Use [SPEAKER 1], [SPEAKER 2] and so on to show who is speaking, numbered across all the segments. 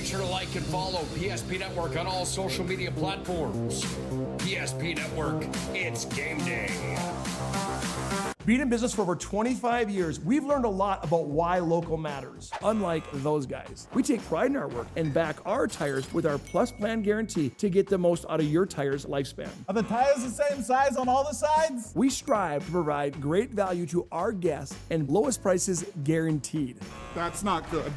[SPEAKER 1] sure to like and follow PSP Network on all social media platforms. PSP Network, it's game day.
[SPEAKER 2] Being in business for over 25 years, we've learned a lot about why local matters. Unlike those guys, we take pride in our work and back our tires with our Plus Plan guarantee to get the most out of your tire's lifespan.
[SPEAKER 3] Are the tires the same size on all the sides?
[SPEAKER 2] We strive to provide great value to our guests and lowest prices guaranteed.
[SPEAKER 3] That's not good.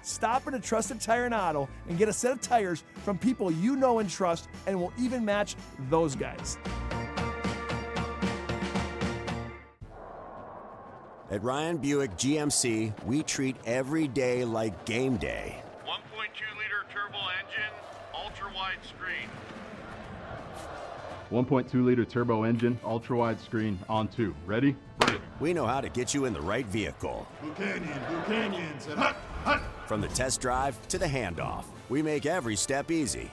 [SPEAKER 2] Stop at a trusted tire and auto and get a set of tires from people you know and trust, and will even match those guys.
[SPEAKER 4] At Ryan Buick GMC, we treat every day like game day.
[SPEAKER 5] 1.2-liter turbo engine, ultra-wide screen.
[SPEAKER 6] 1.2-liter turbo engine, ultra-wide screen, on 2. Ready? Bring it.
[SPEAKER 4] We know how to get you in the right vehicle.
[SPEAKER 3] Blue Canyons, and hut, hut.
[SPEAKER 4] From the test drive to the handoff, we make every step easy.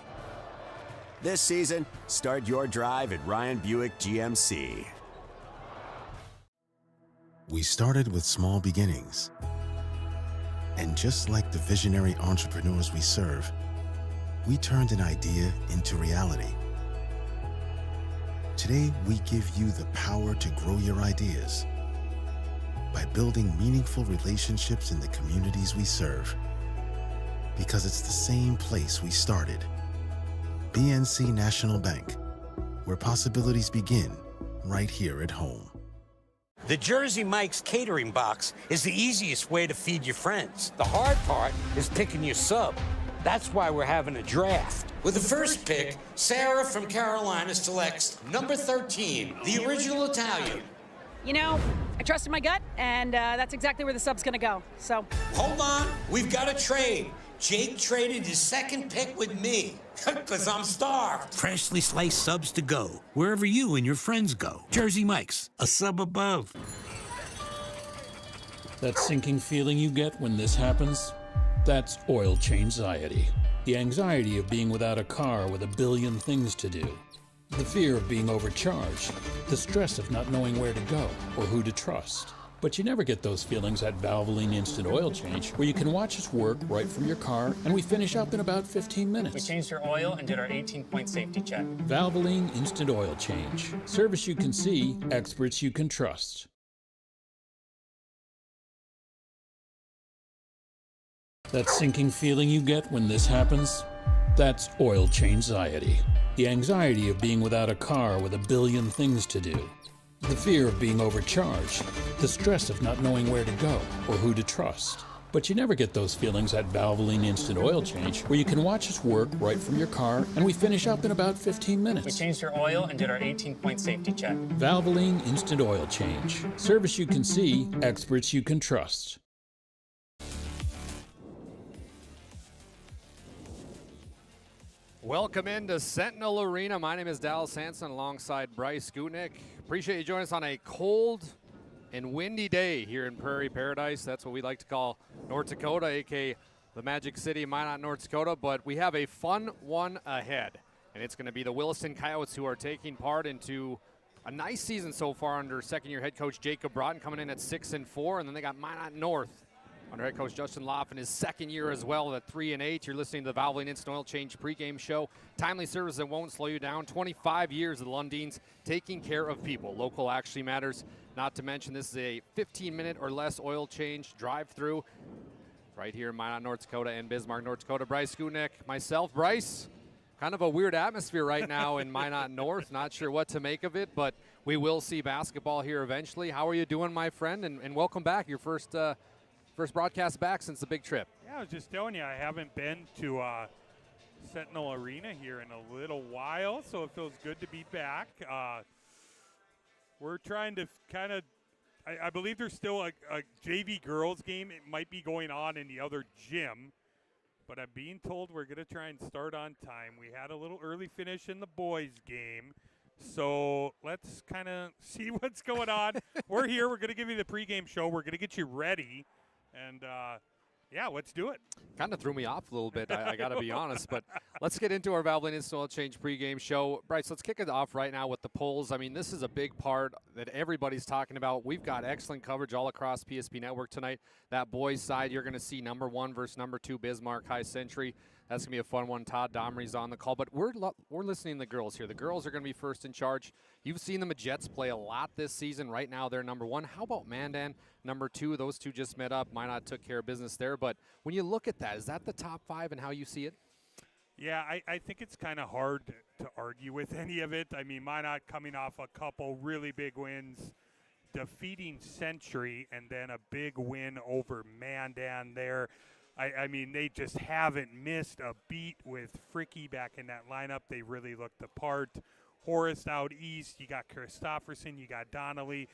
[SPEAKER 4] This season, start your drive at Ryan Buick GMC.
[SPEAKER 7] We started with small beginnings. And just like the visionary entrepreneurs we serve, we turned an idea into reality. Today, we give you the power to grow your ideas by building meaningful relationships in the communities we serve. Because it's the same place we started. BNC National Bank, where possibilities begin right here at home.
[SPEAKER 8] The Jersey Mike's catering box is the easiest way to feed your friends. The hard part is picking your sub. That's why we're having a draft. With the first pick, Sarah from Carolina selects number 13, the original Italian.
[SPEAKER 9] You know, I trusted my gut, and that's exactly where the sub's gonna go, so.
[SPEAKER 8] Hold on, we've got a trade. Jake traded his second pick with me, because I'm starved. Freshly sliced subs to go, wherever you and your friends go. Jersey Mike's, a sub above.
[SPEAKER 10] That sinking feeling you get when this happens? That's oil change-anxiety. The anxiety of being without a car with a billion things to do. The fear of being overcharged. The stress of not knowing where to go or who to trust. But you never get those feelings at Valvoline Instant Oil Change, where you can watch us work right from your car, and we finish up in about 15 minutes.
[SPEAKER 11] We changed your oil and did our 18-point safety check.
[SPEAKER 10] Valvoline Instant Oil Change. Service you can see, experts you can trust. That sinking feeling you get when this happens? That's oil change-anxiety. The anxiety of being without a car with a billion things to do. The fear of being overcharged. The stress of not knowing where to go or who to trust. But you never get those feelings at Valvoline Instant Oil Change, where you can watch us work right from your car, and we finish up in about 15 minutes.
[SPEAKER 11] We changed your oil and did our 18-point safety check.
[SPEAKER 10] Valvoline Instant Oil Change. Service you can see, experts you can trust.
[SPEAKER 12] Welcome into Sentinel Arena. My name is Dallas Hanson alongside Bryce Gutnick. Appreciate you joining us on a cold and windy day here in Prairie Paradise. That's what we like to call North Dakota, aka the Magic City of Minot, North Dakota. But we have a fun one ahead, and it's going to be the Williston Coyotes, who are taking part into a nice season so far under second-year head coach Jacob Broughton, coming in at 6-4, and then they got Minot North under head coach Justin Loff in his second year as well at 3-8. You're listening to the Valvoline Instant Oil Change pregame show. Timely service that won't slow you down. 25 years of the Lundins taking care of people. Local actually matters. Not to mention, this is a 15-minute or less oil change drive-through right here in Minot, North Dakota, and Bismarck, North Dakota. Bryce Gutnick, myself, Bryce. Kind of a weird atmosphere right now in Minot North. Not sure what to make of it, but we will see basketball here eventually. How are you doing, my friend? And welcome back. Your first broadcast back since the big trip.
[SPEAKER 13] Yeah, I was just telling you, I haven't been to Sentinel Arena here in a little while, so it feels good to be back. We're trying to kind of, I believe there's still a JV girls game. It might be going on in the other gym, but I'm being told we're going to try and start on time. We had a little early finish in the boys game, so let's kind of see what's going on. We're here. We're going to give you the pregame show. We're going to get you ready. And Yeah, let's do it.
[SPEAKER 12] Kind of threw me off a little bit, I got to be honest. But let's get into our Valvoline Instant Oil Change pregame show. Bryce, let's kick it off right now with the polls. I mean, this is a big part that everybody's talking about. We've got excellent coverage all across PSP Network tonight. That boys' side, you're going to see number 1 versus number 2 Bismarck High Century. That's going to be a fun one. Todd Domry's on the call. But we're listening to the girls here. The girls are going to be first in charge. You've seen the Majets play a lot this season. Right now, they're number 1. How about Mandan, number 2? Those two just met up. Minot took care of business there. But when you look at that, is that the top 5 and how you see it?
[SPEAKER 13] Yeah, I think it's kind of hard to argue with any of it. I mean, Minot coming off a couple really big wins, defeating Century, and then a big win over Mandan there. I mean, they just haven't missed a beat with Fricky back in that lineup. They really looked the part. Horace out east, you got Christofferson, you got Donnelly,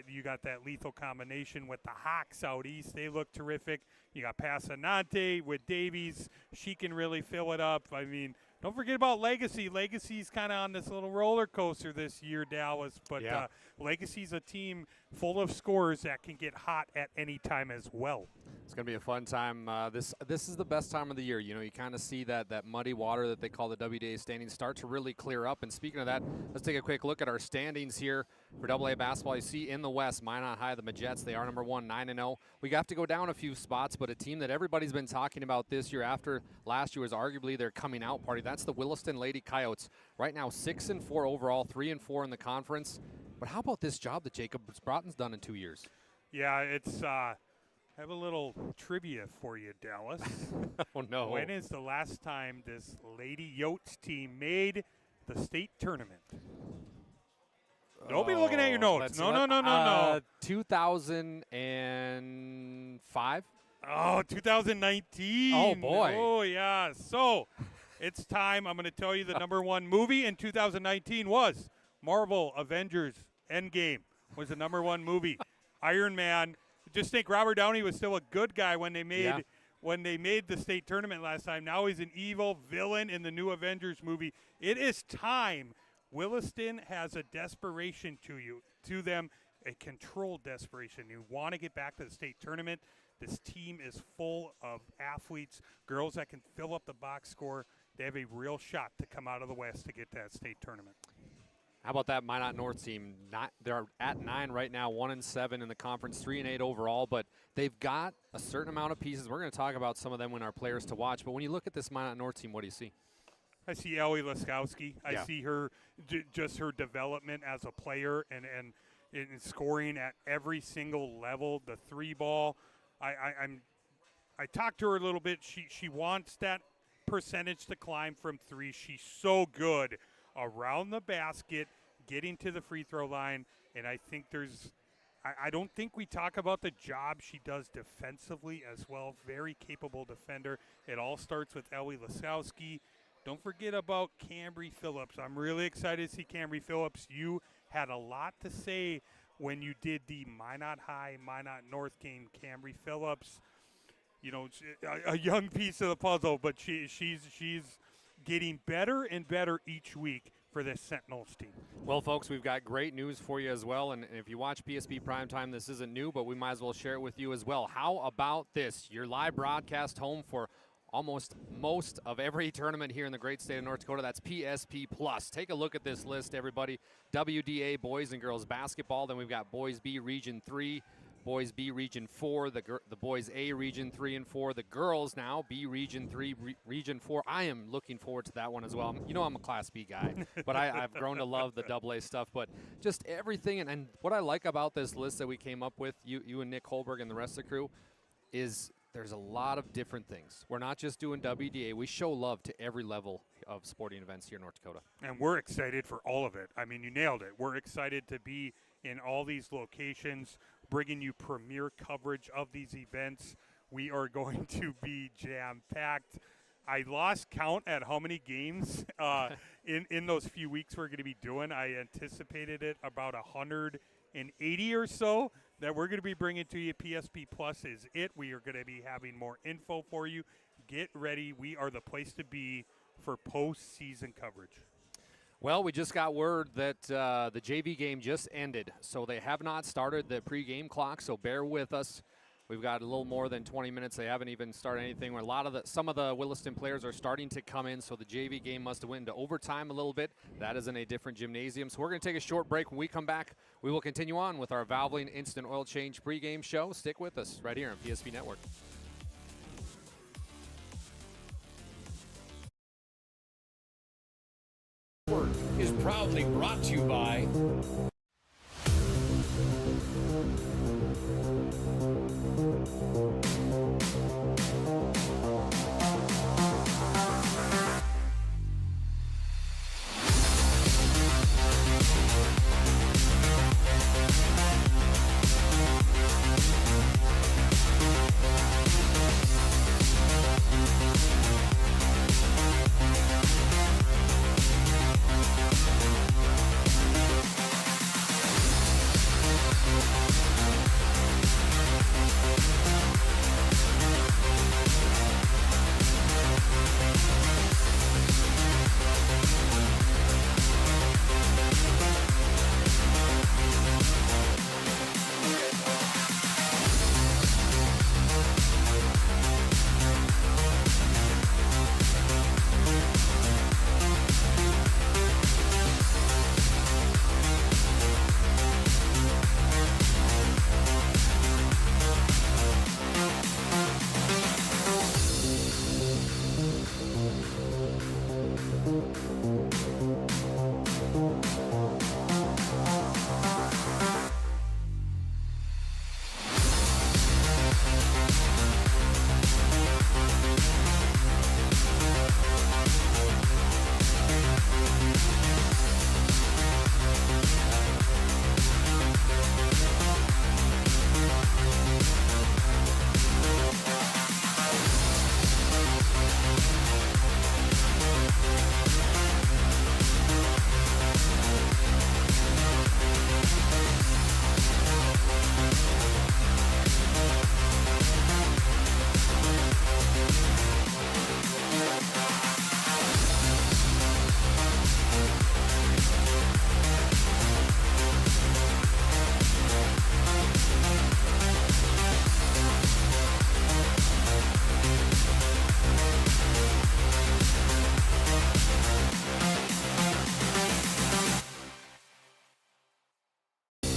[SPEAKER 13] you got that lethal combination with the Hawks out east. They look terrific. You got Passanante with Davies. She can really fill it up. I mean, don't forget about Legacy. Legacy's kind of on this little roller coaster this year, Dallas. But
[SPEAKER 12] yeah.
[SPEAKER 13] Legacy's a team full of scorers that can get hot at any time as well.
[SPEAKER 12] It's going to be a fun time. This is the best time of the year. You know, you kind of see that muddy water that they call the WDA standings start to really clear up. And speaking of that, let's take a quick look at our standings here for AA basketball. You see in the West, Minot High, the Majets, they are number 1, 9-0. We have to go down a few spots, but a team that everybody's been talking about this year after last year was arguably their coming out party. That's the Williston Lady Coyotes. Right now, 6-4 overall, 3-4 in the conference. But how about this job that Jacob Broughton's done in 2 years?
[SPEAKER 13] Yeah, it's I have a little trivia for you, Dallas.
[SPEAKER 12] Oh, no.
[SPEAKER 13] When is the last time this Lady YOTES team made the state tournament? Don't be looking at your notes. No.
[SPEAKER 12] 2005?
[SPEAKER 13] Oh, 2019.
[SPEAKER 12] Oh, boy.
[SPEAKER 13] Oh, yeah. So it's time. I'm going to tell you the number 1 movie in 2019 was Marvel Avengers Endgame was the number 1 movie. Iron Man. Just think Robert Downey was still a good guy when they made the state tournament last time. Now he's an evil villain in the new Avengers movie. It is time. Williston has a desperation to them, a controlled desperation. You want to get back to the state tournament. This team is full of athletes, girls that can fill up the box score. They have a real shot to come out of the West to get to that state tournament.
[SPEAKER 12] How about that Minot North team? They're at 9 right now, 1-7 in the conference, 3-8 overall, but they've got a certain amount of pieces. We're going to talk about some of them when our players to watch, but when you look at this Minot North team, what do you see?
[SPEAKER 13] I see Ellie Laskowski. I see her, just her development as a player and scoring at every single level, the 3-ball. I talked to her a little bit. She wants that percentage to climb from 3. She's so good around the basket, getting to the free throw line, and I think I don't think we talk about the job she does defensively as well. Very capable defender. It all starts with Ellie Laskowski. Don't forget about Cambry Phillips. I'm really excited to see Cambry Phillips. You had a lot to say when you did the Minot High, Minot North game. Cambry Phillips, you know, a young piece of the puzzle, but she's getting better and better each week for this Sentinels team.
[SPEAKER 12] Well, folks, we've got great news for you as well, and if you watch PSP Primetime, this isn't new, but we might as well share it with you as well. How about this? Your live broadcast home for almost most of every tournament here in the great state of North Dakota. That's PSP Plus. Take a look at this list, everybody. WDA boys and girls basketball. Then we've got Boys B Region 3, Boys B Region 4, the Boys A Region 3 and 4, the girls now B Region 3, Region 4. I am looking forward to that one as well. You know I'm a Class B guy, but I've grown to love the AA stuff. But just everything, and what I like about this list that we came up with, you and Nick Holberg and the rest of the crew, is there's a lot of different things. We're not just doing WDA. We show love to every level of sporting events here in North Dakota.
[SPEAKER 13] And we're excited for all of it. I mean, you nailed it. We're excited to be in all these locations, bringing you premier coverage of these events. We are going to be jam-packed. I lost count at how many games in those few weeks we're going to be doing. I anticipated it about 180 or so that we're going to be bringing to you. PSP Plus is it. We are going to be having more info for you. Get ready. We are the place to be for postseason coverage.
[SPEAKER 12] Well, we just got word that the JV game just ended, so they have not started the pregame clock, so bear with us. We've got a little more than 20 minutes. They haven't even started anything. Where some of the Williston players are starting to come in, so the JV game must have went into overtime a little bit. That is in a different gymnasium. So we're going to take a short break. When we come back, we will continue on with our Valvoline Instant Oil Change pregame show. Stick with us right here on PSP Network.
[SPEAKER 1] Is proudly brought to you by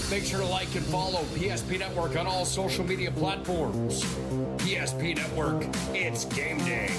[SPEAKER 1] Make sure to like and follow PSP Network on all social media platforms. PSP Network, it's game day.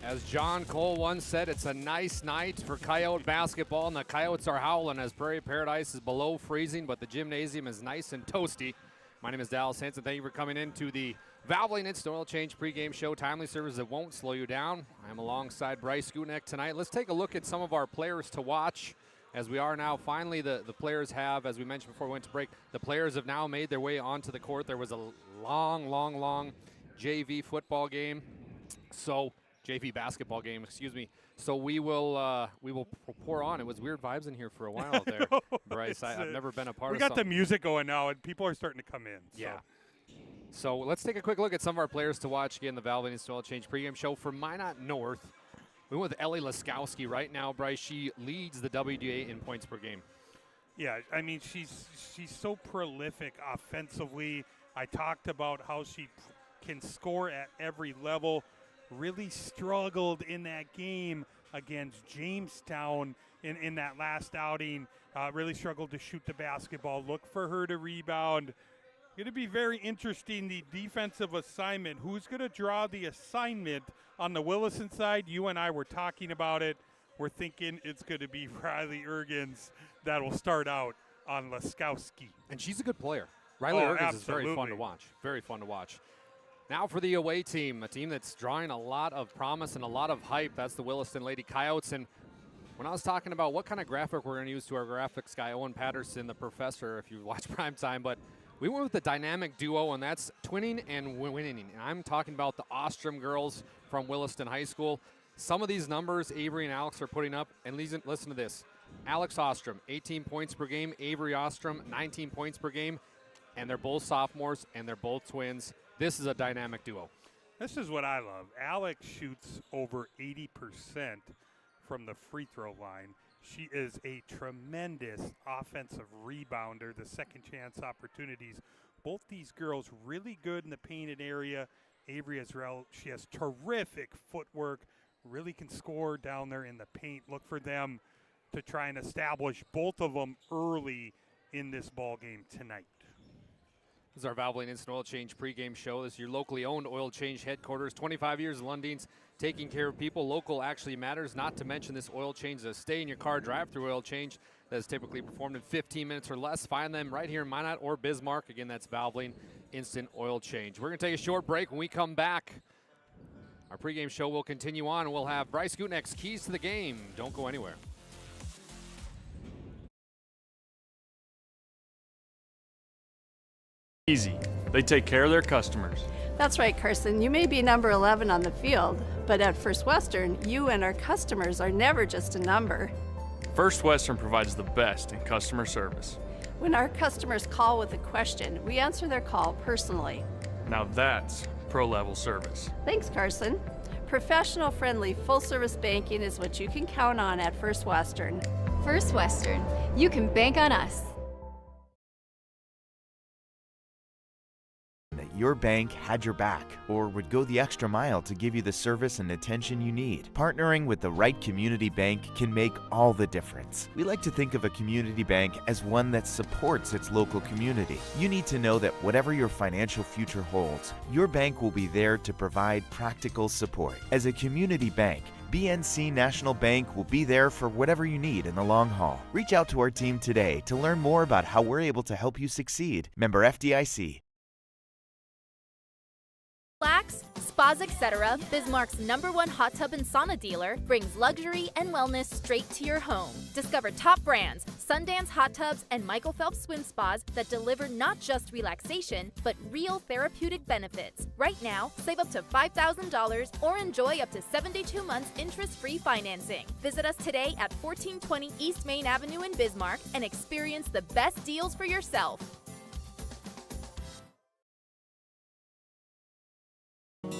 [SPEAKER 12] As John Cole once said, it's a nice night for Coyote basketball, and the Coyotes are howling as Prairie Paradise is below freezing, but the gymnasium is nice and toasty. My name is Dallas Hanson. Thank you for coming into the Valvoline Instant Oil Change pregame show. Timely service that won't slow you down. I'm alongside Bryce Gutnick tonight. Let's take a look at some of our players to watch as we are now. Finally, the players have, as we mentioned before we went to break, the players have now made their way onto the court. There was a long JV football game. So JV basketball game, excuse me. So we will pour on. It was weird vibes in here for a while there, Bryce. I've never been a part of
[SPEAKER 13] We got the music going now, and people are starting to come in.
[SPEAKER 12] Yeah. So let's take a quick look at some of our players to watch. Again, the Valvoline Instant Oil Change pregame show for Minot North. We went with Ellie Laskowski right now, Bryce. She leads the WDA in points per game.
[SPEAKER 13] Yeah, I mean, she's so prolific offensively. I talked about how she can score at every level. Really struggled in that game against Jamestown in that last outing. Really struggled to shoot the basketball. Look for her to rebound. Going to be very interesting, the defensive assignment. Who's going to draw the assignment on the Williston side? You and I were talking about it. We're thinking it's going to be Riley Ergens that will start out on Laskowski.
[SPEAKER 12] And she's a good player. Riley Ergens is very fun to watch. Very fun to watch. Now for the away team, a team that's drawing a lot of promise and a lot of hype. That's the Williston Lady Coyotes. And when I was talking about what kind of graphic we're going to use to our graphics guy, Owen Patterson, the professor, if you watch Primetime, but we went with the dynamic duo, and that's twinning and winning. And I'm talking about the Ostrom girls from Williston High School. Some of these numbers Avery and Alex are putting up, and listen to this. Alex Ostrom, 18 points per game. Avery Ostrom, 19 points per game. And they're both sophomores, and they're both twins. This is a dynamic duo.
[SPEAKER 13] This is what I love. Alex shoots over 80% from the free throw line. She is a tremendous offensive rebounder, the second chance opportunities. Both these girls really good in the painted area. Avery Israel, she has terrific footwork, really can score down there in the paint. Look for them to try and establish both of them early in this ball game tonight.
[SPEAKER 12] This is our Valvoline Instant Oil Change pregame show. This is your locally owned oil change headquarters. 25 years of Lundin's, taking care of people. Local actually matters, not to mention this oil change, a stay-in-your-car drive-through oil change that is typically performed in 15 minutes or less. Find them right here in Minot or Bismarck. Again, that's Valvoline Instant Oil Change. We're going to take a short break. When we come back, our pregame show will continue on. We'll have Bryce Gutnick's keys to the game. Don't go anywhere.
[SPEAKER 14] Easy. They take care of their customers.
[SPEAKER 15] That's right, Carson. You may be number 11 on the field, but at First Western, you and our customers are never just a number.
[SPEAKER 14] First Western provides the best in customer service.
[SPEAKER 15] When our customers call with a question, we answer their call personally.
[SPEAKER 14] Now that's pro-level service.
[SPEAKER 15] Thanks, Carson. Professional, friendly, full-service banking is what you can count on at First Western.
[SPEAKER 16] First Western. You can bank on us.
[SPEAKER 17] That your bank had your back or would go the extra mile to give you the service and attention you need. Partnering with the right community bank can make all the difference. We like to think of a community bank as one that supports its local community. You need to know that whatever your financial future holds, your bank will be there to provide practical support. As a community bank, BNC National Bank will be there for whatever you need in the long haul. Reach out to our team today to learn more about how we're able to help you succeed. Member FDIC.
[SPEAKER 18] Relax, spas, etc., Bismarck's #1 hot tub and sauna dealer brings luxury and wellness straight to your home. Discover top brands, Sundance hot tubs, and Michael Phelps swim spas that deliver not just relaxation, but real therapeutic benefits. Right now, save up to $5,000 or enjoy up to 72 months interest-free financing. Visit us today at 1420 East Main Avenue in Bismarck and experience the best deals for yourself.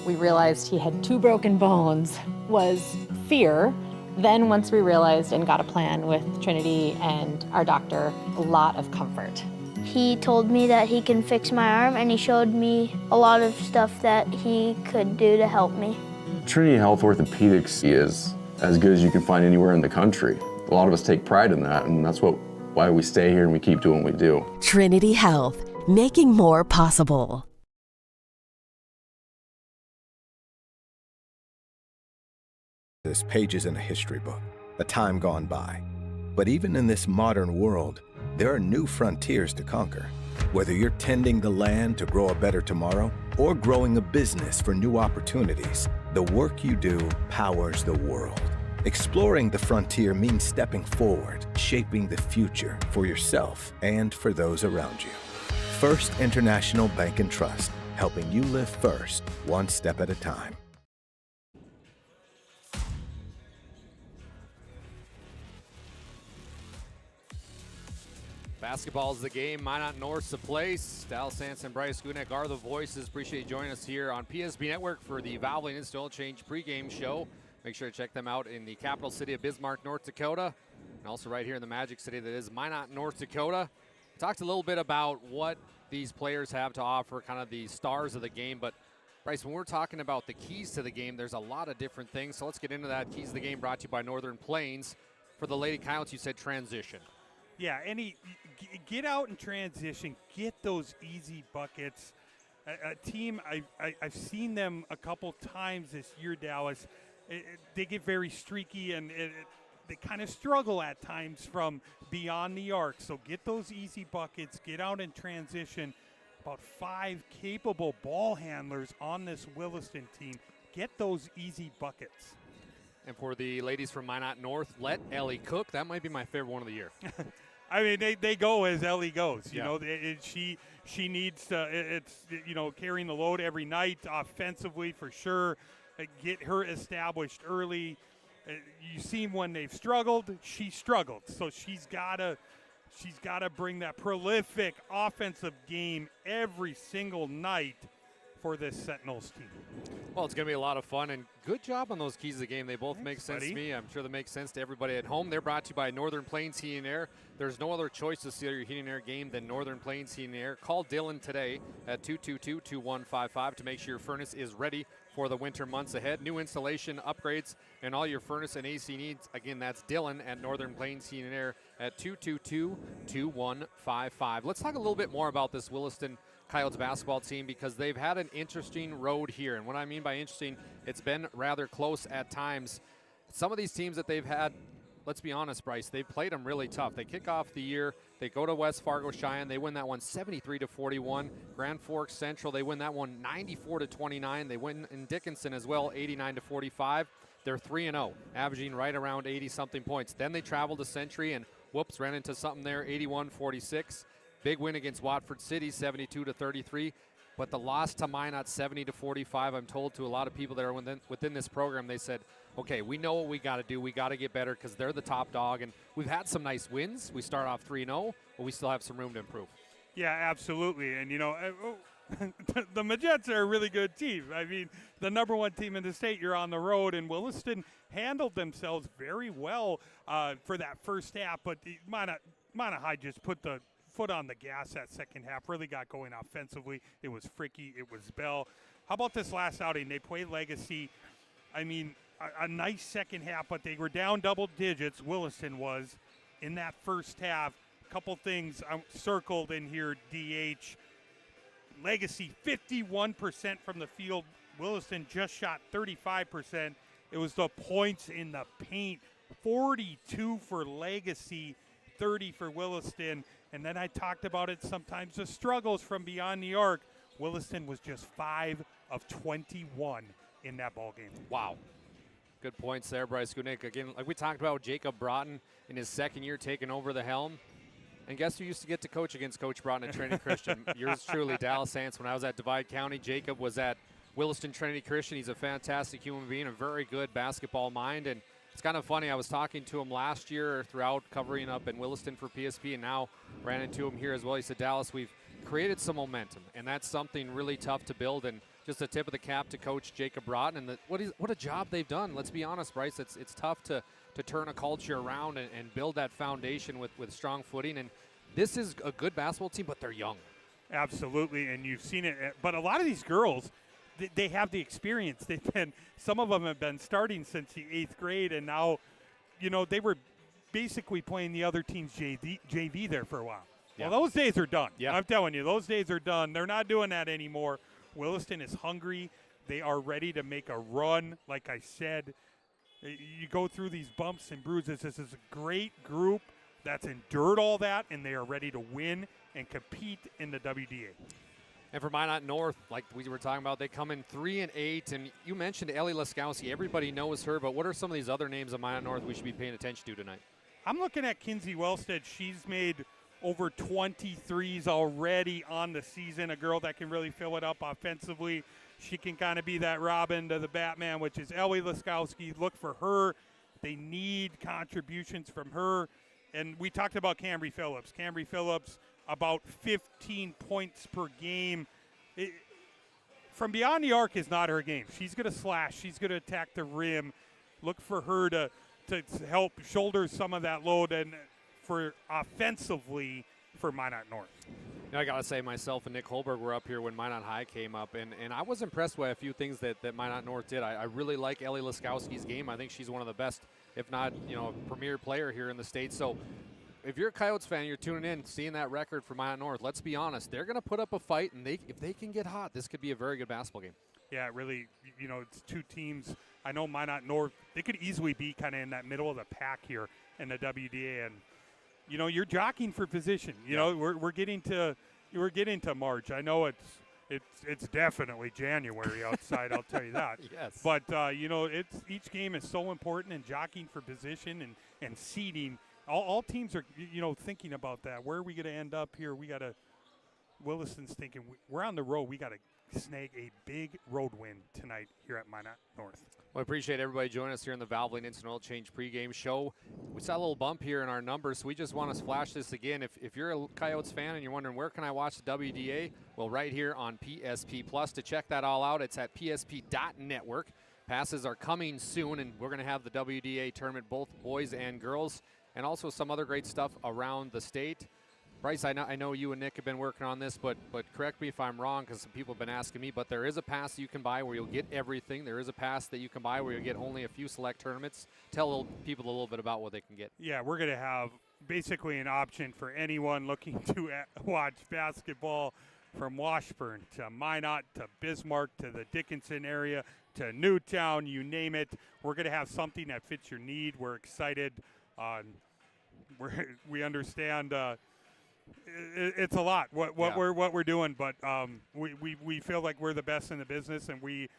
[SPEAKER 19] We realized he had 2 broken bones, was fear. Then once we realized and got a plan with Trinity and our doctor, a lot of comfort.
[SPEAKER 20] He told me that he can fix my arm, and he showed me a lot of stuff that he could do to help me.
[SPEAKER 21] Trinity Health Orthopedics is as good as you can find anywhere in the country. A lot of us take pride in that, and that's why we stay here and we keep doing what we do.
[SPEAKER 22] Trinity Health, making more possible.
[SPEAKER 23] This page isn't a history book, a time gone by. But even in this modern world, there are new frontiers to conquer. Whether you're tending the land to grow a better tomorrow or growing a business for new opportunities, the work you do powers the world. Exploring the frontier means stepping forward, shaping the future for yourself and for those around you. First International Bank and Trust, helping you live first, one step at a time.
[SPEAKER 12] Basketball is the game. Minot North's the place. Dal Sanson, Bryce Gutnick are the voices. Appreciate you joining us here on PSB Network for the Valvoline Instant Oil Change pregame show. Make sure to check them out in the capital city of Bismarck, North Dakota, and also right here in the Magic City that is Minot, North Dakota. Talked a little bit about what these players have to offer, kind of the stars of the game. But, Bryce, when we're talking about the keys to the game, there's a lot of different things. So let's get into that. Keys to the game brought to you by Northern Plains. For the Lady Coyotes, you said transition.
[SPEAKER 13] Yeah, get out and transition. Get those easy buckets. A team, I've seen them a couple times this year, Dallas. They get very streaky and they kind of struggle at times from beyond the arc. So get those easy buckets. Get out and transition. About 5 capable ball handlers on this Williston team. Get those easy buckets.
[SPEAKER 12] And for the ladies from Minot North, let Ellie cook. That might be my favorite one of the year.
[SPEAKER 13] I mean, they go as Ellie goes. You
[SPEAKER 12] Yeah.
[SPEAKER 13] know, she needs to. It's carrying the load every night offensively for sure. Get her established early. You see when they've struggled, she struggled. So she's gotta bring that prolific offensive game every single night for this Sentinels team.
[SPEAKER 12] Well, it's going to be a lot of fun, and good job on those keys of the game. They both make sense to me. I'm sure they make sense to everybody at home. They're brought to you by Northern Plains Heating and Air. There's no other choice to seal your heating and air game than Northern Plains Heating and Air. Call Dylan today at 222-2155 to make sure your furnace is ready for the winter months ahead. New installation, upgrades, and all your furnace and AC needs. Again, that's Dylan at Northern Plains Heating and Air at 222-2155. Let's talk a little bit more about this Williston Coyotes basketball team, because they've had an interesting road here. And what I mean by interesting, it's been rather close at times. Some of these teams that they've had, let's be honest, Bryce, they've played them really tough. They kick off the year, they go to West Fargo Cheyenne, they win that one 73-41. Grand Forks Central, they win that one 94-29. They win in Dickinson as well, 89-45. They're 3-0, averaging right around 80-something points. Then they travel to Century and whoops, ran into something there, 81-46. Big win against Watford City, 72-33. But the loss to Minot, 70-45, I'm told to a lot of people that are within this program, they said, okay, we know what we got to do. We got to get better because they're the top dog. And we've had some nice wins. We start off 3-0, but we still have some room to improve.
[SPEAKER 13] Yeah, absolutely. And, you know, the Magets are a really good team. I mean, the number one team in the state, you're on the road, and Williston handled themselves very well for that first half. But Minot High just put the foot on the gas that second half, really got going offensively. It was Fricky, it was Bell. How about this last outing? They played Legacy. I mean, a nice second half, but they were down double digits, Williston was, in that first half. A couple things circled in here, DH. Legacy, 51% from the field. Williston just shot 35%. It was the points in the paint, 42 for Legacy, 30 for Williston. And then I talked about it sometimes, the struggles from beyond the arc. Williston was just 5 of 21 in that ball game.
[SPEAKER 12] Wow. Good points there, Bryce Gudnick. Again, like we talked about, Jacob Broughton in his second year taking over the helm. And guess who used to get to coach against Coach Broughton at Trinity Christian? Yours truly, Dallas Sands. When I was at Divide County, Jacob was at Williston Trinity Christian. He's a fantastic human being, a very good basketball mind. And it's kind of funny, I was talking to him last year throughout covering up in Williston for PSP, and now ran into him here as well. He said, Dallas, we've created some momentum, and that's something really tough to build. And just a tip of the cap to Coach Jacob Broughton, and what a job they've done. Let's be honest, Bryce, it's tough to turn a culture around and build that foundation with strong footing. And this is a good basketball team, but they're young.
[SPEAKER 13] Absolutely, and you've seen it. But a lot of these girls, they have the experience. Some of them have been starting since the 8th grade, and now, you know, they were basically playing the other team's JV there for a while. Yeah. Well, those days are done. Yeah. I'm telling you, those days are done. They're not doing that anymore. Williston is hungry. They are ready to make a run. Like I said, you go through these bumps and bruises. This is a great group that's endured all that, and they are ready to win and compete in the WDA.
[SPEAKER 12] And for Minot North, like we were talking about, they come in 3-8. And you mentioned Ellie Laskowski. Everybody knows her, but what are some of these other names of Minot North we should be paying attention to tonight?
[SPEAKER 13] I'm looking at Kinsey Wellstead. She's made over 23s already on the season, a girl that can really fill it up offensively. She can kind of be that Robin to the Batman, which is Ellie Laskowski. Look for her. They need contributions from her. And we talked about Cambry Phillips. Cambry Phillips, about 15 points per game. From beyond the arc is not her game. She's going to slash. She's going to attack the rim. Look for her to help shoulder some of that load and for offensively for Minot North.
[SPEAKER 12] You know, I got to say, myself and Nick Holberg were up here when Minot High came up, and I was impressed by a few things that Minot North did. I really like Ellie Laskowski's game. I think she's one of the best, if not, premier player here in the state. So if you're a Coyotes fan, you're tuning in, seeing that record for Minot North, let's be honest, they're going to put up a fight, and if they can get hot, this could be a very good basketball game.
[SPEAKER 13] Yeah, really, it's two teams. I know Minot North, they could easily be kind of in that middle of the pack here in the WDA, and you're jockeying for position. We're getting to March. I know it's definitely January outside. I'll tell you that.
[SPEAKER 12] Yes.
[SPEAKER 13] But each game is so important, and jockeying for position and seeding. All teams are thinking about that. Where are we going to end up here? Williston's thinking we're on the road. We got to snag a big road win tonight here at Minot North.
[SPEAKER 12] Well, I appreciate everybody joining us here in the Valvoline Instant Oil Change pregame show. We saw a little bump here in our numbers, so we just want to flash this again. If you're a Coyotes fan and you're wondering where can I watch the WDA, well, right here on PSP Plus. To check that all out, it's at psp.network. Passes are coming soon, and we're going to have the WDA tournament, both boys and girls, and also some other great stuff around the state. Bryce, I know you and Nick have been working on this, but correct me if I'm wrong, because some people have been asking me, but there is a pass that you can buy where you'll get everything. There is a pass that you can buy where you'll get only a few select tournaments. Tell people a little bit about what they can get.
[SPEAKER 13] Yeah, we're going to have basically an option for anyone looking to watch basketball from Washburn to Minot to Bismarck to the Dickinson area to Newtown, you name it. We're going to have something that fits your need. We're excited. We understand it's a lot what we're doing, but we feel like we're the best in the business, and we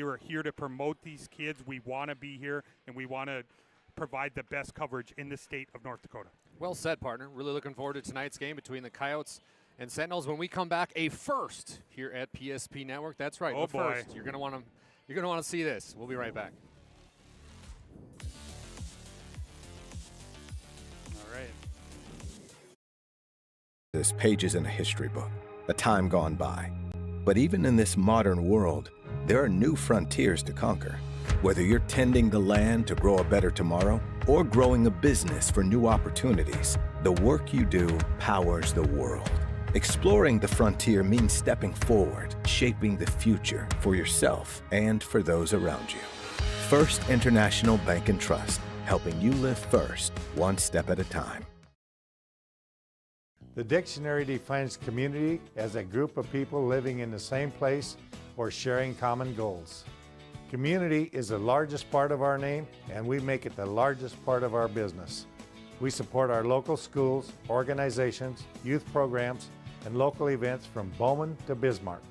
[SPEAKER 13] are here to promote these kids. We want to be here, and we want to provide the best coverage in the state of North Dakota.
[SPEAKER 12] Well said, partner. Really looking forward to tonight's game between the Coyotes and Sentinels. When we come back, a first here at PSP Network. That's right,
[SPEAKER 13] oh
[SPEAKER 12] the
[SPEAKER 13] boy.
[SPEAKER 12] First. You're gonna want to see this. We'll be right back.
[SPEAKER 13] All right.
[SPEAKER 23] This pages in a history book, a time gone by. But even in this modern world, there are new frontiers to conquer. Whether you're tending the land to grow a better tomorrow or growing a business for new opportunities, the work you do powers the world. Exploring the frontier means stepping forward, shaping the future for yourself and for those around you. First International Bank and Trust, helping you live first, one step at a time.
[SPEAKER 2] The dictionary defines community as a group of people living in the same place or sharing common goals. Community is the largest part of our name, and we make it the largest part of our business. We support our local schools, organizations, youth programs, and local events from Bowman to Bismarck,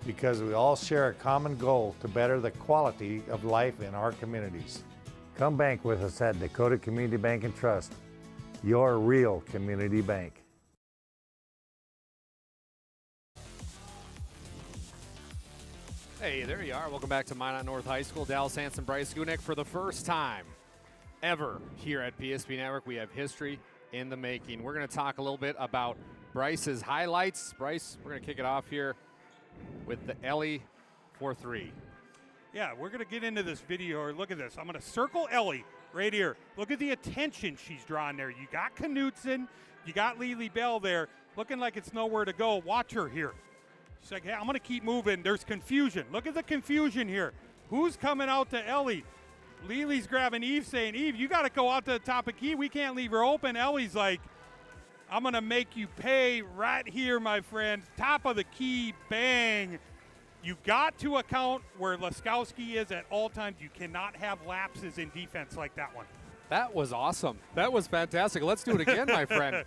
[SPEAKER 2] because we all share a common goal to better the quality of life in our communities. Come bank with us at Dakota Community Bank and Trust, your real community bank.
[SPEAKER 12] Hey, there you are. Welcome back to Minot North High School. Dallas Hanson, Bryce Gunick. For the first time ever here at PSP Network, we have history in the making. We're going to talk a little bit about Bryce's highlights. Bryce, we're going to kick it off here with the Ellie 4-3.
[SPEAKER 13] Yeah, we're going to get into this video. Look at this. I'm going to circle Ellie right here. Look at the attention she's drawing there. You got Knutson. You got Lily Bell there. Looking like it's nowhere to go. Watch her here. She's like, hey, I'm going to keep moving. There's confusion. Look at the confusion here. Who's coming out to Ellie? Lily's grabbing Eve, saying, Eve, you got to go out to the top of key. We can't leave her open. Ellie's like, I'm going to make you pay right here, my friend. Top of the key, bang. You got to account where Laskowski is at all times. You cannot have lapses in defense like that one.
[SPEAKER 12] That was awesome. That was fantastic. Let's do it again, my friend.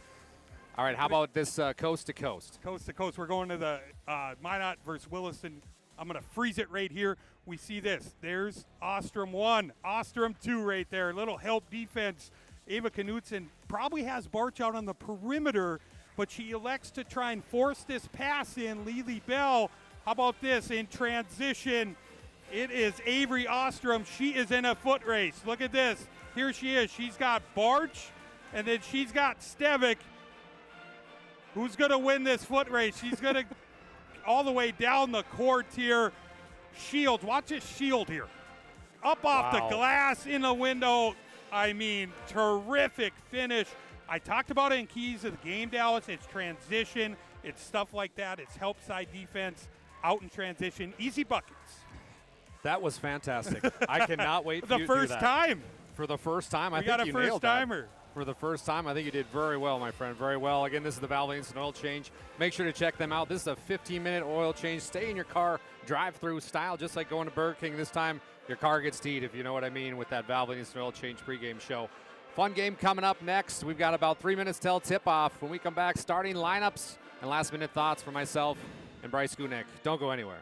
[SPEAKER 12] All right, how about this coast to coast?
[SPEAKER 13] Coast to coast. We're going to the Minot versus Williston. I'm going to freeze it right here. We see this. There's Ostrom 1, Ostrom 2 right there. Little help defense. Ava Knutson probably has Barch out on the perimeter, but she elects to try and force this pass in. Lily Bell, how about this in transition? It is Avery Ostrom. She is in a foot race. Look at this. Here she is. She's got Barch, and then she's got Stevick. Who's going to win this foot race? She's going to all the way down the court here. Shields, watch this shield here. Up off the glass in the window. I mean, terrific finish. I talked about it in keys of the game, Dallas. It's transition. It's stuff like that. It's help side defense, out in transition, easy buckets.
[SPEAKER 12] That was fantastic. I cannot wait for you to do that.
[SPEAKER 13] The first time.
[SPEAKER 12] For the first time, I think you nailed that.
[SPEAKER 13] We got a first-timer.
[SPEAKER 12] For the first time, I think you did very well, my friend, very well. Again, this is the Valvoline Instant Oil Change. Make sure to check them out. This is a 15-minute oil change. Stay in your car, drive-through style, just like going to Burger King. This time, your car gets teed, if you know what I mean, with that Valvoline Instant Oil Change pregame show. Fun game coming up next. We've got about 3 minutes till tip-off. When we come back, starting lineups and last-minute thoughts for myself and Bryce Gunick. Don't go anywhere.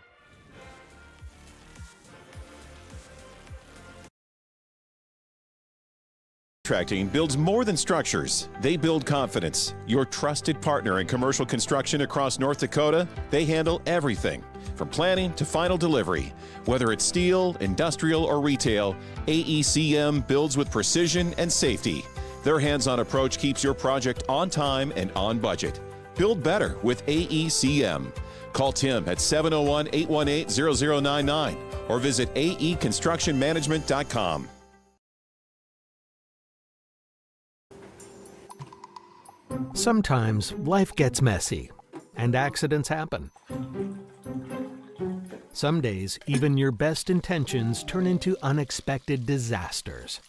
[SPEAKER 3] Contracting builds more than structures. They build confidence. Your trusted partner in commercial construction across North Dakota, they handle everything from planning to final delivery. Whether it's steel, industrial, or retail, AECM builds with precision and safety. Their hands-on approach keeps your project on time and on budget. Build better with AECM. Call Tim at 701-818-0099 or visit aeconstructionmanagement.com.
[SPEAKER 5] Sometimes life gets messy and accidents happen. Some days, even your best intentions turn into unexpected disasters.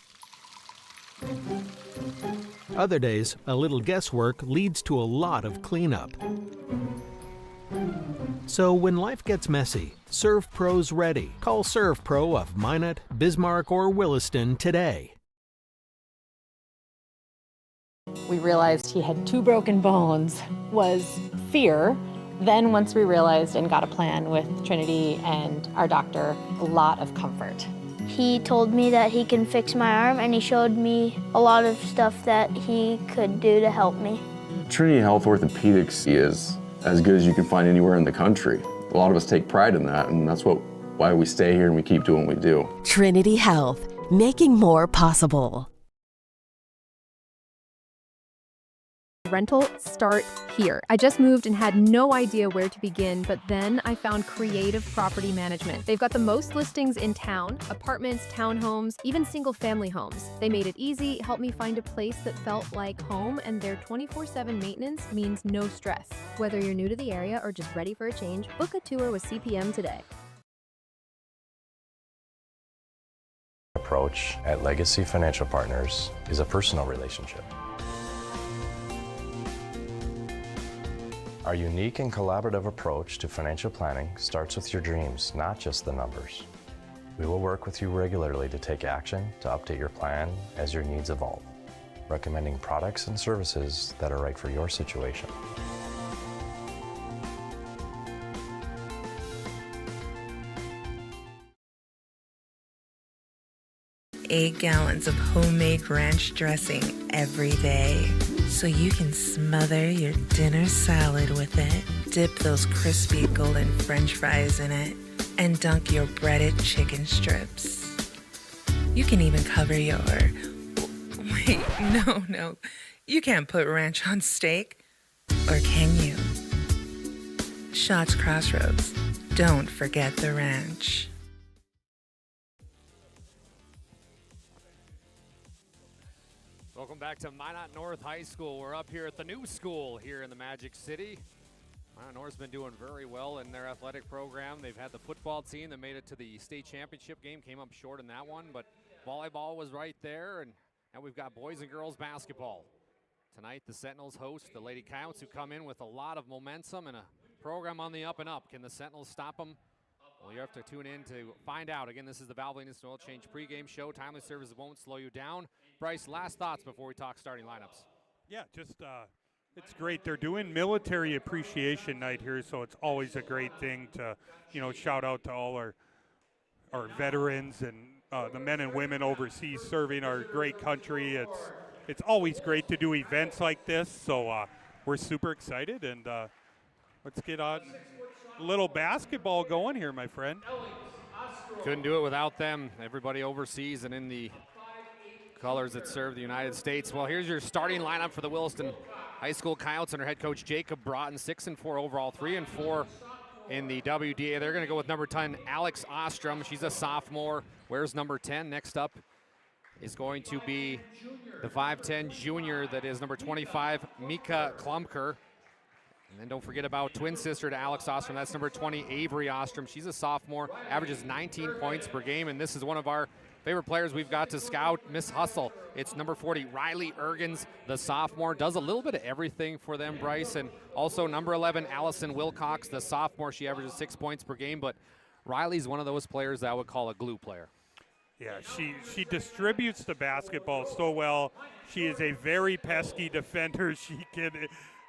[SPEAKER 5] Other days, a little guesswork leads to a lot of cleanup. So when life gets messy, ServPro's ready. Call ServPro of Minot, Bismarck, or Williston today.
[SPEAKER 19] We realized he had 2 broken bones was fear. Then once we realized and got a plan with Trinity and our doctor, a lot of comfort.
[SPEAKER 20] He told me that he can fix my arm, and he showed me a lot of stuff that he could do to help me.
[SPEAKER 21] Trinity Health Orthopedics is as good as you can find anywhere in the country. A lot of us take pride in that, and that's why we stay here and we keep doing what we do.
[SPEAKER 22] Trinity Health, making more possible.
[SPEAKER 6] Rental start here. I just moved and had no idea where to begin, but then I found Creative Property Management. They've got the most listings in town, apartments, townhomes, even single-family homes. They made it easy, helped me find a place that felt like home, and their 24/7 maintenance means no stress. Whether you're new to the area or just ready for a change, book a tour with CPM today.
[SPEAKER 24] Approach at Legacy Financial Partners is a personal relationship. Our unique and collaborative approach to financial planning starts with your dreams, not just the numbers. We will work with you regularly to take action to update your plan as your needs evolve, recommending products and services that are right for your situation.
[SPEAKER 25] Eight gallons of homemade ranch dressing every day, so you can smother your dinner salad with it, dip those crispy golden French fries in it, and dunk your breaded chicken strips. You can even cover your... Wait, no. You can't put ranch on steak. Or can you? Shots Crossroads. Don't forget the ranch.
[SPEAKER 12] Welcome back to Minot North High School. We're up here at the new school here in the Magic City. Minot North's been doing very well in their athletic program. They've had the football team that made it to the state championship game, came up short in that one, but volleyball was right there, and now we've got boys and girls basketball. Tonight, the Sentinels host the Lady Coyotes, who come in with a lot of momentum and a program on the up and up. Can the Sentinels stop them? Well, you have to tune in to find out. Again, this is the Valvoline Instant Oil Change pregame show. Timely service won't slow you down. Bryce, last thoughts before we talk starting lineups.
[SPEAKER 13] Yeah, just it's great. They're doing military appreciation night here, so it's always a great thing to, shout out to all our veterans and the men and women overseas serving our great country. It's always great to do events like this, so we're super excited, and let's get on a little basketball going here, my friend.
[SPEAKER 12] Couldn't do it without them. Everybody overseas and in the colors that serve the United States. Well, here's your starting lineup for the Williston High School Coyotes under head coach Jacob Broughton. 6-4 overall, 3-4 in the WDA. They're going to go with number 10, Alex Ostrom. She's a sophomore. Where's number 10? Next up is going to be the 5'10 junior that is number 25, Mika Klumker. And then don't forget about twin sister to Alex Ostrom. That's number 20, Avery Ostrom. She's a sophomore, averages 19 points per game, and this is one of our favorite players we've got to scout, Miss Hustle. It's number 40, Riley Ergens, the sophomore. Does a little bit of everything for them, Bryce. And also number 11, Allison Wilcox, the sophomore. She averages 6 points per game, but Riley's one of those players that I would call a glue player.
[SPEAKER 13] Yeah, she distributes the basketball so well. She is a very pesky defender. She can...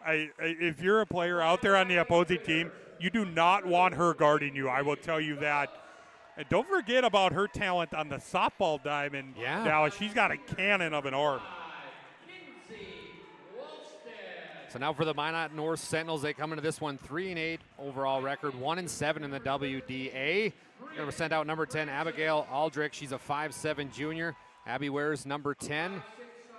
[SPEAKER 13] if you're a player out there on the opposing team, you do not want her guarding you. I will tell you that. And don't forget about her talent on the softball diamond.
[SPEAKER 12] Yeah.
[SPEAKER 13] Dallas, she's got a cannon of an arm.
[SPEAKER 12] So now for the Minot North Sentinels, they come into this one 3-8 overall record, 1-7 in the WDA. We're going to send out number 10, Abigail Aldrich. She's a 5'7" junior. Abby wears number 10. And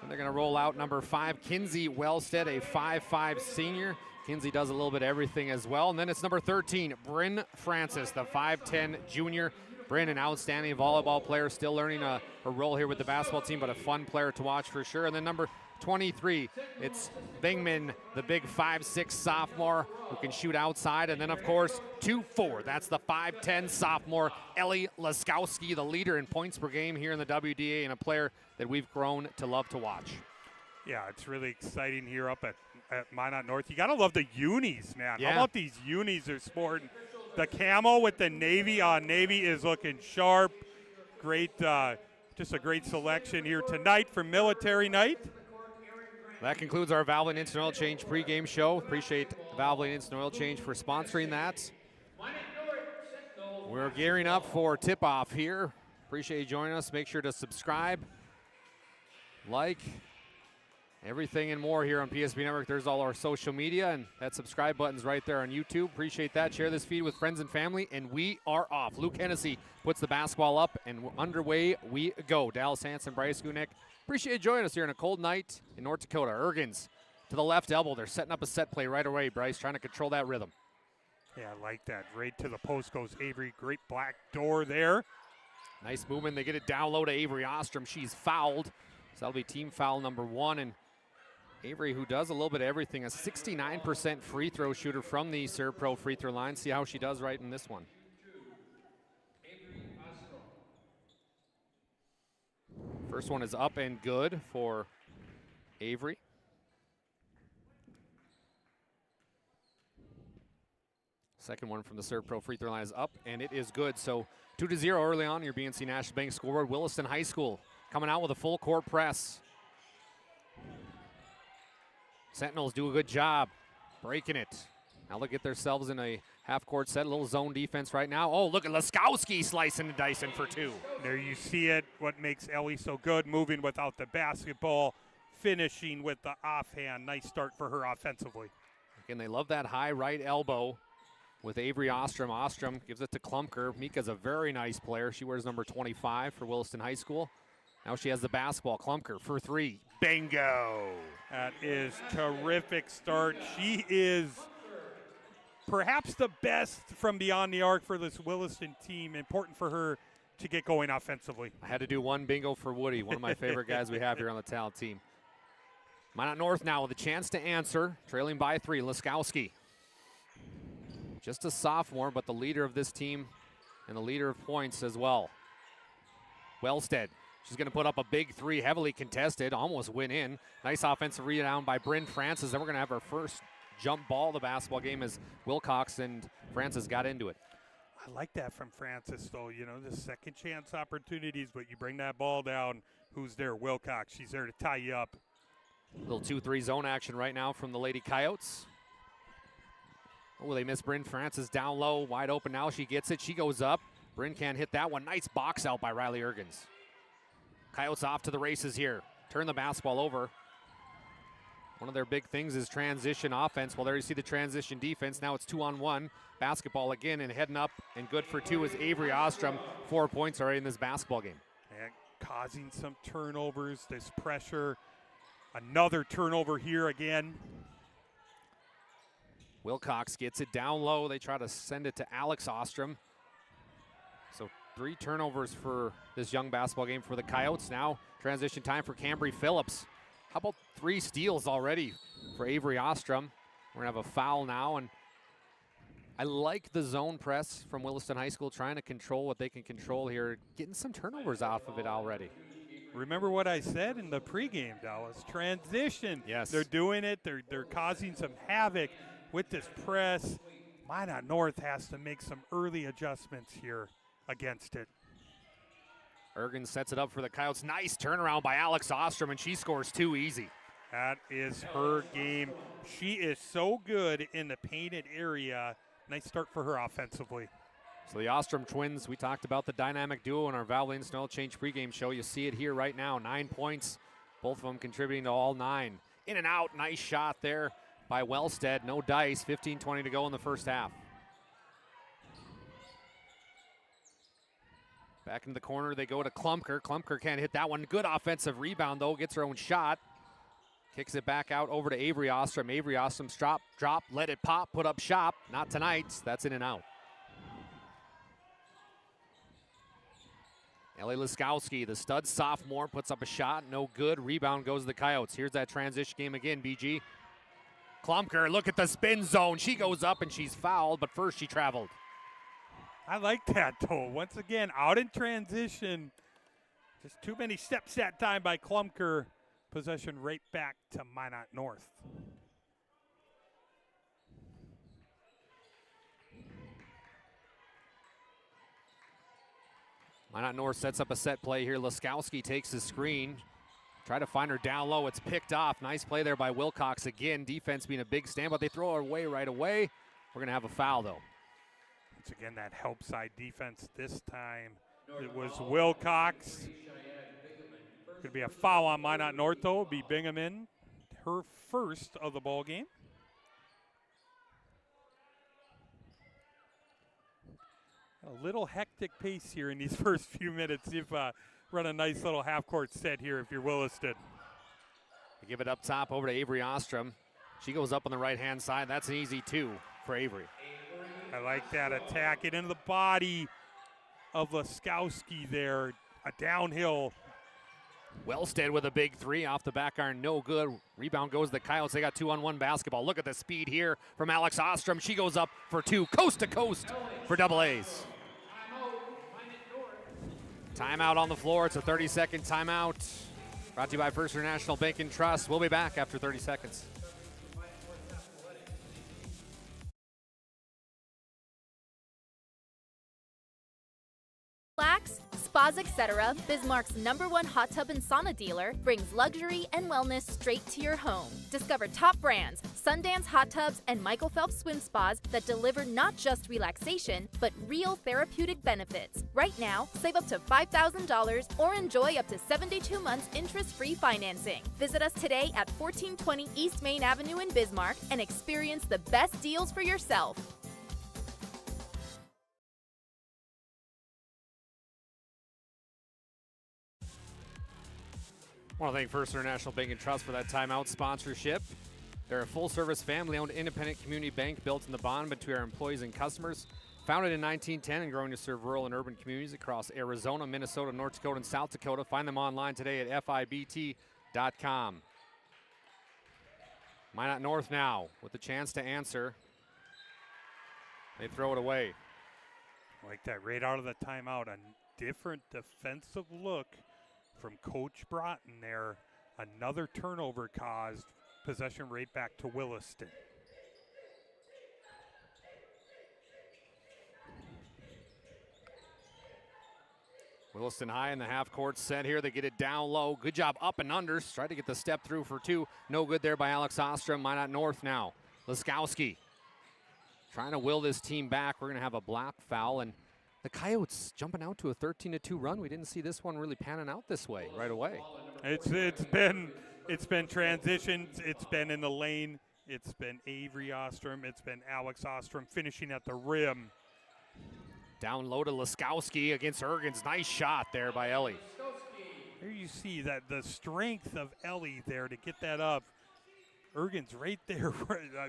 [SPEAKER 12] they're going to roll out number 5, Kinsey Wellstead, a 5'5" senior. Kinsey does a little bit of everything as well. And then it's number 13, Bryn Francis, the 5'10" junior. Bryn, an outstanding volleyball player, still learning a role here with the basketball team, but a fun player to watch for sure. And then number 23, it's Bingman, the big 5'6" sophomore who can shoot outside. And then, of course, 2-4. That's the 5'10" sophomore, Ellie Laskowski, the leader in points per game here in the WDA and a player that we've grown to love to watch.
[SPEAKER 13] Yeah, it's really exciting here up at Minot North. You got to love the unis, man.
[SPEAKER 12] Yeah.
[SPEAKER 13] How about these unis they're sporting? The camo with the navy on. Navy is looking sharp. Great, just a great selection here tonight for military night.
[SPEAKER 12] That concludes our Valvoline Instant Oil Change pregame show. Appreciate Valvoline Instant Oil Change for sponsoring that. We're gearing up for tip-off here. Appreciate you joining us. Make sure to subscribe, like, everything and more here on PSP Network. There's all our social media, and that subscribe button's right there on YouTube. Appreciate that. Share this feed with friends and family, and we are off. Luke Hennessy puts the basketball up, and underway we go. Dallas Hanson, Bryce Gunick. Appreciate you joining us here on a cold night in North Dakota. Ergens to the left elbow. They're setting up a set play right away, Bryce, trying to control that rhythm.
[SPEAKER 13] Yeah, I like that. Right to the post goes Avery. Great black door there.
[SPEAKER 12] Nice movement. They get it down low to Avery Ostrom. She's fouled. So that'll be team foul number 1. And Avery, who does a little bit of everything, a 69% free throw shooter from the Serve Pro free throw line. See how she does right in this one. First one is up and good for Avery. Second one from the Serve Pro free throw line is up, and it is good. So 2-0 early on your BNC National Bank scoreboard. Williston High School coming out with a full court press. Sentinels do a good job breaking it. Now they'll get themselves in a half-court set, a little zone defense right now. Oh, look at Laskowski slicing and dicing for 2.
[SPEAKER 13] There you see it, what makes Ellie so good, moving without the basketball, finishing with the offhand. Nice start for her offensively.
[SPEAKER 12] Again, they love that high right elbow with Avery Ostrom. Ostrom gives it to Klumker. Mika's a very nice player. She wears number 25 for Williston High School. Now she has the basketball. Klumker for 3. Bingo!
[SPEAKER 13] That is terrific start. She is perhaps the best from beyond the arc for this Williston team. Important for her to get going offensively.
[SPEAKER 12] I had to do one bingo for Woody, one of my favorite guys we have here on the talent team. Minot North now with a chance to answer, trailing by 3. Laskowski. Just a sophomore, but the leader of this team and the leader of points as well. Wellstead. She's going to put up a big 3, heavily contested, almost went in. Nice offensive rebound by Bryn Francis. Then we're going to have our first jump ball of the basketball game as Wilcox and Francis got into it.
[SPEAKER 13] I like that from Francis, though. You know, the second chance opportunities, but you bring that ball down. Who's there? Wilcox. She's there to tie you up.
[SPEAKER 12] Little 2-3 zone action right now from the Lady Coyotes. Oh, they miss Bryn Francis down low, wide open now. She gets it. She goes up. Bryn can't hit that one. Nice box out by Riley Ergens. Coyotes off to the races here. Turn the basketball over. One of their big things is transition offense. Well, there you see the transition defense. Now it's 2-on-1. Basketball again, and heading up and good for 2 is Avery Ostrom. 4 points already in this basketball game.
[SPEAKER 13] And causing some turnovers, this pressure. Another turnover here again.
[SPEAKER 12] Wilcox gets it down low. They try to send it to Alex Ostrom. So 3 turnovers for this young basketball game for the Coyotes. Now transition time for Cambry Phillips. How about 3 steals already for Avery Ostrom? We're going to have a foul now, and I like the zone press from Williston High School, trying to control what they can control here, getting some turnovers off of it already.
[SPEAKER 13] Remember what I said in the pregame, Dallas. Transition.
[SPEAKER 12] Yes.
[SPEAKER 13] They're doing it. They're causing some havoc with this press. Minot North has to make some early adjustments here against it.
[SPEAKER 12] Ergens sets it up for the Coyotes. Nice turnaround by Alex Ostrom, and she scores 2 easy.
[SPEAKER 13] That is her game. She is so good in the painted area. Nice start for her offensively.
[SPEAKER 12] So the Ostrom twins, we talked about the dynamic duo in our Valvoline Snow Change pregame show. You see it here right now, 9 points. Both of them contributing to all 9. In and out, nice shot there by Wellstead. No dice, 15-20 to go in the first half. Back into the corner, they go to Klumker. Klumker can't hit that one. Good offensive rebound, though. Gets her own shot. Kicks it back out over to Avery Ostrom. Avery Ostrom drop, let it pop, put up shop. Not tonight. That's in and out. Ellie Laskowski, the stud sophomore, puts up a shot. No good. Rebound goes to the Coyotes. Here's that transition game again, BG. Klumker, look at the spin zone. She goes up and she's fouled, but first she traveled.
[SPEAKER 13] I like that, though. Once again, out in transition. Just too many steps that time by Klumker. Possession right back to Minot North.
[SPEAKER 12] Minot North sets up a set play here. Laskowski takes the screen. Try to find her down low. It's picked off. Nice play there by Wilcox again. Defense being a big stand, but they throw it away right away. We're going to have a foul, though.
[SPEAKER 13] Once again, that help side defense this time. It was Wilcox. Going to be a foul on Minot North, though. It'll be Bingham in, her first of the ball game. A little hectic pace here in these first few minutes. You've run a nice little half-court set here if you're Williston.
[SPEAKER 12] They give it up top over to Avery Ostrom. She goes up on the right-hand side. That's an easy 2 for Avery.
[SPEAKER 13] I like that attack. It into the body of Laskowski there. A downhill.
[SPEAKER 12] Wellstead with a big 3 off the back iron. No good. Rebound goes to the Coyotes. They got 2-on-1 basketball. Look at the speed here from Alex Ostrom. She goes up for 2, coast to coast for double A's. Timeout on the floor. It's a 30-second timeout. Brought to you by First National Bank and Trust. We'll be back after 30 seconds.
[SPEAKER 18] Relax, Spas Etc., Bismarck's #1 hot tub and sauna dealer, brings luxury and wellness straight to your home. Discover top brands, Sundance Hot Tubs and Michael Phelps Swim Spas that deliver not just relaxation, but real therapeutic benefits. Right now, save up to $5,000 or enjoy up to 72 months interest-free financing. Visit us today at 1420 East Main Avenue in Bismarck and experience the best deals for yourself.
[SPEAKER 12] I want to thank First International Bank and Trust for that timeout sponsorship. They're a full-service, family-owned, independent community bank built in the bond between our employees and customers. Founded in 1910 and growing to serve rural and urban communities across Arizona, Minnesota, North Dakota, and South Dakota. Find them online today at FIBT.com. Minot North now with the chance to answer. They throw it away.
[SPEAKER 13] Like that right out of the timeout. A different defensive look from Coach Broughton there. Another turnover caused. Possession right back to Williston.
[SPEAKER 12] Williston high in the half-court set here. They get it down low. Good job up and unders. Tried to get the step through for 2. No good there by Alex Ostrom. Minot North now. Laskowski trying to will this team back. We're going to have a block foul, and the Coyotes jumping out to a 13-2 run. We didn't see this one really panning out this way right away.
[SPEAKER 13] It's been transitions. It's been in the lane. It's been Avery Ostrom. It's been Alex Ostrom finishing at the rim.
[SPEAKER 12] Down low to Laskowski against Ergens. Nice shot there by Ellie.
[SPEAKER 13] Here you see that the strength of Ellie there to get that up. Ergens right there.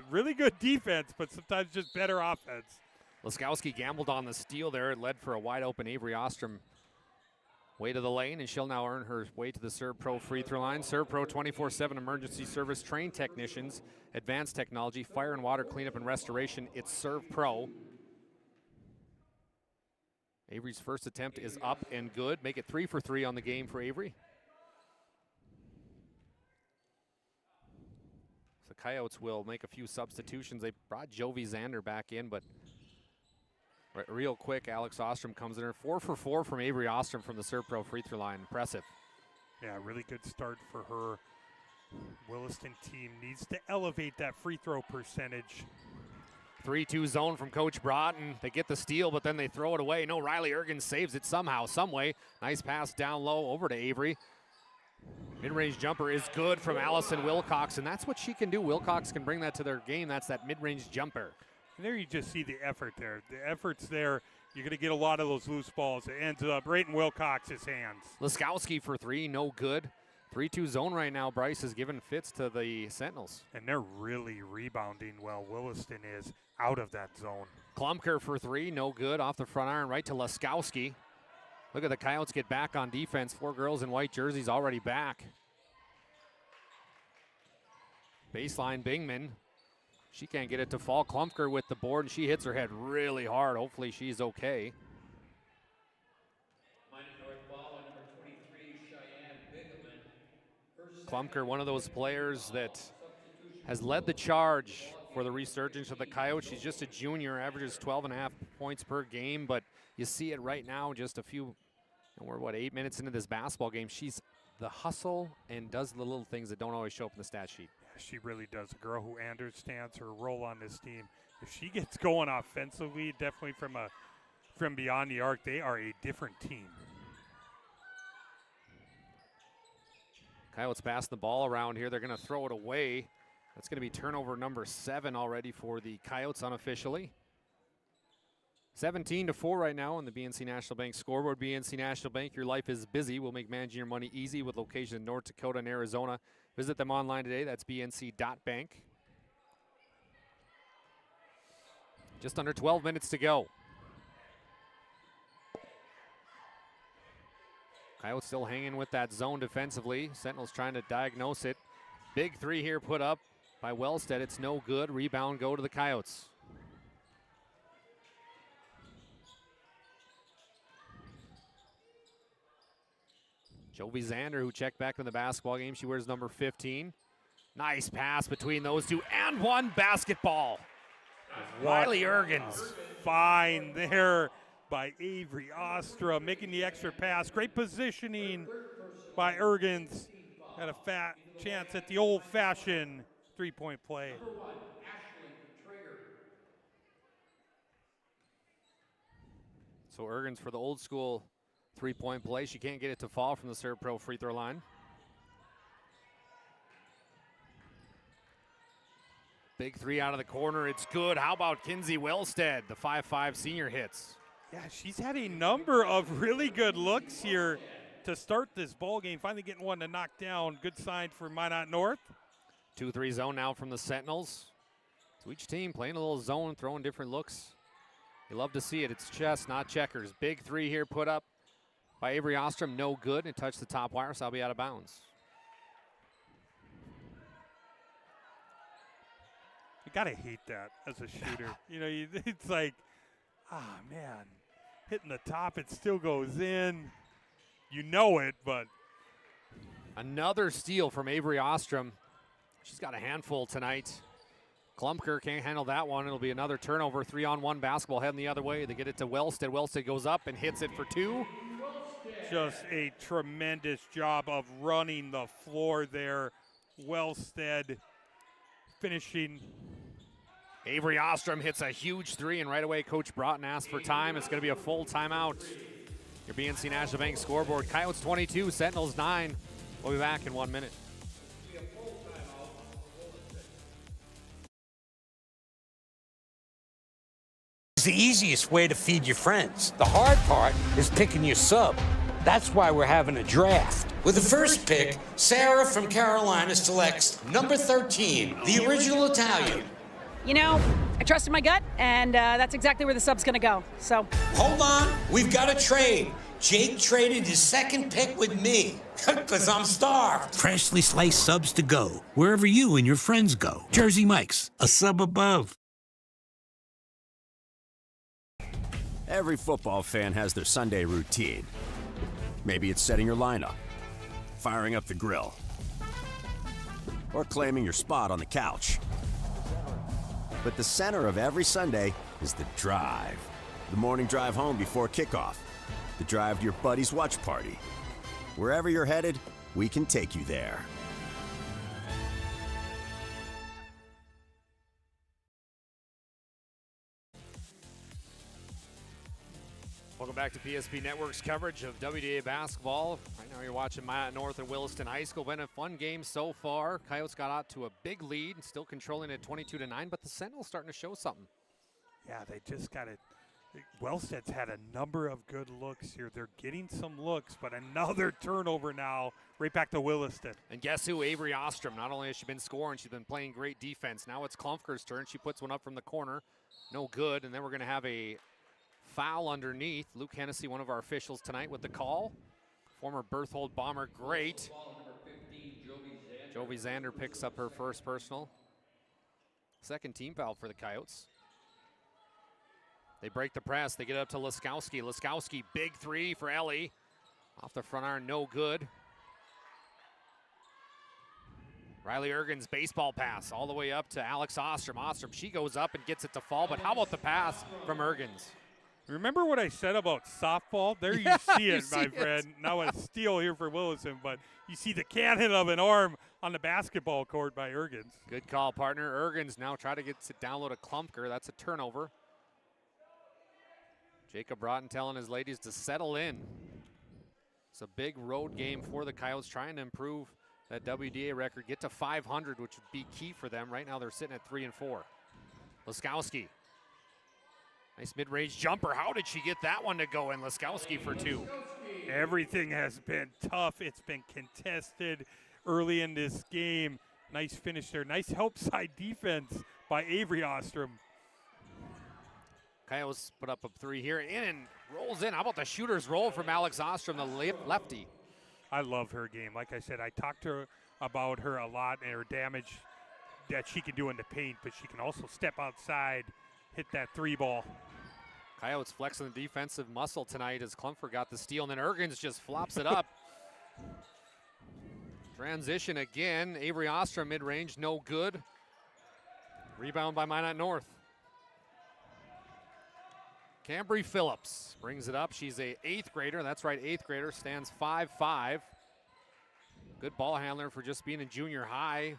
[SPEAKER 13] Really good defense, but sometimes just better offense.
[SPEAKER 12] Laskowski gambled on the steal there. It led for a wide open Avery Ostrom way to the lane, and she'll now earn her way to the Serve Pro free throw line. Serve Pro 24/7 emergency service, trained technicians, advanced technology, fire and water cleanup and restoration. It's Serve Pro. Avery's first attempt is up and good. Make it 3 for 3 on the game for Avery. The Coyotes will make a few substitutions. They brought Jovi Zander back in, but real quick, Alex Ostrom comes in there. 4 for 4 from Avery Ostrom from the Serve Pro free throw line. Impressive.
[SPEAKER 13] Yeah, really good start for her. Williston team needs to elevate that free throw percentage.
[SPEAKER 12] 3-2 zone from Coach Broughton. They get the steal, but then they throw it away. No, Riley Ergens saves it somehow, some way. Nice pass down low over to Avery. Mid-range jumper is good from Allison Wilcox, and that's what she can do. Wilcox can bring that to their game. That's that mid-range jumper.
[SPEAKER 13] And there you just see the effort there. The effort's there. You're going to get a lot of those loose balls. It ends up right in Wilcox's hands.
[SPEAKER 12] Laskowski for 3, no good. 3-2 zone right now. Bryce is giving fits to the Sentinels.
[SPEAKER 13] And they're really rebounding well. Williston is out of that zone.
[SPEAKER 12] Klumker for 3, no good. Off the front iron, right to Laskowski. Look at the Coyotes get back on defense. 4 girls in white jerseys already back. Baseline Bingman. She can't get it to fall. Klumker with the board, and she hits her head really hard. Hopefully she's okay. Klumker, one of those players that has led the charge for the resurgence of the Coyotes. She's just a junior, averages 12.5 points per game, but you see it right now, just a few, and we're 8 minutes into this basketball game. She's the hustle and does the little things that don't always show up in the stat sheet.
[SPEAKER 13] Yeah, she really does. A girl who understands her role on this team. If she gets going offensively, definitely from beyond the arc, they are a different team.
[SPEAKER 12] Coyotes passing the ball around here. They're going to throw it away. That's going to be turnover number 7 already for the Coyotes unofficially. 17-4 right now on the BNC National Bank scoreboard. BNC National Bank, your life is busy. We'll make managing your money easy with locations in North Dakota and Arizona. Visit them online today. That's bnc.bank. Just under 12 minutes to go. Coyotes still hanging with that zone defensively. Sentinels trying to diagnose it. Big 3 here put up by Wellstead. It's no good. Rebound go to the Coyotes. Jovi Zander, who checked back in the basketball game. She wears number 15. Nice pass between those two, and one basketball. Riley Ergens.
[SPEAKER 13] Fine there by Avery Ostra, making the extra pass. Great positioning by Ergens. Had a fat chance at the old-fashioned three-point play.
[SPEAKER 12] So Ergens for the old school three-point play. She can't get it to fall from the Serve Pro free throw line. Big 3 out of the corner. It's good. How about Kinsey Wellstead? The 5'5 senior hits.
[SPEAKER 13] Yeah, she's had a number of really good looks here to start this ball game. Finally getting one to knock down. Good sign for Minot North.
[SPEAKER 12] 2-3 zone now from the Sentinels. So each team playing a little zone, throwing different looks. You love to see it. It's chess, not checkers. Big 3 here put up by Avery Ostrom. No good. It touched the top wire, so I'll be out of bounds.
[SPEAKER 13] You gotta hate that as a shooter. You know, it's like, man, hitting the top, it still goes in. You know it, but.
[SPEAKER 12] Another steal from Avery Ostrom. She's got a handful tonight. Klumker can't handle that one. It'll be another turnover. 3-on-1 basketball heading the other way. They get it to Wellstead. Wellstead goes up and hits it for 2.
[SPEAKER 13] Just a tremendous job of running the floor there. Wellstead finishing.
[SPEAKER 12] Avery Ostrom hits a huge 3, and right away Coach Broughton asks for time. It's going to be a full timeout. Your BNC National Bank scoreboard. Coyotes 22, Sentinels 9. We'll be back in 1 minute.
[SPEAKER 4] It's the easiest way to feed your friends. The hard part is picking your sub. That's why we're having a draft. With the first pick, Sarah from Carolina selects number 13, the original Italian.
[SPEAKER 7] You know, I trusted my gut, and that's exactly where the sub's going to go. So
[SPEAKER 4] hold on, we've got a trade. Jake traded his second pick with me, because I'm starved.
[SPEAKER 8] Freshly sliced subs to go, wherever you and your friends go. Jersey Mike's, a sub above.
[SPEAKER 9] Every football fan has their Sunday routine. Maybe it's setting your lineup, firing up the grill, or claiming your spot on the couch. But the center of every Sunday is the drive. The morning drive home before kickoff. The drive to your buddy's watch party. Wherever you're headed, we can take you there.
[SPEAKER 12] back to PSP Network's coverage of WDA basketball. Right now you're watching Minot North and Williston High School. Been a fun game so far. Coyotes got out to a big lead, still controlling it 22-9, but the Sentinels starting to show something.
[SPEAKER 13] Yeah, they just got it. Wellstead's had a number of good looks here. They're getting some looks, but another turnover now, right back to Williston.
[SPEAKER 12] And guess who? Avery Ostrom. Not only has she been scoring, she's been playing great defense. Now it's Klumfker's turn. She puts one up from the corner. No good, and then we're going to have a foul underneath. Luke Hennessy, one of our officials tonight with the call. Former Berthold Bomber, great. Jovi Zander picks up her first personal. Second team foul for the Coyotes. They break the press. They get up to Laskowski. Laskowski, big three for Ellie. Off the front iron, no good. Riley Ergens, baseball pass all the way up to Alex Ostrom. Ostrom, she goes up and gets it to fall, but how about the pass from Ergens?
[SPEAKER 13] Remember what I said about softball? There you see it, my friend. Now a steal here for Williston, but you see the cannon of an arm on the basketball court by Ergens.
[SPEAKER 12] Good call, partner. Ergens now try to get to download a Klumfker. That's a turnover. Jacob Broughton telling his ladies to settle in. It's a big road game for the Coyotes, trying to improve that WDA record, get to 500, which would be key for them. Right now they're sitting at 3-4. Laskowski. Nice mid-range jumper. How did she get that one to go in? Laskowski for two.
[SPEAKER 13] Everything has been tough. It's been contested early in this game. Nice finish there. Nice help side defense by Avery Ostrom.
[SPEAKER 12] Coyotes put up a three here. In and rolls in. How about the shooter's roll from Alex Ostrom, the lefty?
[SPEAKER 13] I love her game. Like I said, I talked to her about her a lot and her damage that she can do in the paint, but she can also step outside, hit that three ball.
[SPEAKER 12] Coyotes flexing the defensive muscle tonight as Klumfer got the steal, and then Ergens just flops it up. Transition again. Avery Ostrom mid-range, no good. Rebound by Minot North. Cambry Phillips brings it up. She's a 8th grader. That's right, 8th grader. Stands 5'5". Good ball handler for just being in junior high.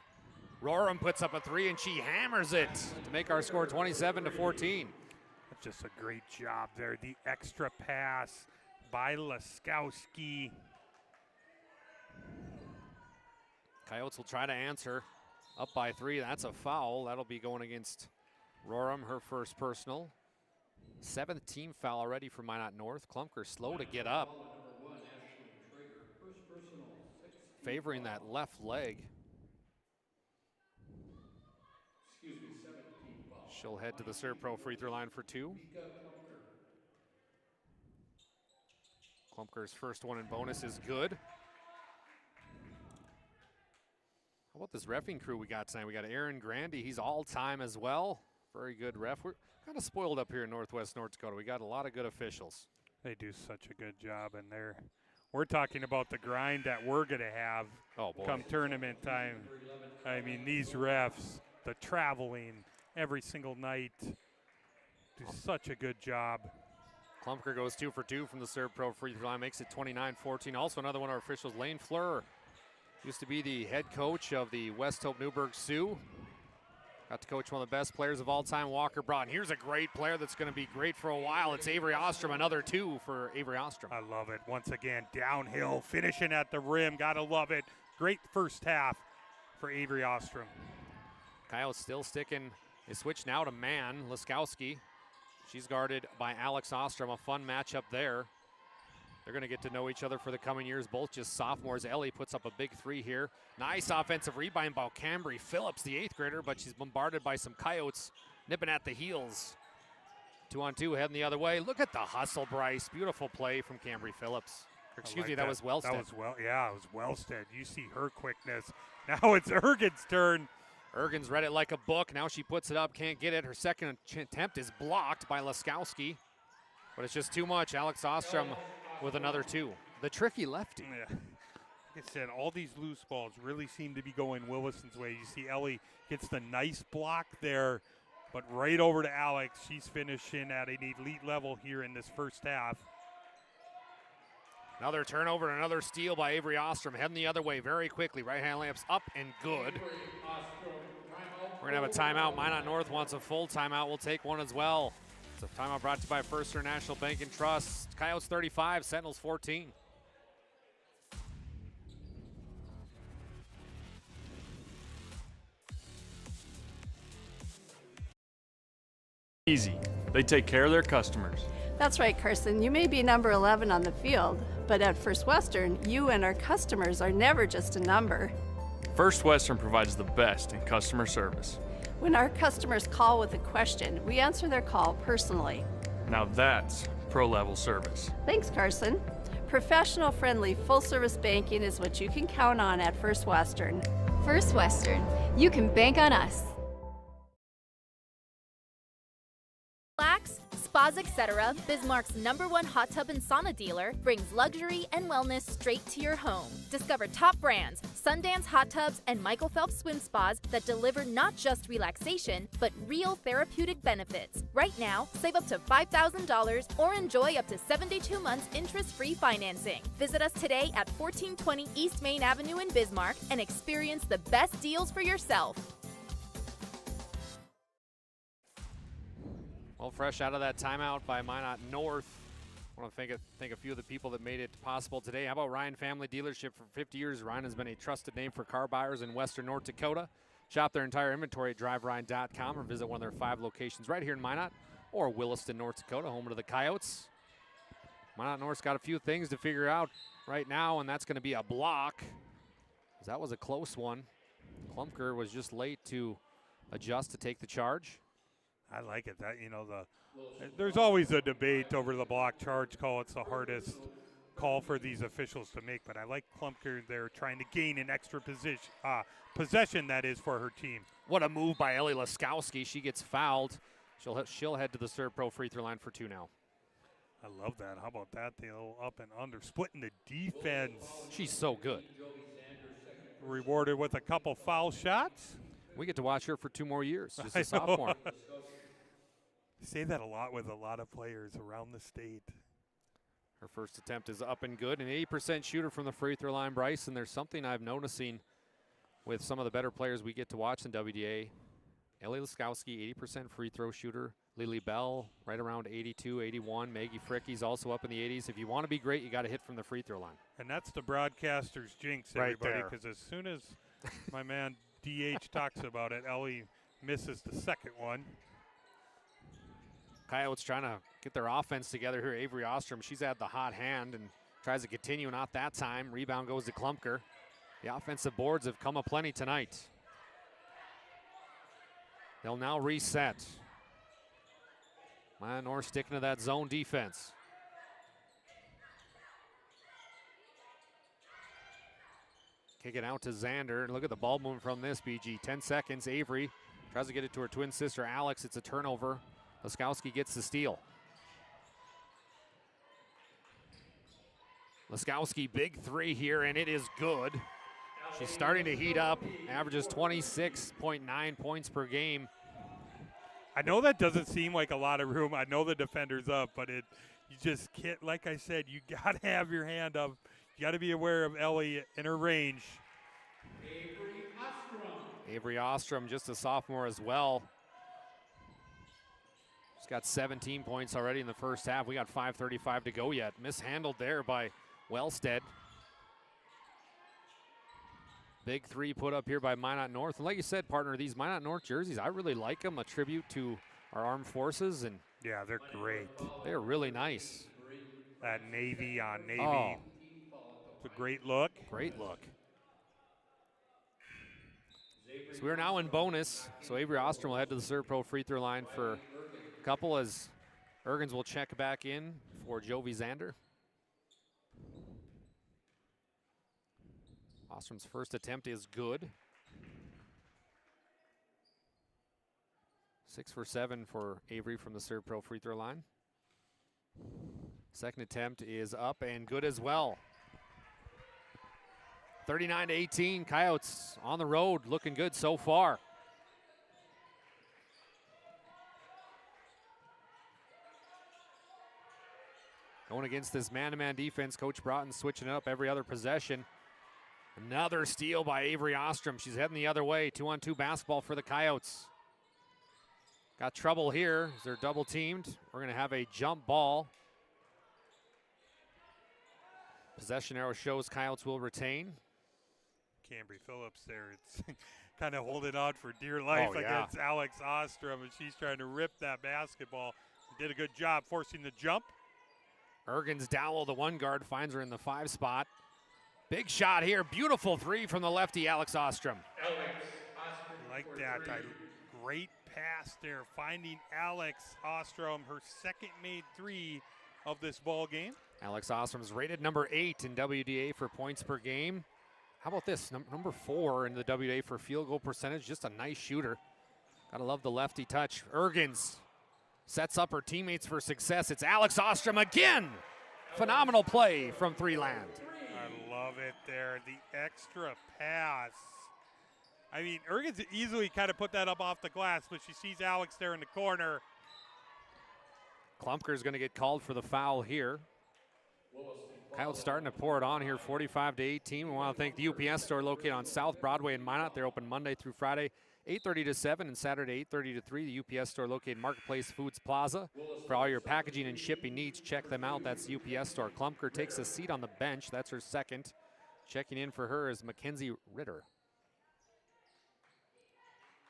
[SPEAKER 12] Roram puts up a three, and she hammers it to make our score 27-14.
[SPEAKER 13] That's just a great job there. The extra pass by Laskowski.
[SPEAKER 12] Coyotes will try to answer. Up by 3. That's a foul. That'll be going against Roram, her first personal. 7th team foul already for Minot North. Klumker slow to get up. Favoring that left leg. She'll head to the Serve Pro free throw line for 2. Klumker's first one in bonus is good. How about this reffing crew we got tonight? We got Aaron Grandy. He's all-time as well. Very good ref. We're kind of spoiled up here in Northwest North Dakota. We got a lot of good officials.
[SPEAKER 13] They do such a good job in there. We're talking about the grind that we're going to have come tournament time. I mean, these refs, the traveling every single night, do such a good job.
[SPEAKER 12] Klumker goes 2 for 2 from the Serve Pro free throw line, makes it 29-14. Also another one of our officials, Lane Fleur, used to be the head coach of the West Hope Newburgh Sioux. Got to coach one of the best players of all time, Walker Broughton. Here's a great player that's going to be great for a while. It's Avery Ostrom, another 2 for Avery Ostrom.
[SPEAKER 13] I love it. Once again, downhill, finishing at the rim. Got to love it. Great first half for Avery Ostrom.
[SPEAKER 12] Coyotes still sticking. They switch now to man. Laskowski. She's guarded by Alex Ostrom. A fun matchup there. They're going to get to know each other for the coming years. Both just sophomores. Ellie puts up a big 3 here. Nice offensive rebound by Cambry Phillips, the 8th grader, but she's bombarded by some Coyotes nipping at the heels. 2-on-2 heading the other way. Look at the hustle, Bryce. Beautiful play from Cambry Phillips. Excuse me, that was Wellstead.
[SPEAKER 13] That was it was Wellstead. You see her quickness. Now it's Ergens' turn.
[SPEAKER 12] Ergens read it like a book. Now she puts it up, can't get it. Her second attempt is blocked by Laskowski, but it's just too much. Alex Ostrom with another 2. The tricky lefty.
[SPEAKER 13] Yeah. Like I said, all these loose balls really seem to be going Williston's way. You see Ellie gets the nice block there, but right over to Alex. She's finishing at an elite level here in this first half.
[SPEAKER 12] Another turnover and another steal by Avery Ostrom. Heading the other way very quickly. Right-hand layups up and good. We're going to have a timeout. Minot North wants a full timeout. We'll take one as well. So timeout brought to you by First National Bank and Trust. Coyotes 35, Sentinels 14.
[SPEAKER 1] Easy. They take care of their customers.
[SPEAKER 10] That's right, Carson. You may be number 11 on the field, but at First Western, you and our customers are never just a number.
[SPEAKER 1] First Western provides the best in customer service.
[SPEAKER 10] When our customers call with a question, we answer their call personally.
[SPEAKER 1] Now that's pro-level service.
[SPEAKER 10] Thanks, Carson. Professional, friendly, full-service banking is what you can count on at First Western.
[SPEAKER 16] First Western, you can bank on us.
[SPEAKER 18] Relax, spas, etc. Bismarck's #1 hot tub and sauna dealer brings luxury and wellness straight to your home. Discover top brands, Sundance hot tubs and Michael Phelps swim spas that deliver not just relaxation, but real therapeutic benefits. Right now, save up to $5,000 or enjoy up to 72 months interest-free financing. Visit us today at 1420 East Main Avenue in Bismarck and experience the best deals for yourself.
[SPEAKER 12] Well, fresh out of that timeout by Minot North. I want to thank a few of the people that made it possible today. How about Ryan Family Dealership? For 50 years, Ryan has been a trusted name for car buyers in Western North Dakota. Shop their entire inventory at driveryan.com or visit one of their 5 locations right here in Minot or Williston, North Dakota, home to the Coyotes. Minot North's got a few things to figure out right now, and that's going to be a block. That was a close one. Klumpker was just late to adjust to take the charge.
[SPEAKER 13] I like it. That there's always a debate over the block charge call. It's the hardest call for these officials to make. But I like Klumpker there trying to gain an extra possession that is for her team.
[SPEAKER 12] What a move by Ellie Laskowski. She gets fouled. She'll head to the Serve Pro free throw line for 2 now.
[SPEAKER 13] I love that. How about that? The little up and under, splitting the defense.
[SPEAKER 12] She's so good.
[SPEAKER 13] Rewarded with a couple foul shots.
[SPEAKER 12] We get to watch her for 2 more years. Just a sophomore.
[SPEAKER 13] I say that a lot with a lot of players around the state.
[SPEAKER 12] Her first attempt is up and good. An 80% shooter from the free throw line, Bryce. And there's something I've noticing with some of the better players we get to watch in WDA. Ellie Laskowski, 80% free throw shooter. Lily Bell, right around 82, 81. Maggie Fricky's also up in the 80s. If you want to be great, you got to hit from the free throw line.
[SPEAKER 13] And that's the broadcaster's jinx, everybody, because as soon as my man DH talks about it, Ellie misses the second one.
[SPEAKER 12] Coyotes trying to get their offense together here. Avery Ostrom, she's had the hot hand and tries to continue, not that time. Rebound goes to Klumpker. The offensive boards have come aplenty tonight. They'll now reset. Minot North sticking to that zone defense. Kick it out to Xander. And look at the ball movement from this, BG. 10 seconds. Avery tries to get it to her twin sister, Alex. It's a turnover. Laskowski gets the steal. Laskowski, big 3 here, and it is good. She's starting to heat up. Averages 26.9 points per game.
[SPEAKER 13] I know that doesn't seem like a lot of room. I know the defender's up, but you just can't, like I said, you got to have your hand up. You got to be aware of Ellie in her range.
[SPEAKER 12] Avery Ostrom, just a sophomore as well. She's got 17 points already in the first half. We got 5:35 to go yet. Mishandled there by Wellstead. Big 3 put up here by Minot North. And like you said, partner, these Minot North jerseys, I really like them. A tribute to our armed forces. And
[SPEAKER 13] yeah, they're great.
[SPEAKER 12] They're really nice.
[SPEAKER 13] That navy on navy.
[SPEAKER 12] Oh.
[SPEAKER 13] It's a great look.
[SPEAKER 12] Great look. So we're now in bonus. So Avery Ostrom will head to the Serve Pro free throw line for a couple as Ergens will check back in for Jovi Xander. Ostrom's first attempt is good. 6 for 7 for Avery from the Serve Pro free throw line. Second attempt is up and good as well. 39-18, Coyotes on the road, looking good so far. Going against this man-to-man defense, Coach Broughton switching it up every other possession. Another steal by Avery Ostrom. She's heading the other way. 2-on-2 basketball for the Coyotes. Got trouble here as they're double teamed. We're going to have a jump ball. Possession arrow shows Coyotes will retain.
[SPEAKER 13] Cambry Phillips there. It's kind of holding on for dear life against Alex Ostrom, and she's trying to rip that basketball. Did a good job forcing the jump.
[SPEAKER 12] Ergens Dowell, the one guard, finds her in the 5 spot. Big shot here. Beautiful 3 from the lefty, Alex Ostrom.
[SPEAKER 13] Like that. Great pass there, finding Alex Ostrom, her second made 3 of this ball game.
[SPEAKER 12] Alex Ostrom's rated number 8 in WDA for points per game. How about this? Number 4 in the WDA for field goal percentage. Just a nice shooter. Gotta love the lefty touch. Ergens sets up her teammates for success. It's Alex Ostrom again. Phenomenal play from 3 land.
[SPEAKER 13] I love it there. The extra pass. I mean, Ergens easily kind of put that up off the glass, but she sees Alex there in the corner.
[SPEAKER 12] Klumpker's going to get called for the foul here. Coyotes starting to pour it on here, 45-18. We want to thank the UPS store located on South Broadway in Minot. They're open Monday through Friday, 8:30 to 7, and Saturday, 8:30 to 3. The UPS store located Marketplace Foods Plaza. For all your packaging and shipping needs, check them out. That's the UPS store. Klumpker takes a seat on the bench. That's her second. Checking in for her is Mackenzie Ritter.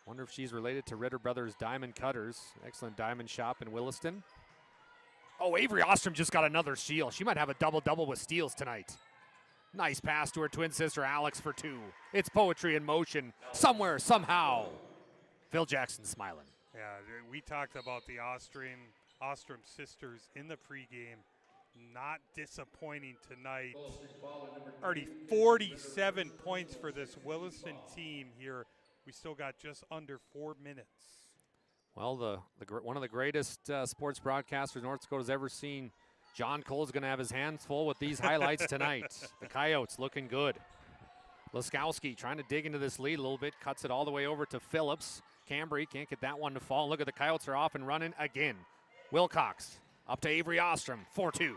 [SPEAKER 12] Wonder if she's related to Ritter Brothers Diamond Cutters. Excellent diamond shop in Williston. Oh, Avery Ostrom just got another steal. She might have a double-double with steals tonight. Nice pass to her twin sister, Alex, for 2. It's poetry in motion. Somewhere, somehow. Phil Jackson smiling.
[SPEAKER 13] Yeah, we talked about the Ostrom sisters in the pregame. Not disappointing tonight. Already 47 points for this Williston team here. We still got just under 4 minutes.
[SPEAKER 12] Well, one of the greatest sports broadcasters North Dakota's ever seen, John Cole's going to have his hands full with these highlights tonight. The Coyotes looking good. Laskowski trying to dig into this lead a little bit, cuts it all the way over to Phillips. Cambry can't get that one to fall. Look at the Coyotes are off and running again. Wilcox up to Avery Ostrom, 4-2.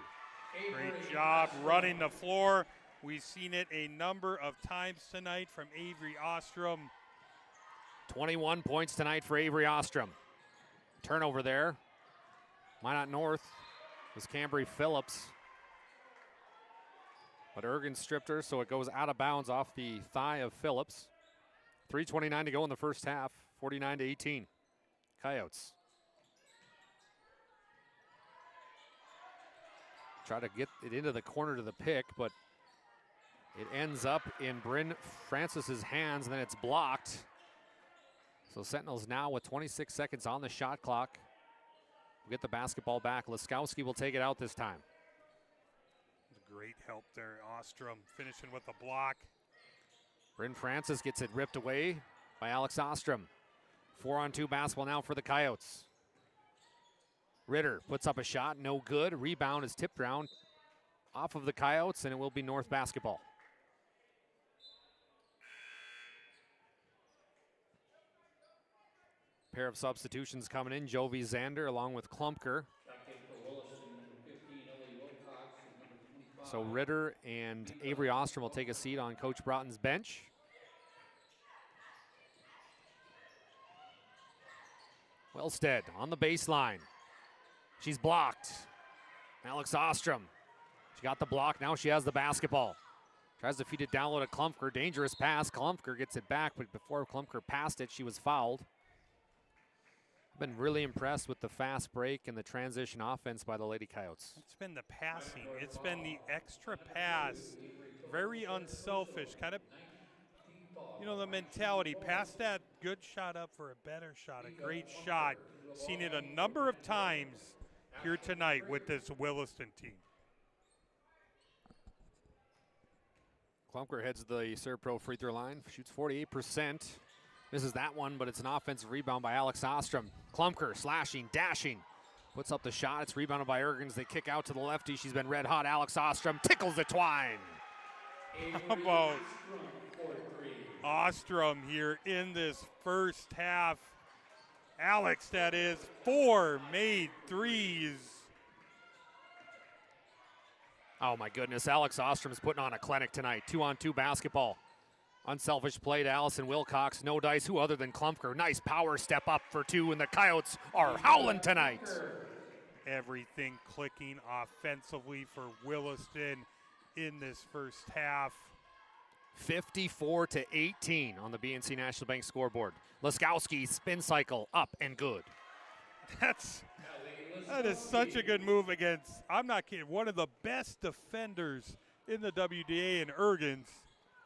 [SPEAKER 13] Great job running the floor. We've seen it a number of times tonight from Avery Ostrom.
[SPEAKER 12] 21 points tonight for Avery Ostrom. Turnover there. Minot North was Cambry Phillips. But Ergens stripped her, so it goes out of bounds off the thigh of Phillips. 3:29 to go in the first half, 49-18. Coyotes. Try to get it into the corner to the pick, but it ends up in Bryn Francis's hands, and then it's blocked. So Sentinels now with 26 seconds on the shot clock. We'll get the basketball back. Laskowski will take it out this time.
[SPEAKER 13] Great help there. Ostrom finishing with a block.
[SPEAKER 12] Bryn Francis gets it ripped away by Alex Ostrom. 4-on-2 basketball now for the Coyotes. Ritter puts up a shot, no good. Rebound is tipped around off of the Coyotes, and it will be North basketball. Pair of substitutions coming in. Jovi Zander along with Klumpker. So Ritter and Avery Ostrom will take a seat on Coach Broughton's bench. Wellstead on the baseline. She's blocked. Alex Ostrom. She got the block. Now she has the basketball. Tries to feed it down low to Klumpker. Dangerous pass. Klumpker gets it back, but before Klumpker passed it, she was fouled. Been really impressed with the fast break and the transition offense by the Lady Coyotes.
[SPEAKER 13] It's been the passing. It's been the extra pass. Very unselfish. Kind of, you know, the mentality. Pass that good shot up for a better shot. A great shot. Seen it a number of times here tonight with this Williston team.
[SPEAKER 12] Klumpker heads to the Serve Pro free throw line. Shoots 48%. Misses that one, but it's an offensive rebound by Alex Ostrom. Klumpker slashing, dashing. Puts up the shot. It's rebounded by Ergens. They kick out to the lefty. She's been red hot. Alex Ostrom tickles the twine.
[SPEAKER 13] How about Ostrom here in this first half? Alex, that is, 4 made threes.
[SPEAKER 12] Oh my goodness, Alex Ostrom is putting on a clinic tonight. 2-on-2 basketball. Unselfish play to Allison Wilcox. No dice. Who other than Klumpker? Nice power step up for two, and the Coyotes are howling tonight.
[SPEAKER 13] Everything clicking offensively for Williston in this first half.
[SPEAKER 12] 54-18 on the BNC National Bank scoreboard. Laskowski spin cycle up and good.
[SPEAKER 13] That is such a good move against, I'm not kidding, one of the best defenders in the WDA in Ergens.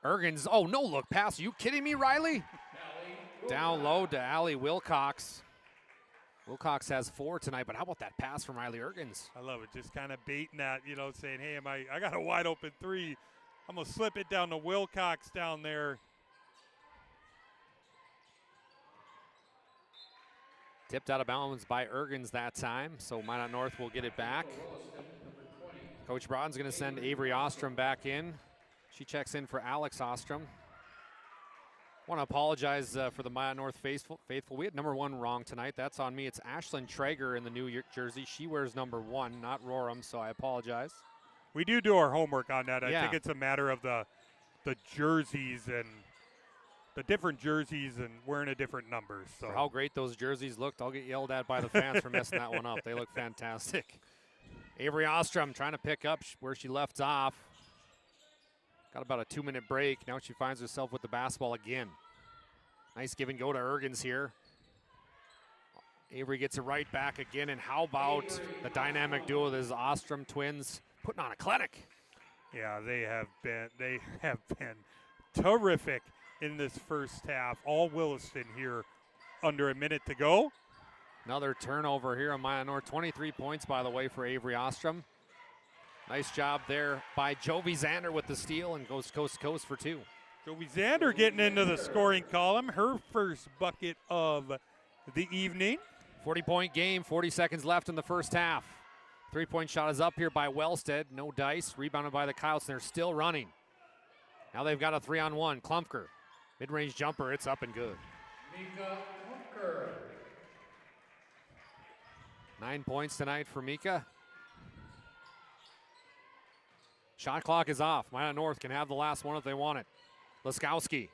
[SPEAKER 12] Ergens, oh, no look pass. Are you kidding me, Riley? Down low to Allie Wilcox. Wilcox has 4 tonight, but how about that pass from Riley Ergens?
[SPEAKER 13] I love it, just kind of baiting that, saying, hey, I got a wide open 3. I'm going to slip it down to Wilcox down there.
[SPEAKER 12] Tipped out of bounds by Ergens that time, so Minot North will get it back. Coach Brodden's going to send Avery Ostrom back in. She checks in for Alex Ostrom. Want to apologize for the Minot North faithful. We had number 1 wrong tonight. That's on me. It's Ashlyn Traeger in the new jersey. She wears number 1, not Roram, so I apologize.
[SPEAKER 13] We do our homework on that.
[SPEAKER 12] Yeah.
[SPEAKER 13] I think it's a matter of the jerseys and the different jerseys and wearing a different numbers. So
[SPEAKER 12] For how great those jerseys looked. I'll get yelled at by the fans for messing that one up. They look fantastic. Avery Ostrom trying to pick up where she left off. Got about a 2-minute break. Now she finds herself with the basketball again. Nice give and go to Ergens here. Avery gets it right back again. And how about the dynamic duo of these Ostrom twins putting on a clinic?
[SPEAKER 13] Yeah, they have been terrific in this first half. All Williston here under a minute to go.
[SPEAKER 12] Another turnover here on Minot North. 23 points, by the way, for Avery Ostrom. Nice job there by Jovi Zander with the steal and goes coast to coast for 2.
[SPEAKER 13] Jovi Zander getting into the scoring column. Her first bucket of the evening.
[SPEAKER 12] 40-point game, 40 seconds left in the first half. 3-point shot is up here by Wellstead. No dice. Rebounded by the Coyotes, and they're still running. Now they've got a 3-on-1. Klumpker. Mid-range jumper. It's up and good. 9 points tonight for Mika. Shot clock is off. Minot North can have the last one if they want it. Laskowski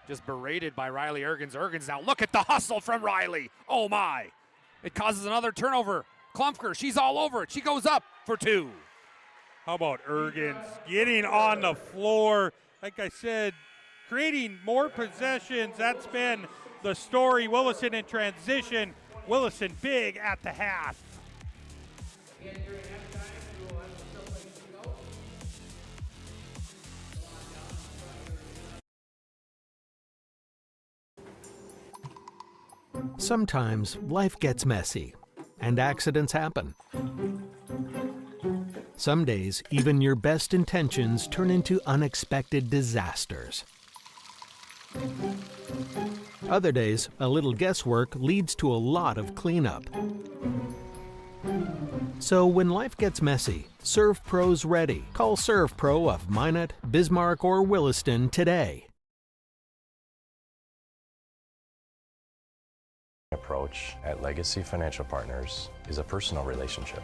[SPEAKER 12] just berated by Riley Ergens. Ergens now, look at the hustle from Riley. Oh my. It causes another turnover. Klumpker, she's all over it. She goes up for 2.
[SPEAKER 13] How about Ergens getting on the floor? Like I said, creating more possessions. That's been the story. Williston in transition. Williston big at the half.
[SPEAKER 5] Sometimes life gets messy, and accidents happen. Some days, even your best intentions turn into unexpected disasters. Other days, a little guesswork leads to a lot of cleanup. So when life gets messy, ServPro's ready. Call ServPro of Minot, Bismarck, or Williston today.
[SPEAKER 24] Approach at Legacy Financial Partners is a personal relationship.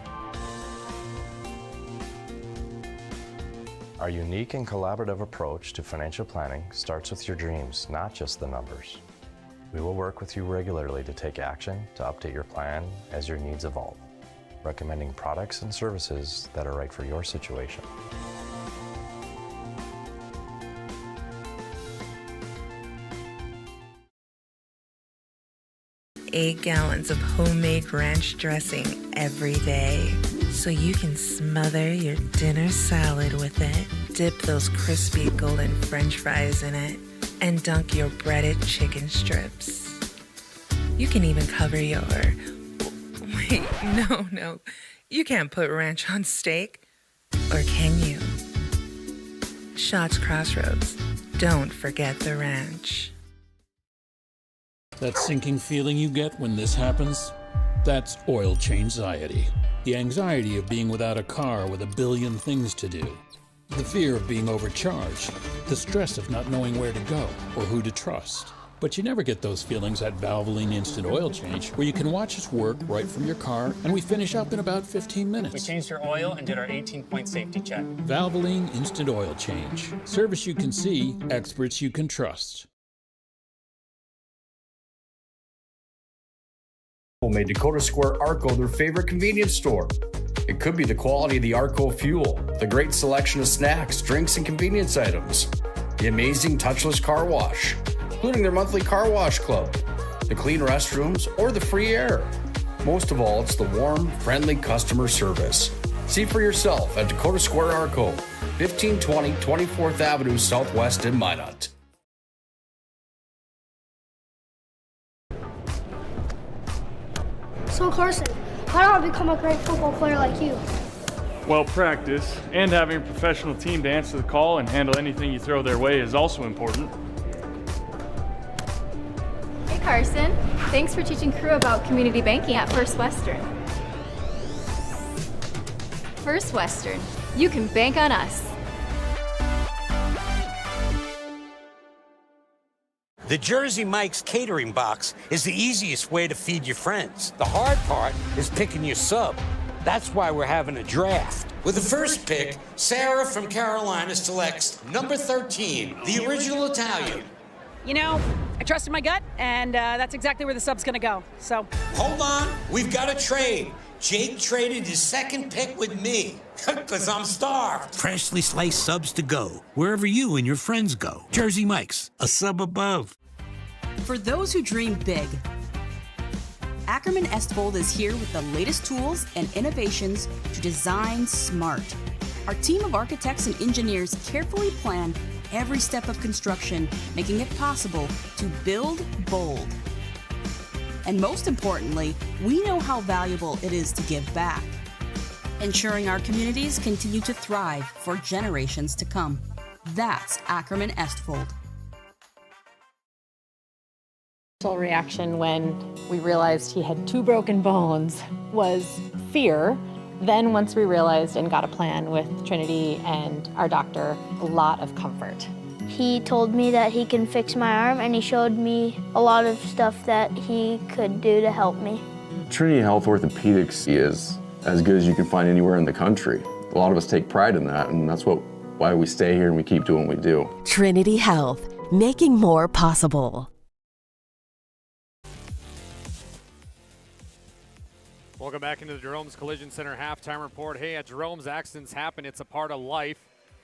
[SPEAKER 24] Our unique and collaborative approach to financial planning starts with your dreams, not just the numbers. We will work with you regularly to take action to update your plan as your needs evolve, recommending products and services that are right for your situation.
[SPEAKER 25] 8 gallons of homemade ranch dressing every day, so you can smother your dinner salad with it, dip those crispy golden French fries in it, and dunk your breaded chicken strips. You can even cover your... Wait, no. You can't put ranch on steak. Or can you? Shots Crossroads. Don't forget the ranch.
[SPEAKER 11] That sinking feeling you get when this happens? That's oil change-anxiety. The anxiety of being without a car with a billion things to do. The fear of being overcharged. The stress of not knowing where to go or who to trust. But you never get those feelings at Valvoline Instant Oil Change, where you can watch us work right from your car, and we finish up in about 15 minutes.
[SPEAKER 2] We changed your oil and did our 18-point safety check.
[SPEAKER 11] Valvoline Instant Oil Change. Service you can see, experts you can trust.
[SPEAKER 14] Made Dakota Square Arco their favorite convenience store. It could be the quality of the Arco fuel, the great selection of snacks, drinks, and convenience items, the amazing touchless car wash, including their monthly car wash club, the clean restrooms, or the free air. Most of all, it's the warm, friendly customer service. See for yourself at Dakota Square Arco, 1520 24th Avenue Southwest in Minot.
[SPEAKER 15] So Carson, how do I become a great football player like you?
[SPEAKER 1] Well, practice and having a professional team to answer the call and handle anything you throw their way is also important.
[SPEAKER 16] Hey Carson, thanks for teaching crew about community banking at First Western. First Western, you can bank on us.
[SPEAKER 4] The Jersey Mike's catering box is the easiest way to feed your friends. The hard part is picking your sub. That's why we're having a draft. With the first pick, Sarah from Carolina selects number 13, the original Italian.
[SPEAKER 7] You know, I trusted my gut, and that's exactly where the sub's gonna go, so.
[SPEAKER 4] Hold on, we've got a trade. Jake traded his second pick with me, because I'm starved.
[SPEAKER 8] Freshly sliced subs to go, wherever you and your friends go. Jersey Mike's, a sub above.
[SPEAKER 17] For those who dream big, Ackerman Estvold is here with the latest tools and innovations to design smart. Our team of architects and engineers carefully plan every step of construction, making it possible to build bold. And most importantly, we know how valuable it is to give back, ensuring our communities continue to thrive for generations to come. That's Ackerman Estvold.
[SPEAKER 19] Reaction when we realized he had 2 broken bones was fear. Then once we realized and got a plan with Trinity and our doctor, a lot of comfort.
[SPEAKER 20] He told me that he can fix my arm, and he showed me a lot of stuff that he could do to help me.
[SPEAKER 21] Trinity Health Orthopedics is as good as you can find anywhere in the country. A lot of us take pride in that, and that's why we stay here and we keep doing what we do.
[SPEAKER 22] Trinity Health, making more possible.
[SPEAKER 12] Welcome back into the Jerome's Collision Center halftime report. Hey, at Jerome's, accidents happen. It's a part of life.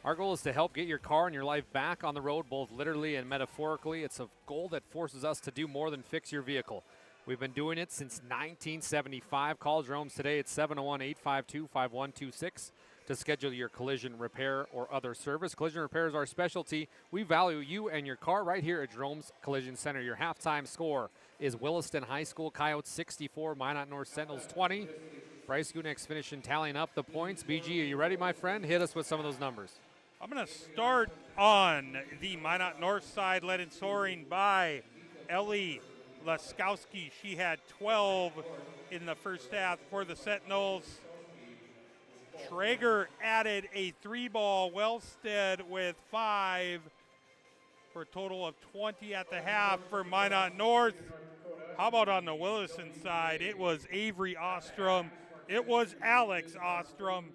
[SPEAKER 12] Our goal is to help get your car and your life back on the road, both literally and metaphorically. It's a goal that forces us to do more than fix your vehicle. We've been doing it since 1975. Call Jerome's today at 701-852-5126 to schedule your collision repair or other service. Collision repair is our specialty. We value you and your car right here at Jerome's Collision Center. Your halftime score is Williston High School Coyotes 64, Minot North Sentinels 20. Bryce Gunick's finishing tallying up the points. BG, are you ready, my friend? Hit us with some of those numbers.
[SPEAKER 13] I'm going to start on the Minot North side, led in scoring by Ellie Laskowski. She had 12 in the first half for the Sentinels. Traeger added a 3-ball. Wellstead with 5 for a total of 20 at the half for Minot North. How about on the Williston side? It was Avery Ostrom. It was Alex Ostrom.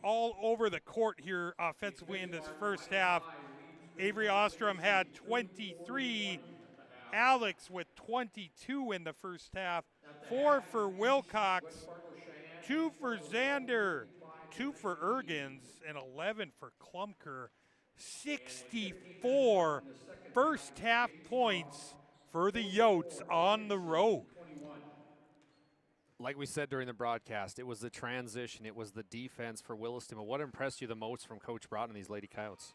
[SPEAKER 13] All over the court here offensively in this first half. Avery Ostrom had 23. Alex with 22 in the first half. 4 for Wilcox. 2 for Zander. 2 for Ergens. And 11 for Klumker. 64 first half points for the Yotes on the road.
[SPEAKER 12] Like we said during the broadcast, it was the transition, it was the defense for Williston. But what impressed you the most from Coach Broughton and these Lady Coyotes?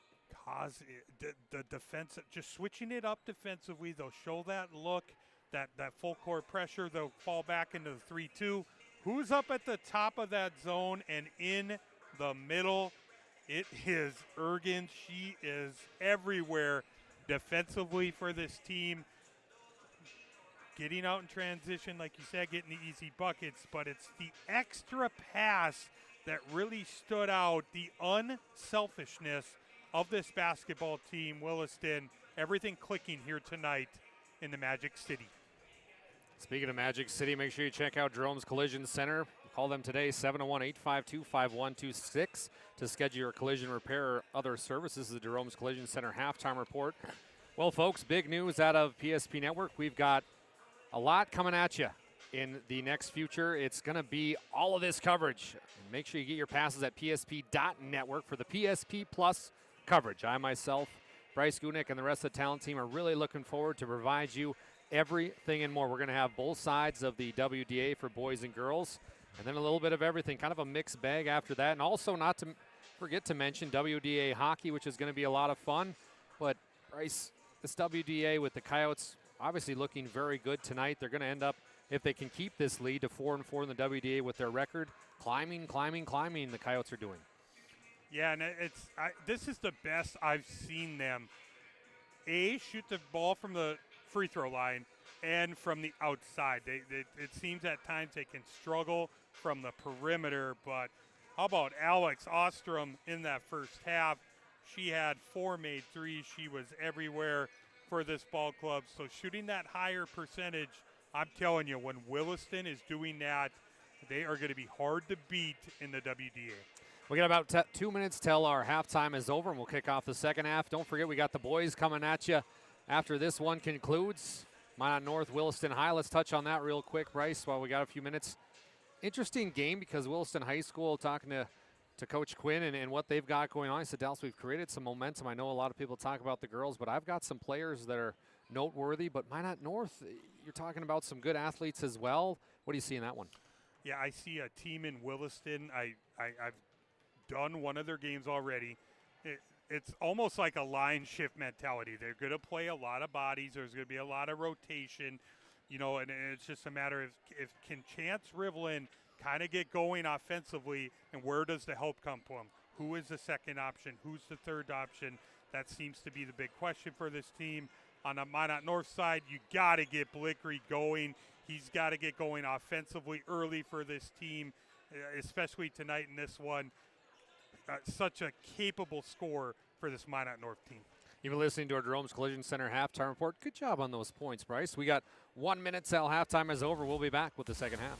[SPEAKER 13] The defense, just switching it up defensively, they'll show that look, that full court pressure, they'll fall back into the 3-2. Who's up at the top of that zone and in the middle? It is Ergens. She is everywhere defensively for this team. Getting out in transition, like you said, getting the easy buckets, but it's the extra pass that really stood out, the unselfishness of this basketball team, Williston. everything clicking here tonight in the Magic City.
[SPEAKER 12] Speaking of Magic City, make sure you check out Jerome's Collision Center. Call them today, 701-852-5126, to schedule your collision repair or other services. This is the Jerome's Collision Center halftime report. Well, folks, big news out of PSP Network. We've got a lot coming at you in the next future. It's going to be all of this coverage. Make sure you get your passes at psp.network for the PSP Plus coverage. I myself, Bryce Gunick, and the rest of the talent team are really looking forward to provide you everything and more. We're going to have both sides of the WDA for boys and girls, and then a little bit of everything, kind of a mixed bag after that. And also, not to forget to mention WDA hockey, which is going to be a lot of fun. But, Bryce, this WDA with the Coyotes obviously looking very good tonight. They're going to end up, if they can keep this lead to 4-4 in the WDA with their record, climbing, the Coyotes are doing. Yeah, and
[SPEAKER 13] this is the best I've seen them, shoot the ball from the free throw line and from the outside. It seems at times they can struggle from the perimeter, but how about Alex Ostrom in that first half? She had 4 made threes. She was everywhere for this ball club. So shooting that higher percentage, I'm telling you, when Williston is doing that, they are going to be hard to beat in the WDA.
[SPEAKER 12] We got about 2 minutes till our halftime is over, and we'll kick off the second half. Don't forget, we got the boys coming at you after this one concludes. Minot North, Williston High. Let's touch on that real quick, Bryce, while we got a few minutes. Interesting game because Williston High School, talking to Coach Quinn and what they've got going on. I said, Dallas, we've created some momentum. I know a lot of people talk about the girls, but I've got some players that are noteworthy. But Minot North, you're talking about some good athletes as well. What do you see in that one?
[SPEAKER 13] Yeah, I see a team in Williston. I've done one of their games already. It's almost like a line shift mentality. They're going to play a lot of bodies. There's going to be a lot of rotation, and it's just a matter of if can Chance Rivlin kind of get going offensively, and where does the help come from? Who is the second option? Who's the third option? That seems to be the big question for this team. On the Minot North side, you got to get Blickery going. He's got to get going offensively early for this team, especially tonight in this one. Such a capable scorer for this Minot North team.
[SPEAKER 12] You've been listening to our Jerome's Collision Center halftime report. Good job on those points, Bryce. We got 1 minute till halftime is over. We'll be back with the second half.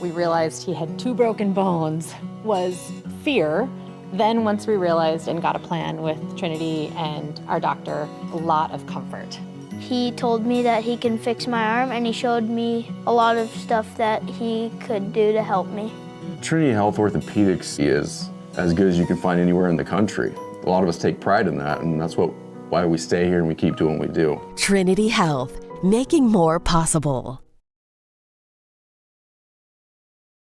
[SPEAKER 19] We realized he had 2 broken bones was fear. Then once we realized and got a plan with Trinity and our doctor, a lot of comfort.
[SPEAKER 20] He told me that he can fix my arm, and he showed me a lot of stuff that he could do to help me.
[SPEAKER 21] Trinity Health Orthopedics is as good as you can find anywhere in the country. A lot of us take pride in that, and that's why we stay here and we keep doing what we do.
[SPEAKER 22] Trinity Health, making more possible.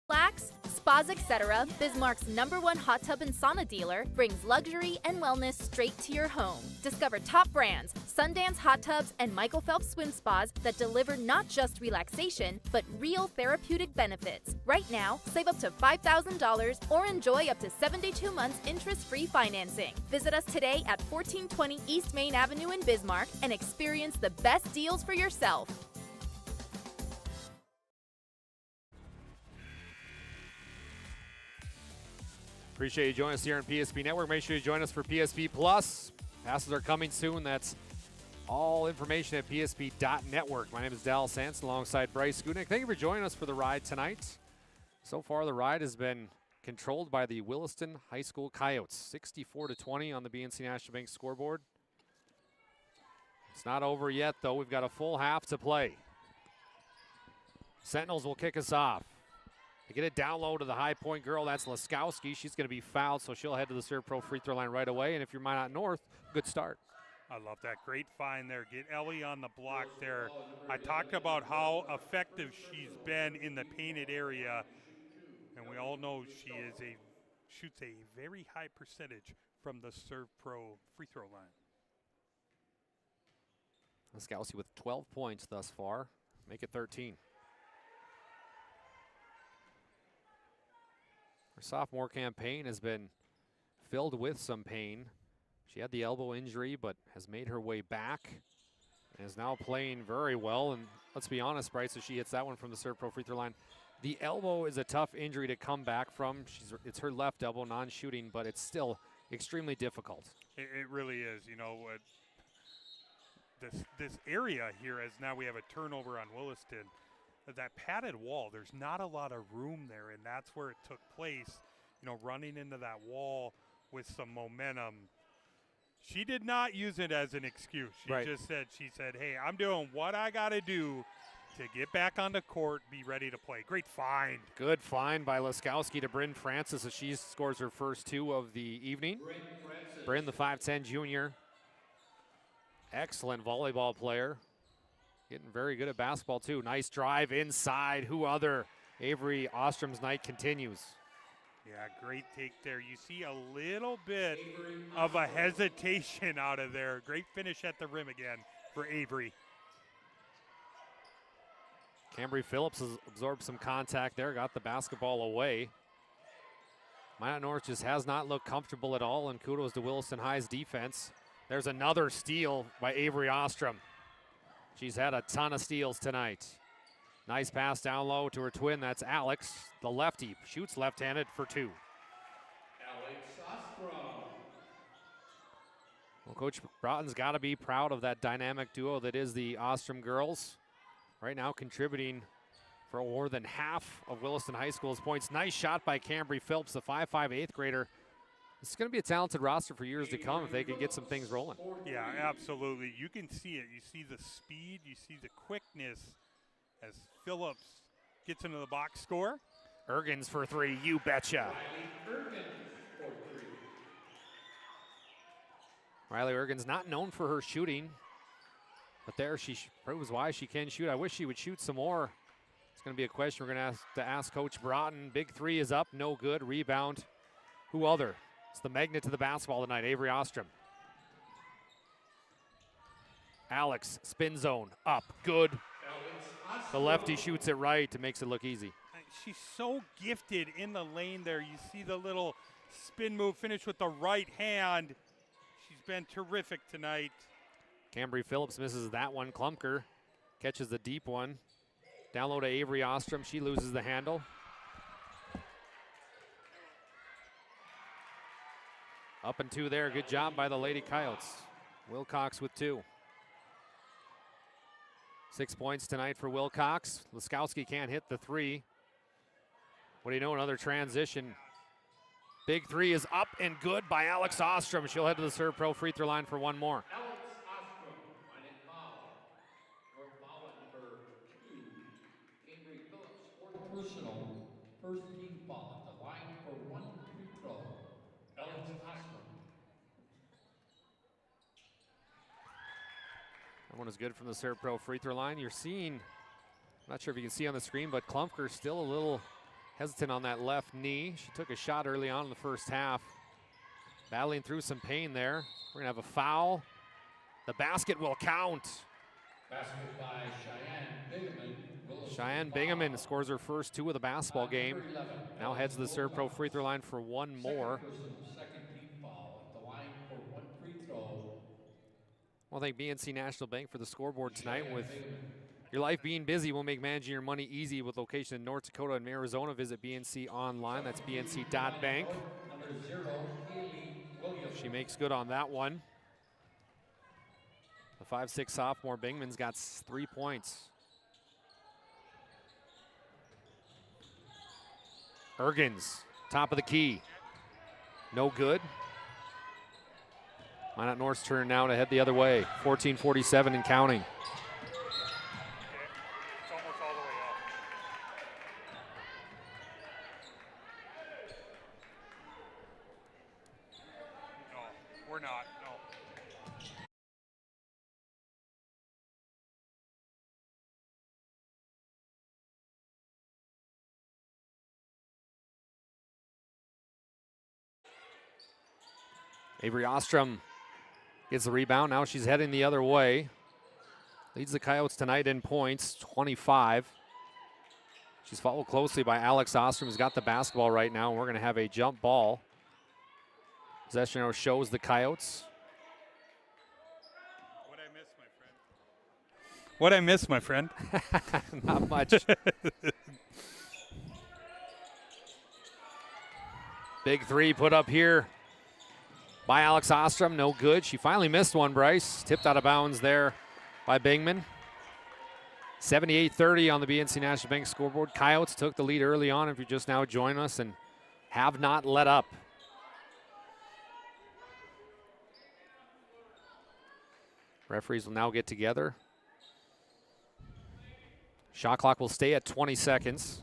[SPEAKER 18] Relax, spas, etc., Bismarck's #1 hot tub and sauna dealer brings luxury and wellness straight to your home. Discover top brands, Sundance hot tubs, and Michael Phelps swim spas that deliver not just relaxation, but real therapeutic benefits. Right now, save up to $5,000 or enjoy up to 72 months interest-free financing. Visit us today at 1420 East Main Avenue in Bismarck and experience the best deals for yourself.
[SPEAKER 12] Appreciate you joining us here on PSP Network. Make sure you join us for PSP Plus. Passes are coming soon. That's all information at psp.network. My name is Dallas Sanson alongside Bryce Gunick. Thank you for joining us for the ride tonight. So far, the ride has been controlled by the Williston High School Coyotes. 64-20 on the BNC National Bank scoreboard. It's not over yet, though. We've got a full half to play. Sentinels will kick us off. They get it down low to the high point girl. That's Laskowski. She's going to be fouled, so she'll head to the Serve Pro free throw line right away. And if you're Minot North, good start.
[SPEAKER 13] I love that. Great find there. Get Ellie on the block there. I talked about how effective she's been in the painted area, and we all know she shoots a very high percentage from the Serve Pro free throw line.
[SPEAKER 12] Laskowski with 12 points thus far. Make it 13. Her sophomore campaign has been filled with some pain. She had the elbow injury, but has made her way back and is now playing very well. And let's be honest, Bryce, if she hits that one from the Serve Pro free throw line, The elbow is a tough injury to come back from. It's her left elbow, non-shooting, but it's still extremely difficult.
[SPEAKER 13] It really is. You know, this area here, as now we have a turnover on Williston, that padded wall, there's not a lot of room there, and that's where it took place, you know, running into that wall with some momentum. She did not use it as an excuse. She said, hey, I'm doing what I got to do to get back on the court, be ready to play. Great find.
[SPEAKER 12] Good find by Laskowski to Bryn Francis as she scores her first 2 of the evening. Bryn, the 5'10 junior. Excellent volleyball player. Getting very good at basketball, too. Nice drive inside. Who other? Avery Ostrom's night continues.
[SPEAKER 13] Yeah, great take there. You see a little bit of a hesitation out of there. Great finish at the rim again for Avery.
[SPEAKER 12] Cambry Phillips has absorbed some contact there, got the basketball away. Minot North just has not looked comfortable at all, and kudos to Williston High's defense. There's another steal by Avery Ostrom. She's had a ton of steals tonight. Nice pass down low to her twin. That's Alex, the lefty. Shoots left-handed for 2. Well, Coach Broughton's got to be proud of that dynamic duo that is the Ostrom girls. Right now contributing for more than half of Williston High School's points. Nice shot by Cambry Phillips, the 5'5" 8th grader. This is going to be a talented roster for years to come if they can get some things rolling.
[SPEAKER 13] Yeah, absolutely. You can see it. You see the speed. You see the quickness as Phillips gets into the box score.
[SPEAKER 12] Ergens for 3, you betcha. Riley Ergens not known for her shooting, but there she proves why she can shoot. I wish she would shoot some more. It's going to be a question we're going to ask Coach Broughton. Big 3 is up, no good. Rebound. Who other? It's the magnet to the basketball tonight, Avery Ostrom. Alex, spin zone, up, good. The lefty shoots it right to makes it look easy.
[SPEAKER 13] She's so gifted in the lane there. You see the little spin move finish with the right hand. She's been terrific tonight.
[SPEAKER 12] Cambry Phillips misses that one. Klumker catches the deep one. Down low to Avery Ostrom. She loses the handle. Up and 2 there. Good job by the Lady Coyotes. Wilcox with 2. 6 points tonight for Wilcox. Laskowski can't hit the 3. What do you know, another transition. Big 3 is up and good by Alex Ostrom. She'll head to the Serve Pro free throw line for 1 more.
[SPEAKER 11] Personal, first team foul at the line for 1 free throw. Alex Ostrom.
[SPEAKER 12] That one is good from the Serve Pro free throw line. You're seeing, I'm not sure if you can see on the screen, but Klumker still a little hesitant on that left knee. She took a shot early on in the first half. Battling through some pain there. We're going to have a foul. The basket will count.
[SPEAKER 11] Basket by Cheyenne Bingaman.
[SPEAKER 12] Cheyenne Bingaman scores her first 2 of the basketball game. Now heads to the Serve Pro free throw line for 1 more.
[SPEAKER 11] Second team foul at the line for 1 free throw.
[SPEAKER 12] Well, thank BNC National Bank for the scoreboard tonight. With your life being busy, we'll make managing your money easy with location in North Dakota and Arizona. Visit BNC online. That's bnc.bank. She makes good on that one. The 5'6" sophomore Bingman's got 3 points. Ergens, top of the key. No good. Minot North's turn now to head the other way. 14:47 and counting.
[SPEAKER 13] It's almost all the way up. No, we're not. No.
[SPEAKER 12] Avery Ostrom gets the rebound. Now she's heading the other way. Leads the Coyotes tonight in points, 25. She's followed closely by Alex Ostrom, who's got the basketball right now. We're going to have a jump ball. Possession arrow shows the Coyotes.
[SPEAKER 13] What I miss, my friend?
[SPEAKER 12] Not much. Big three put up here by Alex Ostrom. No good. She finally missed one, Bryce. Tipped out of bounds there by Bingman. 78-30 on the BNC National Bank scoreboard. Coyotes took the lead early on if you're just now joining us and have not let up. Referees will now get together. Shot clock will stay at 20 seconds.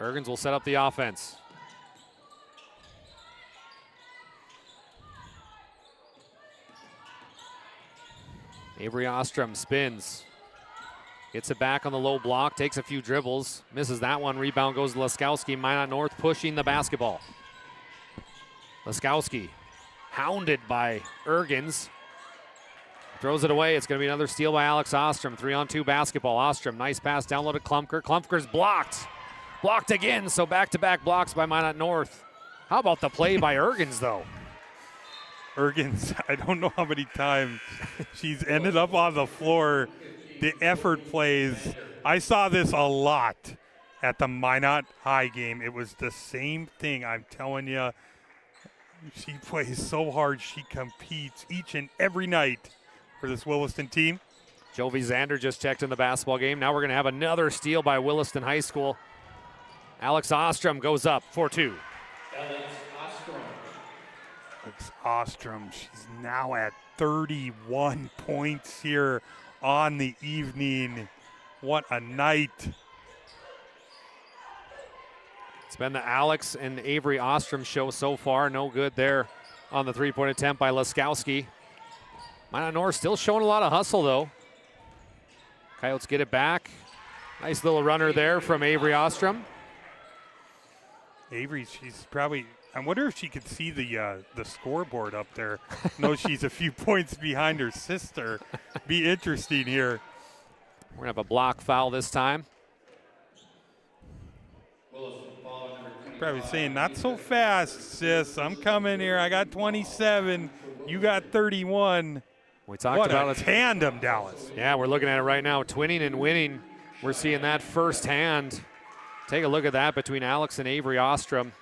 [SPEAKER 12] Ergens will set up the offense. Avery Ostrom spins. Gets it back on the low block, takes a few dribbles, misses that one. Rebound goes to Laskowski. Minot North pushing the basketball. Laskowski hounded by Ergens. Throws it away. It's going to be another steal by Alex Ostrom. 3-on-2 basketball. Ostrom, nice pass down low to Klumker. Klumker's blocked. Blocked again, so back-to-back blocks by Minot North. How about the play by Ergens, though?
[SPEAKER 13] Ergens, I don't know how many times she's ended up on the floor. The effort plays. I saw this a lot at the Minot High game. It was the same thing, I'm telling you. She plays so hard. She competes each and every night for this Williston team.
[SPEAKER 12] Jovi Zander just checked in the basketball game. Now we're going to have another steal by Williston High School. Alex Ostrom goes up 4-2.
[SPEAKER 13] Alex Ostrom, she's now at 31 points here on the evening. What a night.
[SPEAKER 12] It's been the Alex and Avery Ostrom show so far. No good there on the three-point attempt by Laskowski. Minot North still showing a lot of hustle, though. Coyotes get it back. Nice little runner there from Avery Ostrom.
[SPEAKER 13] Avery, she's probably, I wonder if she could see the scoreboard up there. No, she's a few points behind her sister. Be interesting here.
[SPEAKER 12] We're going to have a block foul this time.
[SPEAKER 13] Probably saying, not so fast, sis. I'm coming here. I got 27. You got 31.
[SPEAKER 12] We talked
[SPEAKER 13] what
[SPEAKER 12] about
[SPEAKER 13] a tandem, Dallas.
[SPEAKER 12] Yeah, we're looking at it right now. Twinning and winning. We're seeing that firsthand. Take a look at that between Alex and Avery Ostrom.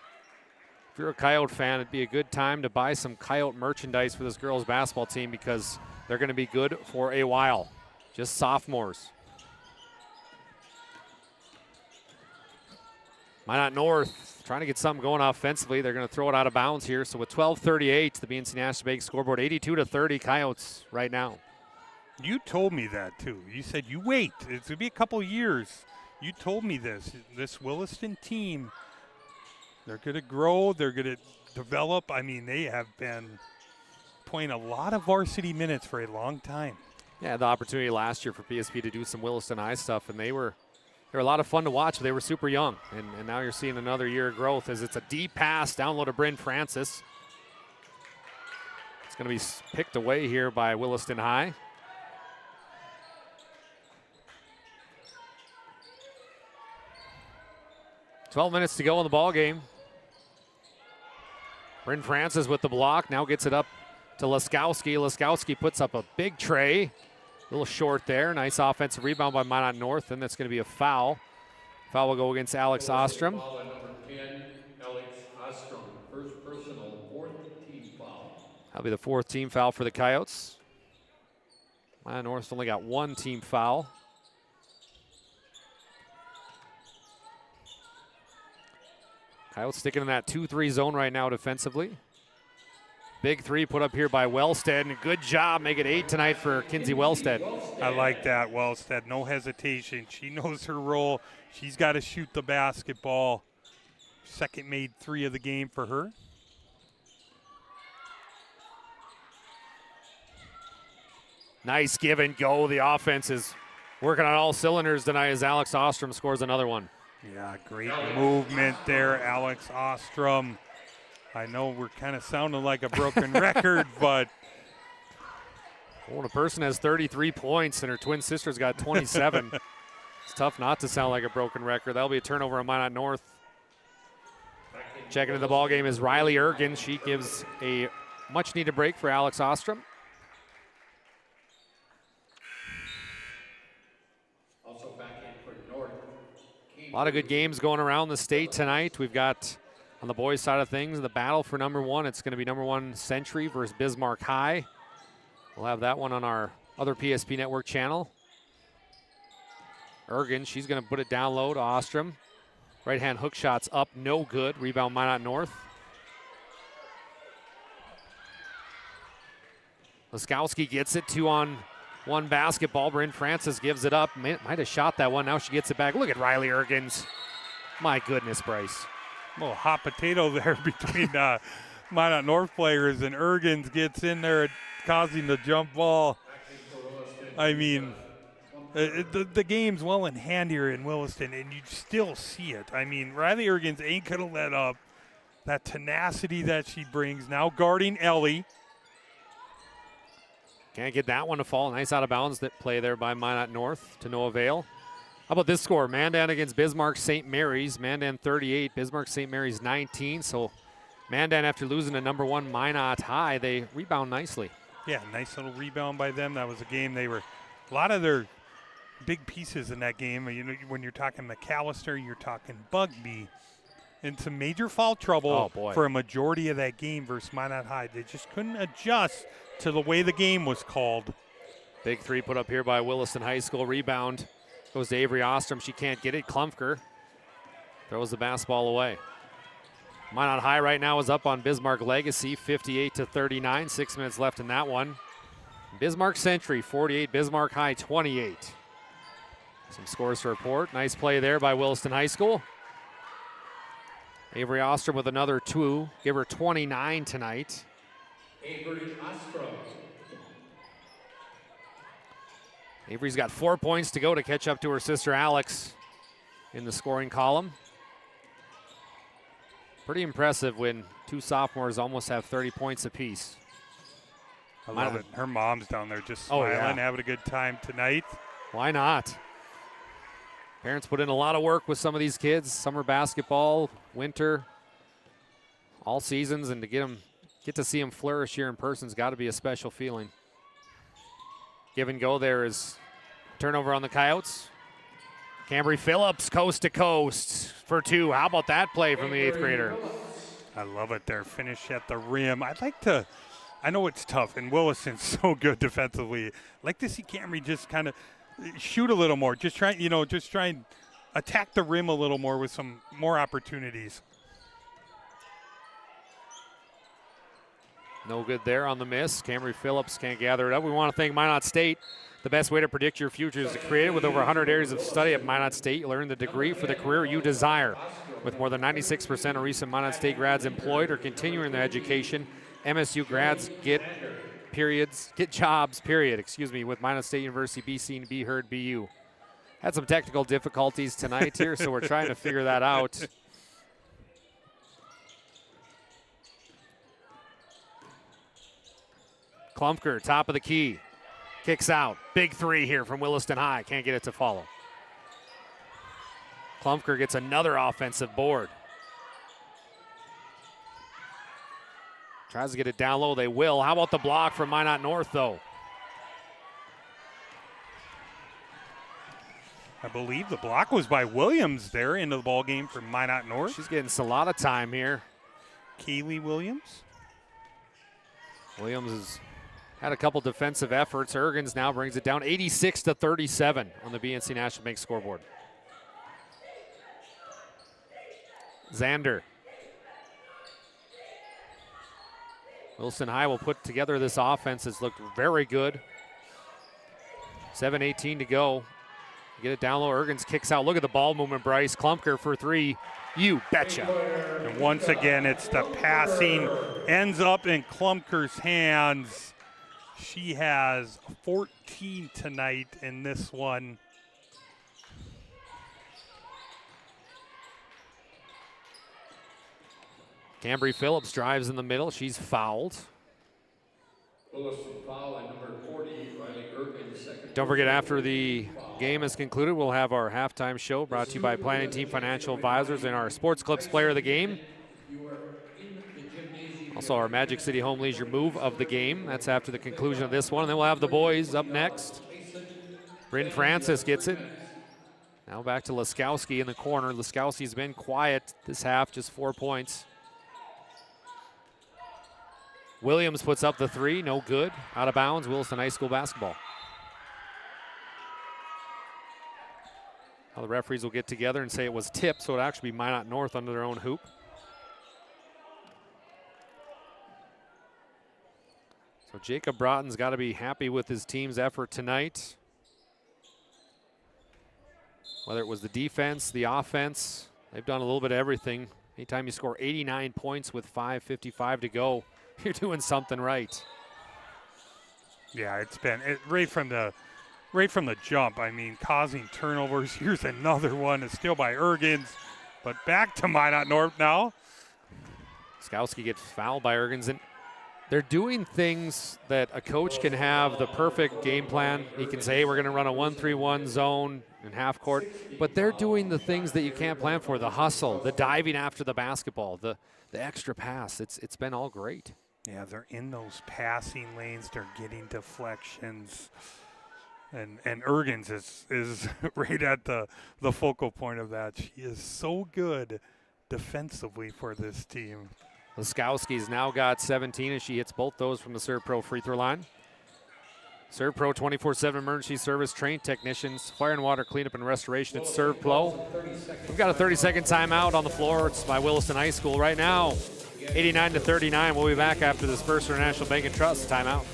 [SPEAKER 12] If you're a Coyote fan, it'd be a good time to buy some Coyote merchandise for this girls basketball team because they're going to be good for a while. Just sophomores. Minot North trying to get something going offensively. They're going to throw it out of bounds here. So with 12:38, the BNC National Bank scoreboard, 82-30 Coyotes right now.
[SPEAKER 13] You told me that too. You said you wait. It's going to be a couple years. You told me this. This Williston team, they're going to grow. They're going to develop. I mean, they have been playing a lot of varsity minutes for a long time.
[SPEAKER 12] Yeah, the opportunity last year for PSP to do some Williston High stuff, and they were a lot of fun to watch. They were super young, and now you're seeing another year of growth as it's a deep pass down low to Bryn Francis. It's going to be picked away here by Williston High. $12 minutes to go in the ball game. Bryn Francis with the block, now gets it up to Laskowski. Laskowski puts up a big tray. A little short there. Nice offensive rebound by Minot North, and that's going to be a foul. Foul will go against Alex Ostrom.
[SPEAKER 11] Foul at number 10, Alex Ostrom. First personal, fourth team foul.
[SPEAKER 12] That'll be the fourth team foul for the Coyotes. Minot North's only got one team foul. Coyotes sticking in that 2-3 zone right now defensively. Big three put up here by Wellstead. Good job. Make it 8 tonight for Kinsey Wellstead.
[SPEAKER 13] I like that, Wellstead. No hesitation. She knows her role. She's got to shoot the basketball. Second made 3 of the game for her.
[SPEAKER 12] Nice give and go. The offense is working on all cylinders tonight as Alex Ostrom scores another one.
[SPEAKER 13] Yeah, great movement there, Alex Ostrom. I know we're kind of sounding like a broken record, but
[SPEAKER 12] when a person has 33 points and her twin sister's got 27, it's tough not to sound like a broken record. That'll be a turnover on Minot North. Checking into the ball game is Riley Ergens. She gives a much-needed break for Alex Ostrom.
[SPEAKER 11] Also back in for North,
[SPEAKER 12] A lot of good games going around the state tonight. We've got, on the boys' side of things, the battle for number 1. It's going to be number 1 Century versus Bismarck High. We'll have that one on our other PSP Network channel. Ergen, she's going to put it down low to Ostrom. Right-hand hook shots up, no good. Rebound Minot North. Laskowski gets it, 2-on-1 basketball. Bryn Francis gives it up. Might have shot that one. Now she gets it back. Look at Riley Ergens. My goodness, Bryce.
[SPEAKER 13] A little hot potato there between Minot North players, and Ergens gets in there causing the jump ball. I mean, the game's well in hand here in Williston, and you still see it. I mean, Riley Ergens ain't going to let up. That tenacity that she brings. Now guarding Ellie.
[SPEAKER 12] Can't get that one to fall. Nice out of bounds that play there by Minot North to no avail. How about this score? Mandan against Bismarck St. Mary's. Mandan 38, Bismarck St. Mary's 19. So Mandan, after losing to number 1 Minot High, they rebound nicely.
[SPEAKER 13] Yeah, nice little rebound by them. That was a game they were, a lot of their big pieces in that game. You know, when you're talking McAllister, you're talking Bugby, and some major foul trouble for a majority of that game versus Minot High. They just couldn't adjust to the way the game was called.
[SPEAKER 12] Big three put up here by Williston High School. Rebound goes to Avery Ostrom. She can't get it. Klumpker throws the basketball away. Minot High right now is up on Bismarck Legacy, 58-39. 6 minutes left in that one. Bismarck Century, 48. Bismarck High, 28. Some scores to report. Nice play there by Williston High School. Avery Ostrom with another 2. Give her 29 tonight.
[SPEAKER 3] Avery Ostrom.
[SPEAKER 12] Avery's got 4 points to go to catch up to her sister Alex in the scoring column. Pretty impressive when 2 sophomores almost have 30 points apiece.
[SPEAKER 13] I love it. Her mom's down there just smiling, having a good time tonight.
[SPEAKER 12] Why not? Parents put in a lot of work with some of these kids. Summer basketball, winter, all seasons, and to get to see them flourish here in person has got to be a special feeling. Give and go there is turnover on the Coyotes. Cambry Phillips, coast to coast for 2. How about that play from the 8th grader?
[SPEAKER 13] I love it there. Finish at the rim. I know it's tough, and Williston's so good defensively. I'd like to see Cambry just kind of shoot a little more. Just try and attack the rim a little more with some more opportunities.
[SPEAKER 12] No good there on the miss. Cambry Phillips can't gather it up. We want to thank Minot State. The best way to predict your future is to create it. With over 100 areas of study at Minot State, you'll earn the degree for the career you desire. With more than 96% of recent Minot State grads employed or continuing their education, MSU grads get jobs, with Minot State University, Be Seen, Be Heard, Be You. Had some technical difficulties tonight here, so we're trying to figure that out. Klumpker, top of the key. Kicks out. Big 3 here from Williston High. Can't get it to follow. Klumpker gets another offensive board. Tries to get it down low. They will. How about the block from Minot North, though?
[SPEAKER 13] I believe the block was by Williams there into the ball game for Minot North.
[SPEAKER 12] She's getting a lot of time here.
[SPEAKER 13] Kaylee Williams.
[SPEAKER 12] Williams has had a couple defensive efforts. Ergens now brings it down 86-37 on the BNC National Bank scoreboard. Zander. Williston High will put together this offense. It's looked very good. 7:18 to go. Get it down low. Ergens kicks out. Look at the ball movement, Bryce. Klumpker for 3. You betcha.
[SPEAKER 13] And once again, it's the passing. Ends up in Klumpker's hands. She has 14 tonight in this one.
[SPEAKER 12] Cambry Phillips drives in the middle. She's fouled. Don't forget, after the game is concluded, we'll have our halftime show brought to you by Planning Team Financial Advisors and our Sports Clips Player of the Game. Also, our Magic City Home Leisure Move of the game. That's after the conclusion of this one. And then we'll have the boys up next. Bryn Francis gets it. Now back to Laskowski in the corner. Laskowski's been quiet this half, just 4 points. Williams puts up the three, no good. Out of bounds, Williston High School basketball. Now the referees will get together and say it was tipped, so it'll actually be Minot North under their own hoop. So Jacob Broughton's got to be happy with his team's effort tonight. Whether it was the defense, the offense, they've done a little bit of everything. Anytime you score 89 points with 5:55 to go, you're doing something right.
[SPEAKER 13] Yeah, it's been right from the jump. I mean, causing turnovers. Here's another one, a steal by Ergens, but back to Minot North now.
[SPEAKER 12] Skowski gets fouled by Ergens, and they're doing things that a coach can have the perfect game plan. He can say, hey, we're going to run a 1-3-1 zone in half court, but they're doing the things that you can't plan for, the hustle, the diving after the basketball, the extra pass. It's been all great.
[SPEAKER 13] Yeah, they're in those passing lanes. They're getting deflections. And Ergens is right at the focal point of that. She is so good defensively for this team.
[SPEAKER 12] Laskowski's now got 17 as she hits both those from the Serve Pro free throw line. Serve Pro 24/7 emergency service, trained technicians, fire and water cleanup and restoration at Serve Pro. We've got a 30-second timeout on the floor. It's by Williston High School right now. 89-39. We'll be back after this First National Bank and Trust timeout.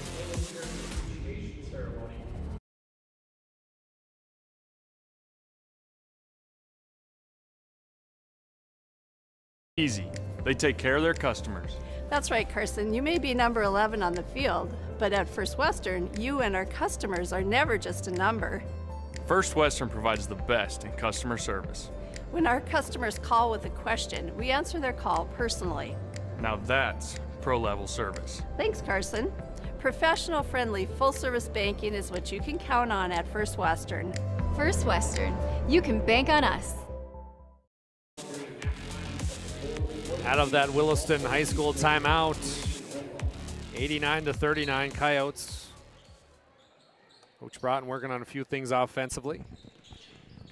[SPEAKER 1] Easy. They take care of their customers.
[SPEAKER 5] That's right, Carson. You may be number 11 on the field, but at First Western, you and our customers are never just a number.
[SPEAKER 1] First Western provides the best in customer service.
[SPEAKER 5] When our customers call with a question, we answer their call personally.
[SPEAKER 1] Now that's pro-level service.
[SPEAKER 5] Thanks, Carson. Professional, friendly, full-service banking is what you can count on at First Western.
[SPEAKER 16] First Western, you can bank on us.
[SPEAKER 12] Out of that Williston High School timeout, 89-39 Coyotes. Coach Broughton working on a few things offensively.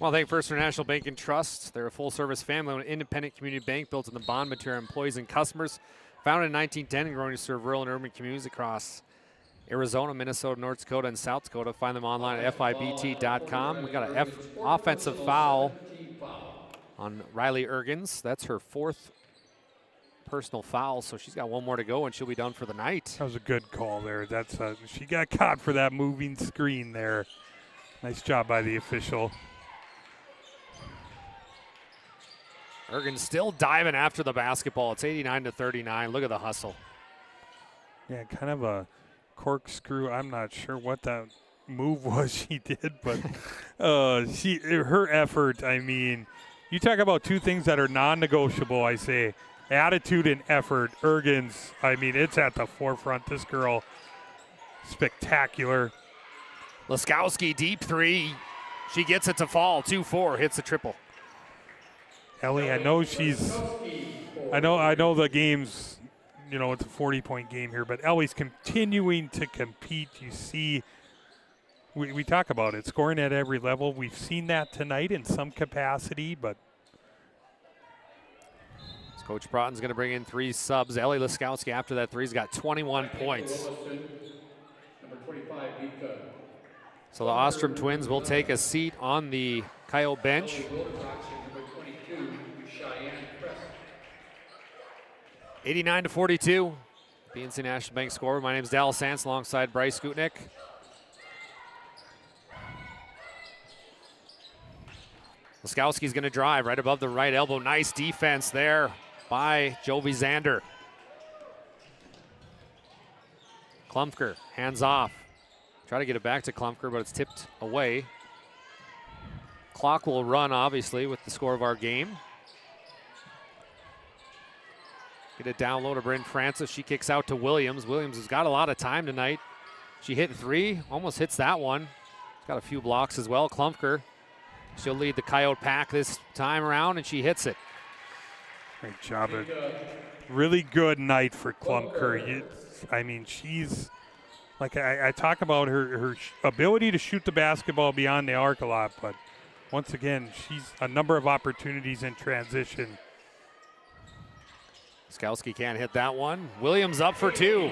[SPEAKER 12] Well, thank First National Bank and Trust. They're a full-service family-owned independent community bank built on the bond material employees and customers. Founded in 1910 and growing to serve rural and urban communities across Arizona, Minnesota, North Dakota, and South Dakota. Find them online at FIBT.com. We got an offensive foul on Riley Ergens. That's her fourth personal foul, so she's got one more to go and she'll be done for the night.
[SPEAKER 13] That was a good call there. That's she got caught for that moving screen there. Nice job by the official.
[SPEAKER 12] Ergens still diving after the basketball. It's 89-39. Look at the hustle.
[SPEAKER 13] Yeah, kind of a corkscrew. I'm not sure what that move was she did, but her effort, I mean, you talk about two things that are non-negotiable, I say. Attitude and effort. Ergens, I mean, it's at the forefront. This girl, spectacular.
[SPEAKER 12] Laskowski, deep three. She gets it to fall. 2-4, hits the triple.
[SPEAKER 13] Ellie, I know the game's, you know, it's a 40-point game here, but Ellie's continuing to compete. You see, we talk about it, scoring at every level. We've seen that tonight in some capacity, but
[SPEAKER 12] Coach Broughton's going to bring in three subs. Ellie Laskowski, after that three, has got 21 points. So the Ostrom twins will take a seat on the Coyote bench. 89-42. BNC National Bank score. My name is Dallas Sands alongside Bryce Skutnik. Laskowski's going to drive right above the right elbow. Nice defense there by Jovi Zander. Klumpker, hands off. Try to get it back to Klumpker, but it's tipped away. Clock will run, obviously, with the score of our game. Get it down low to Bryn Francis. She kicks out to Williams. Williams has got a lot of time tonight. She hit three, almost hits that one. She's got a few blocks as well. Klumpker, she'll lead the Coyote pack this time around, and she hits it.
[SPEAKER 13] Great job. A really good night for Klumpker. I mean, she's, like I talk about her ability to shoot the basketball beyond the arc a lot, but once again, she's a number of opportunities in transition.
[SPEAKER 12] Skowski can't hit that one. Williams up for 2.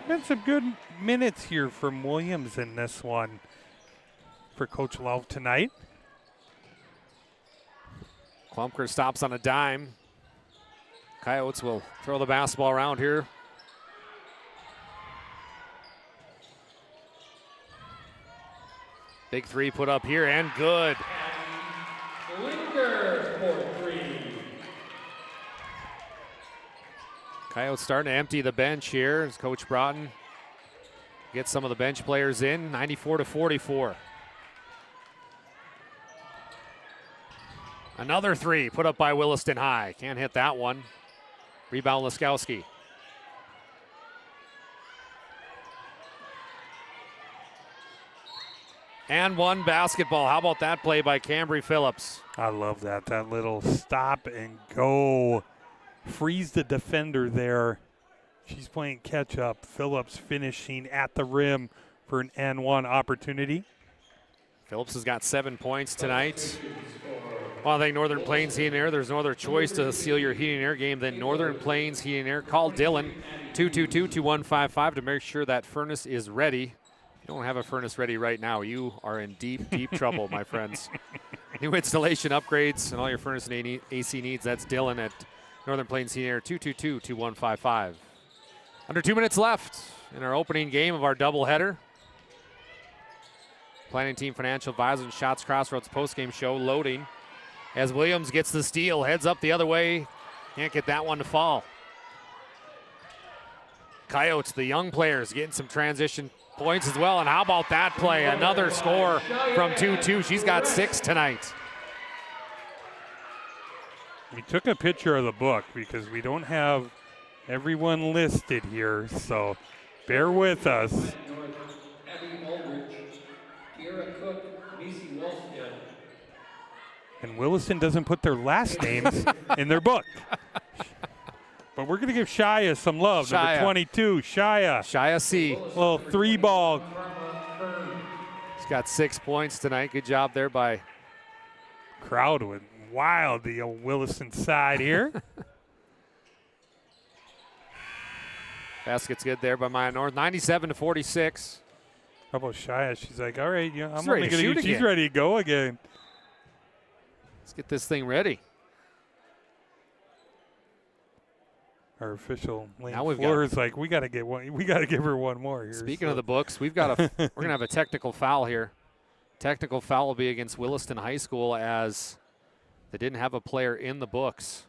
[SPEAKER 13] Been some good minutes here from Williams in this one for Coach Love tonight.
[SPEAKER 12] Klumpker stops on a dime. Coyotes will throw the basketball around here. Big 3 put up here and good.
[SPEAKER 3] Linder for 3.
[SPEAKER 12] Coyotes starting to empty the bench here as Coach Broughton gets some of the bench players in, 94-44. Another 3 put up by Williston High. Can't hit that one. Rebound Laskowski. And 1 basketball. How about that play by Cambry Phillips?
[SPEAKER 13] I love that. That little stop and go. Freeze the defender there. She's playing catch up. Phillips finishing at the rim for an N1 opportunity.
[SPEAKER 12] Phillips has got 7 points tonight. Well, I think Northern Plains Heating and Air, there's no other choice to seal your heating and air game than Northern Plains Heating and Air. Call Dylan, 222-2155 to make sure that furnace is ready. If you don't have a furnace ready right now, you are in deep, deep trouble, my friends. New installation upgrades and all your furnace and AC needs, that's Dylan at Northern Plains Heating and Air, 222-2155. Under 2 minutes left in our opening game of our doubleheader. Planning Team Financial Advisors and Shots Crossroads postgame show loading as Williams gets the steal, heads up the other way. Can't get that one to fall. Coyotes, the young players, getting some transition points as well. And how about that play? Another score from 2-2. She's got 6 tonight.
[SPEAKER 13] We took a picture of the book because we don't have everyone listed here, so bear with us. And Williston doesn't put their last names in their book. But we're going to give Shia some love.
[SPEAKER 12] Shia.
[SPEAKER 13] Number 22, Shia.
[SPEAKER 12] Shia C.
[SPEAKER 13] Little 3-ball.
[SPEAKER 12] She's got 6 points tonight. Good job there by.
[SPEAKER 13] Crowd went wild, the old Williston side here.
[SPEAKER 12] Basket's good there by Maya North. 97-46.
[SPEAKER 13] How about Shia? She's like, all right, yeah,
[SPEAKER 12] She's ready to shoot
[SPEAKER 13] she's
[SPEAKER 12] again.
[SPEAKER 13] ready to go again.
[SPEAKER 12] Let's get this thing ready.
[SPEAKER 13] Our official Lane
[SPEAKER 12] Now we've
[SPEAKER 13] Floor
[SPEAKER 12] got-
[SPEAKER 13] is like, we got to get one. We got to give her one more here.
[SPEAKER 12] Speaking of the books, we've got a we're gonna have a technical foul here. Technical foul will be against Williston High School as they didn't have a player in the books.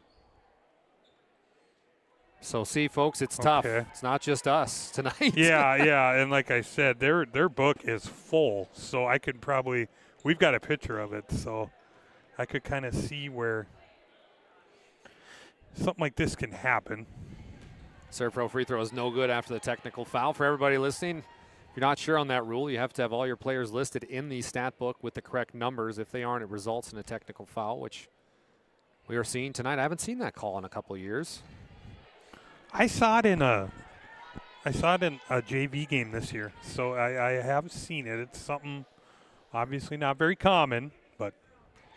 [SPEAKER 12] So see, folks, it's tough.
[SPEAKER 13] Okay.
[SPEAKER 12] It's not just us tonight.
[SPEAKER 13] yeah, and like I said, their book is full, so I could probably, we've got a picture of it, so I could kind of see where something like this can happen.
[SPEAKER 12] Serve pro free throw is no good after the technical foul. For everybody listening, if you're not sure on that rule, you have to have all your players listed in the stat book with the correct numbers. If they aren't, it results in a technical foul, which we are seeing tonight. I haven't seen that call in a couple of years.
[SPEAKER 13] I saw it in a JV game this year, so I have seen it. It's something obviously not very common, but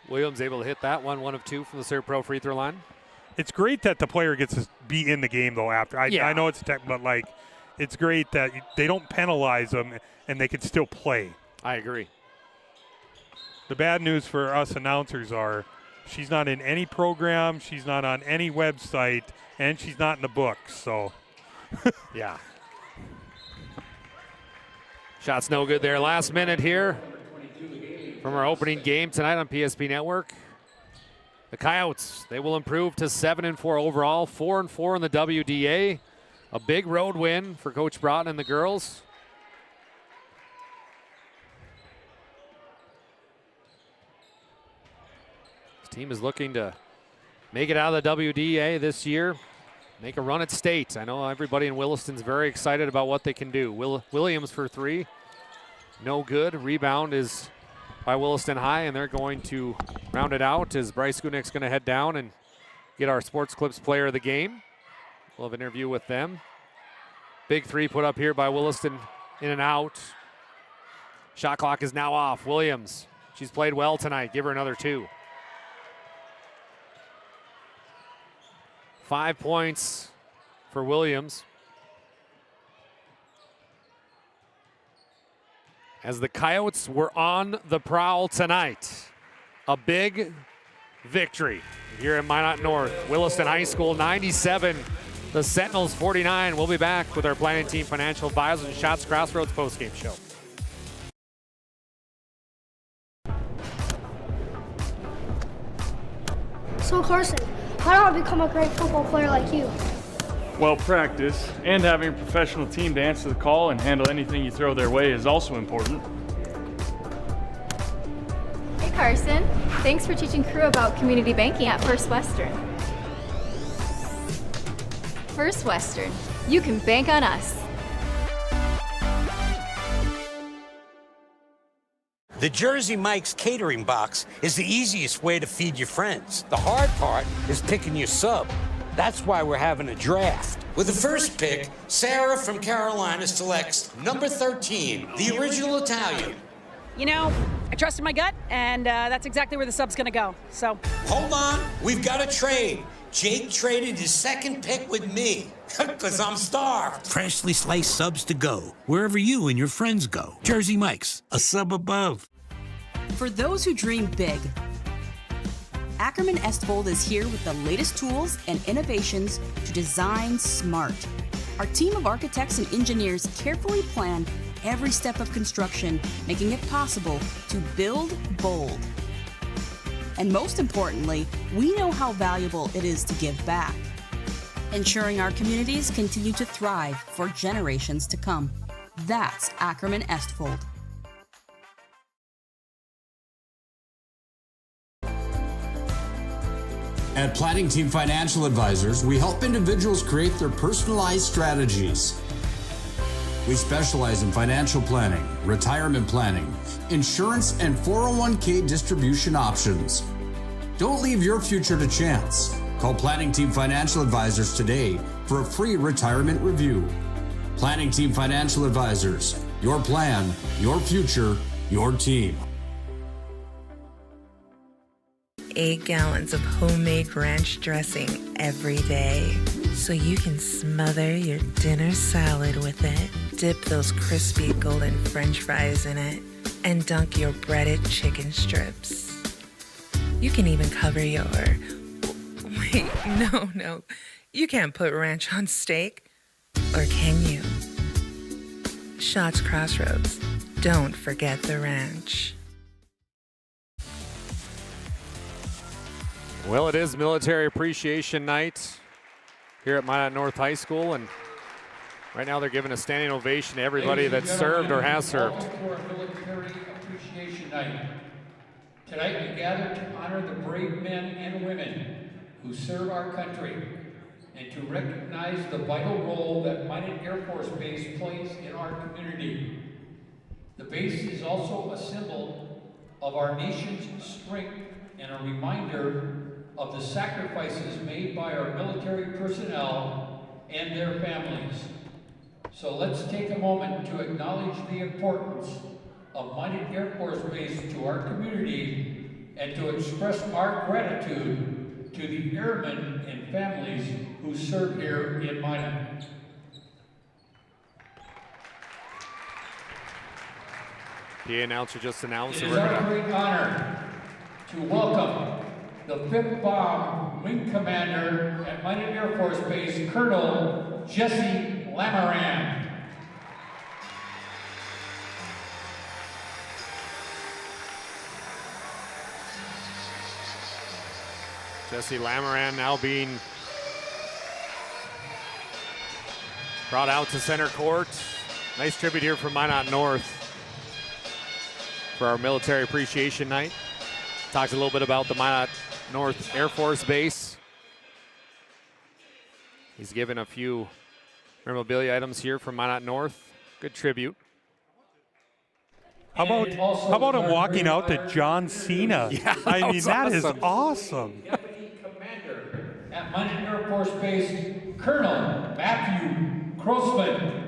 [SPEAKER 12] Williams able to hit that one, 1 of 2 from the serve pro free throw line.
[SPEAKER 13] it's great that the player gets to be in the game though after. I know it's tech, but like it's great that they don't penalize them and they can still play.
[SPEAKER 12] I agree.
[SPEAKER 13] The bad news for us announcers are she's not in any program, she's not on any website, and she's not in the book, so.
[SPEAKER 12] Yeah. Shot's no good there. Last minute here from our opening game tonight on PSP Network. The Coyotes, they will improve to 7-4 overall, 4-4 in the WDA. A big road win for Coach Broughton and the girls. This team is looking to make it out of the WDA this year, make a run at state. I know everybody in Williston's very excited about what they can do. Williams for 3, no good. Rebound is by Williston High, and they're going to round it out as Bryce Gunick's going to head down and get our Sports Clips player of the game. We'll have an interview with them. Big 3 put up here by Williston, in and out. Shot clock is now off. Williams, She's played well tonight. Give her another 2. 5 points for Williams. As the Coyotes were on the prowl tonight. A big victory here in Minot North. Williston High School 97, the Sentinels 49. We'll be back with our planning team financial advisors and Shots Crossroads postgame show.
[SPEAKER 15] So Carson, how do I become a great football player like you?
[SPEAKER 1] Well, practice and having a professional team to answer the call and handle anything you throw their way is also important.
[SPEAKER 16] Hey Carson, thanks for teaching crew about community banking at First Western. First Western, you can bank on us.
[SPEAKER 4] The Jersey Mike's catering box is the easiest way to feed your friends. The hard part is picking your sub. That's why we're having a draft. With the first pick, Sarah from Carolina selects number 13, the original Italian.
[SPEAKER 7] You know, I trusted my gut, and that's exactly where the sub's going to go. So
[SPEAKER 4] Hold on, we've got a trade. Jake traded his second pick with me, because I'm starved.
[SPEAKER 8] Freshly sliced subs to go, wherever you and your friends go. Jersey Mike's, a sub above.
[SPEAKER 17] For those who dream big, Ackerman Estvold is here with the latest tools and innovations to design smart. Our team of architects and engineers carefully plan every step of construction, making it possible to build bold. And most importantly, we know how valuable it is to give back, ensuring our communities continue to thrive for generations to come. That's Ackerman Estvold.
[SPEAKER 6] At Planning Team Financial Advisors, we help individuals create their personalized strategies. We specialize in financial planning, retirement planning, insurance, and 401k distribution options. Don't leave your future to chance. Call Planning Team Financial Advisors today for a free retirement review. Planning Team Financial Advisors, your plan, your future, your team.
[SPEAKER 25] 8 gallons of homemade ranch dressing every day, so you can smother your dinner salad with it, dip those crispy golden French fries in it, and dunk your breaded chicken strips. You can even cover your... Wait, no. You can't put ranch on steak. Or can you? Shots Crossroads. Don't forget the ranch.
[SPEAKER 12] Well, it is Military Appreciation Night here at Minot North High School, and right now they're giving a standing ovation to everybody that's served or has served.
[SPEAKER 3] Welcome to our Military Appreciation Night. Tonight we gather to honor the brave men and women who serve our country and to recognize the vital role that Minot Air Force Base plays in our community. The base is also a symbol of our nation's strength and a reminder of the sacrifices made by our military personnel and their families. So let's take a moment to acknowledge the importance of Minot Air Force Base to our community and to express our gratitude to the airmen and families who serve here in Minot.
[SPEAKER 12] The announcer just announced
[SPEAKER 3] It
[SPEAKER 12] that
[SPEAKER 3] is
[SPEAKER 12] we're
[SPEAKER 3] our
[SPEAKER 12] going
[SPEAKER 3] great honor to welcome the 5th Bomb Wing Commander at Minot Air Force Base, Colonel Jesse Lamaran.
[SPEAKER 12] Jesse Lamaran now being brought out to center court. Nice tribute here from Minot North for our Military Appreciation Night. Talked a little bit about the Minot North Air Force Base. He's given a few memorabilia items here from Minot North. Good tribute.
[SPEAKER 13] How about him walking out to John Cena?
[SPEAKER 12] Yeah,
[SPEAKER 13] I mean, that is
[SPEAKER 12] awesome.
[SPEAKER 13] awesome.
[SPEAKER 3] Deputy Commander at Minot Air Force Base, Colonel Matthew Grossman.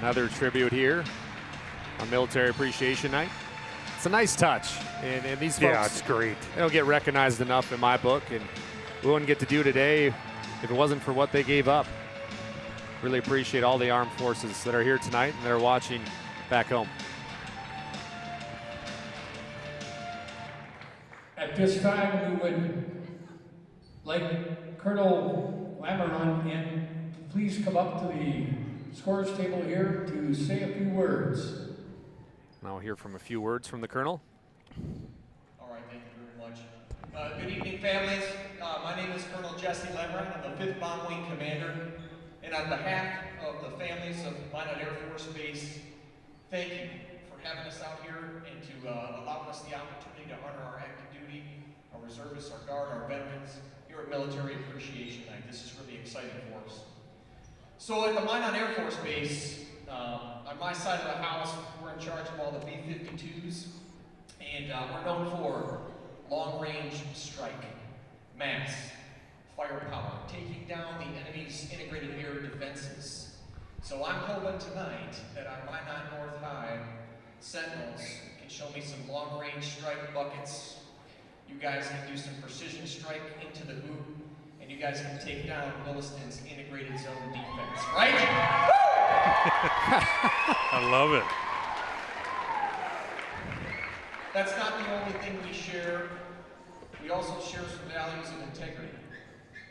[SPEAKER 12] Another tribute here on Military Appreciation Night. It's a nice touch, and these folks,
[SPEAKER 13] Yeah, it's great.
[SPEAKER 12] They don't get recognized enough in my book, and we wouldn't get to do today if it wasn't for what they gave up. Really appreciate all the armed forces that are here tonight and that are watching back home.
[SPEAKER 3] At this time, we would like Colonel Lameron and please come up to the scores table here to say a few words.
[SPEAKER 12] Now we'll hear from a few words from the Colonel.
[SPEAKER 2] All right, thank you very much. Good evening, families. My name is Colonel Jesse Lameron. I'm the 5th Bomb Wing Commander. And on behalf of the families of Minot Air Force Base, thank you for having us out here and to allowing us the opportunity to honor our active duty, our reservists, our guard, our veterans here at Military Appreciation Night. This is really exciting for us. So at the Minot Air Force Base, on my side of the house, we're in charge of all the B-52s, and we're known for long-range strike, mass, firepower, taking down the enemy's integrated air defenses. So I'm hoping tonight that our Minot North High Sentinels can show me some long-range strike buckets. You guys can do some precision strike into the hoop, and you guys can take down Williston's integrated zone defense, right?
[SPEAKER 13] I love it.
[SPEAKER 2] That's not the only thing we share. We also share some values of integrity,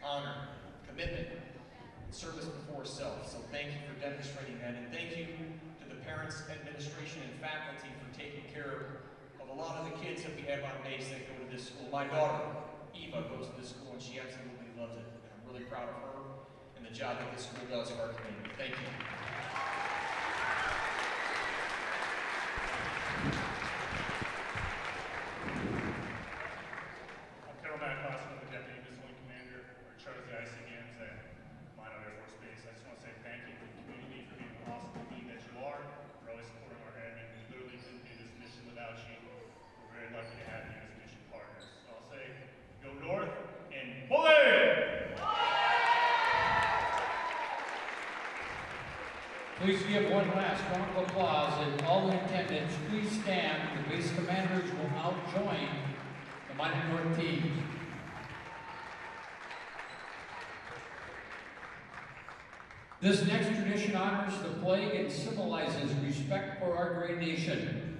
[SPEAKER 2] honor, commitment, and service before self. So thank you for demonstrating that, and thank you to the parents, administration, and faculty for taking care of a lot of the kids that we have on base that go to this school. My daughter, Eva, goes to this school, and she absolutely loves it. And I'm really proud of her and the job that this school does for our community. Thank you.
[SPEAKER 3] Please give one last round of applause, and all in attendance, please stand. The base commanders will now join the Minot North team. This next tradition honors the flag and symbolizes respect for our great nation.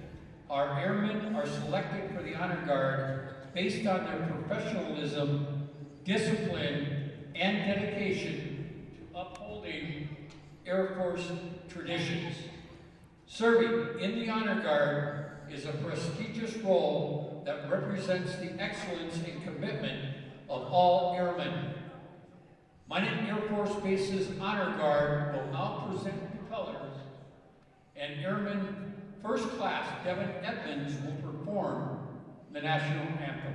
[SPEAKER 3] Our airmen are selected for the honor guard based on their professionalism, discipline, and dedication to upholding Air Force traditions. Serving in the honor guard is a prestigious role that represents the excellence and commitment of all airmen. Minot Air Force Base's honor guard will now present the colors, and Airman First Class Devin Edmonds will perform the national anthem.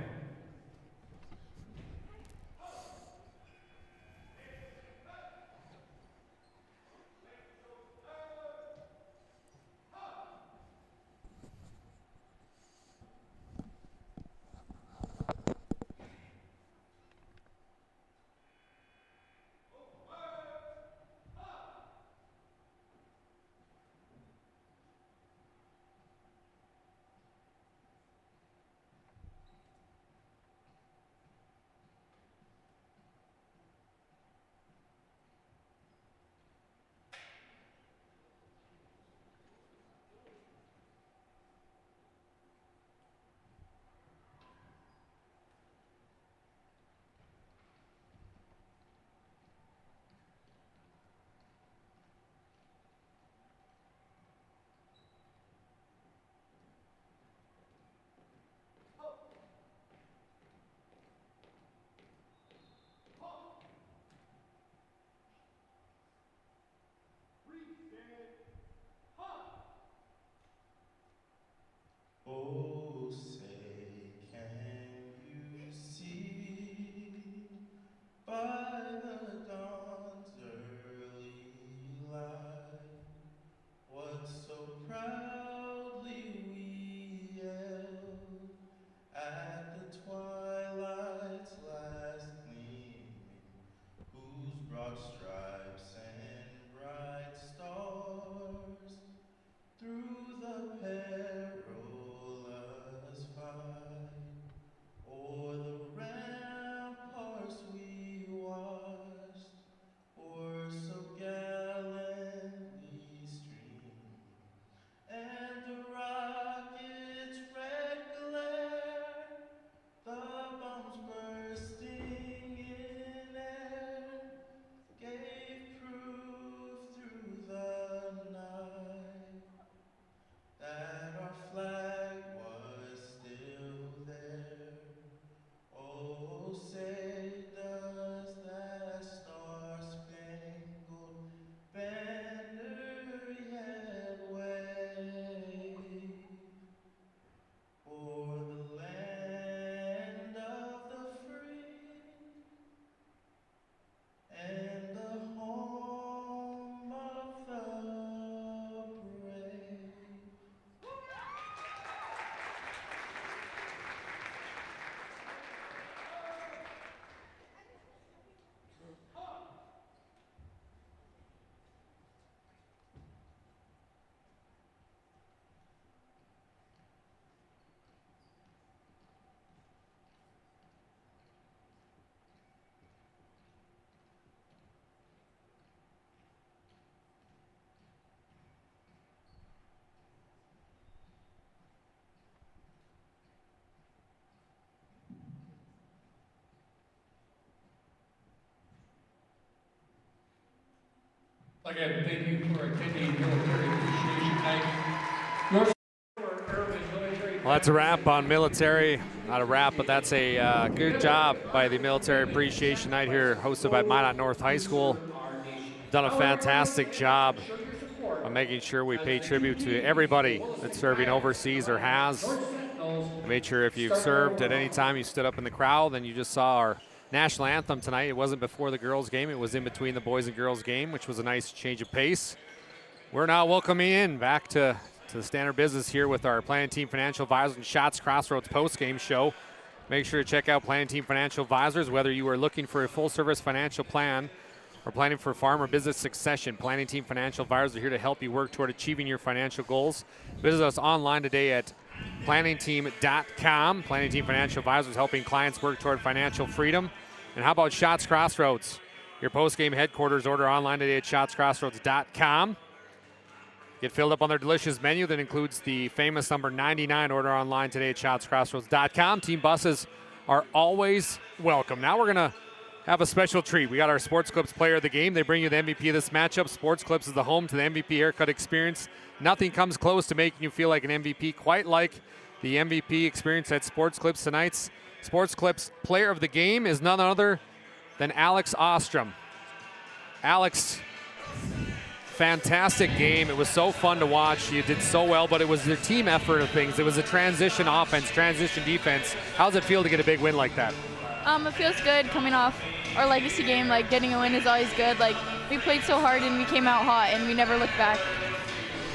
[SPEAKER 3] Again, thank you for attending Military Appreciation Night.
[SPEAKER 12] Well, that's a wrap on military. Not a wrap, but that's a good job by the Military Appreciation Night here, hosted by Minot North High School. Done a fantastic job of making sure we pay tribute to everybody that's serving overseas or has. I made sure if you've served at any time, you stood up in the crowd, then you just saw our national anthem tonight. It wasn't before the girls' game. It was in between the boys' and girls' game, which was a nice change of pace. We're now welcoming in back to the standard business here with our Planning Team Financial Advisors and Shots Crossroads post-game show. Make sure to check out Planning Team Financial Advisors, whether you are looking for a full-service financial plan or planning for farm or business succession. Planning Team Financial Advisors are here to help you work toward achieving your financial goals. Visit us online today at planningteam.com. Planning Team Financial Advisors helping clients work toward financial freedom. And how about Shots Crossroads? Your post-game headquarters. Order online today at shotscrossroads.com. Get filled up on their delicious menu that includes the famous number 99. Order online today at shotscrossroads.com. Team buses are always welcome. Now we're going to have a special treat. We got our Sports Clips player of the game. They bring you the MVP of this matchup. Sports Clips is the home to the MVP haircut experience. Nothing comes close to making you feel like an MVP, quite like the MVP experience at Sports Clips. Tonight's Sports Clips player of the game is none other than Alex Ostrom. Alex, fantastic game. It was so fun to watch. You did so well, but it was the team effort of things. It was a transition offense, transition defense. How does it feel to get a big win like that?
[SPEAKER 9] It feels good coming off our legacy game. Like, getting a win is always good. Like, we played so hard and we came out hot and we never looked back.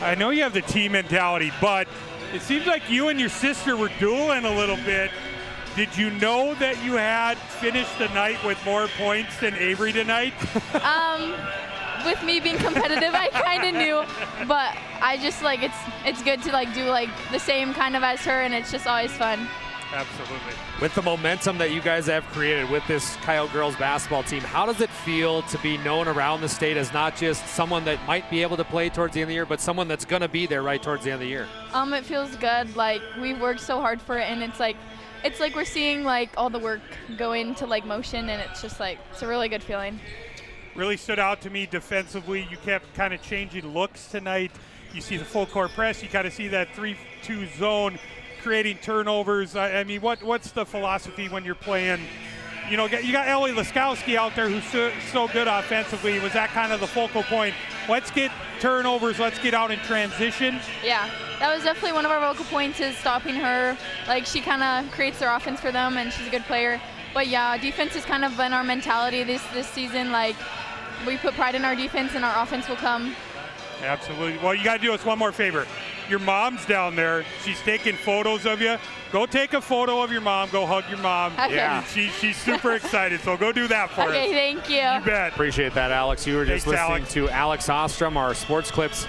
[SPEAKER 13] I know you have the team mentality, but it seems like you and your sister were dueling a little bit. Did you know that you had finished the night with more points than Avery tonight?
[SPEAKER 9] With me being competitive, I kind of knew, but I just, like, it's good to, like, do, like, the same kind of as her, and it's just always fun.
[SPEAKER 13] Absolutely.
[SPEAKER 12] With the momentum that you guys have created with this Coyote girls basketball team, how does it feel to be known around the state as not just someone that might be able to play towards the end of the year, but someone that's going to be there right towards the end of the year?
[SPEAKER 9] It feels good. Like, we've worked so hard for it, and it's like we're seeing, like, all the work go into, like, motion, and it's just, like, it's a really good feeling.
[SPEAKER 13] Really stood out to me defensively. You kept kind of changing looks tonight. You see the full court press. You kind of see that 3-2 zone, creating turnovers. I mean, what's the philosophy when you're playing? You know, you got Ellie Laskowski out there who's so good offensively. Was that kind of the focal point? Let's get turnovers. Let's get out in transition.
[SPEAKER 9] Yeah, that was definitely one of our focal points, is stopping her. Like, she kind of creates their offense for them, and she's a good player. But yeah, defense has kind of been our mentality this season. Like, we put pride in our defense, and our offense will come.
[SPEAKER 13] Absolutely. Well, you got to do us one more favor. Your mom's down there. She's taking photos of you. Go take a photo of your mom. Go hug your mom.
[SPEAKER 9] Okay.
[SPEAKER 12] Yeah.
[SPEAKER 13] She's super excited, so go do that for us.
[SPEAKER 9] Okay, thank you.
[SPEAKER 13] You bet.
[SPEAKER 12] Appreciate that, Alex. You were just listening
[SPEAKER 13] Alex.
[SPEAKER 12] to Alex Ostrom, our Sports Clips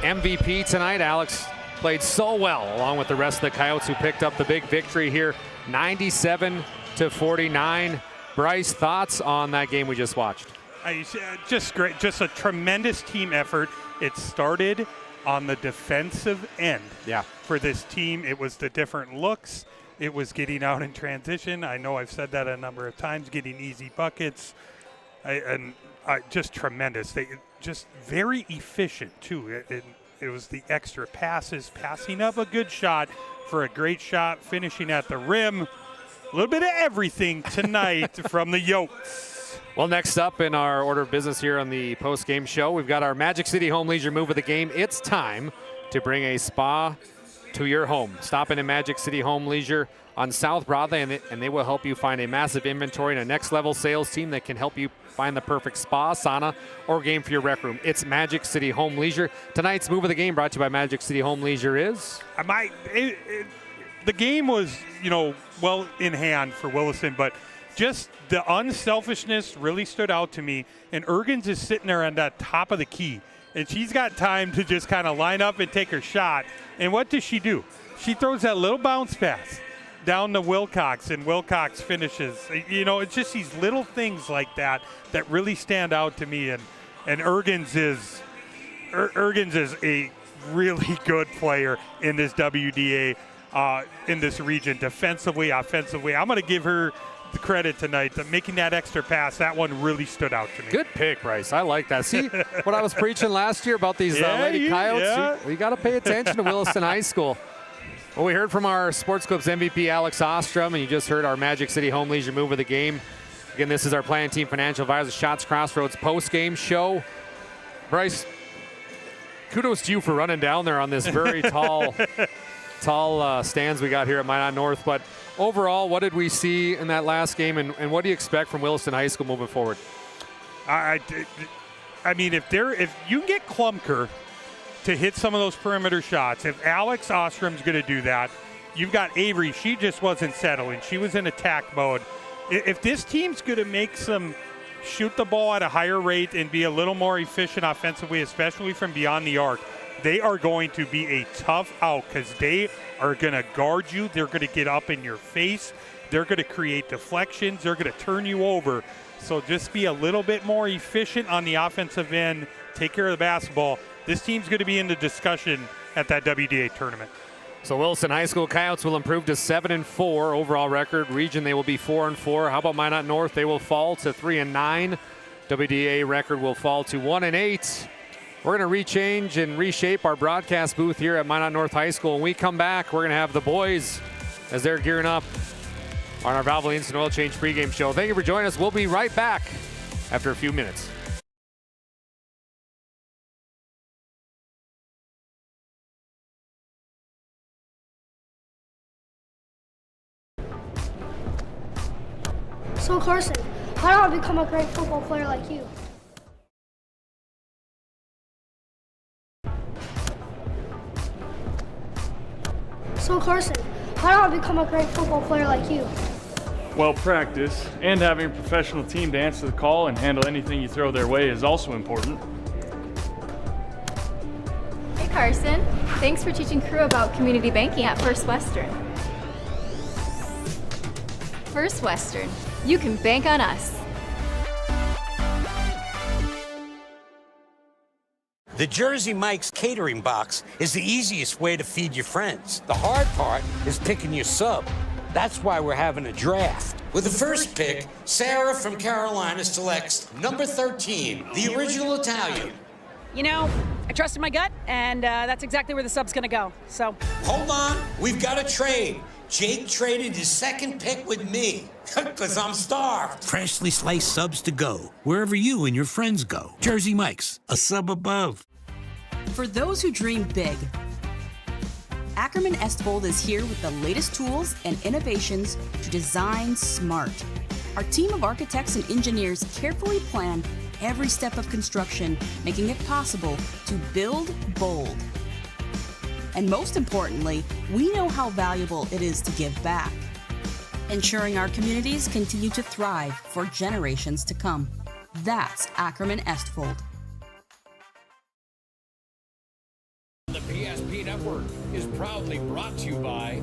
[SPEAKER 12] MVP tonight. Alex played so well, along with the rest of the Coyotes, who picked up the big victory here, 97-49. Bryce, thoughts on that game we just watched?
[SPEAKER 13] Just great. Just a tremendous team effort. It started on the defensive end.
[SPEAKER 12] Yeah.
[SPEAKER 13] For this team, it was the different looks. It was getting out in transition. I know I've said that a number of times, getting easy buckets. Just tremendous. They just very efficient, too. It was the extra passes, passing up a good shot for a great shot, finishing at the rim. A little bit of everything tonight from the Yotes.
[SPEAKER 12] Well, next up in our order of business here on the post-game show, we've got our Magic City Home Leisure move of the game. It's time to bring a spa to your home. Stop in at Magic City Home Leisure on South Broadway, and they will help you find a massive inventory and a next-level sales team that can help you find the perfect spa, sauna, or game for your rec room. It's Magic City Home Leisure. Tonight's move of the game, brought to you by Magic City Home Leisure, is?
[SPEAKER 13] The game was, well in hand for Williston, but just the unselfishness really stood out to me. And Ergens is sitting there on that top of the key, and she's got time to just kind of line up and take her shot. And what does she do? She throws that little bounce pass down to Wilcox, and Wilcox finishes. It's just these little things like that that really stand out to me. And Ergens is a really good player in this WDA, in this region, defensively, offensively. I'm going to give her the credit tonight. Making that extra pass, that one really stood out to me.
[SPEAKER 12] Good pick, Bryce. I like that. See what I was preaching last year about these Lady Coyotes?
[SPEAKER 13] Yeah.
[SPEAKER 12] We got to pay attention to Williston High School. Well, we heard from our Sports Clips MVP, Alex Ostrom, and you just heard our Magic City Home Leisure move of the game. Again, this is our Planning Team Financial Advisor Shots Crossroads post-game show. Bryce, kudos to you for running down there on this very tall stands we got here at Minot North. But overall, what did we see in that last game, and what do you expect from Williston High School moving forward?
[SPEAKER 13] I mean, if you can get Klumker to hit some of those perimeter shots, if Alex Ostrom's going to do that, you've got Avery. She just wasn't settling. She was in attack mode. If this team's going to make some shoot the ball at a higher rate and be a little more efficient offensively, especially from beyond the arc, they are going to be a tough out because they are going to guard you. They're going to get up in your face. They're going to create deflections. They're going to turn you over. So just be a little bit more efficient on the offensive end. Take care of the basketball. This team's going to be in the discussion at that WDA tournament.
[SPEAKER 12] So Williston High School Coyotes will improve to 7-4 overall record. Region, they will be 4-4. How about Minot North? They will fall to 3-9. WDA record will fall to 1-8. We're going to rechange and reshape our broadcast booth here at Minot North High School. When we come back, we're going to have the boys as they're gearing up on our Valvoline Instant Oil Change pregame show. Thank you for joining us. We'll be right back after a few minutes.
[SPEAKER 15] So Carson, how do I become a great football player like you? So Carson, how do I become a great football player like you?
[SPEAKER 1] Well, practice and having a professional team to answer the call and handle anything you throw their way is also important.
[SPEAKER 16] Hey Carson, thanks for teaching crew about community banking at First Western. First Western, you can bank on us.
[SPEAKER 4] The Jersey Mike's catering box is the easiest way to feed your friends. The hard part is picking your sub. That's why we're having a draft. With the first pick, Sarah from Carolina selects number 13, the original Italian.
[SPEAKER 7] You know, I trusted my gut, and that's exactly where the sub's going to go. So
[SPEAKER 4] Hold on, we've got a trade. Jake traded his second pick with me, because I'm starved.
[SPEAKER 8] Freshly sliced subs to go, wherever you and your friends go. Jersey Mike's, a sub above.
[SPEAKER 17] For those who dream big, Ackerman Estvold is here with the latest tools and innovations to design smart. Our team of architects and engineers carefully plan every step of construction, making it possible to build bold. And most importantly, we know how valuable it is to give back, ensuring our communities continue to thrive for generations to come. That's Ackerman Estvold.
[SPEAKER 10] The PSP Network is proudly brought to you by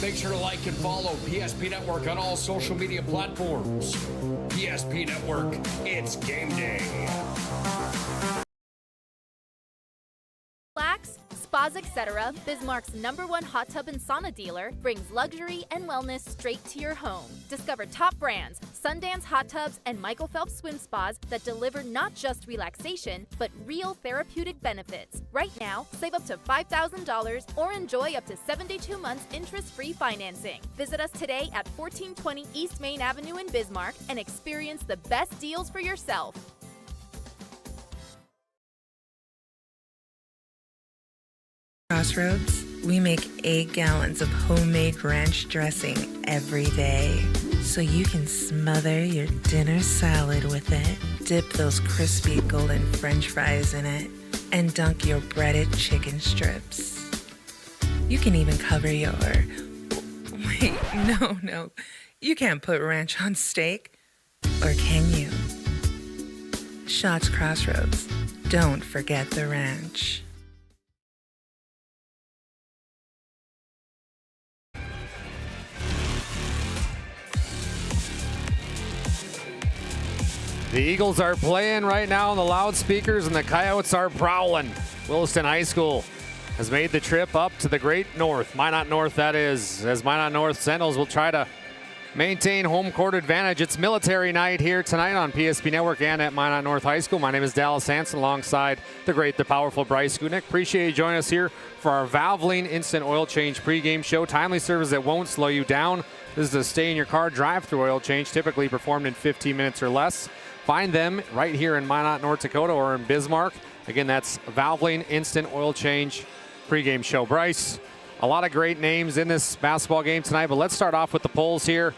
[SPEAKER 10] make sure to like and follow PSP Network on all social media platforms. PSP Network, it's game day.
[SPEAKER 18] Relax, Spas Etc., Bismarck's #1 hot tub and sauna dealer, brings luxury and wellness straight to your home. Discover top brands, Sundance hot tubs, and Michael Phelps swim spas that deliver not just relaxation, but real therapeutic benefits. Right now, save up to $5,000 or enjoy up to 72 months interest-free financing. Visit us today at 1420 East Main Avenue in Bismarck and experience the best deals for yourself.
[SPEAKER 25] Crossroads, we make 8 gallons of homemade ranch dressing every day, so you can smother your dinner salad with it, dip those crispy golden French fries in it, and dunk your breaded chicken strips. You can even cover your... Wait, no. You can't put ranch on steak. Or can you? Shots Crossroads. Don't forget the ranch.
[SPEAKER 12] The Eagles are playing right now on the loudspeakers, and the Coyotes are prowling. Williston High School has made the trip up to the Great North, Minot North that is, as Minot North Sentinels will try to maintain home court advantage. It's military night here tonight on PSP Network and at Minot North High School. My name is Dallas Hanson alongside the great, the powerful Bryce Gutnick. Appreciate you joining us here for our Valvoline Instant Oil Change pregame show. Timely service that won't slow you down. This is a stay-in-your-car drive-through oil change, typically performed in 15 minutes or less. Find them right here in Minot, North Dakota, or in Bismarck. Again, that's Valvoline Instant Oil Change pregame show. Bryce, a lot of great names in this basketball game tonight, but let's start off with the polls here.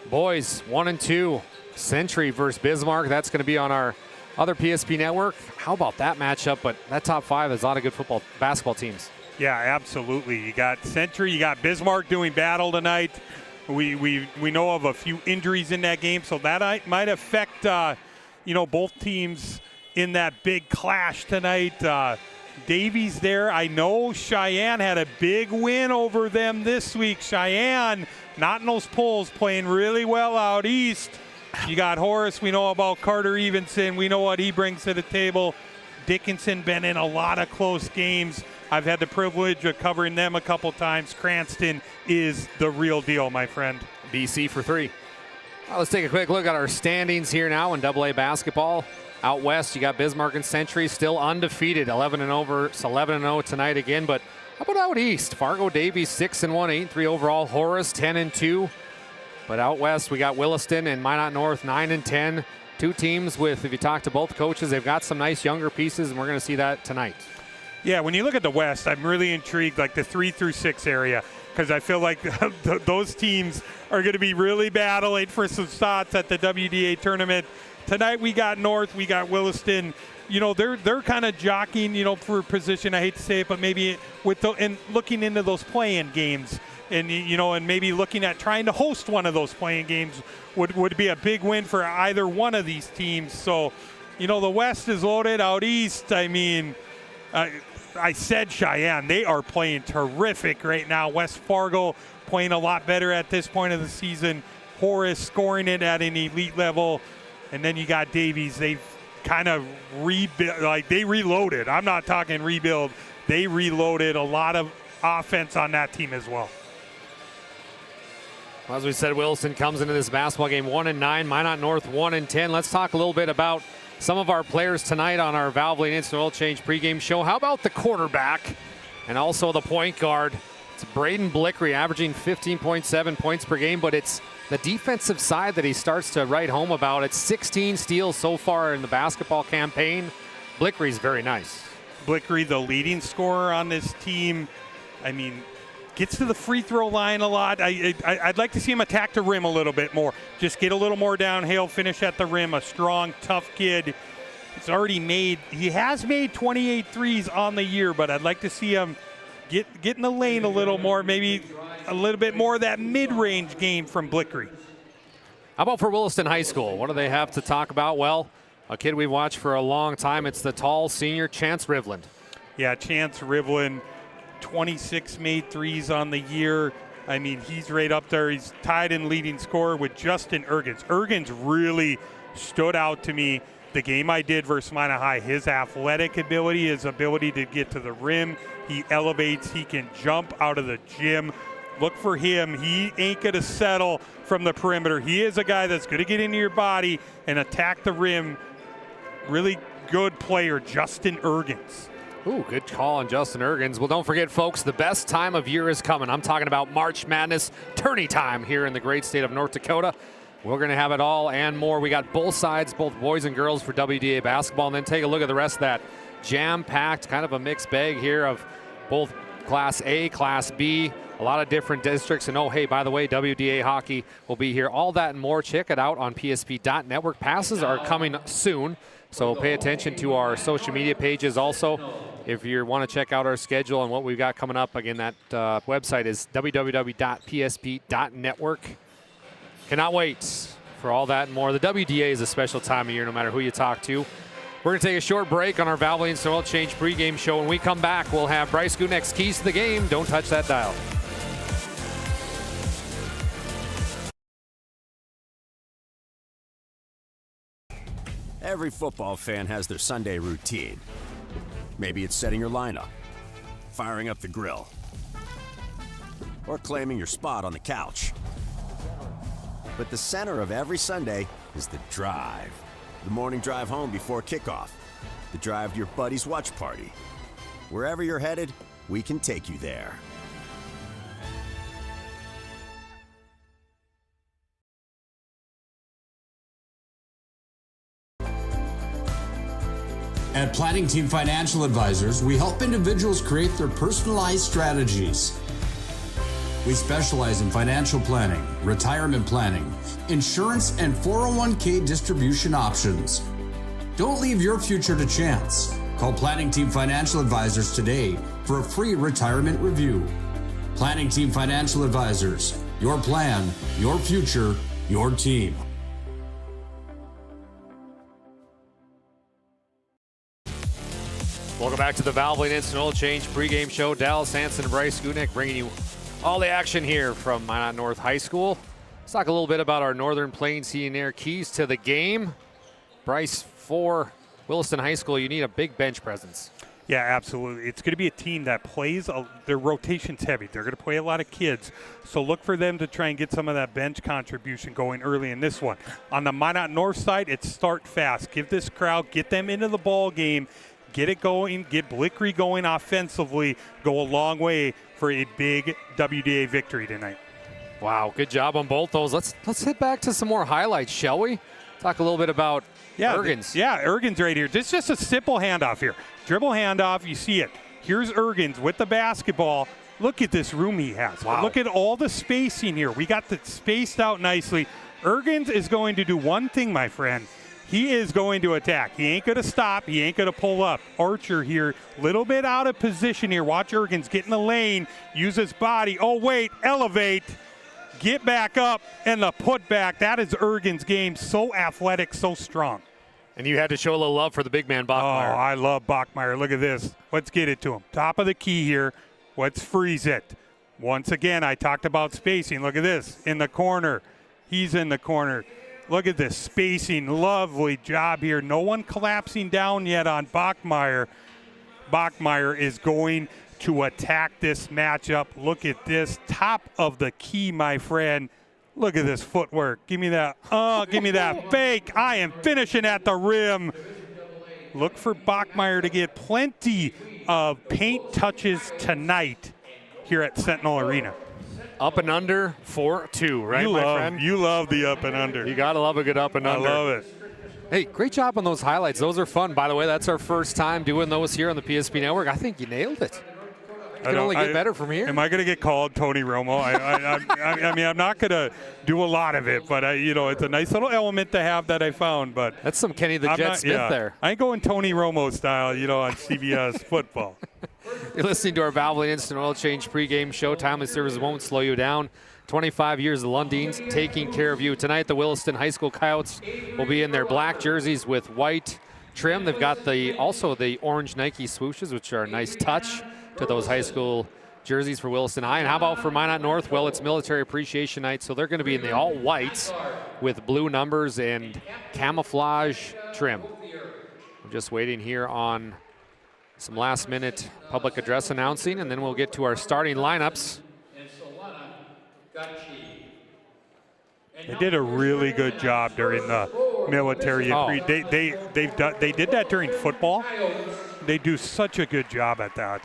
[SPEAKER 12] Boys, 1 and 2, Century versus Bismarck. That's going to be on our other PSP network. How about that matchup? But that top 5 is a lot of good basketball teams.
[SPEAKER 13] Yeah, absolutely. You got Century, you got Bismarck doing battle tonight. We know of a few injuries in that game, so that might affect both teams in that big clash tonight. Davies there. I know Cheyenne had a big win over them this week. Cheyenne, not in those polls, playing really well out east. You got Horace. We know about Carter Evenson. We know what he brings to the table. Dickinson been in a lot of close games. I've had the privilege of covering them a couple times. Cranston is the real deal, my friend.
[SPEAKER 12] BC for 3. Well, let's take a quick look at our standings here now in AA basketball. Out west, you got Bismarck and Century still undefeated, 11-0 versus 11-0 tonight again. But how about out east? Fargo Davies 6-1, 8-3 overall. Horace 10-2. But out west, we got Williston and Minot North 9-10. Two teams with, if you talk to both coaches, they've got some nice younger pieces, and we're going to see that tonight.
[SPEAKER 13] Yeah, when you look at the West, I'm really intrigued, like the 3 through 6 area, because I feel like those teams are going to be really battling for some spots at the WDA tournament. Tonight we got North, we got Williston. They're kind of jockeying, for position. I hate to say it, but maybe and looking into those play-in games, and and maybe looking at trying to host one of those play-in games would be a big win for either one of these teams. So, the West is loaded. Out east, I mean, I said Cheyenne. They are playing terrific right now. West Fargo playing a lot better at this point of the season. Horace scoring it at an elite level. And then you got Davies. They've kind of they reloaded. I'm not talking rebuild. They reloaded a lot of offense on that team as well.
[SPEAKER 12] As we said, Williston comes into this basketball game 1-9, Minot North 1-10. Let's talk a little bit about some of our players tonight on our Valvoline Instant Oil Change pregame show. How about the quarterback and also the point guard? It's Braden Blickery averaging 15.7 points per game, but it's the defensive side that he starts to write home about. It's 16 steals so far in the basketball campaign. Blickery's very nice.
[SPEAKER 13] Blickery, the leading scorer on this team. I mean, gets to the free throw line a lot. I'd like to see him attack the rim a little bit more. Just get a little more downhill, finish at the rim. A strong, tough kid. He has made 28 threes on the year, but I'd like to see him get in the lane a little more, maybe a little bit more of that mid-range game from Blickery.
[SPEAKER 12] How about for Williston High School? What do they have to talk about? Well, a kid we've watched for a long time. It's the tall senior Chance Rivland.
[SPEAKER 13] Yeah, Chance Rivland, 26 made threes on the year. I mean, he's right up there. He's tied in leading scorer with Justin Ergens. Ergens really stood out to me the game I did versus Minot High. His athletic ability, his ability to get to the rim. He elevates. He can jump out of the gym. Look for him. He ain't going to settle from the perimeter. He is a guy that's going to get into your body and attack the rim. Really good player, Justin Ergens.
[SPEAKER 12] Ooh, good call on Justin Ergens. Well, don't forget, folks, the best time of year is coming. I'm talking about March Madness tourney time here in the great state of North Dakota. We're going to have it all and more. We got both sides, both boys and girls for WDA basketball. And then take a look at the rest of that jam-packed, kind of a mixed bag here of both Class A, Class B, a lot of different districts. And oh, hey, by the way, WDA hockey will be here. All that and more. Check it out on PSP.network. Passes are coming soon, so pay attention to our social media pages also. If you want to check out our schedule and what we've got coming up, again, that website is www.psp.network. Cannot wait for all that and more. The WDA is a special time of year no matter who you talk to. We're going to take a short break on our Valvoline Oil Change pregame show. When we come back, we'll have Bryce Gutnick's keys to the game. Don't touch that dial.
[SPEAKER 14] Every football fan has their Sunday routine. Maybe it's setting your lineup, firing up the grill, or claiming your spot on the couch. But the center of every Sunday is the drive. The morning drive home before kickoff. The drive to your buddy's watch party. Wherever you're headed, we can take you there.
[SPEAKER 6] At Planning Team Financial Advisors, we help individuals create their personalized strategies. We specialize in financial planning, retirement planning, insurance, and 401k distribution options. Don't leave your future to chance. Call Planning Team Financial Advisors today for a free retirement review. Planning Team Financial Advisors, your plan, your future, your team.
[SPEAKER 12] Welcome back to the Valvoline Instant Oil Change pregame show. Dallas Hansen and Bryce Gutnick bringing you all the action here from Minot North High School. Let's talk a little bit about our Northern Plains Heating and Air keys to the game. Bryce, for Williston High School, you need a big bench presence.
[SPEAKER 13] Yeah, absolutely. It's going to be a team that plays, their rotation's heavy. They're going to play a lot of kids. So look for them to try and get some of that bench contribution going early in this one. On the Minot North side, it's start fast. Give this crowd, get them into the ball game, get it going, get Blickery going offensively, go a long way for a big WDA victory tonight.
[SPEAKER 12] Wow, good job on both those. Let's hit back to some more highlights, shall we? Talk a little bit about Ergens.
[SPEAKER 13] Ergens right here. This is just a simple handoff here. Dribble handoff, you see it. Here's Ergens with the basketball. Look at this room he has.
[SPEAKER 12] Wow.
[SPEAKER 13] Look at all the spacing here. We got it spaced out nicely. Ergens is going to do one thing, my friend. He is going to attack. He ain't going to stop. He ain't going to pull up. Archer here, little bit out of position here. Watch Ergens get in the lane, use his body. Oh, wait, elevate, get back up, and the putback. That is Ergens' game. So athletic, so strong.
[SPEAKER 12] And you had to show a little love for the big man, Bachmeyer.
[SPEAKER 13] Oh, I love Bachmeyer. Look at this. Let's get it to him. Top of the key here. Let's freeze it. Once again, I talked about spacing. Look at this. In the corner. He's in the corner. Look at this spacing. Lovely job here. No one collapsing down yet on Bachmeyer. Bachmeyer is going to attack this matchup. Look at this. Top of the key, my friend. Look at this footwork. Give me that. Give me that fake. I am finishing at the rim. Look for Bachmeyer to get plenty of paint touches tonight here at Sentinel Arena.
[SPEAKER 12] Up and under 4-2, right, my friend?
[SPEAKER 13] You love the up and under.
[SPEAKER 12] You got to love a good up and under.
[SPEAKER 13] I love it.
[SPEAKER 12] Hey, great job on those highlights. Those are fun. By the way, that's our first time doing those here on the PSP Network. I think you nailed it. It can only get better from here.
[SPEAKER 13] Am I going to get called Tony Romo? I mean, I'm not going to do a lot of it, but it's a nice little element to have that I found. But
[SPEAKER 12] that's some Kenny the Jet Smith there.
[SPEAKER 13] I ain't going Tony Romo style, on CBS football.
[SPEAKER 12] You're listening to our Valvoline Instant Oil Change pregame show. Timely service won't slow you down. 25 years of Lundeen's taking care of you. Tonight, the Williston High School Coyotes will be in their black jerseys with white trim. They've got also the orange Nike swooshes, which are a nice touch to those high school jerseys for Williston High. And how about for Minot North? Well, it's Military Appreciation Night, so they're going to be in the all whites with blue numbers and camouflage trim. I'm just waiting here on some last-minute public address announcing, and then we'll get to our starting lineups.
[SPEAKER 13] They did a really good job during the military. They did that during football. They do such a good job at that.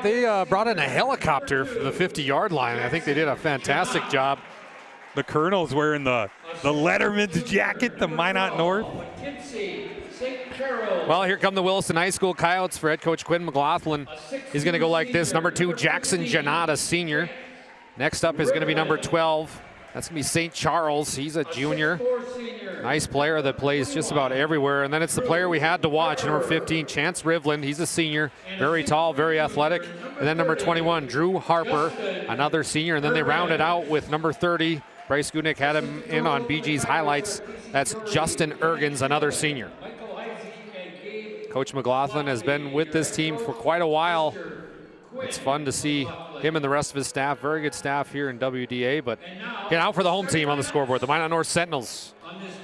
[SPEAKER 12] They brought in a helicopter for the 50-yard line. I think they did a fantastic job.
[SPEAKER 13] The Colonel's wearing the Letterman's jacket, the Minot North.
[SPEAKER 12] Well, here come the Williston High School Coyotes for head coach Quinn McLaughlin. He's going to go like this. Number 2, Jackson Janata, senior. Next up is going to be number 12. That's going to be St. Charles. He's a junior. Nice player that plays just about everywhere. And then it's the player we had to watch, number 15, Chance Rivland. He's a senior, very tall, very athletic. And then number 21, Drew Harper, another senior. And then they round it out with number 30. Bryce Gudnick had him in on BG's highlights. That's Justin Ergens, another senior. Coach McLaughlin has been with this team for quite a while. It's fun to see him and the rest of his staff. Very good staff here in WDA. But now for the home team on the scoreboard, the Minot North Sentinels,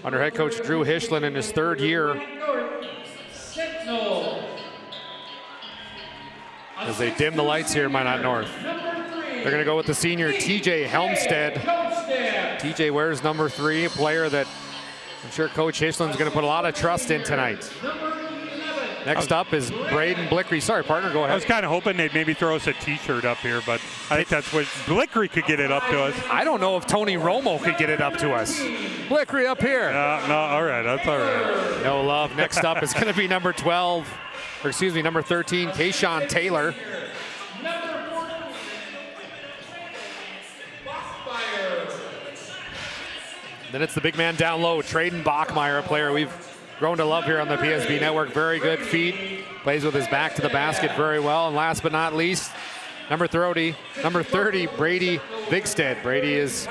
[SPEAKER 12] under head coach Drew Hischlin in his 3rd year. As they dim the lights here in Minot North. They're going to go with the senior TJ Helmstead. TJ wears number 3, a player that I'm sure Coach Hischlin's going to put a lot of trust in tonight. Next up is Braden Blickery. Sorry, partner, go ahead.
[SPEAKER 13] I was kind of hoping they'd maybe throw us a T-shirt up here, but I think that's what Blickery could get it up to us.
[SPEAKER 12] I don't know if Tony Romo could get it up to us. Blickery up here.
[SPEAKER 13] No, all right, that's all right.
[SPEAKER 12] No love. Next up is going to be number 12, or excuse me, number 13, Kayshawn Taylor. Then it's the big man down low, Traden Bachmeyer, a player we've grown to love here on the PSB Network. Very good feet, plays with his back to the basket very well. And last but not least, number 30, Brady Vigstead. Brady is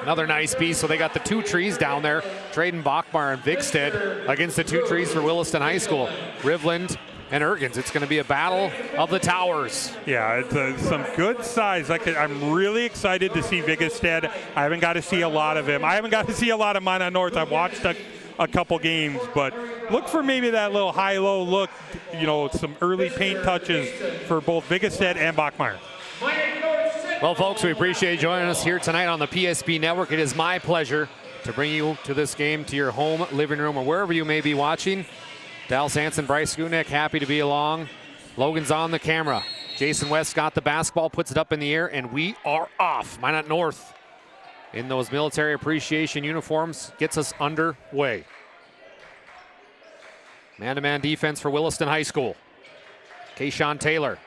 [SPEAKER 12] another nice piece. So they got the 2 trees down there, Traden Bachmeyer and Vigstead against the 2 trees for Williston High School, Rivland and Ergens. It's going to be a battle of the towers.
[SPEAKER 13] Yeah, it's some good size. I'm really excited to see Vigstead. I haven't got to see a lot of him. I haven't got to see a lot of Minot North. I've watched a couple games, but look for maybe that little high-low look, some early paint touches for both Vigstead and Bachmeyer.
[SPEAKER 12] Well, folks, we appreciate you joining us here tonight on the PSB Network. It is my pleasure to bring you to this game to your home, living room, or wherever you may be watching. Dallas Hansen, Bryce Gudnick, happy to be along. Logan's on the camera. Jason West got the basketball, puts it up in the air, and we are off. Minot North in those military appreciation uniforms gets us underway. Man-to-man defense for Williston High School. Kayshawn Taylor,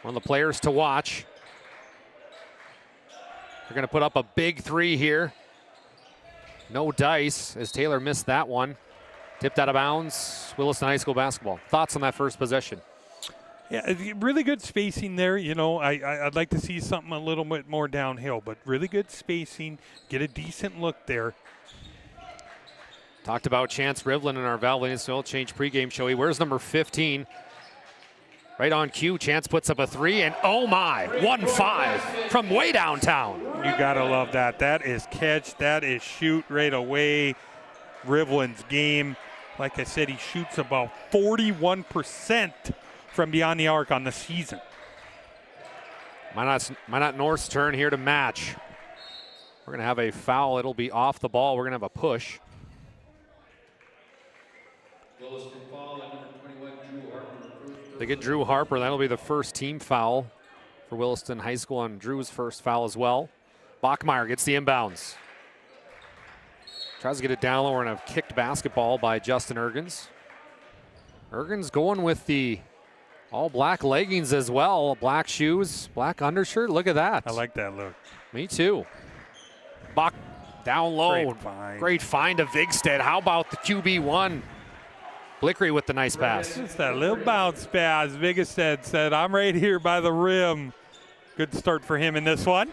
[SPEAKER 12] one of the players to watch. They're going to put up a big 3 here. No dice as Taylor missed that one. Tipped out of bounds. Williston High School basketball. Thoughts on that first possession?
[SPEAKER 13] Yeah, really good spacing there. I'd like to see something a little bit more downhill, but really good spacing. Get a decent look there.
[SPEAKER 12] Talked about Chance Rivland in our Valvoline Oil Change pregame show. He wears number 15. Right on cue, Chance puts up a 3, and oh my, 1-5 from way downtown.
[SPEAKER 13] You gotta love that. That is catch, that is shoot right away. Rivland's game. Like I said, he shoots about 41% from beyond the arc on the season.
[SPEAKER 12] Minot North's turn here to match. We're going to have a foul. It'll be off the ball. We're going to have a push. They get Drew Harper. That'll be the first team foul for Williston High School, and Drew's first foul as well. Bachmeyer gets the inbounds. Tries to get it down lower, and a kicked basketball by Justin Ergens. Ergens going with the all black leggings as well. Black shoes, black undershirt. Look at that.
[SPEAKER 13] I like that look.
[SPEAKER 12] Me too. Bach down low. Great find of Vigstead. How about the QB1? Blickery with the nice pass.
[SPEAKER 13] Just that little bounce pass. Vigstead said, I'm right here by the rim. Good start for him in this one.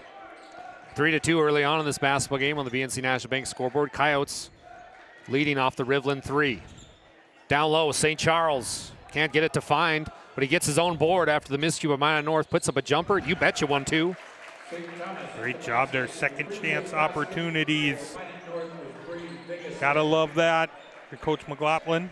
[SPEAKER 12] 3-2 early on in this basketball game on the BNC National Bank scoreboard. Coyotes leading off the Rivland 3. Down low, St. Charles can't get it to find. but he gets his own board after the miscue by Minot North, puts up a jumper. You betcha one, too.
[SPEAKER 13] Great job there. Second chance opportunities. Gotta love that for Coach McLaughlin.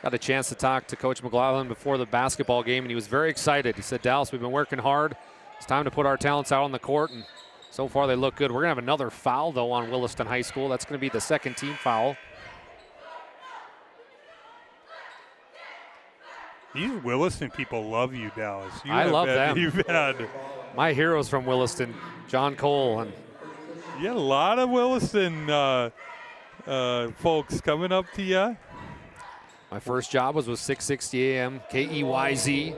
[SPEAKER 12] Got a chance to talk to Coach McLaughlin before the basketball game, and he was very excited. He said, Dallas, we've been working hard. It's time to put our talents out on the court, and so far they look good. We're going to have another foul, though, on Williston High School. That's going to be the second team foul.
[SPEAKER 13] These Williston people love you, Dallas.
[SPEAKER 12] I love them.
[SPEAKER 13] You've had
[SPEAKER 12] my heroes from Williston, John Cole. And
[SPEAKER 13] you had a lot of Williston folks coming up to you.
[SPEAKER 12] My first job was with 660 AM, KEYZ.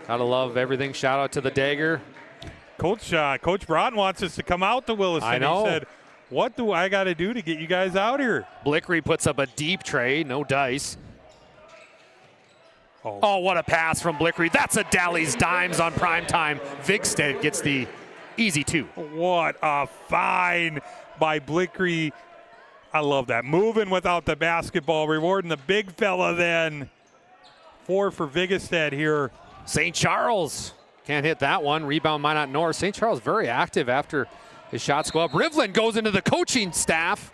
[SPEAKER 12] Gotta love everything. Shout out to the Dagger.
[SPEAKER 13] Coach Broughton wants us to come out to Williston.
[SPEAKER 12] I know.
[SPEAKER 13] He said, what do I got to do to get you guys out here?
[SPEAKER 12] Blickery puts up a deep tray, no dice. Oh, what a pass from Blickery. That's a Dally's Dimes on primetime. Vigstead gets the easy 2.
[SPEAKER 13] What a find by Blickery. I love that. Moving without the basketball, rewarding the big fella then. 4 for Vigstead here.
[SPEAKER 12] St. Charles can't hit that one. Rebound Minot North. St. Charles very active after his shots go up. Rivlin goes into the coaching staff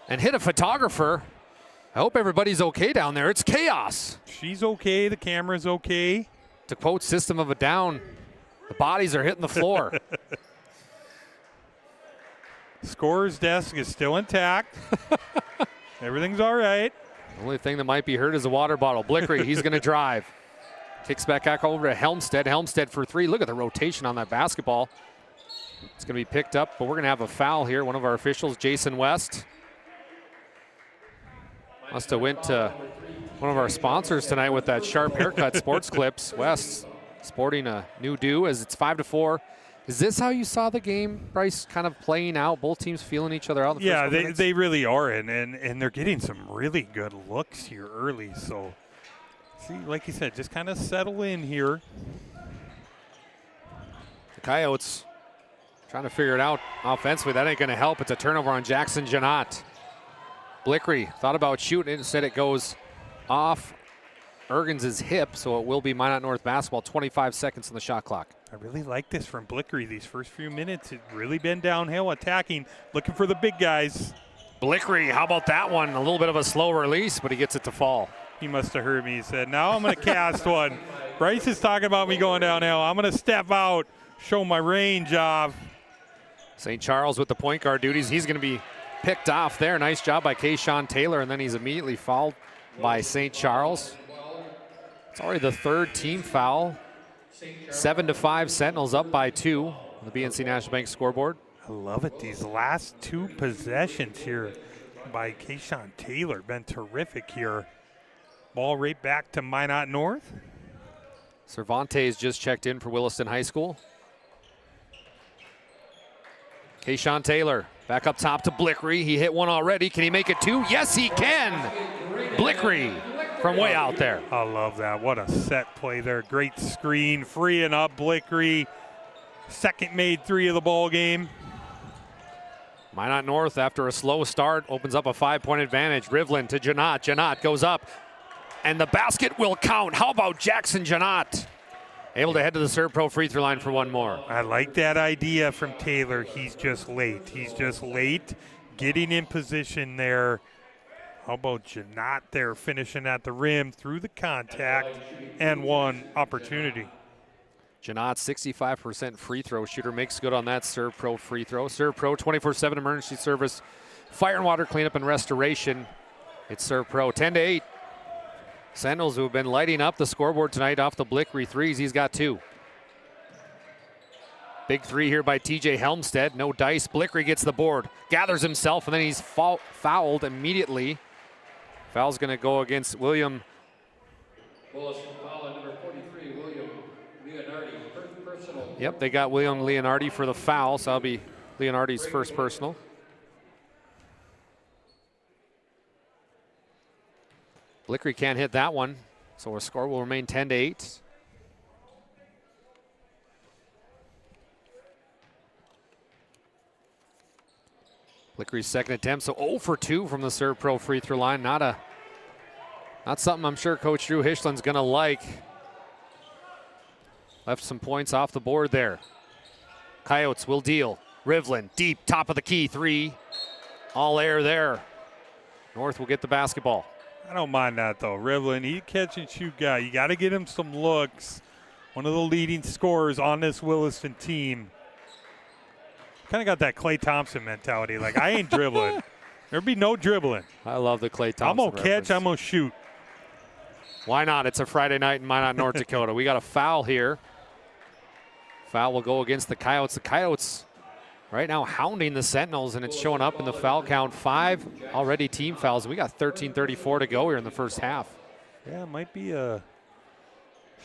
[SPEAKER 12] and hit a photographer. I hope everybody's okay down there. It's chaos.
[SPEAKER 13] She's okay. The camera's okay.
[SPEAKER 12] To quote System of a Down, the bodies are hitting the floor.
[SPEAKER 13] Scorer's desk is still intact. Everything's all right.
[SPEAKER 12] The only thing that might be hurt is a water bottle. Blickery, he's going to drive. Kicks back over to Helmstead. Helmstead for 3. Look at the rotation on that basketball. It's going to be picked up, but we're going to have a foul here. One of our officials, Jason West. Must have went to one of our sponsors tonight with that sharp haircut, Sports Clips. West sporting a new do as it's 5-4. Is this how you saw the game, Bryce, kind of playing out, both teams feeling each other out? In the
[SPEAKER 13] yeah,
[SPEAKER 12] first
[SPEAKER 13] they really are, and they're getting some really good looks here early. So, see, like you said, just kind of settle in here.
[SPEAKER 12] The Coyotes trying to figure it out offensively. That ain't going to help. It's a turnover on Jackson Janot. Blickery thought about shooting it. Instead, it goes off Ergens' hip, so it will be Minot North basketball. 25 seconds on the shot clock.
[SPEAKER 13] I really like this from Blickery these first few minutes. It's really been downhill attacking, looking for the big guys.
[SPEAKER 12] Blickery, how about that one? A little bit of a slow release, but he gets it to fall.
[SPEAKER 13] He must have heard me. He said, now I'm going to cast one. Bryce is talking about me going downhill. I'm going to step out, show my range off.
[SPEAKER 12] St. Charles with the point guard duties. He's going to be picked off there. Nice job by Kayshawn Taylor, and then he's immediately fouled by St. Charles. It's already the third team foul. 7-5, Sentinels up by 2 on the BNC National Bank scoreboard.
[SPEAKER 13] I love it. These last 2 possessions here by Kayshawn Taylor been terrific here. Ball right back to Minot North.
[SPEAKER 12] Cervantes just checked in for Williston High School. Kayshawn Taylor back up top to Blickery. He hit one already. Can he make it 2? Yes, he can. Blickery from way out there.
[SPEAKER 13] I love that. What a set play there. Great screen, freeing up Blickery. Second made 3 of the ball game.
[SPEAKER 12] Minot North, after a slow start, opens up a 5-point advantage. Rivlin to Janot. Janot goes up, and the basket will count. How about Jackson Janot? Able to head to the Serve Pro free throw line for one more.
[SPEAKER 13] I like that idea from Taylor. He's just late. He's just late getting in position there. How about Janot there finishing at the rim through the contact and one opportunity.
[SPEAKER 12] Janot, 65% free throw shooter, makes good on that Serve Pro free throw. Serve Pro 24/7 emergency service, fire and water cleanup and restoration. It's Serve Pro 10-8. Sentinels, who have been lighting up the scoreboard tonight off the Blickery threes, he's got 2. Big 3 here by TJ Helmstead. No dice. Blickery gets the board, gathers himself, and then he's fouled immediately. Foul's going to go against William. Yep, they got William Leonardi for the foul, so that'll be Leonardi's first personal. Blickery can't hit that one, so our score will remain 10-8. Blickery's second attempt, so 0 for 2 from the Serve Pro free throw line. Not a Not something I'm sure Coach Drew Hischland's going to like. Left some points off the board there. Coyotes will deal. Rivlin, deep, top of the key, 3. All air there. North will get the basketball.
[SPEAKER 13] I don't mind that, though. Rivlin, he's a catch-and-shoot guy. You got to get him some looks. One of the leading scorers on this Williston team. Kind of got that Klay Thompson mentality. Like, I ain't dribbling. There'd be no dribbling.
[SPEAKER 12] I love the Klay Thompson
[SPEAKER 13] I'm going to
[SPEAKER 12] reference.
[SPEAKER 13] catch, I'm going to shoot.
[SPEAKER 12] Why not? It's a Friday night in Minot, North Dakota. We got a foul here. Foul will go against the Coyotes. The Coyotes right now hounding the Sentinels, and it's showing up in the foul count. 5 already team fouls. We got 13:34 to go here in the first half.
[SPEAKER 13] Yeah, it might be a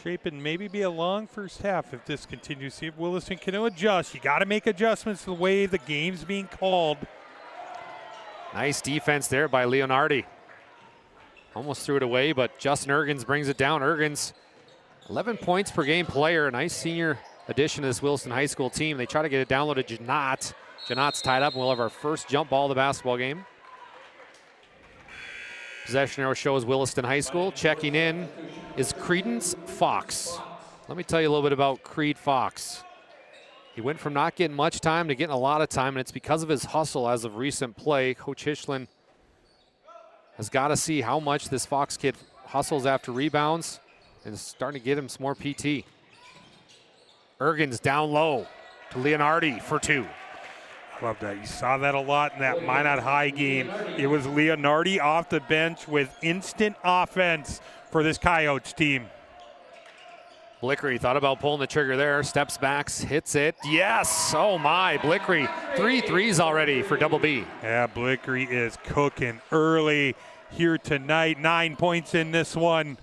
[SPEAKER 13] shaping, maybe be a long first half if this continues. See if Williston can adjust. You got to make adjustments to the way the game's being called.
[SPEAKER 12] Nice defense there by Leonardi. Almost threw it away, but Justin Ergens brings it down. Ergens, 11 points per game player. A nice senior addition to this Williston High School team. They try to get it down low to Janot. Janot's tied up, and we'll have our first jump ball of the basketball game. Possession arrow shows Williston High School. Checking in is Credence Fox. Let me tell you a little bit about Creed Fox. He went from not getting much time to getting a lot of time, and it's because of his hustle as of recent play. Coach Hischland has got to see how much this Fox kid hustles after rebounds and is starting to get him some more PT. Ergens down low to Leonardi for 2.
[SPEAKER 13] Love that. You saw that a lot in that Minot High game. It was Leonardi off the bench with instant offense for this Coyotes team.
[SPEAKER 12] Blickery thought about pulling the trigger there. Steps back, hits it. Yes! Oh my, Blickery. 3 threes already for Double B.
[SPEAKER 13] Yeah, Blickery is cooking early here tonight. 9 points in this one.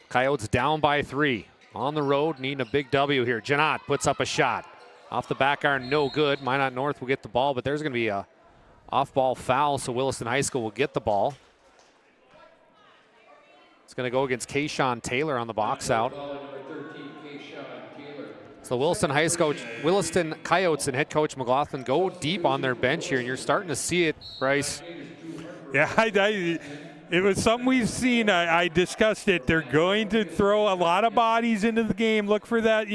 [SPEAKER 12] Coyotes down by 3. On the road, needing a big W here. Janot puts up a shot. Off the back iron, no good. Minot North will get the ball, but there's going to be a off-ball foul, so Williston High School will get the ball. It's going to go against Kayshawn Taylor on the box out. So Williston Coyotes and head coach McLaughlin go deep on their bench here, and you're starting to see it, Bryce.
[SPEAKER 13] Yeah, it was something we've seen. I discussed it. They're going to throw a lot of bodies into the game. Look for that,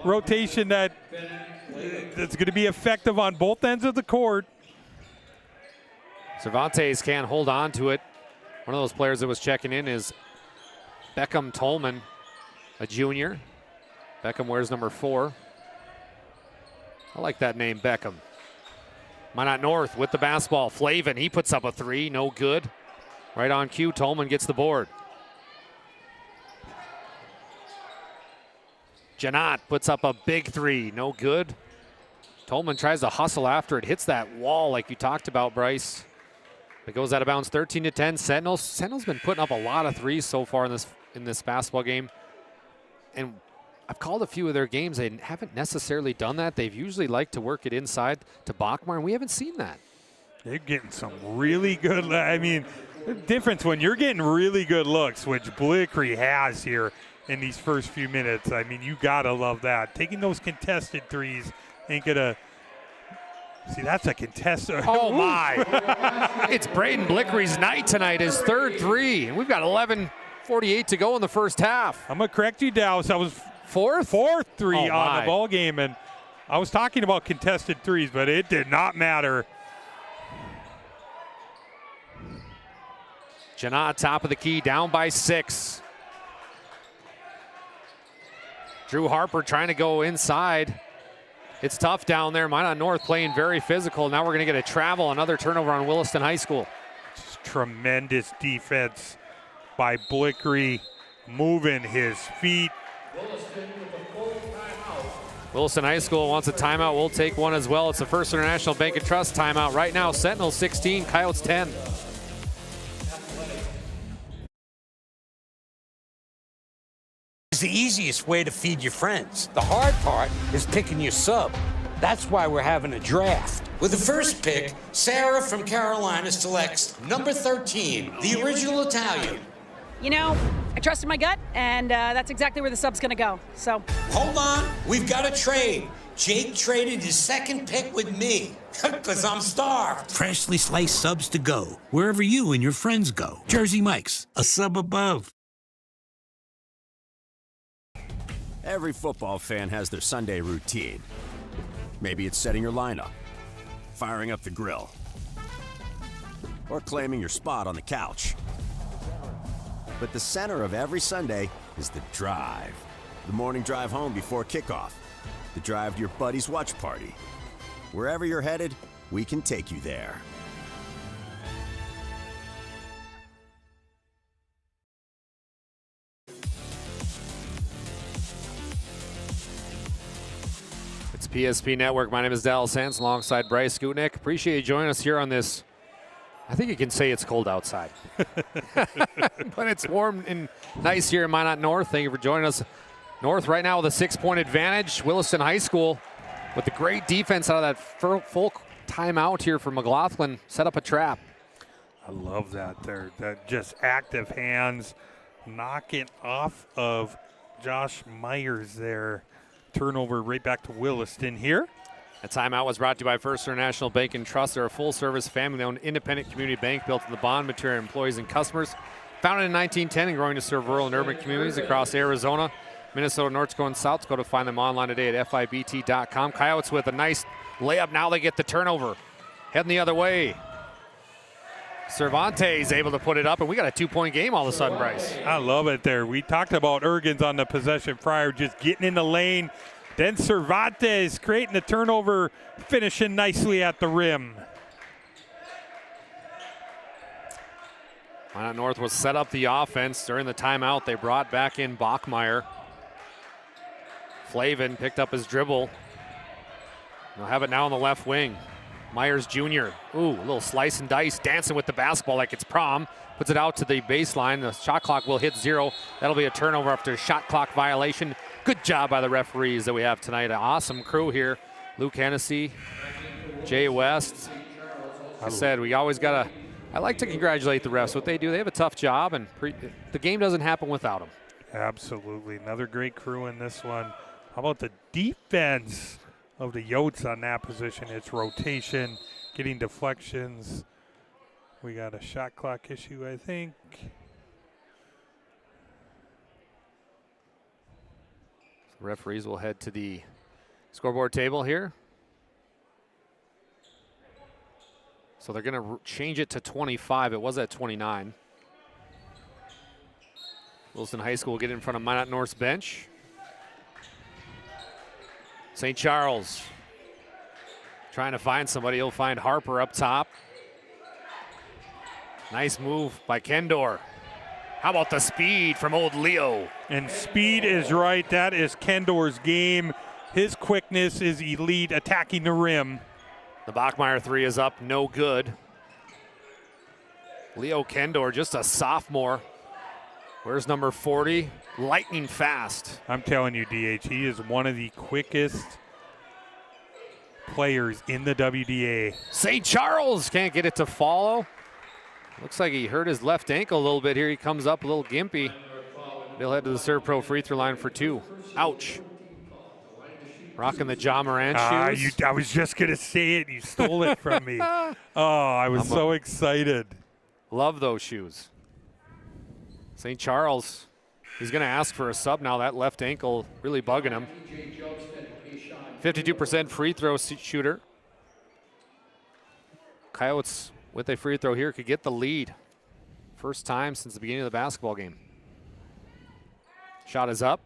[SPEAKER 13] rotation that's going to be effective on both ends of the court.
[SPEAKER 12] Cervantes can't hold on to it. One of those players that was checking in is Beckham Tolman, a junior. Beckham wears number 4. I like that name, Beckham. Minot North with the basketball. Flavin, he puts up a 3, no good. Right on cue, Tolman gets the board. Janot puts up a big 3, no good. Tolman tries to hustle after it, hits that wall like you talked about, Bryce. It goes out of bounds, 13-10. Sentinels been putting up a lot of threes so far in this basketball game. And I've called a few of their games. They haven't necessarily done that. They've usually liked to work it inside to Bachmar, and we haven't seen that.
[SPEAKER 13] They're getting some really good, the difference when you're getting really good looks, which Blickery has here in these first few minutes. You got to love that. Taking those contested threes ain't going to. See, that's a contested.
[SPEAKER 12] Oh, my. It's Braden Blickery's night tonight, his 3rd 3. And we've got 11:48 to go in the first half.
[SPEAKER 13] I'm going to correct you, Dallas. That was 4th 3 on the ball game. And I was talking about contested threes, but it did not matter.
[SPEAKER 12] Janot, top of the key, down by 6. Drew Harper trying to go inside. It's tough down there. Minot North playing very physical. Now we're going to get a travel, another turnover on Williston High School.
[SPEAKER 13] Just tremendous defense by Blickery, moving his feet.
[SPEAKER 12] Williston High School wants a timeout. We'll take one as well. It's the First International Bank and Trust timeout right now. Sentinels 16, Coyotes 10.
[SPEAKER 4] It's the easiest way to feed your friends. The hard part is picking your sub. That's why we're having a draft. With the first pick, Sarah from Carolina selects number 13, the original Italian.
[SPEAKER 7] I trusted my gut, and that's exactly where the sub's going to go. So
[SPEAKER 4] hold on, we've got a trade. Jake traded his second pick with me, because I'm starved.
[SPEAKER 8] Freshly sliced subs to go, wherever you and your friends go. Jersey Mike's, a sub above.
[SPEAKER 14] Every football fan has their Sunday routine. Maybe it's setting your lineup, firing up the grill, or claiming your spot on the couch. But the center of every Sunday is the drive. The morning drive home before kickoff. The drive to your buddy's watch party. Wherever you're headed, we can take you there.
[SPEAKER 12] It's PSP Network. My name is Dallas Sands alongside Bryce Gutnick. Appreciate you joining us here on this. I think you can say it's cold outside. But it's warm and nice here in Minot North. Thank you for joining us. North right now with a 6-point advantage. Williston High School with the great defense out of that full timeout here for McLaughlin. Set up a trap.
[SPEAKER 13] I love that. They're just active hands. Knocking off of Josh Myers there. Turnover right back to Williston here.
[SPEAKER 12] A timeout was brought to you by First National Bank and Trust. They're a full-service, family-owned, independent community bank built on the bond material employees and customers. Founded in 1910 and growing to serve rural and urban communities across Arizona, Minnesota, North Dakota, and South Dakota. Find them online today at FIBT.com. Coyotes with a nice layup. Now they get the turnover. Heading the other way. Cervantes able to put it up, and we got a 2-point game all of a sudden, Bryce.
[SPEAKER 13] I love it there. We talked about Ergens on the possession prior, just getting in the lane. Then Cervantes creating the turnover, finishing nicely at the rim.
[SPEAKER 12] Minot North will set up the offense. During the timeout, they brought back in Bachmeyer. Flavin picked up his dribble. They'll have it now on the left wing. Myers Jr. Ooh, a little slice and dice, dancing with the basketball like it's prom. Puts it out to the baseline. The shot clock will hit 0. That'll be a turnover after a shot clock violation. Good job by the referees that we have tonight. An awesome crew here. Luke Hennessy, Jay West. I said we always got to, I like to congratulate the refs. What they do, they have a tough job, and the game doesn't happen without them.
[SPEAKER 13] Absolutely. Another great crew in this one. How about the defense of the Yotes on that position? It's rotation, getting deflections. We got a shot clock issue, I think.
[SPEAKER 12] The referees will head to the scoreboard table here. So they're going to change it to 25. It was at 29. Williston High School will get in front of Minot North's bench. St. Charles trying to find somebody. He'll find Harper up top. Nice move by Kendor. How about the speed from old Leo?
[SPEAKER 13] And speed is right. That is Kendor's game. His quickness is elite, attacking the rim.
[SPEAKER 12] The Bachmeyer 3 is up, no good. Leo Kendor, just a sophomore. Where's number 40? Lightning fast.
[SPEAKER 13] I'm telling you, DH, he is one of the quickest players in the WDA.
[SPEAKER 12] St. Charles can't get it to follow. Looks like he hurt his left ankle a little bit here. He comes up a little gimpy. They'll head to the Serve Pro free throw line for 2. Ouch. Rocking the John Moran shoes.
[SPEAKER 13] I was just going to say it. You stole it from me. Oh, I was so excited.
[SPEAKER 12] Love those shoes. St. Charles, he's going to ask for a sub now. That left ankle really bugging him. 52% free throw shooter. Coyotes with a free throw here could get the lead. First time since the beginning of the basketball game. Shot is up.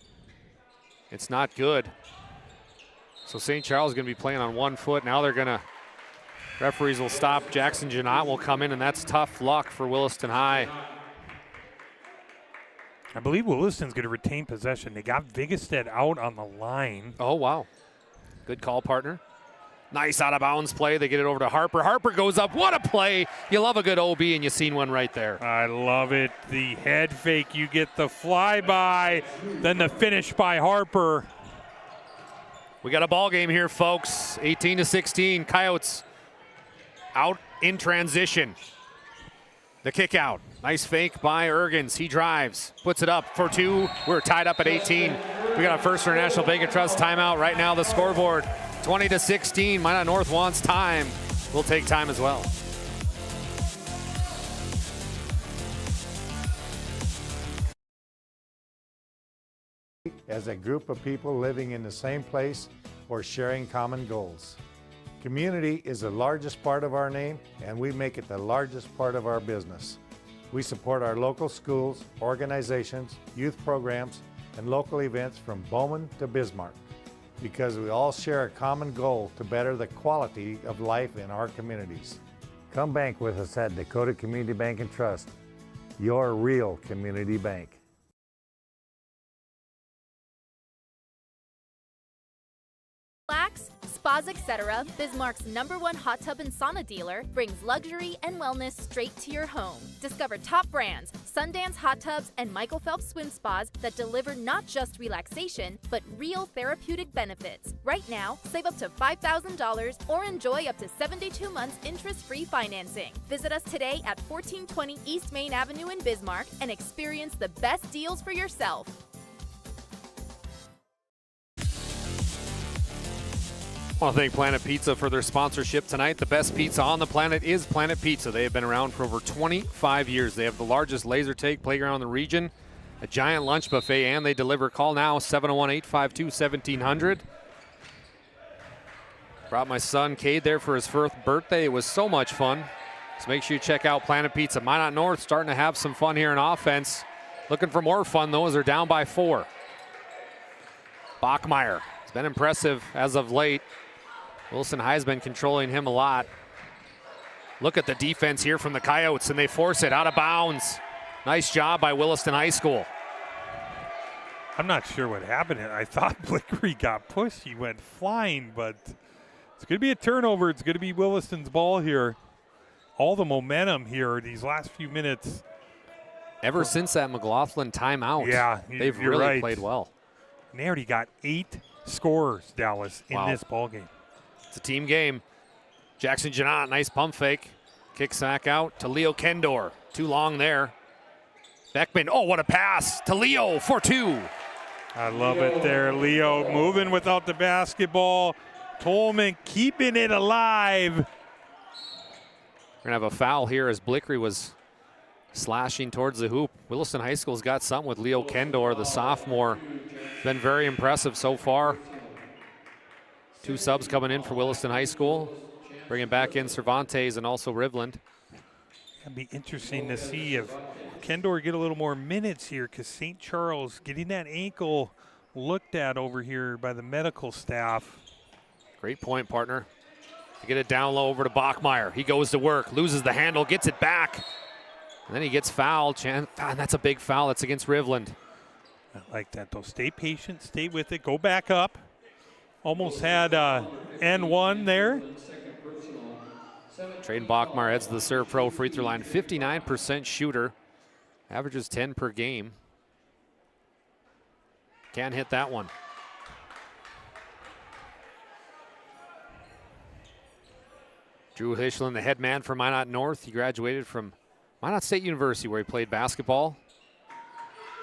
[SPEAKER 12] It's not good. So St. Charles is going to be playing on 1 foot. Now they're going to, referees will stop. Jackson Janot will come in, and that's tough luck for Williston High.
[SPEAKER 13] I believe Williston's going to retain possession. They got Vigestead out on the line.
[SPEAKER 12] Oh, wow. Good call, partner. Nice out of bounds play. They get it over to Harper. Harper goes up. What a play. You love a good OB, and you've seen one right there.
[SPEAKER 13] I love it. The head fake. You get the flyby, then the finish by Harper.
[SPEAKER 12] We got a ball game here, folks. 18-16. Coyotes out in transition. The kick out. Nice fake by Ergens. He drives. Puts it up for 2. We're tied up at 18. We got a first for National Bank and Trust timeout right now. The scoreboard 20-16. Minot North wants time. We'll take time as well.
[SPEAKER 19] As a group of people living in the same place or sharing common goals. Community is the largest part of our name, and we make it the largest part of our business. We support our local schools, organizations, youth programs, and local events from Bowman to Bismarck, because we all share a common goal to better the quality of life in our communities. Come bank with us at Dakota Community Bank and Trust, your real community bank.
[SPEAKER 18] Relax, Spas Etc., Bismarck's #1 hot tub and sauna dealer, brings luxury and wellness straight to your home. Discover top brands, Sundance hot tubs, and Michael Phelps swim spas that deliver not just relaxation, but real therapeutic benefits. Right now, save up to $5,000 or enjoy up to 72 months interest-free financing. Visit us today at 1420 East Main Avenue in Bismarck and experience the best deals for yourself.
[SPEAKER 12] I want to thank Planet Pizza for their sponsorship tonight. The best pizza on the planet is Planet Pizza. They have been around for over 25 years. They have the largest laser take playground in the region, a giant lunch buffet, and they deliver. Call now, 701-852-1700. Brought my son Cade there for his first birthday. It was so much fun. So make sure you check out Planet Pizza. Minot North starting to have some fun here in offense. Looking for more fun, though, as they're down by 4. Bachmeyer has been impressive as of late. Wilson High's been controlling him a lot. Look at the defense here from the Coyotes, and they force it out of bounds. Nice job by Williston High School.
[SPEAKER 13] I'm not sure what happened. I thought Blickery got pushed. He went flying, but it's going to be a turnover. It's going to be Williston's ball here. All the momentum here these last few minutes.
[SPEAKER 12] Ever since that McLaughlin timeout,
[SPEAKER 13] yeah,
[SPEAKER 12] they've really played well.
[SPEAKER 13] And they already got 8 scorers, Dallas, in this ball game.
[SPEAKER 12] It's a team game. Jackson Janot, nice pump fake. Kicks back out to Leo Kendor. Too long there. Beckman, oh, what a pass to Leo for 2.
[SPEAKER 13] I love it there. Leo moving without the basketball. Tolman keeping it alive.
[SPEAKER 12] We're going to have a foul here as Blickery was slashing towards the hoop. Williston High School's got something with Leo Kendor, the sophomore. Been very impressive so far. 2 subs coming in for Williston High School. Bringing back in Cervantes and also Rivland.
[SPEAKER 13] It'll be interesting to see if Kendor get a little more minutes here, because St. Charles getting that ankle looked at over here by the medical staff.
[SPEAKER 12] Great point, partner. To get it down low over to Bachmeyer. He goes to work, loses the handle, gets it back. And then he gets fouled. That's a big foul. That's against Rivland.
[SPEAKER 13] I like that, though. Stay patient, stay with it, go back up. Almost had N1 there.
[SPEAKER 12] Traden Bachmeyer heads to the serve pro free throw line. 59% shooter. Averages 10 per game. Can't hit that one. Drew Hischlin, the head man for Minot North. He graduated from Minot State University, where he played basketball.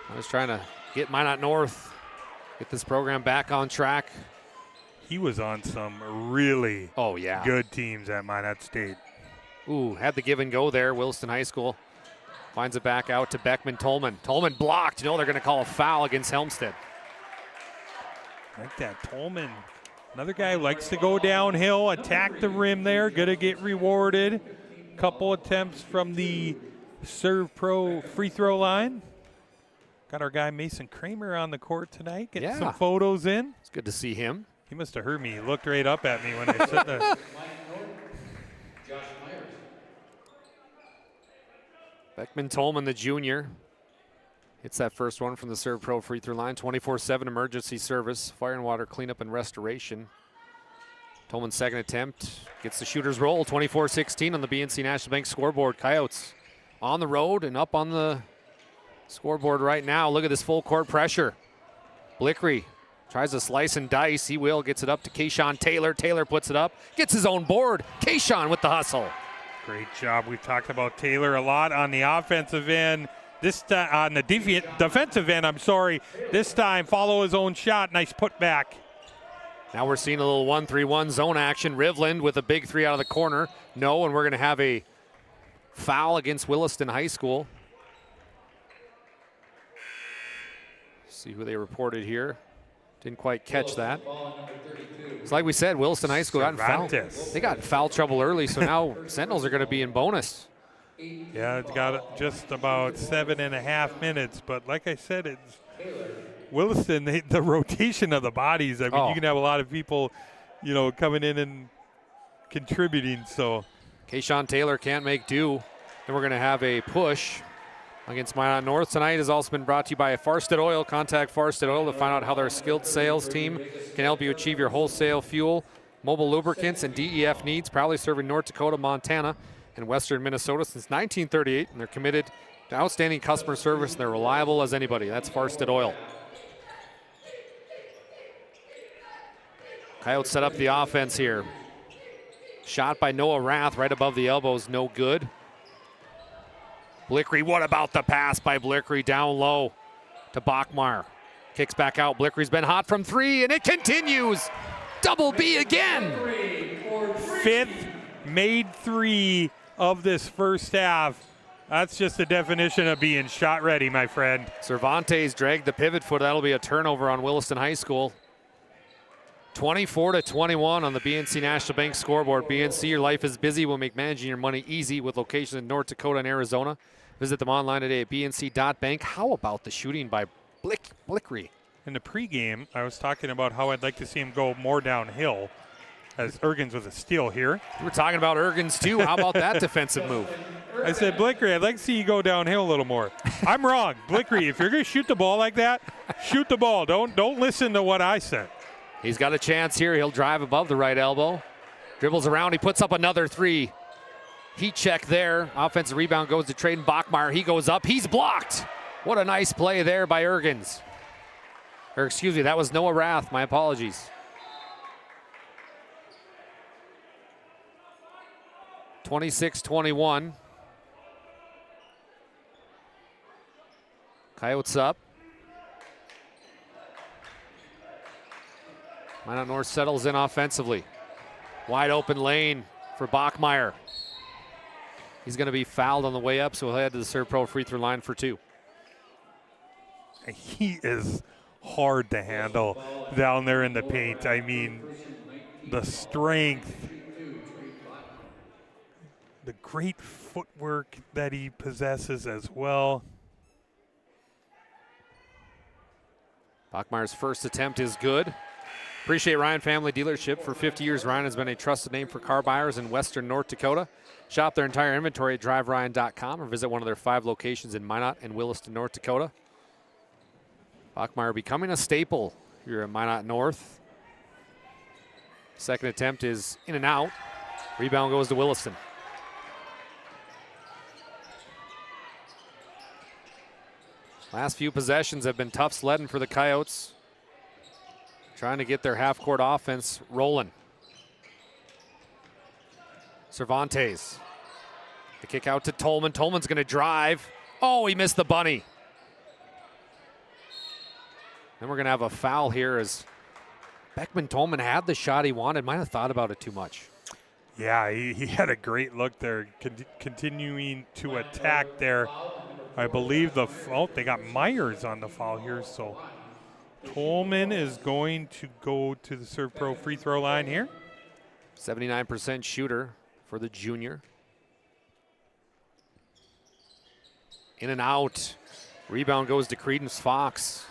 [SPEAKER 12] I was trying to get Minot North, get this program back on track.
[SPEAKER 13] He was on some really good teams at Minot State.
[SPEAKER 12] Ooh, had the give and go there. Williston High School finds it back out to Beckman Tolman. Tolman blocked. You know they're going to call a foul against Helmstead.
[SPEAKER 13] Like that, Tolman. Another guy who likes to go downhill, attack the rim there. Going to get rewarded. Couple attempts from the serve pro free throw line. Got our guy Mason Kramer on the court tonight, getting some photos in.
[SPEAKER 12] It's good to see him.
[SPEAKER 13] He must have heard me. He looked right up at me when I said that.
[SPEAKER 12] Beckman Tolman, the junior, hits that first one from the serve pro free throw line. 24/7 emergency service, fire and water cleanup and restoration. Tolman's second attempt gets the shooter's roll. 24-16 on the BNC National Bank scoreboard. Coyotes on the road and up on the scoreboard right now. Look at this full court pressure. Blickery tries to slice and dice. He will. Gets it up to Kayshawn Taylor. Taylor puts it up. Gets his own board. Kayshawn with the hustle.
[SPEAKER 13] Great job. We've talked about Taylor a lot on the offensive end. This on the defensive end, I'm sorry. This time, follow his own shot. Nice putback.
[SPEAKER 12] Now we're seeing a little 1-3-1 zone action. Rivland with a big 3 out of the corner. No, and we're going to have a foul against Williston High School. See who they reported here. Didn't quite catch that. It's like we said, Williston High School got in foul. They got in foul trouble early, so now Sentinels are going to be in bonus.
[SPEAKER 13] Yeah, it's got just about 7.5 minutes, but like I said, it's Williston, the rotation of the bodies. I mean, you can have a lot of people, coming in and contributing. So,
[SPEAKER 12] Kayshawn Taylor can't make do, and we're going to have a push against Minot North. Tonight has also been brought to you by Farsted Oil. Contact Farsted Oil to find out how their skilled sales team can help you achieve your wholesale fuel, mobile lubricants, and DEF needs. Proudly serving North Dakota, Montana, and western Minnesota since 1938, and they're committed to outstanding customer service, and they're reliable as anybody. That's Farsted Oil. Coyotes set up the offense here. Shot by Noah Rath right above the elbows, no good. Blickery, what about the pass by Blickery down low to Bachmeyer? Kicks back out. Blickery's been hot from 3, and it continues. Double B again.
[SPEAKER 13] 5th made 3 of this first half. That's just the definition of being shot ready, my friend.
[SPEAKER 12] Cervantes dragged the pivot foot. That'll be a turnover on Williston High School. 24-21 on the BNC National Bank scoreboard. BNC, your life is busy. We'll make managing your money easy with locations in North Dakota and Arizona. Visit them online today at bnc.bank. How about the shooting by Blickery?
[SPEAKER 13] In the pregame, I was talking about how I'd like to see him go more downhill, as Ergens was a steal here.
[SPEAKER 12] We were talking about Ergens too. How about that defensive move?
[SPEAKER 13] I said, Blickery, I'd like to see you go downhill a little more. I'm wrong. Blickery, if you're going to shoot the ball like that, shoot the ball. Don't listen to what I said.
[SPEAKER 12] He's got a chance here. He'll drive above the right elbow. Dribbles around. He puts up another 3. Heat check there. Offensive rebound goes to Traden Bachmeyer. He goes up. He's blocked. What a nice play there by Ergens. Or excuse me, that was Noah Rath. My apologies. 26-21. Coyotes up. Minot North settles in offensively. Wide open lane for Bachmeyer. He's going to be fouled on the way up, so he'll head to the Serve Pro free throw line for 2.
[SPEAKER 13] He is hard to handle down there in the paint. I mean, the strength, the great footwork that he possesses as well.
[SPEAKER 12] Bachmeyer's first attempt is good. Appreciate Ryan Family Dealership. For 50 years, Ryan has been a trusted name for car buyers in western North Dakota. Shop their entire inventory at driveryan.com or visit one of their 5 locations in Minot and Williston, North Dakota. Bachmeyer becoming a staple here at Minot North. Second attempt is in and out. Rebound goes to Williston. Last few possessions have been tough sledding for the Coyotes. Trying to get their half-court offense rolling. Cervantes. The kick out to Tolman. Tolman's going to drive. Oh, he missed the bunny. Then we're going to have a foul here as Beckman Tolman had the shot he wanted. Might have thought about it too much.
[SPEAKER 13] Yeah, he had a great look there, continuing to attack there. I believe they got Myers on the foul here, so Tolman is going to go to the Serve Pro free throw line here.
[SPEAKER 12] 79% shooter for the junior. In and out. Rebound goes to Credence Fox.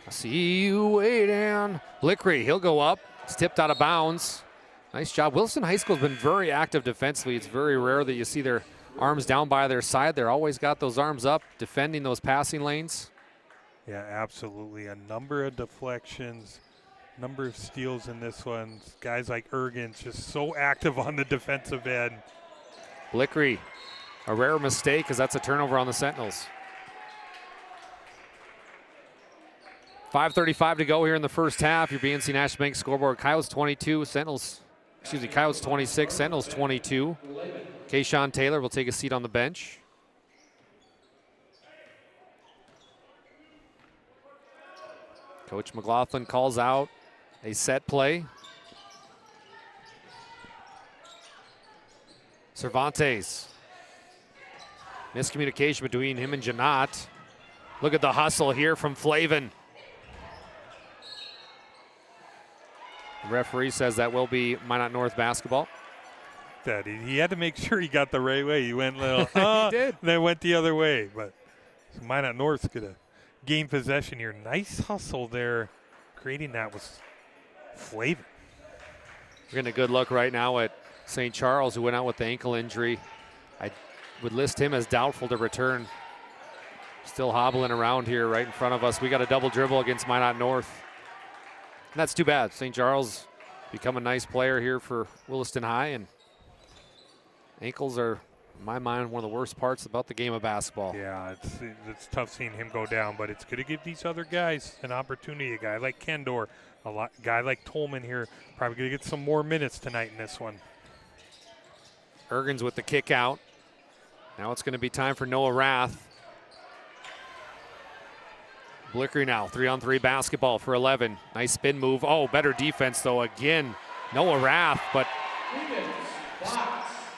[SPEAKER 12] I see you way down. Blickery, he'll go up. It's tipped out of bounds. Nice job. Williston High School has been very active defensively. It's very rare that you see their arms down by their side. They're always got those arms up, defending those passing lanes.
[SPEAKER 13] Yeah, absolutely. A number of deflections, number of steals in this one. Guys like Ergens just so active on the defensive end.
[SPEAKER 12] Blickery, a rare mistake because that's a turnover on the Sentinels. 5:35 to go here in the first half. Your BNC National Bank scoreboard. Coyotes 22, Coyotes 26, Sentinels 22. Kayshawn Taylor will take a seat on the bench. Coach McLaughlin calls out a set play. Cervantes. Miscommunication between him and Janot. Look at the hustle here from Flavin. The referee says that will be Minot North basketball.
[SPEAKER 13] That he had to make sure he got the right way. He went little,
[SPEAKER 12] he did.
[SPEAKER 13] Then went the other way. But Minot North's gonna gain possession here. Nice hustle there, creating that was Flavin.
[SPEAKER 12] We're getting a good look right now at St. Charles, who went out with the ankle injury. I would list him as doubtful to return. Still hobbling around here right in front of us. We got a double dribble against Minot North. And that's too bad. St. Charles become a nice player here for Williston High, and ankles are, in my mind, one of the worst parts about the game of basketball.
[SPEAKER 13] Yeah, it's tough seeing him go down, but it's going to give these other guys an opportunity. A guy like Kendor, guy like Tolman here, probably going to get some more minutes tonight in this one.
[SPEAKER 12] Ergens with the kick out. Now it's going to be time for Noah Rath. Blickery now, 3-on-3 basketball for 11. Nice spin move. Oh, better defense though. Again, Noah Rath, but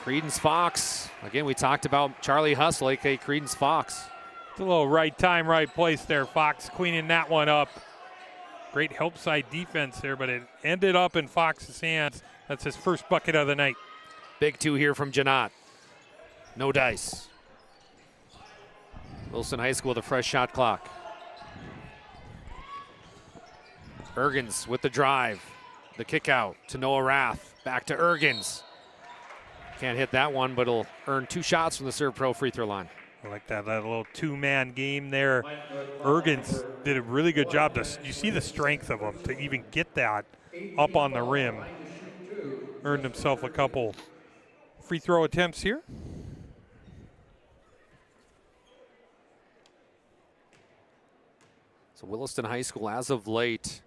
[SPEAKER 12] Credence Fox. Again, we talked about Charlie Hustle, aka Credence Fox.
[SPEAKER 13] It's a little right time, right place there. Fox cleaning that one up. Great help side defense there, but it ended up in Fox's hands. That's his first bucket of the night.
[SPEAKER 12] Big two here from Janot. No dice. Wilson High School with a fresh shot clock. Ergens with the drive. The kick out to Noah Rath. Back to Ergens. Can't hit that one, but he'll earn 2 shots from the Serve Pro free throw line.
[SPEAKER 13] I like that little two-man game there. Ergens did a really good job. You see the strength of him to even get that up on the rim. Earned himself a couple free throw attempts here.
[SPEAKER 12] So Williston High School, as of late,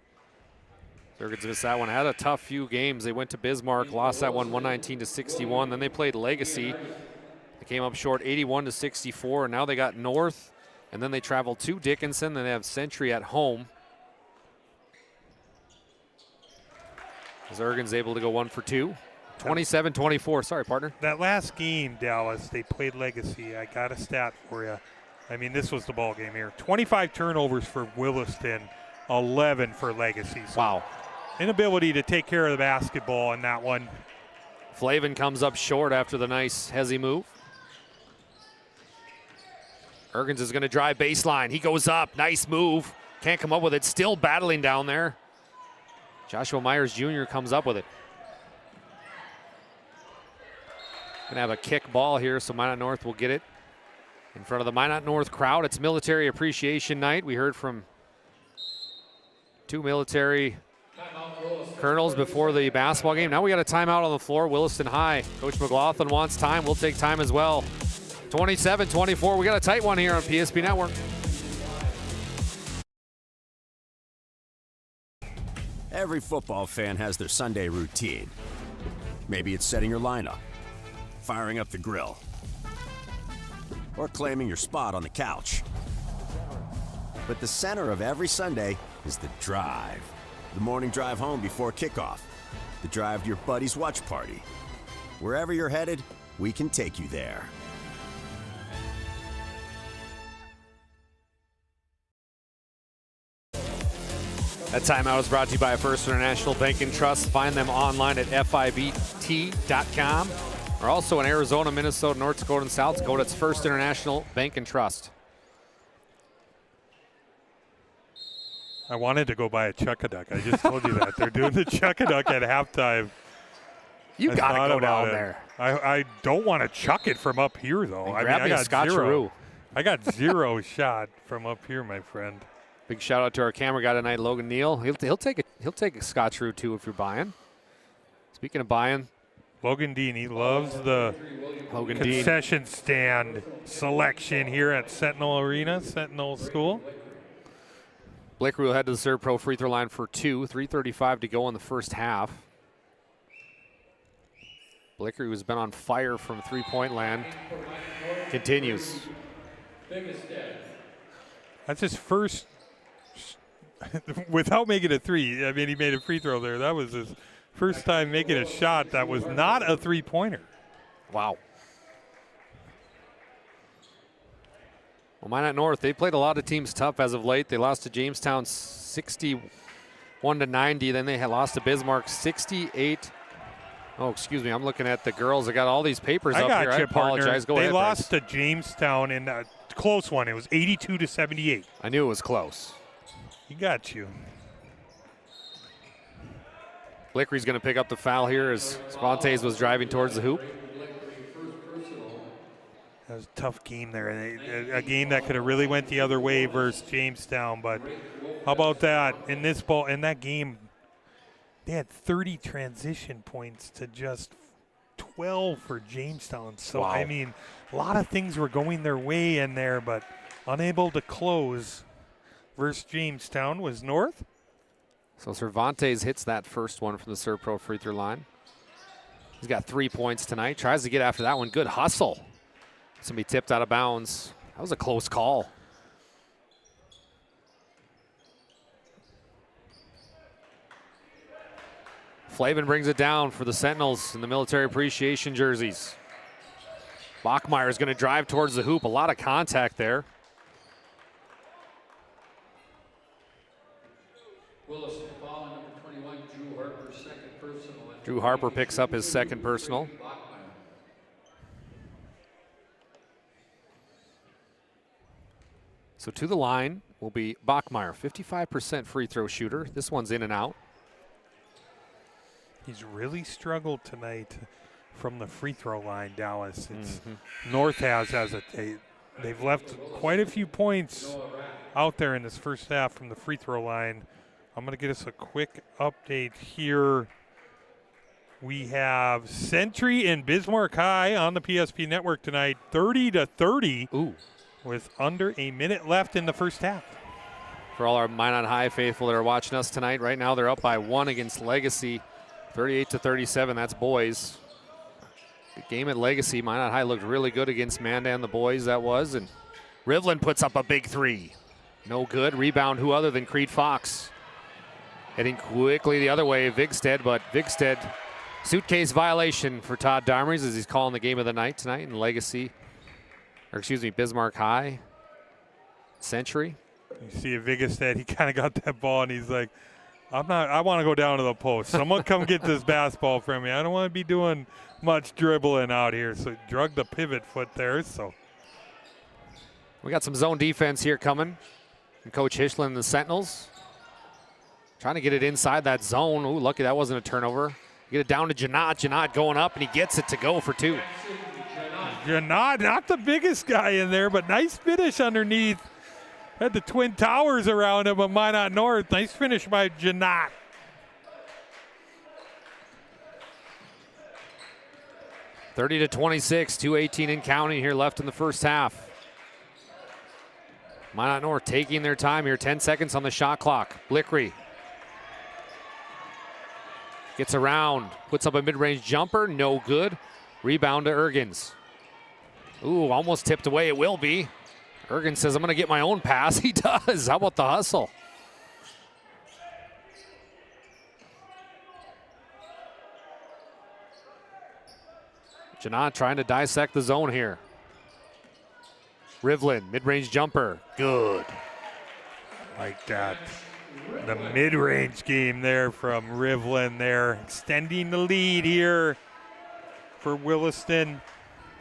[SPEAKER 12] Ergens missed that one. Had a tough few games. They went to Bismarck, lost that one 119-61. Then they played Legacy. They came up short 81-64, and now they got North, and then they traveled to Dickinson. Then they have Century at home. As Ergens able to go 1 for 2. 27-24. Sorry, partner.
[SPEAKER 13] That last game, Dallas, they played Legacy. I got a stat for you. I mean, this was the ball game here. 25 turnovers for Williston, 11 for Legacy. So
[SPEAKER 12] wow.
[SPEAKER 13] Inability to take care of the basketball in that one.
[SPEAKER 12] Flavin comes up short after the nice Hezzy move. Ergens is going to drive baseline. He goes up. Nice move. Can't come up with it. Still battling down there. Joshua Myers Jr. comes up with it. Going to have a kick ball here, so Minot North will get it in front of the Minot North crowd. It's Military Appreciation Night. We heard from 2 military colonels before the basketball game. Now we got a timeout on the floor. Williston High. Coach McLaughlin wants time. We'll take time as well. 27-24. We got a tight one here on PSP Network.
[SPEAKER 14] Every football fan has their Sunday routine. Maybe it's setting your lineup, firing up the grill, or claiming your spot on the couch. But the center of every Sunday is the drive. The morning drive home before kickoff. The drive to your buddy's watch party. Wherever you're headed, we can take you there.
[SPEAKER 12] That timeout is brought to you by First International Bank and Trust. Find them online at FIBT.com. Or also in Arizona, Minnesota, North Dakota, and South Dakota. It's First International Bank and Trust.
[SPEAKER 13] I wanted to go buy a Chuck-a-Duck. I just told you that. They're doing the Chuck-a-Duck at halftime.
[SPEAKER 12] You got to go down there.
[SPEAKER 13] I don't want to chuck it from up here, though.
[SPEAKER 12] I got
[SPEAKER 13] zero. I got 0 shot from up here, my friend.
[SPEAKER 12] Big shout out to our camera guy tonight, Logan Neal. He'll take a Scotcheroo too if you're buying. Speaking of buying,
[SPEAKER 13] Logan Dean, he loves the concession stand selection here at Sentinel Arena, Sentinel School.
[SPEAKER 12] Blickery will head to the Serve Pro free throw line for 2. 3:35 to go in the first half. Blickery, who's been on fire from three-point land, continues.
[SPEAKER 13] That's his first without making a three. I mean, he made a free throw there. That was his first time making a shot that was not a three-pointer.
[SPEAKER 12] Wow. Well, Minot North, they played a lot of teams tough as of late. They lost to Jamestown 61-90. Then they had lost to Bismarck 68. Oh, excuse me. I'm looking at the girls. I got all these papers up here. I apologize. Go
[SPEAKER 13] ahead. They
[SPEAKER 12] Bryce.
[SPEAKER 13] lost to Jamestown in a close one. It was 82-78.
[SPEAKER 12] I knew it was close.
[SPEAKER 13] He got you.
[SPEAKER 12] Blickery's going to pick up the foul here as Cervantes was driving towards the hoop.
[SPEAKER 13] That was a tough game there. A game that could have really went the other way versus Jamestown. But how about that? In that game, they had 30 transition points to just 12 for Jamestown. So,
[SPEAKER 12] wow.
[SPEAKER 13] I mean, a lot of things were going their way in there, but unable to close versus Jamestown was North.
[SPEAKER 12] So Cervantes hits that first one from the Serpro free throw line. He's got 3 points tonight. Tries to get after that one. Good hustle. It's going to be tipped out of bounds. That was a close call. Flavin brings it down for the Sentinels in the military appreciation jerseys. Bachmeyer is going to drive towards the hoop. A lot of contact there.
[SPEAKER 3] Williston foul on number 21, Drew Harper, second personal.
[SPEAKER 12] Drew Harper picks up his second personal. So to the line will be Bachmeyer, 55% free throw shooter. This one's in and out.
[SPEAKER 13] He's really struggled tonight from the free throw line, Dallas. North has they've left quite a few points out there in this first half from the free throw line. I'm going to get us a quick update here. We have Century and Bismarck High on the PSP network tonight, 30-30.
[SPEAKER 12] Ooh.
[SPEAKER 13] With under a minute left in the first half.
[SPEAKER 12] For all our Minot High faithful that are watching us tonight, right now they're up by 1 against Legacy, 38-37. That's boys. Good game at Legacy. Minot High looked really good against Mandan, the boys, that was. And Rivlin puts up a big three. No good. Rebound, who other than Creed Fox. Heading quickly the other way, Vigstead, but Vigstead, suitcase violation for Todd Darmers as he's calling the game of the night tonight in Legacy. Or excuse me, Bismarck High, Century.
[SPEAKER 13] You see a Vigstead, he kind of got that ball and he's like, I want to go down to the post. Someone come get this basketball from me. I don't want to be doing much dribbling out here. So drug the pivot foot there. So
[SPEAKER 12] we got some zone defense here coming from Coach Hischlin and the Sentinels. Trying to get it inside that zone. Ooh, lucky that wasn't a turnover. Get it down to Janot. Janot going up and he gets it to go for two.
[SPEAKER 13] Janot, not the biggest guy in there, but nice finish underneath. Had the Twin Towers around him of Minot North. Nice finish by Janot.
[SPEAKER 12] (30-26), 2:18 and counting here left in the first half. Minot North taking their time here. 10 seconds on the shot clock. Blickery gets around, puts up a mid-range jumper, no good. Rebound to Ergens. Ooh, almost tipped away. It will be. Ergens says, I'm going to get my own pass. He does. How about the hustle? Janot trying to dissect the zone here. Rivlin, mid-range jumper. Good.
[SPEAKER 13] Like that. The mid-range game there from Rivlin there. Extending the lead here for Williston.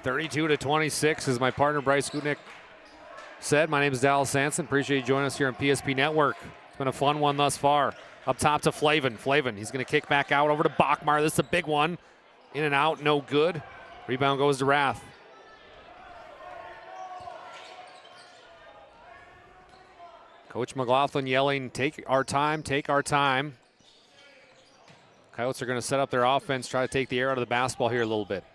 [SPEAKER 12] 32-26, as my partner Bryce Gutnick said. My name is Dallas Sanson. Appreciate you joining us here on PSP Network. It's been a fun one thus far. Up top to Flavin. Flavin, he's going to kick back out over to Bachmeyer. This is a big one. In and out, no good. Rebound goes to Rath. Coach McLaughlin yelling, take our time, take our time. Coyotes are going to set up their offense, try to take the air out of the basketball here a little bit.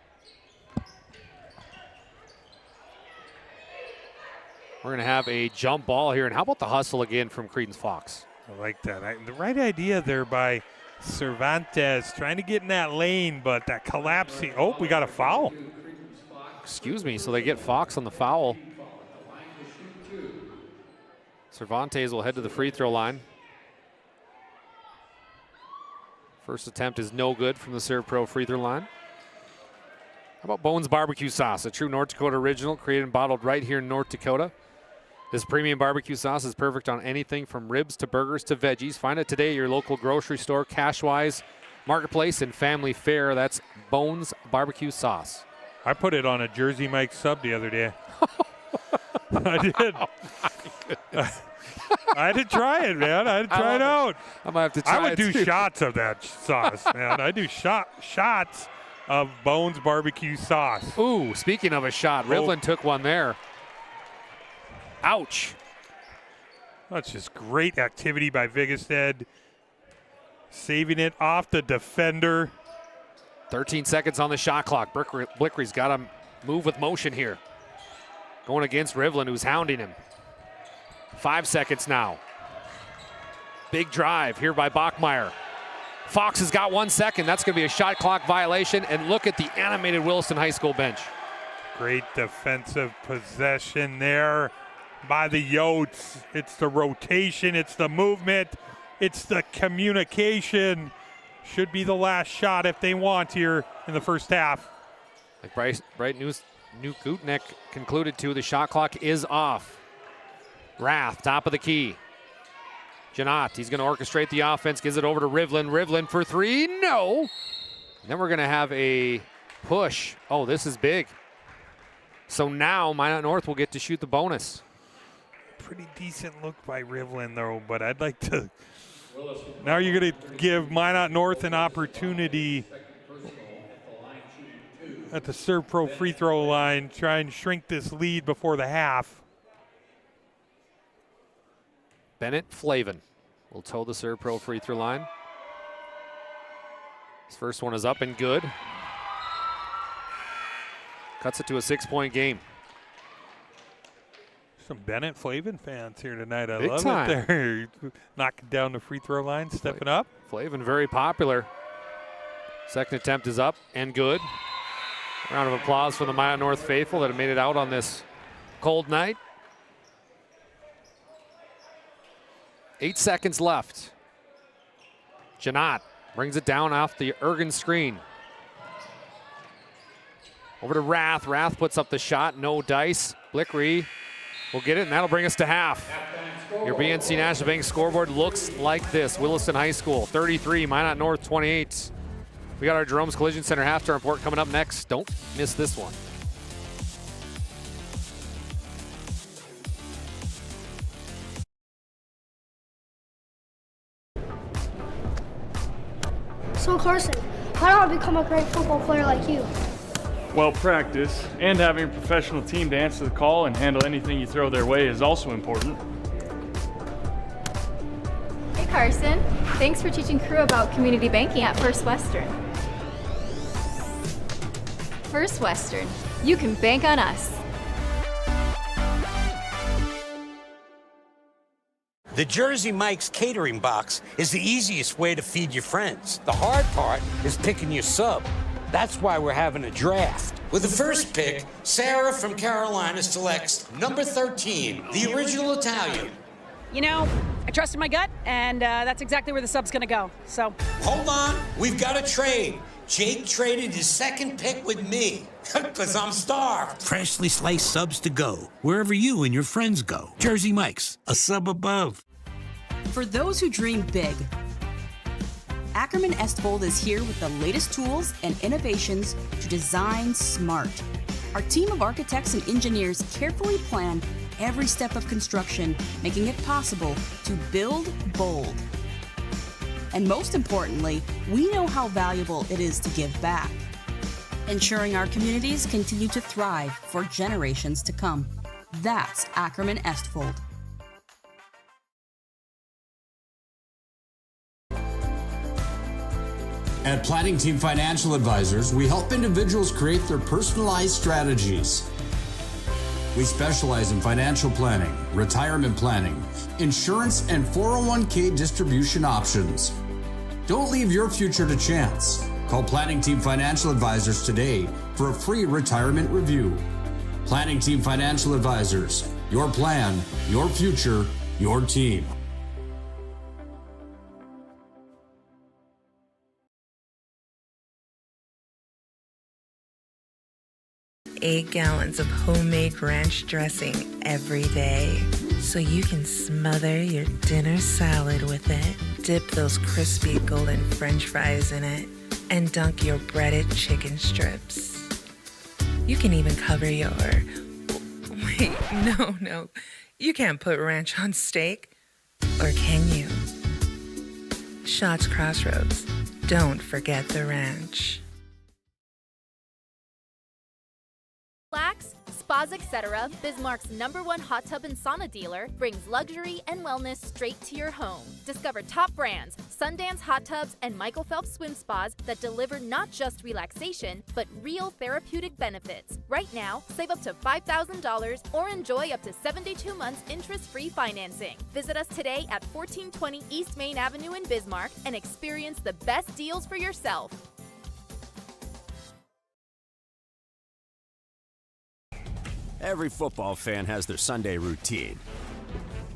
[SPEAKER 12] We're going to have a jump ball here. And how about the hustle again from Credence Fox?
[SPEAKER 13] I like that. The right idea there by Cervantes, trying to get in that lane, but that collapsing. Oh, we got a foul.
[SPEAKER 12] Excuse me. So they get Fox on the foul. Cervantes will head to the free throw line. First attempt is no good from the Serve Pro free throw line. How about Bones barbecue sauce, a true North Dakota original created and bottled right here in North Dakota. This premium barbecue sauce is perfect on anything from ribs to burgers to veggies. Find it today at your local grocery store, Cashwise, Marketplace, and Family Fare. That's Bones barbecue sauce.
[SPEAKER 13] I put it on a Jersey Mike sub the other day. I did. I had to try it, man. I had to try it out.
[SPEAKER 12] I might have to try it.
[SPEAKER 13] I would do
[SPEAKER 12] too.
[SPEAKER 13] shots of that sauce, man. I do shots of Bones barbecue sauce.
[SPEAKER 12] Ooh, speaking of a shot, Rivlin took one there. Ouch.
[SPEAKER 13] That's just great activity by Vigestead. Saving it off the defender.
[SPEAKER 12] 13 seconds on the shot clock. Blickery's got to move with motion here. Going against Rivlin, who's hounding him. 5 seconds now. Big drive here by Bachmeyer. Fox has got 1 second. That's going to be a shot clock violation. And look at the animated Williston High School bench.
[SPEAKER 13] Great defensive possession there by the Yotes. It's the rotation, it's the movement, it's the communication. Should be the last shot if they want here in the first half.
[SPEAKER 12] Like Bright Gutnick concluded to, the shot clock is off. Rath, top of the key. Janot, he's going to orchestrate the offense, gives it over to Rivlin. Rivlin for three, no. And then we're going to have a push. Oh, this is big. So now Minot North will get to shoot the bonus.
[SPEAKER 13] Pretty decent look by Rivlin, though, but I'd like to. Now you're going to give Minot North an opportunity at the Serve Pro free throw line, try and shrink this lead before the half.
[SPEAKER 12] Bennett Flavin will toe the Serve Pro free throw line. His first one is up and good. Cuts it to a 6-point game.
[SPEAKER 13] Some Bennett Flavin fans here tonight. I
[SPEAKER 12] Big
[SPEAKER 13] love
[SPEAKER 12] time.
[SPEAKER 13] it there. Knocking down the free throw line, stepping up.
[SPEAKER 12] Flavin very popular. Second attempt is up and good. Round of applause for the Minot North faithful that have made it out on this cold night. 8 seconds left. Janot brings it down off the Ergen screen. Over to Rath. Rath puts up the shot. No dice. Blickery will get it, and that'll bring us to half. Your BNC National Bank scoreboard looks like this. Williston High School 33, Minot North 28. We got our Jerome's Collision Center halftime report coming up next. Don't miss this one.
[SPEAKER 15] So Carson, how do I become a great football player like you?
[SPEAKER 1] Well, practice and having a professional team to answer the call and handle anything you throw their way is also important.
[SPEAKER 16] Hey Carson, thanks for teaching crew about community banking at First Western. First Western, you can bank on us.
[SPEAKER 4] The Jersey Mike's catering box is the easiest way to feed your friends. The hard part is picking your sub. That's why we're having a draft. With the first pick, Sarah from Carolina selects number 13, the original Italian.
[SPEAKER 7] You know, I trusted my gut, and that's exactly where the sub's going to go. So
[SPEAKER 4] Hold on, we've got a trade. Jake traded his second pick with me, because I'm starved.
[SPEAKER 8] Freshly sliced subs to go, wherever you and your friends go. Jersey Mike's, a sub above.
[SPEAKER 17] For those who dream big, Ackerman Estvold is here with the latest tools and innovations to design smart. Our team of architects and engineers carefully plan every step of construction, making it possible to build bold. And most importantly, we know how valuable it is to give back, ensuring our communities continue to thrive for generations to come. That's Ackerman Estvold.
[SPEAKER 6] At Planning Team Financial Advisors, we help individuals create their personalized strategies. We specialize in financial planning, retirement planning, insurance, and 401k distribution options. Don't leave your future to chance. Call Planning Team Financial Advisors today for a free retirement review. Planning Team Financial Advisors, your plan, your future, your team.
[SPEAKER 25] 8 gallons of homemade ranch dressing every day, so you can smother your dinner salad with it. Dip those crispy golden French fries in it, and dunk your breaded chicken strips. You can even cover your... Wait, no. You can't put ranch on steak. Or can you? Shots Crossroads. Don't forget the ranch.
[SPEAKER 18] Relax, Spas Etc., Bismarck's #1 hot tub and sauna dealer, brings luxury and wellness straight to your home. Discover top brands, Sundance hot tubs, and Michael Phelps swim spas that deliver not just relaxation, but real therapeutic benefits. Right now, save up to $5,000 or enjoy up to 72 months interest-free financing. Visit us today at 1420 East Main Avenue in Bismarck and experience the best deals for yourself.
[SPEAKER 14] Every football fan has their Sunday routine.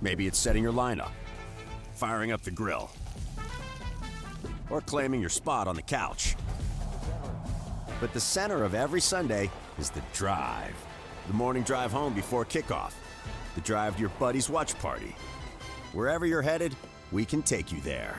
[SPEAKER 14] Maybe it's setting your lineup, firing up the grill, or claiming your spot on the couch. But the center of every Sunday is the drive. The morning drive home before kickoff. The drive to your buddy's watch party. Wherever you're headed, we can take you there.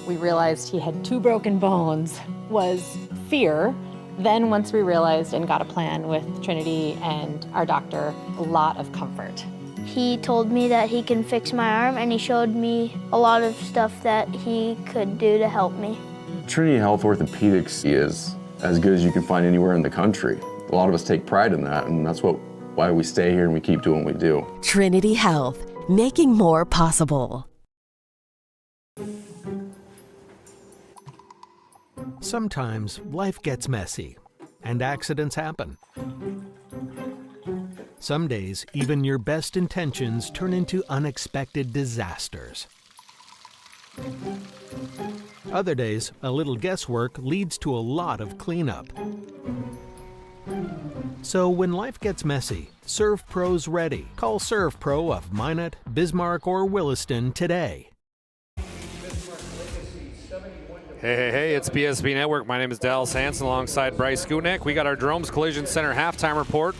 [SPEAKER 20] We realized he had 2 broken bones was fear. Then once we realized and got a plan with Trinity and our doctor, a lot of comfort.
[SPEAKER 15] He told me that he can fix my arm, and he showed me a lot of stuff that he could do to help me.
[SPEAKER 21] Trinity Health Orthopedics is as good as you can find anywhere in the country. A lot of us take pride in that, and that's why we stay here and we keep doing what we do.
[SPEAKER 22] Trinity Health, making more possible.
[SPEAKER 23] Sometimes life gets messy, and accidents happen. Some days, even your best intentions turn into unexpected disasters. Other days, a little guesswork leads to a lot of cleanup. So when life gets messy, ServPro's ready. Call ServPro of Minot, Bismarck, or Williston today.
[SPEAKER 12] Hey, it's BSB Network. My name is Dallas Hansen alongside Bryce Gutnick. We got our Jerome's Collision Center halftime report.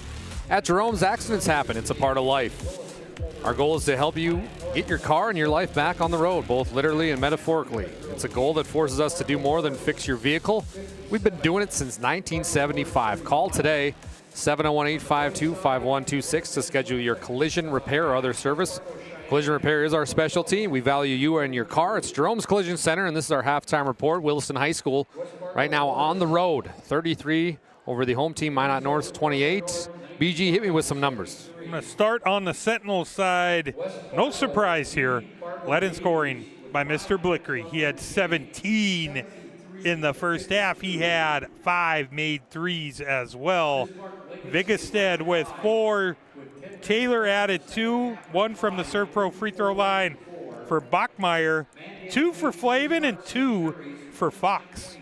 [SPEAKER 12] At Jerome's, accidents happen. It's a part of life. Our goal is to help you get your car and your life back on the road, both literally and metaphorically. It's a goal that forces us to do more than fix your vehicle. We've been doing it since 1975. Call today, 701-852-5126 to schedule your collision repair or other service. Collision repair is our specialty. We value you and your car. It's Jerome's Collision Center, and this is our halftime report. Williston High School right now on the road, 33 over the home team, Minot North 28. BG, hit me with some numbers.
[SPEAKER 13] I'm going to start on the Sentinels side. No surprise here. Led in scoring by Mr. Blickery. He had 17 in the first half. He had 5 made threes as well. Vigestead with 4. Taylor added 2, 1 from the ServPro free throw line for Bachmeyer, 2 for Flavin, and 2 for Fox.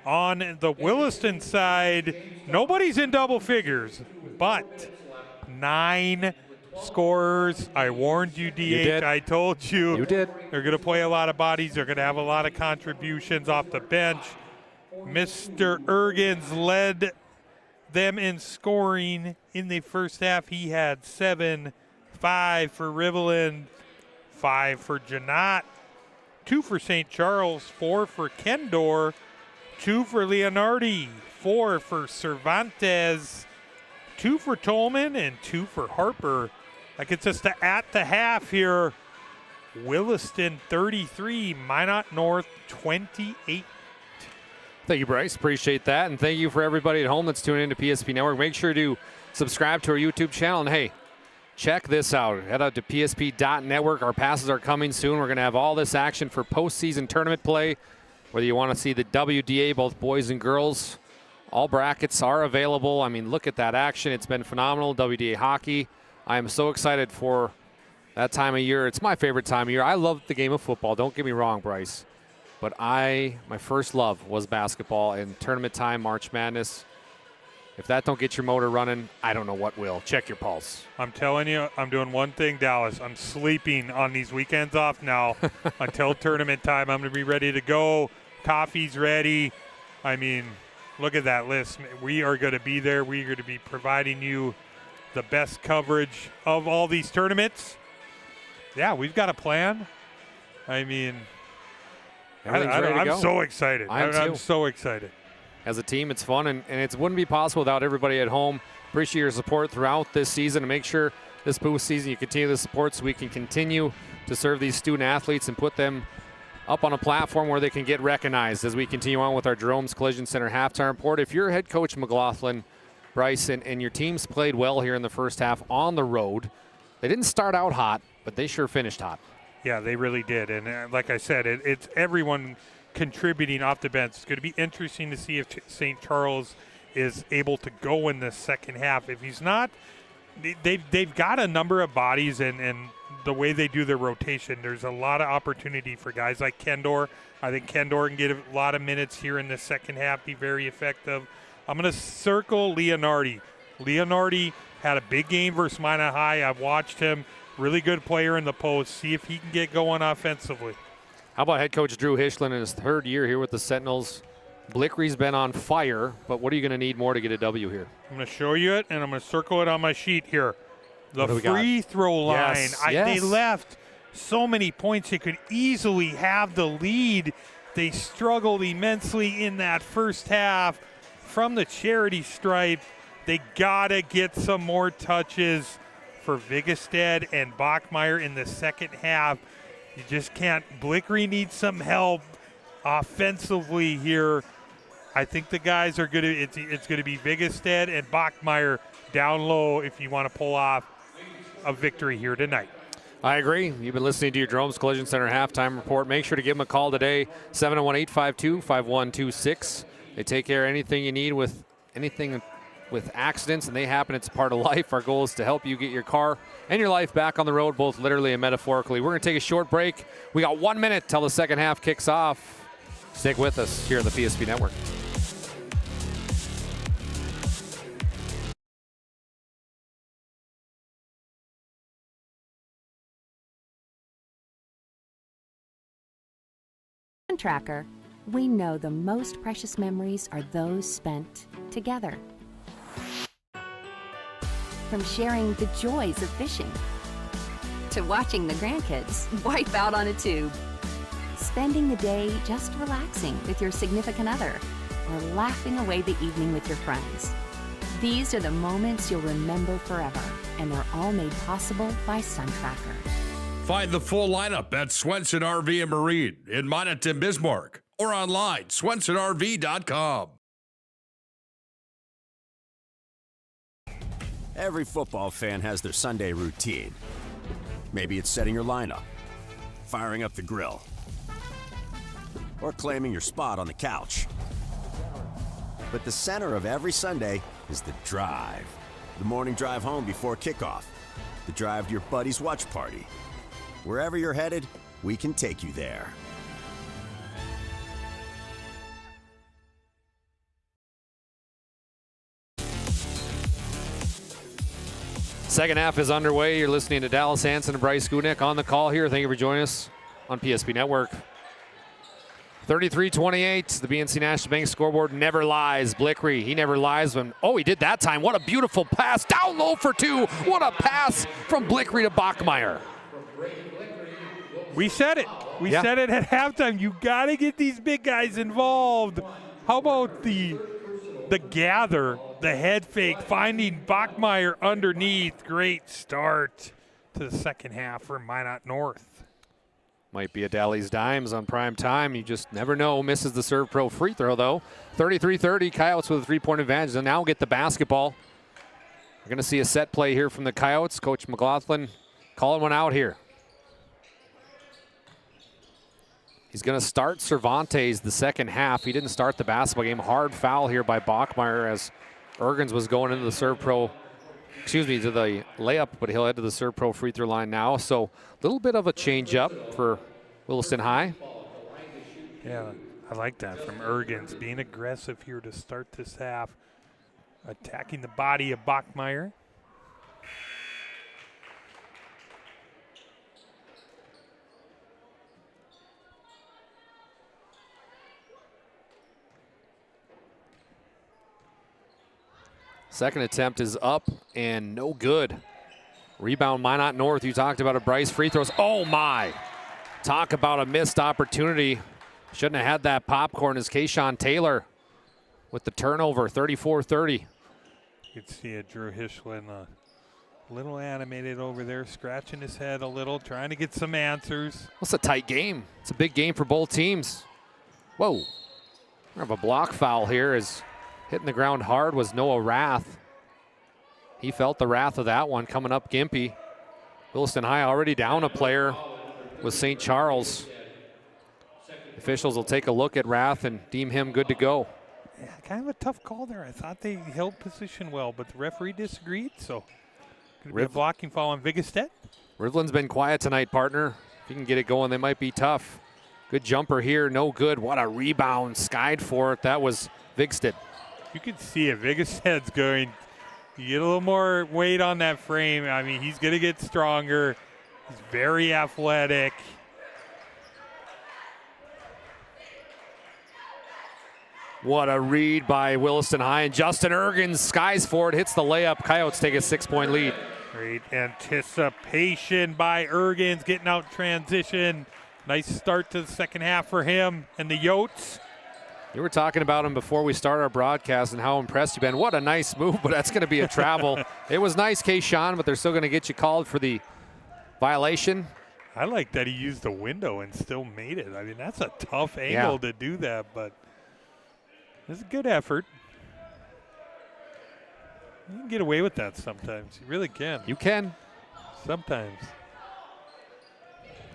[SPEAKER 13] On the Williston side, nobody's in double figures, but 9 scorers. I warned you, DH.
[SPEAKER 12] You did.
[SPEAKER 13] I told you.
[SPEAKER 12] You did.
[SPEAKER 13] They're going to play a lot of bodies. They're going to have a lot of contributions off the bench. Mr. Ergens led them in scoring in the first half. He had 7, 5 for Riveland, 5 for Janot, 2 for St. Charles, 4 for Kendor, 2 for Leonardi, 4 for Cervantes, 2 for Tolman, and 2 for Harper. That gets us to at the half here. Williston 33, Minot North 28.
[SPEAKER 12] Thank you, Bryce. Appreciate that. And thank you for everybody at home that's tuning into PSP Network. Make sure to subscribe to our YouTube channel. And hey, check this out. Head out to psp.network. Our passes are coming soon. We're going to have all this action for postseason tournament play. Whether you want to see the WDA, both boys and girls, all brackets are available. I mean, look at that action. It's been phenomenal. WDA hockey. I am so excited for that time of year. It's my favorite time of year. I love the game of football. Don't get me wrong, Bryce. But my first love was basketball, and tournament time, March Madness, If that don't get your motor running, I don't know what will. Check your pulse.
[SPEAKER 13] I'm telling you, I'm doing one thing, Dallas. I'm sleeping on these weekends off now until tournament time. I'm going to be ready to go. Coffee's ready. I mean, look at that list. We are going to be there. We are going to be providing you the best coverage of all these tournaments. Yeah, we've got a plan. I mean, I'm so excited. I'm so excited.
[SPEAKER 12] As a team, it's fun, and it wouldn't be possible without everybody at home. Appreciate your support throughout this season, and make sure this postseason you continue the support so we can continue to serve these student athletes and put them up on a platform where they can get recognized as we continue on with our Jerome's Collision Center halftime report. If you're head coach McLaughlin, Bryce, and your team's played well here in the first half on the road, they didn't start out hot, but they sure finished hot.
[SPEAKER 13] Yeah, they really did. And like I said, it's everyone contributing off the bench. It's going to be interesting to see if St. Charles is able to go in the second half. If he's not, they've got a number of bodies, and the way they do their rotation, there's a lot of opportunity for guys like Kendor. I think Kendor can get a lot of minutes here in the second half, be very effective. I'm going to circle Leonardi. Leonardi had a big game versus Minot High. I've watched him. Really good player in the post. See if he can get going offensively.
[SPEAKER 12] How about head coach Drew Hischlin in his third year here with the Sentinels? Blickery's been on fire, but what are you going to need more to get a W here?
[SPEAKER 13] I'm going to show you it, and I'm going to circle it on my sheet here. The free throw line.
[SPEAKER 12] Yes,
[SPEAKER 13] They left so many points. They could easily have the lead. They struggled immensely in that first half. From the charity stripe, they got to get some more touches for Vigestad and Bachmeyer in the second half. You just can't. Blickery needs some help offensively here. I think the guys are going to, it's going to be Vigestad and Bachmeyer down low if you want to pull off a victory here tonight.
[SPEAKER 12] I agree. You've been listening to your Jerome's Collision Center halftime report. Make sure to give them a call today, 701-852-5126. They take care of anything you need with anything with accidents, and they happen. It's part of life. Our goal is to help you get your car and your life back on the road, both literally and metaphorically. We're going to take a short break. We got 1 minute till the second half kicks off. Stick with us here on the PSP Network.
[SPEAKER 2] Tracker, we know the most precious memories are those spent together. From sharing the joys of fishing to watching the grandkids wipe out on a tube, spending the day just relaxing with your significant other, or laughing away the evening with your friends. These are the moments you'll remember forever, and they're all made possible by SunTracker.
[SPEAKER 10] Find the full lineup at Swenson RV and Marine in Minot and Bismarck, or online, swensonrv.com.
[SPEAKER 14] Every football fan has their Sunday routine. Maybe it's setting your lineup, firing up the grill, or claiming your spot on the couch. But the center of every Sunday is the drive. The morning drive home before kickoff. The drive to your buddy's watch party. Wherever you're headed, we can take you there.
[SPEAKER 12] Second half is underway. You're listening to Dallas Hanson and Bryce Gutnick on the call here. Thank you for joining us on PSP Network. 33-28, the BNC National Bank scoreboard never lies. Blickery, he never lies when, he did that time. What a beautiful pass, down low for two. What a pass from Blickery to Bachmeyer.
[SPEAKER 13] We said it. We said it at halftime. You got to get these big guys involved. How about the gather, the head fake, finding Bachmeyer underneath. Great start to the second half for Minot North.
[SPEAKER 12] Might be a Dalley's Dimes on prime time. You just never know. Misses the serve pro free throw, though. 33-30, Coyotes with a three-point advantage. And now get the basketball. We're going to see a set play here from the Coyotes. Coach McLaughlin calling one out here. He's going to start Cervantes the second half. He didn't start the basketball game. Hard foul here by Bachmeyer as Ergens was going into the serve pro, to the layup, but he'll head to the serve pro free throw line now. So a little bit of a change up for Williston High.
[SPEAKER 13] Yeah, I like that from Ergens, being aggressive here to start this half. Attacking the body of Bachmeyer.
[SPEAKER 12] Second attempt is up and no good. Rebound Minot North. You talked about it, Bryce. Free throws. Oh my. Talk about a missed opportunity. Shouldn't have had that popcorn as Kayshawn Taylor with the turnover, 34-30.
[SPEAKER 13] You can see it, Drew Hischlin a little animated over there, scratching his head a little, trying to get some answers.
[SPEAKER 12] Well, it's a tight game. It's a big game for both teams. Whoa. We have a block foul here as hitting the ground hard was Noah Rath. He felt the wrath of that one coming up Gimpy. Williston High already down a player with St. Charles. Officials will take a look at Rath and deem him good to go.
[SPEAKER 13] Yeah, kind of a tough call there. I thought they held position well, but the referee disagreed, so could be a blocking foul on Vigestead.
[SPEAKER 12] Rivlin's been quiet tonight, partner. If you can get it going, they might be tough. Good jumper here, no good. What a rebound, skied for it. That was Vigstead.
[SPEAKER 13] You can see it. Vigestead's going. You get a little more weight on that frame. I mean, he's going to get stronger. He's very athletic.
[SPEAKER 12] What a read by Williston High. And Justin Ergens skies for it, hits the layup. Coyotes take a 6-point lead.
[SPEAKER 13] Great anticipation by Ergens, getting out transition. Nice start to the second half for him and the Yotes.
[SPEAKER 12] You were talking about him before we started our broadcast and how impressed you've been. What a nice move, but that's going to be a travel. It was nice, Kayshawn, but they're still going to get you called for the violation.
[SPEAKER 13] I like that he used the window and still made it. I mean, that's a tough angle to do that, but it's a good effort. You can get away with that sometimes. You really can.
[SPEAKER 12] You can.
[SPEAKER 13] Sometimes.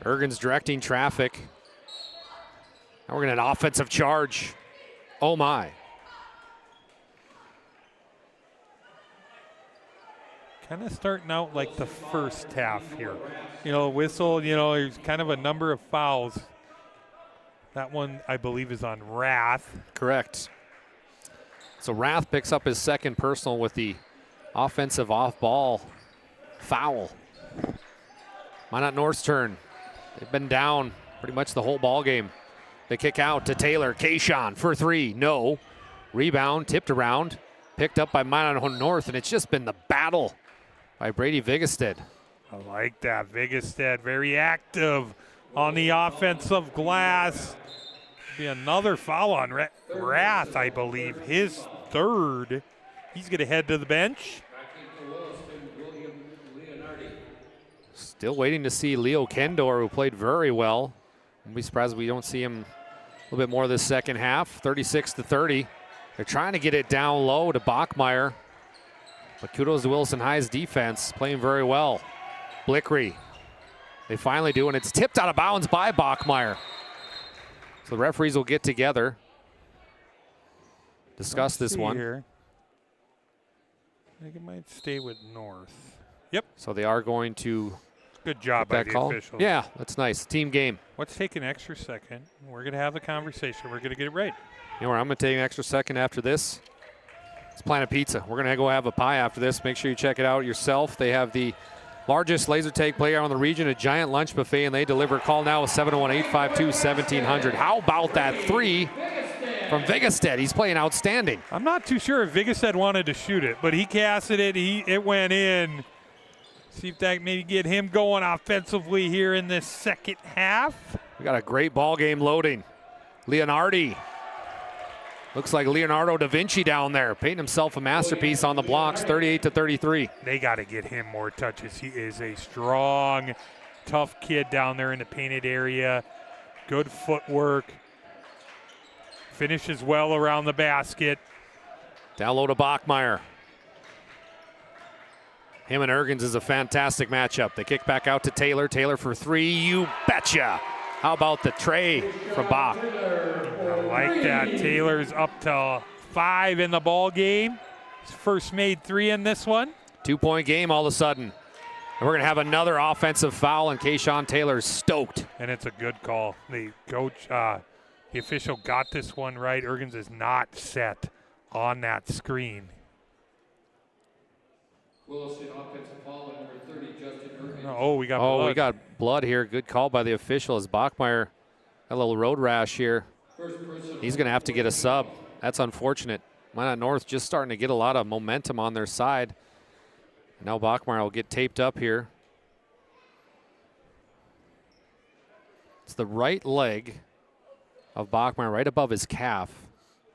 [SPEAKER 12] Ergens directing traffic. Now we're going to an offensive charge. Oh, my.
[SPEAKER 13] Kind of starting out like the first half here. You know, whistle, you know, there's kind of a number of fouls. That one, I believe, is on Rath.
[SPEAKER 12] Correct. So Rath picks up his second personal with the offensive off-ball foul. Minot North's turn. They've been down pretty much the whole ball game. They kick out to Taylor. Kayshawn for three. No. Rebound, tipped around, picked up by Minot North, and it's just been the battle by Brady Vigestead.
[SPEAKER 13] I like that. Vigestead very active on the offensive glass. Be another foul on Rath, I believe. His third. He's going to head to the bench.
[SPEAKER 12] Still waiting to see Leo Kendor, who played very well. I'll be surprised if we don't see him a little bit more this second half. 36-30. They're trying to get it down low to Bachmeyer. But kudos to Williston High's defense, playing very well. Blickery. They finally do, and it's tipped out of bounds by Bachmeyer. So the referees will get together, discuss this one.
[SPEAKER 13] Here. I think it might stay with North. Yep.
[SPEAKER 12] So they are going to.
[SPEAKER 13] Good job by the officials.
[SPEAKER 12] Yeah, that's nice. Team game.
[SPEAKER 13] Let's take an extra second. We're going to have the conversation. We're going to get it right.
[SPEAKER 12] You know where I'm going to take an extra second after this? It's Planet Pizza. We're going to go have a pie after this. Make sure you check it out yourself. They have the largest laser tag playground in the region, a giant lunch buffet, and they deliver. Call now with 701-852-1700. How about that three from Vigestead? He's playing outstanding.
[SPEAKER 13] I'm not too sure if Vigestead wanted to shoot it, but he casted it. It went in. See if that maybe get him going offensively here in this second half.
[SPEAKER 12] We got a great ball game loading. Leonardi. Looks like Leonardo da Vinci down there, painting himself a masterpiece on the blocks, 38-33.
[SPEAKER 13] They got to get him more touches. He is a strong, tough kid down there in the painted area. Good footwork. Finishes well around the basket.
[SPEAKER 12] Down low to Bachmeyer. Him and Ergens is a fantastic matchup. They kick back out to Taylor. Taylor for three. You betcha. How about the tray from Bach?
[SPEAKER 13] I like that. Taylor's up to 5 in the ball game. His first made 3 in this one.
[SPEAKER 12] 2-point game all of a sudden. And we're going to have another offensive foul, and Kayshawn Taylor's stoked.
[SPEAKER 13] And it's a good call. The coach, the official got this one right. Ergens is not set on that screen.
[SPEAKER 3] Williston offensive foul, number 30, Justin Irvin.
[SPEAKER 13] Oh, we got blood.
[SPEAKER 12] We got blood here. Good call by the official as Bachmeyer got a little road rash here. He's going to have to get a sub. That's unfortunate. Minot North just starting to get a lot of momentum on their side. Now Bachmeyer will get taped up here. It's the right leg of Bachmeyer right above his calf.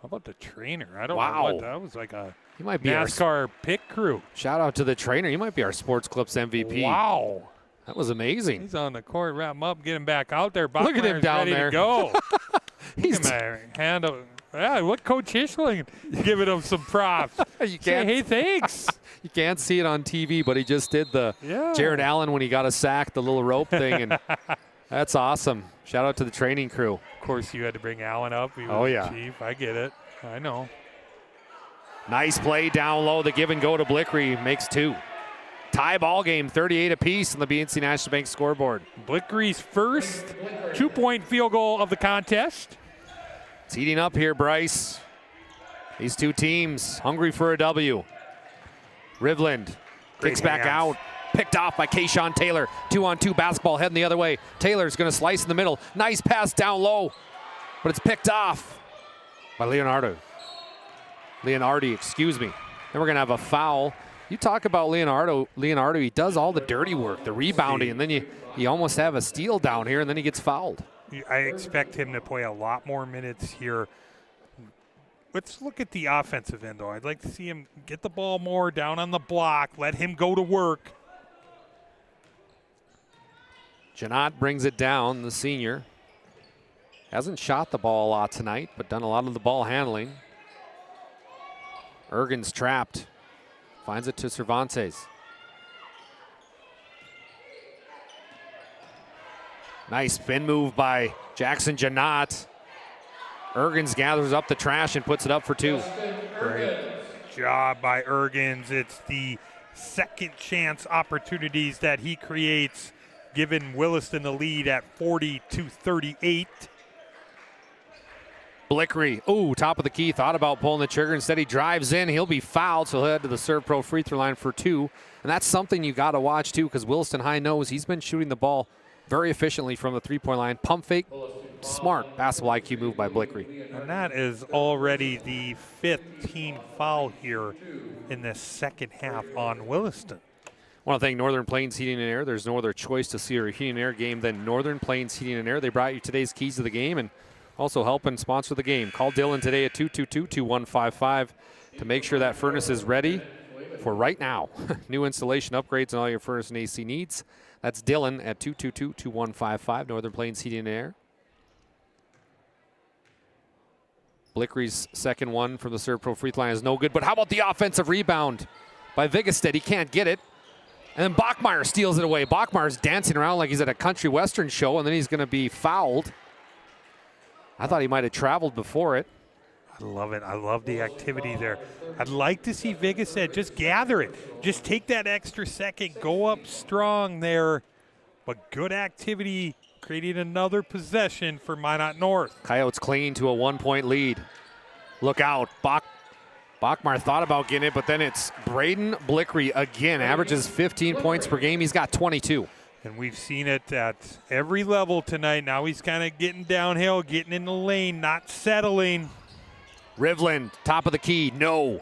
[SPEAKER 13] How about the trainer? I don't know what that was like a
[SPEAKER 12] he might be
[SPEAKER 13] NASCAR pit crew.
[SPEAKER 12] Shout out to the trainer. He might be our Sports Clips MVP.
[SPEAKER 13] Wow.
[SPEAKER 12] That was amazing.
[SPEAKER 13] He's on the court, wrap him up, get him back out there.
[SPEAKER 12] Look at him down
[SPEAKER 13] ready
[SPEAKER 12] there.
[SPEAKER 13] To go. He's handle. Yeah, what Coach Hishling giving him some props.
[SPEAKER 12] You can't.
[SPEAKER 13] Hey, thanks.
[SPEAKER 12] You can't see it on TV, but he just did the Jared Allen when he got a sack, the little rope thing, and that's awesome. Shout out to the training crew.
[SPEAKER 13] Of course, you had to bring Allen up. He was chief. I get it. I know.
[SPEAKER 12] Nice play down low. The give and go to Blickery makes 2. Tie ball game, 38 apiece on the BNC National Bank scoreboard.
[SPEAKER 13] Blickery's first 2-point field goal of the contest.
[SPEAKER 12] It's heating up here, Bryce. These two teams hungry for a W. Rivland kicks back out. Picked off by Kayshawn Taylor. 2-on-2 basketball heading the other way. Taylor's going to slice in the middle. Nice pass down low, but it's picked off by Leonardi, excuse me. Then we're going to have a foul. You talk about Leonardo, he does all the dirty work, the rebounding, and then you almost have a steal down here, and then he gets fouled.
[SPEAKER 13] I expect him to play a lot more minutes here. Let's look at the offensive end, though. I'd like to see him get the ball more down on the block, let him go to work.
[SPEAKER 12] Janot brings it down, the senior. Hasn't shot the ball a lot tonight, but done a lot of the ball handling. Ergen's trapped. Finds it to Cervantes. Nice spin move by Jackson Janot. Ergens gathers up the trash and puts it up for 2.
[SPEAKER 13] Great job by Ergens. It's the second chance opportunities that he creates, giving Williston the lead at 40-38.
[SPEAKER 12] Blickery, top of the key, thought about pulling the trigger. Instead, he drives in. He'll be fouled, so he'll head to the Serve Pro free throw line for 2. And that's something you got to watch, too, because Williston High knows he's been shooting the ball very efficiently from the three-point line. Pump fake, smart basketball IQ move by Blickery.
[SPEAKER 13] And that is already the 5th team foul here in the second half on Williston.
[SPEAKER 12] I want to thank Northern Plains Heating and Air. There's no other choice to see your heating and air game than Northern Plains Heating and Air. They brought you today's keys to the game and also helping sponsor the game. Call Dylan today at 222-2155 to make sure that furnace is ready for right now. New installation upgrades and all your furnace and AC needs. That's Dylan at 222-2155, Northern Plains Heating and Air. Blickery's second one from the Serve Pro free throw line is no good, but how about the offensive rebound by Vigestead? He can't get it. And then Bachmeyer steals it away. Bachmeyer's dancing around like he's at a country western show, and then he's going to be fouled. I thought he might have traveled before it.
[SPEAKER 13] I love it. I love the activity there. I'd like to see Vigestead just gather it. Just take that extra second, go up strong there. But good activity, creating another possession for Minot North.
[SPEAKER 12] Coyotes clinging to a 1-point lead. Look out. Bachmeyer thought about getting it, but then it's Braden Blickery again. Averages 15 points per game. He's got 22.
[SPEAKER 13] And we've seen it at every level tonight. Now he's kind of getting downhill, getting in the lane, not settling.
[SPEAKER 12] Rivland, top of the key, no.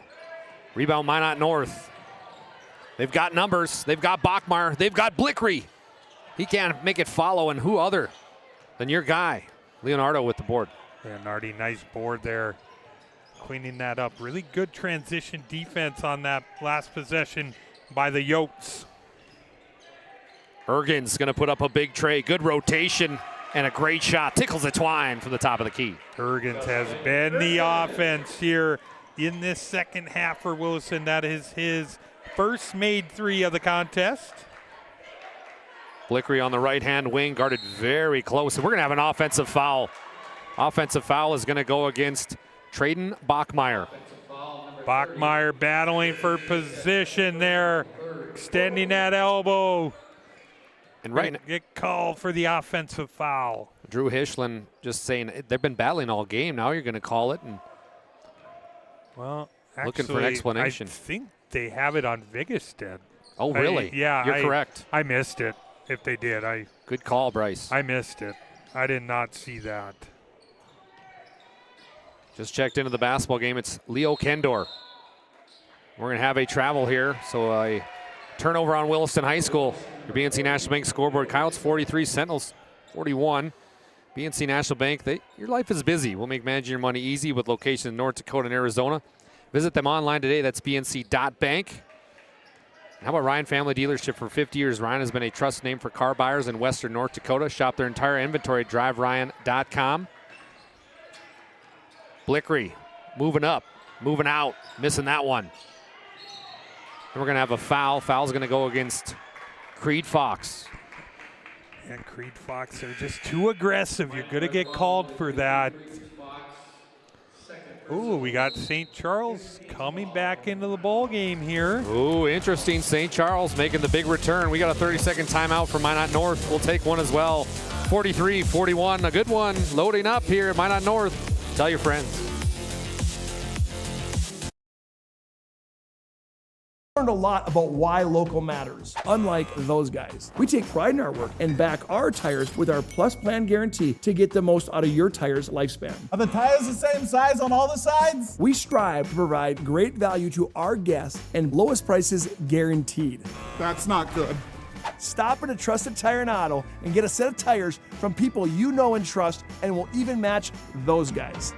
[SPEAKER 12] Rebound Minot North. They've got numbers. They've got Bachmeyer. They've got Blickery. He can't make it follow, and who other than your guy, Leonardo, with the board.
[SPEAKER 13] Leonardi, nice board there. Cleaning that up. Really good transition defense on that last possession by the Yotes.
[SPEAKER 12] Ergen's going to put up a big tray. Good rotation and a great shot. Tickles the twine from the top of the key.
[SPEAKER 13] Ergens has been the offense here in this second half for Williston. That is his first made 3 of the contest.
[SPEAKER 12] Blickery on the right-hand wing, guarded very close. And we're going to have an offensive foul. Offensive foul is going to go against Traden Bachmeyer.
[SPEAKER 13] Bachmeyer battling for position there, extending that elbow.
[SPEAKER 12] And right
[SPEAKER 13] get called for the offensive foul.
[SPEAKER 12] Drew Hishlan just saying they've been battling all game. Now you're going to call it. And
[SPEAKER 13] well, actually,
[SPEAKER 12] looking for an explanation.
[SPEAKER 13] I think they have it on Williston.
[SPEAKER 12] Oh, really?
[SPEAKER 13] Yeah.
[SPEAKER 12] You're correct.
[SPEAKER 13] I missed it. If they did,
[SPEAKER 12] Good call, Bryce.
[SPEAKER 13] I missed it. I did not see that.
[SPEAKER 12] Just checked into the basketball game. It's Leo Kendor. We're going to have a travel here, so a turnover on Williston High School. Your BNC National Bank scoreboard, Coyotes 43, Sentinels 41. BNC National Bank, your life is busy. We'll make managing your money easy with locations in North Dakota and Arizona. Visit them online today. That's bnc.bank. How about Ryan Family Dealership? For 50 years, Ryan has been a trusted name for car buyers in Western North Dakota. Shop their entire inventory at driveryan.com. Blickery moving up, moving out, missing that one. And we're going to have a foul. Foul's going to go against Creed Fox.
[SPEAKER 13] And Creed Fox are just too aggressive. You're going to get called for that. Ooh, we got St. Charles coming back into the ball game here.
[SPEAKER 12] Ooh, interesting. St. Charles making the big return. We got a 30-second timeout for Minot North. We'll take one as well. 43-41, a good one. Loading up here at Minot North. Tell your friends.
[SPEAKER 5] Learned a lot about why local matters. Unlike those guys, we take pride in our work and back our tires with our Plus Plan guarantee to get the most out of your tire's lifespan.
[SPEAKER 9] Are the tires the same size on all the sides?
[SPEAKER 5] We strive to provide great value to our guests and lowest prices guaranteed.
[SPEAKER 9] That's not good.
[SPEAKER 5] Stop at a trusted tire and auto and get a set of tires from people you know and trust, and will even match those guys.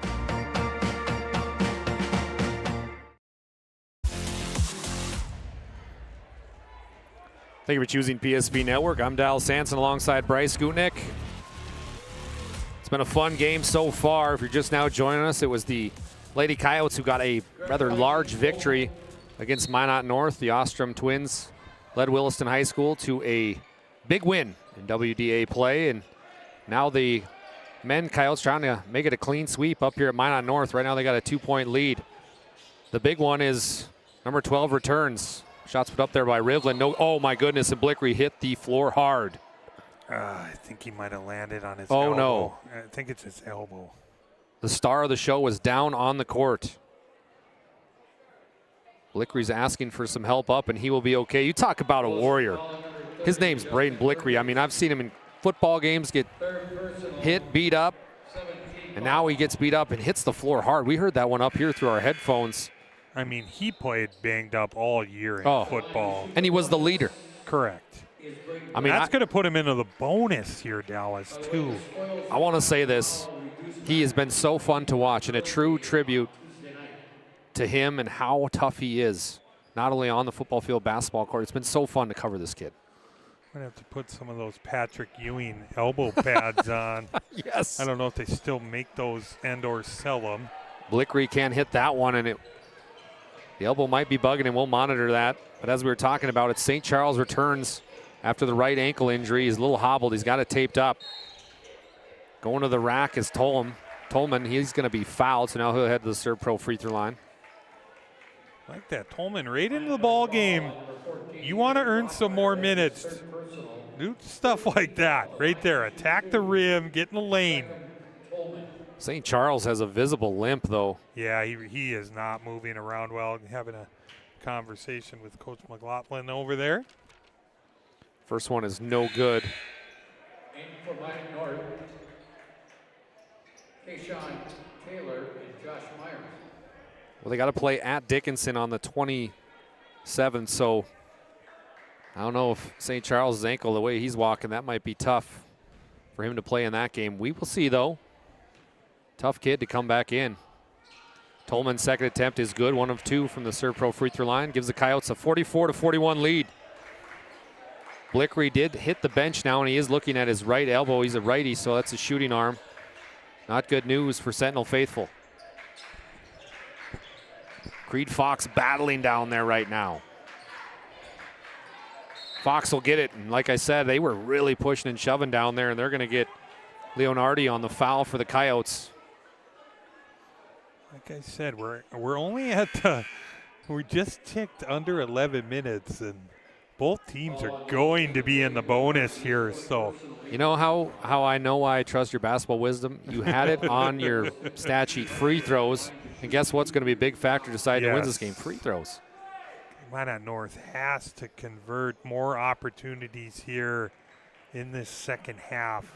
[SPEAKER 12] Thank you for choosing PSP Network. I'm Dal Sanson alongside Bryce Gutnick. It's been a fun game so far. If you're just now joining us, it was the Lady Coyotes who got a rather large victory against Minot North. The Ostrom twins led Williston High School to a big win in WDA play. And now the men Coyotes trying to make it a clean sweep up here at Minot North. Right now they got a 2-point lead. The big one is number 12 returns. Shots put up there by Rivlin. No, oh my goodness, and Blickery hit the floor hard.
[SPEAKER 13] I think he might have landed on his
[SPEAKER 12] elbow.
[SPEAKER 13] elbow. No. I think it's his elbow.
[SPEAKER 12] The star of the show was down on the court. Blickery's asking for some help up, and he will be okay. You talk about a warrior. His name's Braden Blickery. I mean, I've seen him in football games get hit, beat up, and now he gets beat up and hits the floor hard. We heard that one up here through our headphones.
[SPEAKER 13] I mean, he played banged up all year in football.
[SPEAKER 12] And he was the leader.
[SPEAKER 13] Correct.
[SPEAKER 12] I mean,
[SPEAKER 13] that's going to put him into the bonus here, Dallas, too.
[SPEAKER 12] I want to say this. He has been so fun to watch, and a true tribute to him and how tough he is, not only on the football field, basketball court. It's been so fun to cover this kid.
[SPEAKER 13] I'm going to have to put some of those Patrick Ewing elbow pads on.
[SPEAKER 12] Yes.
[SPEAKER 13] I don't know if they still make those and or sell them.
[SPEAKER 12] Blickery can't hit that one, and the elbow might be bugging him. We'll monitor that. But as we were talking about it, St. Charles returns after the right ankle injury. He's a little hobbled. He's got it taped up. Going to the rack is Tolman. He's going to be fouled, so now he'll head to the Serve Pro free throw line.
[SPEAKER 13] Like that, Tolman right into the ball game. You want to earn some more minutes. Do stuff like that right there. Attack the rim, get in the lane.
[SPEAKER 12] St. Charles has a visible limp, though.
[SPEAKER 13] Yeah, he is not moving around well. Having a conversation with Coach McLaughlin over there.
[SPEAKER 12] First one is no good.
[SPEAKER 3] And for Minot North, Kayshawn Taylor and Josh Myers.
[SPEAKER 12] Well, they got to play at Dickinson on the 27th, so I don't know if St. Charles' ankle, the way he's walking, that might be tough for him to play in that game. We will see, though. Tough kid to come back in. Tolman's second attempt is good, 1 of 2 from the Serve Pro free throw line. Gives the Coyotes a 44-41 lead. Blickery did hit the bench now, and he is looking at his right elbow. He's a righty, so that's a shooting arm. Not good news for Sentinel faithful. Creed Fox battling down there right now. Fox will get it, and like I said, they were really pushing and shoving down there, and they're going to get Leonardi on the foul for the Coyotes.
[SPEAKER 13] Like I said, we're only at we just ticked under 11 minutes, and both teams are going to be in the bonus here. So
[SPEAKER 12] you know how I know why I trust your basketball wisdom? You had it on your stat sheet, free throws, and guess what's going to be a big factor deciding who wins this game? Free throws.
[SPEAKER 13] Minot North has to convert more opportunities here in this second half.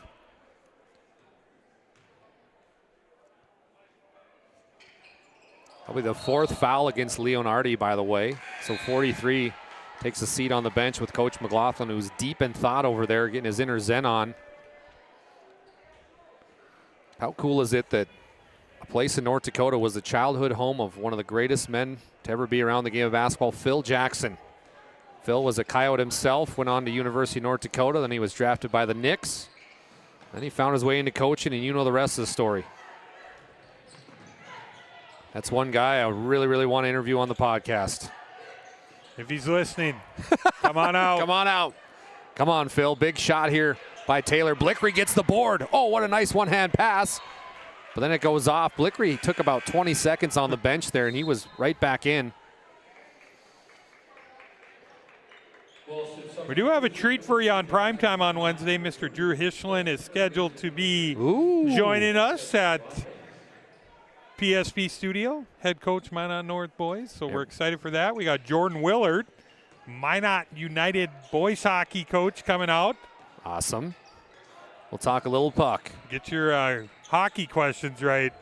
[SPEAKER 12] Probably the 4th foul against Leonardi, by the way. So 43 takes a seat on the bench with Coach McLaughlin, who's deep in thought over there, getting his inner zen on. How cool is it that a place in North Dakota was the childhood home of one of the greatest men to ever be around the game of basketball, Phil Jackson. Phil was a Coyote himself, went on to University of North Dakota, then he was drafted by the Knicks. Then he found his way into coaching, and you know the rest of the story. That's one guy I really, really want to interview on the podcast.
[SPEAKER 13] If he's listening, come on out.
[SPEAKER 12] Come on out. Come on, Phil. Big shot here by Taylor. Blickery gets the board. Oh, what a nice one-hand pass. But then it goes off. Blickery took about 20 seconds on the bench there, and he was right back in.
[SPEAKER 13] We do have a treat for you on primetime on Wednesday. Mr. Drew Hischlin is scheduled to be joining us at PSP Studio, head coach Minot North boys. So we're excited for that. We got Jordan Willard, Minot United boys hockey coach, coming out.
[SPEAKER 12] Awesome. We'll talk a little puck.
[SPEAKER 13] Get your hockey questions right.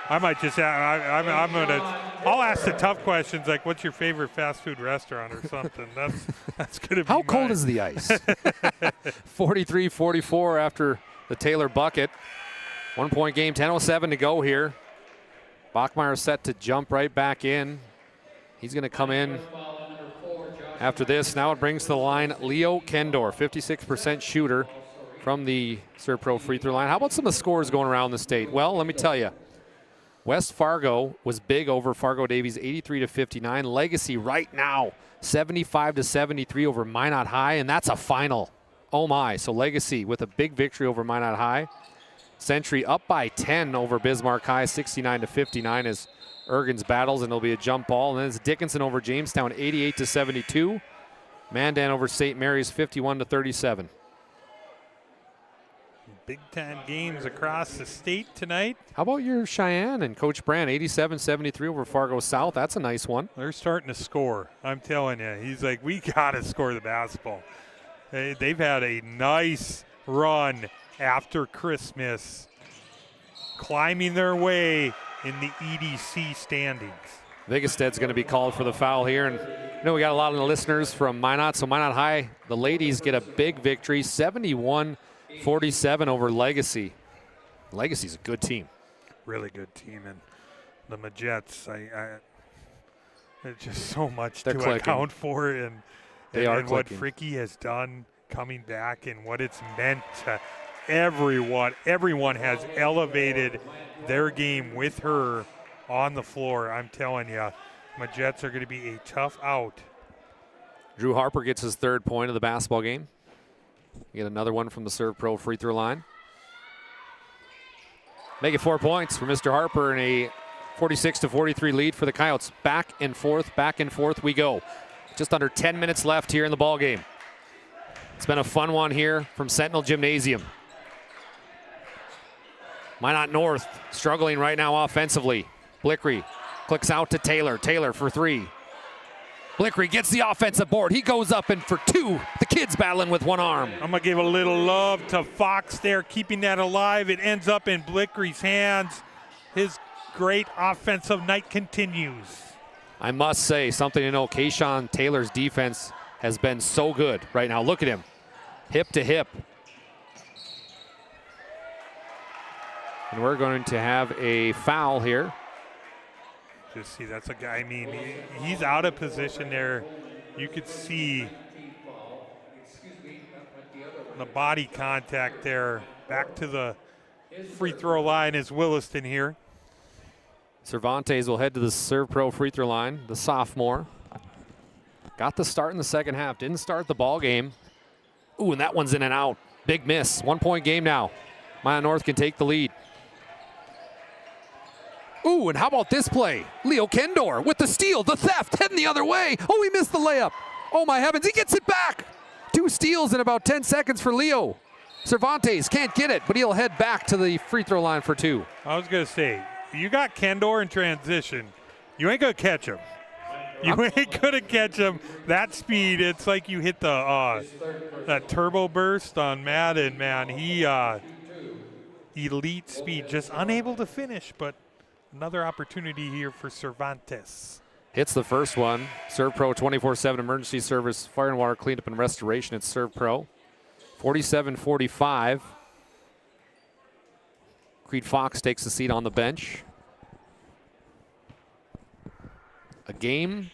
[SPEAKER 13] I might just I'll ask the tough questions like, what's your favorite fast food restaurant or something. That's gonna be
[SPEAKER 12] How cold is the ice? 43-44 after the Taylor bucket. 1-point game, 10:07 to go here. Bachmeyer set to jump right back in. He's going to come in after this. Now it brings to the line Leo Kendor, 56% shooter from the ServPro free throw line. How about some of the scores going around the state? Well, let me tell you. West Fargo was big over Fargo Davies, 83-59. Legacy right now, 75-73 over Minot High, and that's a final. Oh my, so Legacy with a big victory over Minot High. Century up by 10 over Bismarck High, 69-59 as Ergens battles, and there'll be a jump ball. And then it's Dickinson over Jamestown, 88-72. Mandan over St. Mary's, 51-37.
[SPEAKER 13] Big-time games across the state tonight.
[SPEAKER 12] How about your Cheyenne and Coach Brand, 87-73 over Fargo South? That's a nice one.
[SPEAKER 13] They're starting to score. I'm telling you. He's like, we got to score the basketball. They've had a nice run after Christmas, climbing their way in the EDC standings.
[SPEAKER 12] Vigested's going to be called for the foul here. And you know, we got a lot of listeners from Minot. So Minot High, the ladies get a big victory, 71-47 over Legacy. Legacy's a good team.
[SPEAKER 13] Really good team. And the Majettes, there's just so much to account for. And what Fricky has done coming back and what it's meant to everyone. Everyone has elevated their game with her on the floor. I'm telling you, Majettes are going to be a tough out.
[SPEAKER 12] Drew Harper gets his 3rd point of the basketball game. Get another one from the ServPro free throw line. Make it 4 points for Mr. Harper and a 46-43 lead for the Coyotes. Back and forth we go. Just under 10 minutes left here in the ball game. It's been a fun one here from Sentinel Gymnasium. Minot North struggling right now offensively. Blickery clicks out to Taylor. Taylor for 3. Blickery gets the offensive board. He goes up and for 2. The kid's battling with one arm.
[SPEAKER 13] I'm going to give a little love to Fox there, keeping that alive. It ends up in Blickery's hands. His great offensive night continues.
[SPEAKER 12] I must say something to know. Kayshawn Taylor's defense has been so good right now. Look at him. Hip to hip. And we're going to have a foul here.
[SPEAKER 13] Just see, that's a guy, I mean, he's out of position there. You could see the body contact there. Back to the free throw line is Williston here.
[SPEAKER 12] Cervantes will head to the ServPro free throw line, the sophomore. Got the start in the second half, didn't start the ball game. Ooh, and that one's in and out. Big miss, 1-point game now. Minot North can take the lead. Ooh, and how about this play? Leo Kendor with the steal, the theft, heading the other way. Oh, he missed the layup. Oh my heavens, he gets it back. 2 steals in about 10 seconds for Leo. Cervantes can't get it, but he'll head back to the free throw line for 2.
[SPEAKER 13] I was going to say, you got Kendor in transition. You ain't going to catch him. You ain't going to catch him. That speed, it's like you hit the that turbo burst on Madden, man. He elite speed, just unable to finish, but another opportunity here for Cervantes.
[SPEAKER 12] Hits the first one. Serve Pro 24/7 emergency service, fire and water cleanup and restoration at Serve Pro. 47-45. Creed Fox takes a seat on the bench. A game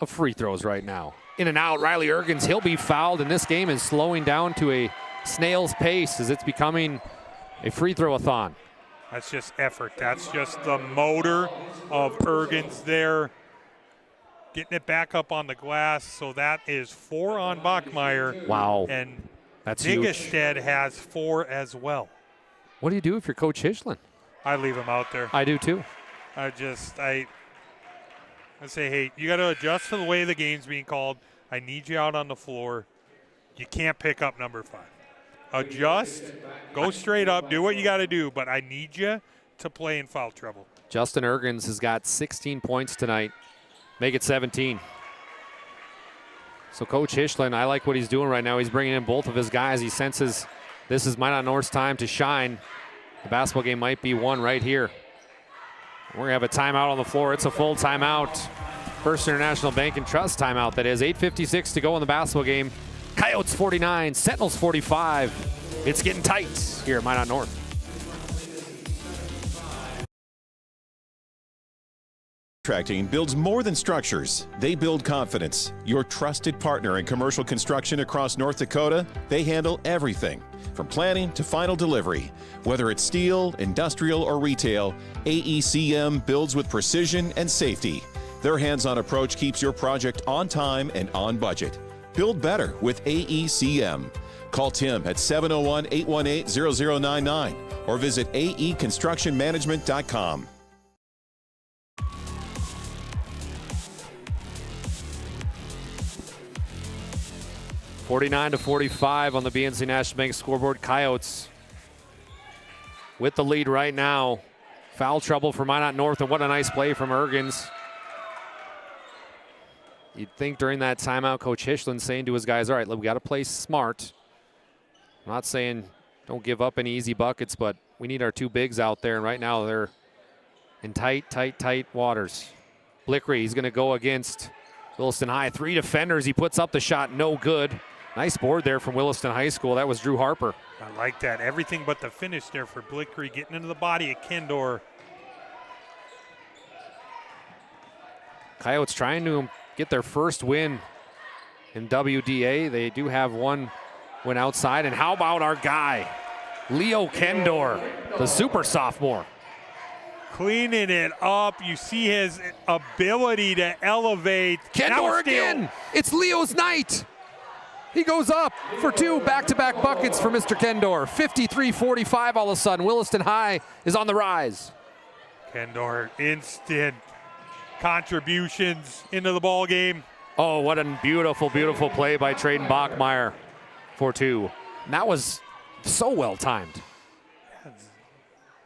[SPEAKER 12] of free throws right now. In and out, Riley Ergens, he'll be fouled, and this game is slowing down to a snail's pace as it's becoming a free throw-a-thon.
[SPEAKER 13] That's just effort. That's just the motor of Ergens there. Getting it back up on the glass, so that is 4 on Bachmeier.
[SPEAKER 12] Wow.
[SPEAKER 13] And
[SPEAKER 12] that's
[SPEAKER 13] Digestead has 4 as well.
[SPEAKER 12] What do you do if you're Coach Hischlin?
[SPEAKER 13] I leave him out there.
[SPEAKER 12] I do too.
[SPEAKER 13] I say, hey, you got to adjust to the way the game's being called. I need you out on the floor. You can't pick up number 5. Adjust, go straight up, do what you got to do, but I need you to play in foul trouble.
[SPEAKER 12] Justin Ergens has got 16 points tonight. Make it 17. So Coach Hischlin, I like what he's doing right now. He's bringing in both of his guys. He senses this is Minot North's time to shine. The basketball game might be won right here. We're going to have a timeout on the floor. It's a full timeout. First International Bank and Trust timeout, that is. 8:56 to go in the basketball game. Coyotes 49, Sentinels 45. It's getting tight here at Minot North.
[SPEAKER 1] Contracting builds more than structures. They build confidence. Your trusted partner in commercial construction across North Dakota, they handle everything from planning to final delivery. Whether it's steel, industrial, or retail, AECM builds with precision and safety. Their hands-on approach keeps your project on time and on budget. Build better with AECM. Call Tim at 701-818-0099 or visit aeconstructionmanagement.com.
[SPEAKER 12] (49-45) on the BNC National Bank scoreboard. Coyotes with the lead right now. Foul trouble for Minot North, and what a nice play from Ergens. You'd think during that timeout, Coach Hischlin saying to his guys, all right, we got to play smart. I'm not saying don't give up any easy buckets, but we need our 2 bigs out there, and right now they're in tight waters. Blickery, he's going to go against Williston High. 3 defenders. He puts up the shot, no good. Nice board there from Williston High School. That was Drew Harper.
[SPEAKER 13] I like that. Everything but the finish there for Blickery, getting into the body of Kendor.
[SPEAKER 12] Coyotes trying to get their first win in WDA. They do have one win outside. And how about our guy, Leo Kendor, the super sophomore?
[SPEAKER 13] Cleaning it up. You see his ability to elevate.
[SPEAKER 12] Kendor again. It's Leo's night. He goes up for 2 back-to-back buckets for Mr. Kendor. 53-45 all of a sudden. Williston High is on the rise.
[SPEAKER 13] Kendor, instant contributions into the ball game.
[SPEAKER 12] Oh, what a beautiful play by Traden Bachmeier for 2. And that was so well timed.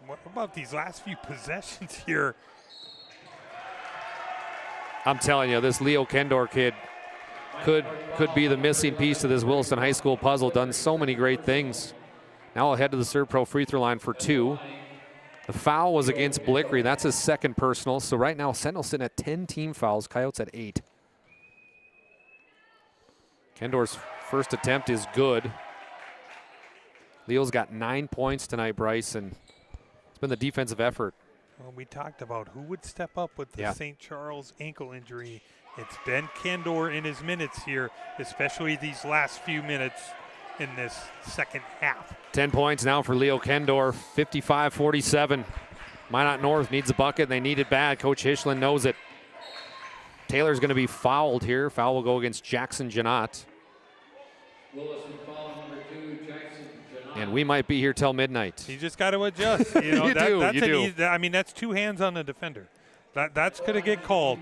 [SPEAKER 13] What about these last few possessions here?
[SPEAKER 12] I'm telling you, this Leo Kendor kid could be the missing piece to this Williston High School puzzle. Done so many great things. Now he'll head to the Serve Pro free throw line for 2. The foul was against Blickery. That's his second personal. So right now, Sentinel sitting at 10 team fouls. Coyotes at 8. Kendor's first attempt is good. Leo's got 9 points tonight, Bryce, and it's been the defensive effort.
[SPEAKER 13] Well, we talked about who would step up with the St. Charles ankle injury. It's been Kendor in his minutes here, especially these last few minutes in this second half.
[SPEAKER 12] 10 points now for Leo Kendor, 55-47. Minot North needs a bucket, and they need it bad. Coach Hischlin knows it. Taylor's going to be fouled here. Foul will go against Jackson Janot.
[SPEAKER 3] Williston foul number 2, Jackson Janot.
[SPEAKER 12] And we might be here till midnight.
[SPEAKER 13] You just got to adjust. You know,
[SPEAKER 12] You do.
[SPEAKER 13] I mean, that's 2 hands on the defender. That's going to get called.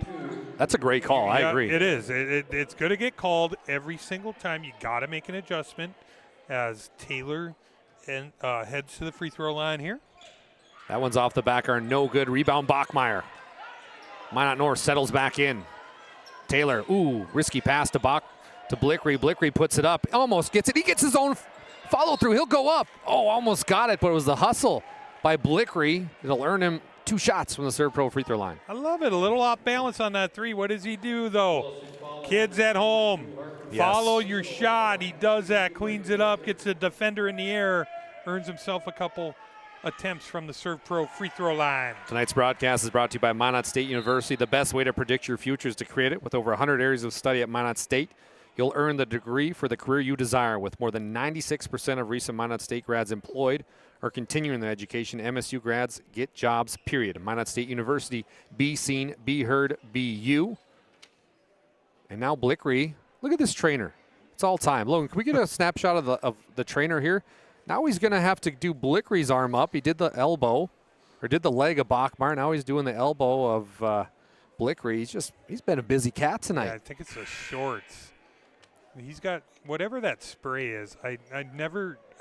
[SPEAKER 12] That's a great call. I agree.
[SPEAKER 13] It is. It's going to get called every single time. You got to make an adjustment as Taylor heads to the free throw line here.
[SPEAKER 12] That one's off the back iron. No good. Rebound Bachmeier. Minot North settles back in. Taylor, ooh, risky pass to Blickery. Blickery puts it up, almost gets it. He gets his own follow through. He'll go up. Oh, almost got it, but it was the hustle by Blickery. It'll earn him 2 shots from the Serve Pro free throw line.
[SPEAKER 13] I love it. A little off balance on that 3. What does he do, though? Kids at home, follow your shot. He does that, cleans it up, gets the defender in the air, earns himself a couple attempts from the Serve Pro free throw line.
[SPEAKER 12] Tonight's broadcast is brought to you by Minot State University. The best way to predict your future is to create it. With over 100 areas of study at Minot State, you'll earn the degree for the career you desire. With more than 96% of recent Minot State grads employed or continuing their education, MSU grads get jobs, period. Minot State University, be seen, be heard, be you. And now Blickery, look at this trainer. It's all time. Logan, can we get a snapshot of the trainer here? Now he's going to have to do Blickery's arm up. He did the elbow, or did the leg of Bachmeier. Now he's doing the elbow of Blickery. He's been a busy cat tonight.
[SPEAKER 13] Yeah, I think it's the shorts. He's got whatever that spray is. I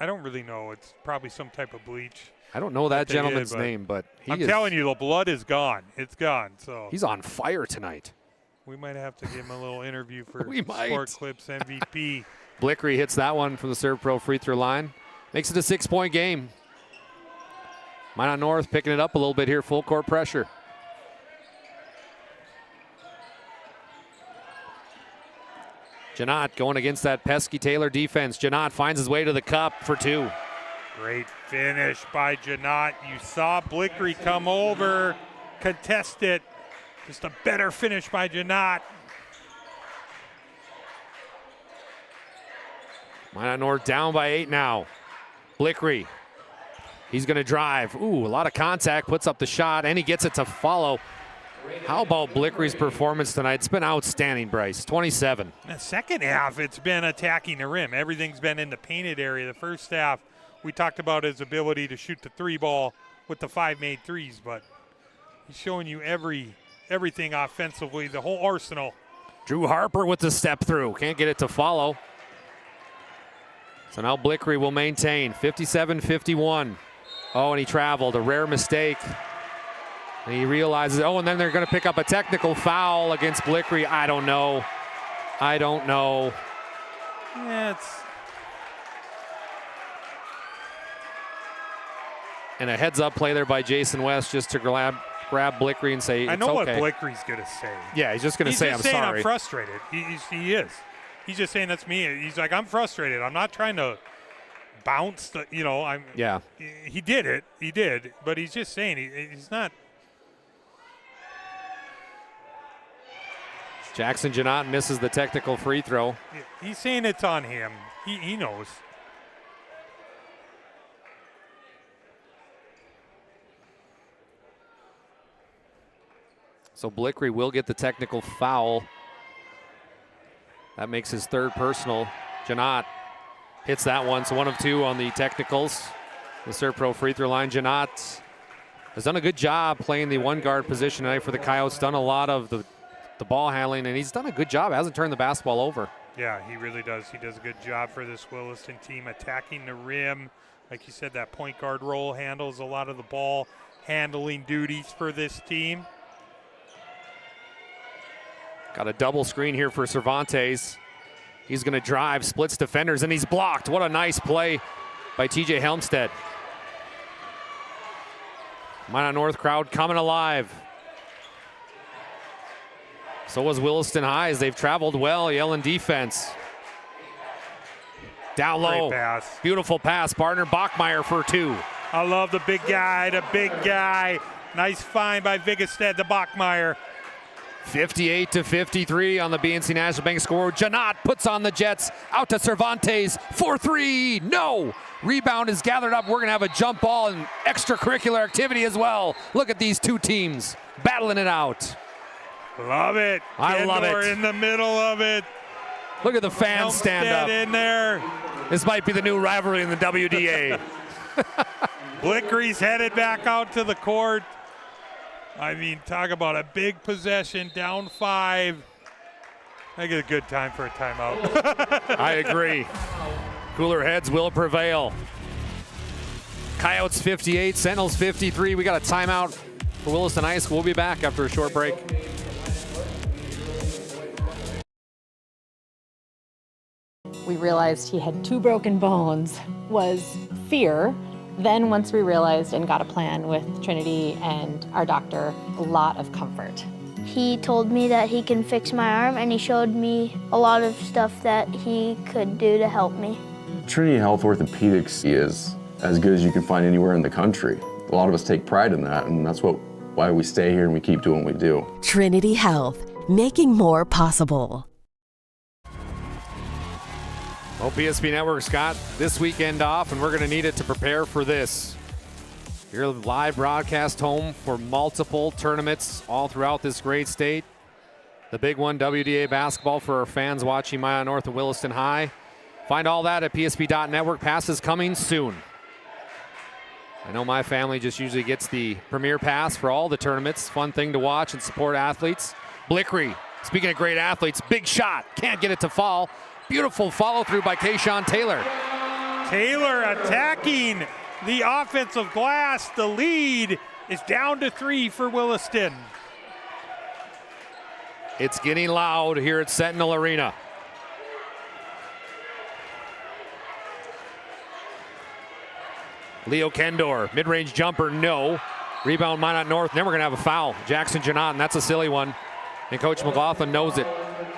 [SPEAKER 13] don't really know. It's probably some type of bleach.
[SPEAKER 12] I don't know that gentleman's name, but
[SPEAKER 13] I'm telling you, the blood is gone. It's gone. So
[SPEAKER 12] he's on fire tonight.
[SPEAKER 13] We might have to give him a little interview for Sport Clips MVP.
[SPEAKER 12] Blickery hits that one from the Serve Pro free throw line. Makes it a 6-point game. Minot North picking it up a little bit here, full court pressure. Janot going against that pesky Taylor defense. Janot finds his way to the cup for 2.
[SPEAKER 13] Great finish by Janot. You saw Blickery come over, contest it. Just a better finish by Janot.
[SPEAKER 12] Minot North down by 8 now. Blickery, he's going to drive. Ooh, a lot of contact, puts up the shot, and he gets it to follow. How about Blickery's performance tonight? It's been outstanding, Bryce. 27.
[SPEAKER 13] In the second half, it's been attacking the rim. Everything's been in the painted area. The first half, we talked about his ability to shoot the 3-ball with the 5 made threes, but he's showing you everything offensively, the whole arsenal.
[SPEAKER 12] Drew Harper with the step through. Can't get it to follow. So now Blickery will maintain 57-51. Oh, and he traveled. A rare mistake. And he realizes, oh, and then they're going to pick up a technical foul against Blickery. I don't know.
[SPEAKER 13] Yeah,
[SPEAKER 12] And a heads-up play there by Jason West just to grab Blickery and say,
[SPEAKER 13] I know
[SPEAKER 12] okay.
[SPEAKER 13] what Blickery's going to say.
[SPEAKER 12] Yeah, he's just going to say, I'm sorry.
[SPEAKER 13] I'm frustrated. He is. He's just saying that's me. He's like, I'm frustrated. I'm not trying to bounce the,
[SPEAKER 12] Yeah.
[SPEAKER 13] He did it. He did. But he's just saying he's not.
[SPEAKER 12] Jackson Janot misses the technical free throw.
[SPEAKER 13] He's saying it's on him. He knows.
[SPEAKER 12] So Blickery will get the technical foul. That makes his 3rd personal. Janot hits that one, so 1 of 2 on the technicals. The Serve Pro free throw line. Janot has done a good job playing the 1-guard position tonight for the Coyotes. Done a lot of the ball handling, and he's done a good job. Hasn't turned the basketball over.
[SPEAKER 13] Yeah, he really does. He does a good job for this Williston team attacking the rim. Like you said, that point guard role handles a lot of the ball handling duties for this team.
[SPEAKER 12] Got a double screen here for Cervantes. He's going to drive, splits defenders, and he's blocked. What a nice play by TJ Helmstead. Minot North crowd coming alive. So was Williston High as they've traveled well, yelling defense. Down low.
[SPEAKER 13] Great pass.
[SPEAKER 12] Beautiful pass, partner. Bachmeier for 2.
[SPEAKER 13] I love the big guy. Nice find by Vigestad to Bachmeier.
[SPEAKER 12] 58-53 on the BNC National Bank scoreboard. Janot puts on the Jets. Out to Cervantes for 3. No! Rebound is gathered up. We're going to have a jump ball and extracurricular activity as well. Look at these 2 teams battling it out.
[SPEAKER 13] Love it.
[SPEAKER 12] I love it.
[SPEAKER 13] In the middle of it.
[SPEAKER 12] Look at the fans stand up.
[SPEAKER 13] in there.
[SPEAKER 12] This might be the new rivalry in the WDA.
[SPEAKER 13] Blickery's headed back out to the court. I mean, talk about a big possession, down 5. I get a good time for a timeout.
[SPEAKER 12] I agree. Cooler heads will prevail. Coyotes 58, Sentinels 53. We got a timeout for Williston High School. We'll be back after a short break.
[SPEAKER 20] we realized he had 2 broken bones was fear. Then once we realized and got a plan with Trinity and our doctor, a lot of comfort.
[SPEAKER 15] He told me that he can fix my arm, and he showed me a lot of stuff that he could do to help me.
[SPEAKER 21] Trinity Health Orthopedics is as good as you can find anywhere in the country. A lot of us take pride in that, and that's why we stay here and we keep doing what we do.
[SPEAKER 22] Trinity Health, making more possible.
[SPEAKER 12] Well, PSP Network's got this weekend off, and we're going to need it to prepare for this. Your live broadcast home for multiple tournaments all throughout this great state. The big one, WDA basketball for our fans watching Minot North and Williston High. Find all that at psp.network. Passes coming soon. I know my family just usually gets the premier pass for all the tournaments. Fun thing to watch and support athletes. Blickery, speaking of great athletes, big shot. Can't get it to fall. Beautiful follow through by Kayshawn Taylor.
[SPEAKER 13] Taylor attacking the offensive glass. The lead is down to 3 for Williston.
[SPEAKER 12] It's getting loud here at Sentinel Arena. Leo Kendor, mid-range jumper, no. Rebound, Minot North. Then we're going to have a foul. Jackson Janot, and that's a silly one. And Coach McLaughlin knows it.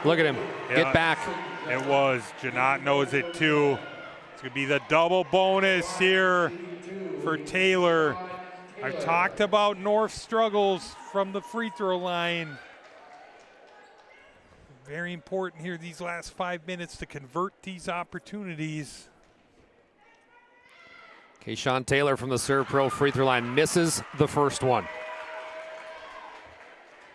[SPEAKER 12] Look at him.
[SPEAKER 13] Yeah,
[SPEAKER 12] get back.
[SPEAKER 13] It was. Janot knows it too. It's going to be the double bonus here for Taylor. I've talked about North's struggles from the free throw line. Very important here these last 5 minutes to convert these opportunities.
[SPEAKER 12] Kayshawn Taylor from the Serve Pro free throw line misses the first one.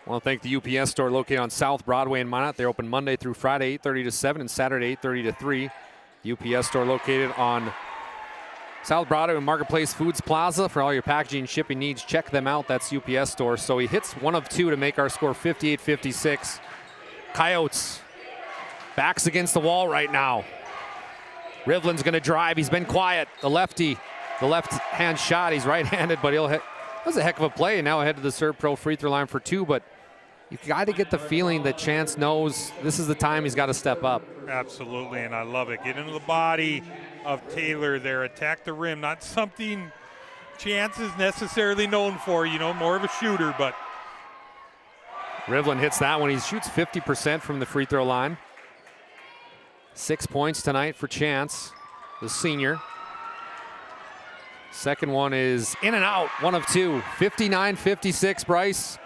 [SPEAKER 12] I want to thank the UPS store located on South Broadway in Minot. They're open Monday through Friday, 8:30 to 7, and Saturday, 8:30 to 3. The UPS store located on South Broadway and Marketplace Foods Plaza. For all your packaging and shipping needs, check them out. That's UPS store. So he hits 1 of 2 to make our score 58-56. Coyotes, backs against the wall right now. Rivlin's going to drive. He's been quiet. The lefty, the left-hand shot. He's right-handed, but he'll hit. That was a heck of a play, and now ahead to the Serve Pro free throw line for 2, but you've got to get the feeling that Chance knows this is the time he's got to step up.
[SPEAKER 13] Absolutely, and I love it. Get into the body of Taylor there. Attack the rim. Not something Chance is necessarily known for, you know, more of a shooter, but.
[SPEAKER 12] Rivlin hits that one. He shoots 50% from the free throw line. 6 points tonight for Chance, the senior. Second one is in and out, 1 of 2. 59-56, Bryce.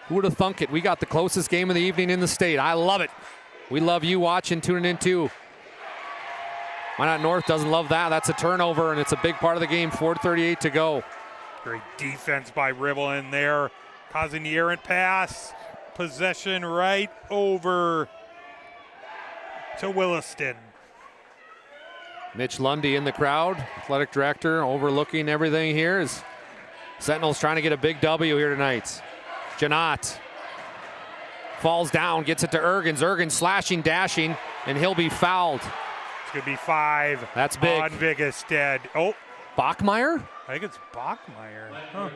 [SPEAKER 12] Who would have thunk it? We got the closest game of the evening in the state. I love it. We love you watching, tuning in too. Minot North doesn't love that. That's a turnover, and it's a big part of the game. 4:38 to go.
[SPEAKER 13] Great defense by Rivlin there, causing the errant pass. Possession right over to Williston.
[SPEAKER 12] Mitch Lundy in the crowd, athletic director, overlooking everything here as Sentinels trying to get a big W here tonight. Janot falls down, gets it to Ergens. Ergens slashing, dashing, and he'll be fouled.
[SPEAKER 13] It's going to be 5.
[SPEAKER 12] That's big.
[SPEAKER 13] On Vigestead. Oh.
[SPEAKER 12] Bachmeyer?
[SPEAKER 13] I think it's Bachmeyer. Huh.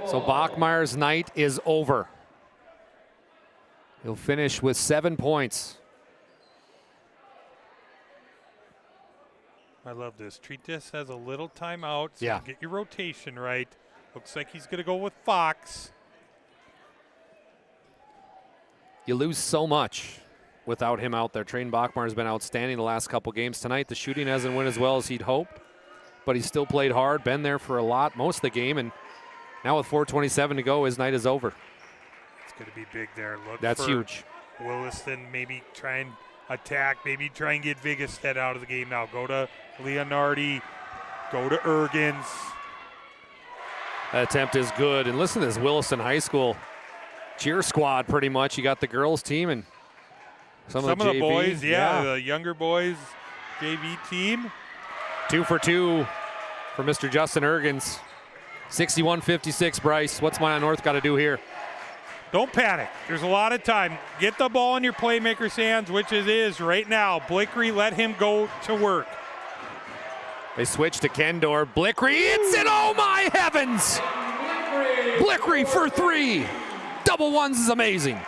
[SPEAKER 12] So Bachmeyer's night is over. He'll finish with 7 points.
[SPEAKER 13] I love this. Treat this as a little timeout. So
[SPEAKER 12] yeah.
[SPEAKER 13] Get your rotation right. Looks like he's going to go with Fox.
[SPEAKER 12] You lose so much without him out there. Train Bachmeyer has been outstanding the last couple games. Tonight, the shooting hasn't went as well as he'd hoped, but he's still played hard, been there for a lot, most of the game, and now with 4:27 to go, his night is over.
[SPEAKER 13] It's going to be big there. Look,
[SPEAKER 12] that's huge.
[SPEAKER 13] Williston maybe try and attack, maybe try and get Vigestead out of the game now. Go to Leonardi, go to Ergens.
[SPEAKER 12] That attempt is good. And listen to this Williston High School cheer squad pretty much. You got the girls team and some of the JV.
[SPEAKER 13] Boys, the younger boys JV team.
[SPEAKER 12] 2 for 2 for Mr. Justin Ergens. 61-56, Bryce. What's Minot North got to do here?
[SPEAKER 13] Don't panic. There's a lot of time. Get the ball in your playmaker's hands, which it is right now. Blickery, let him go to work.
[SPEAKER 12] They switch to Kendor. Blickery, it's it! Oh my heavens! Blickery for 3. Double ones is amazing.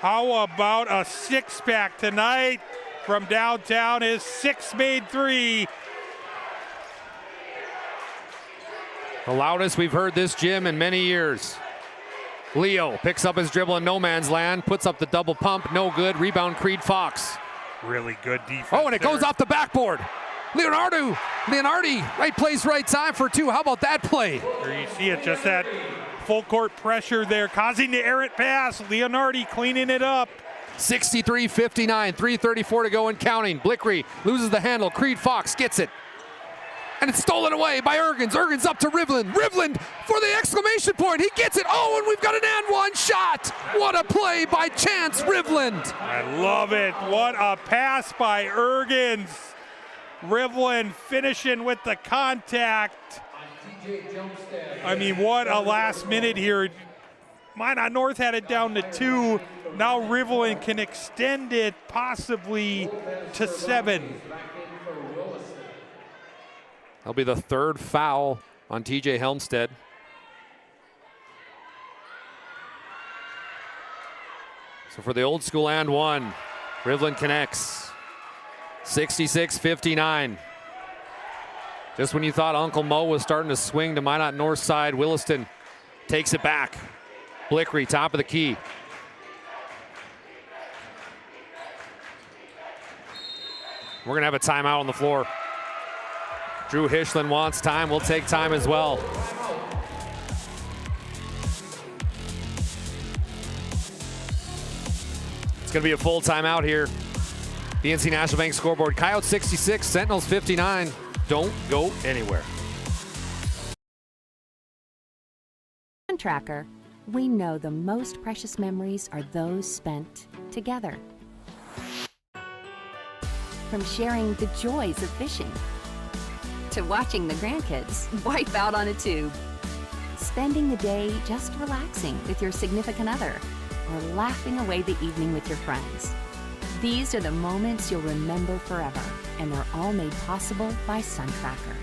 [SPEAKER 13] How about a six-pack tonight from downtown? His six made three.
[SPEAKER 12] The loudest we've heard this gym in many years. Leo picks up his dribble in no man's land, puts up the double pump, no good. Rebound, Creed Fox.
[SPEAKER 13] Really good defense.
[SPEAKER 12] Oh, and it goes off the backboard. Leonardi, right place, right time for two. How about that play?
[SPEAKER 13] There you see it, just that full court pressure there, causing the errant pass. Leonardi cleaning it up.
[SPEAKER 12] 63-59, 3:34 to go and counting. Blickery loses the handle. Creed Fox gets it. And it's stolen away by Ergens. Ergens up to Rivland. Rivland for the exclamation point. He gets it. Oh, and we've got an and one shot. What a play by Chance Rivland.
[SPEAKER 13] I love it. What a pass by Ergens. Rivland finishing with the contact. I mean, what a last minute here. Minot North had it down to 2. Now Rivland can extend it possibly to 7.
[SPEAKER 12] That'll be the third foul on TJ Helmstead. So for the old school and one, Rivland connects. 66-59. Just when you thought Uncle Mo was starting to swing to Minot North side, Williston takes it back. Blickery, top of the key. We're going to have a timeout on the floor. Drew Hishland wants time. We'll take time as well. It's going to be a full timeout here. BNC National Bank scoreboard. Coyotes 66, Sentinels 59. Don't go anywhere.
[SPEAKER 2] Tracker, we know the most precious memories are those spent together. From sharing the joys of fishing to watching the grandkids wipe out on a tube, spending the day just relaxing with your significant other, or laughing away the evening with your friends. These are the moments you'll remember forever, and they're all made possible by SunTracker.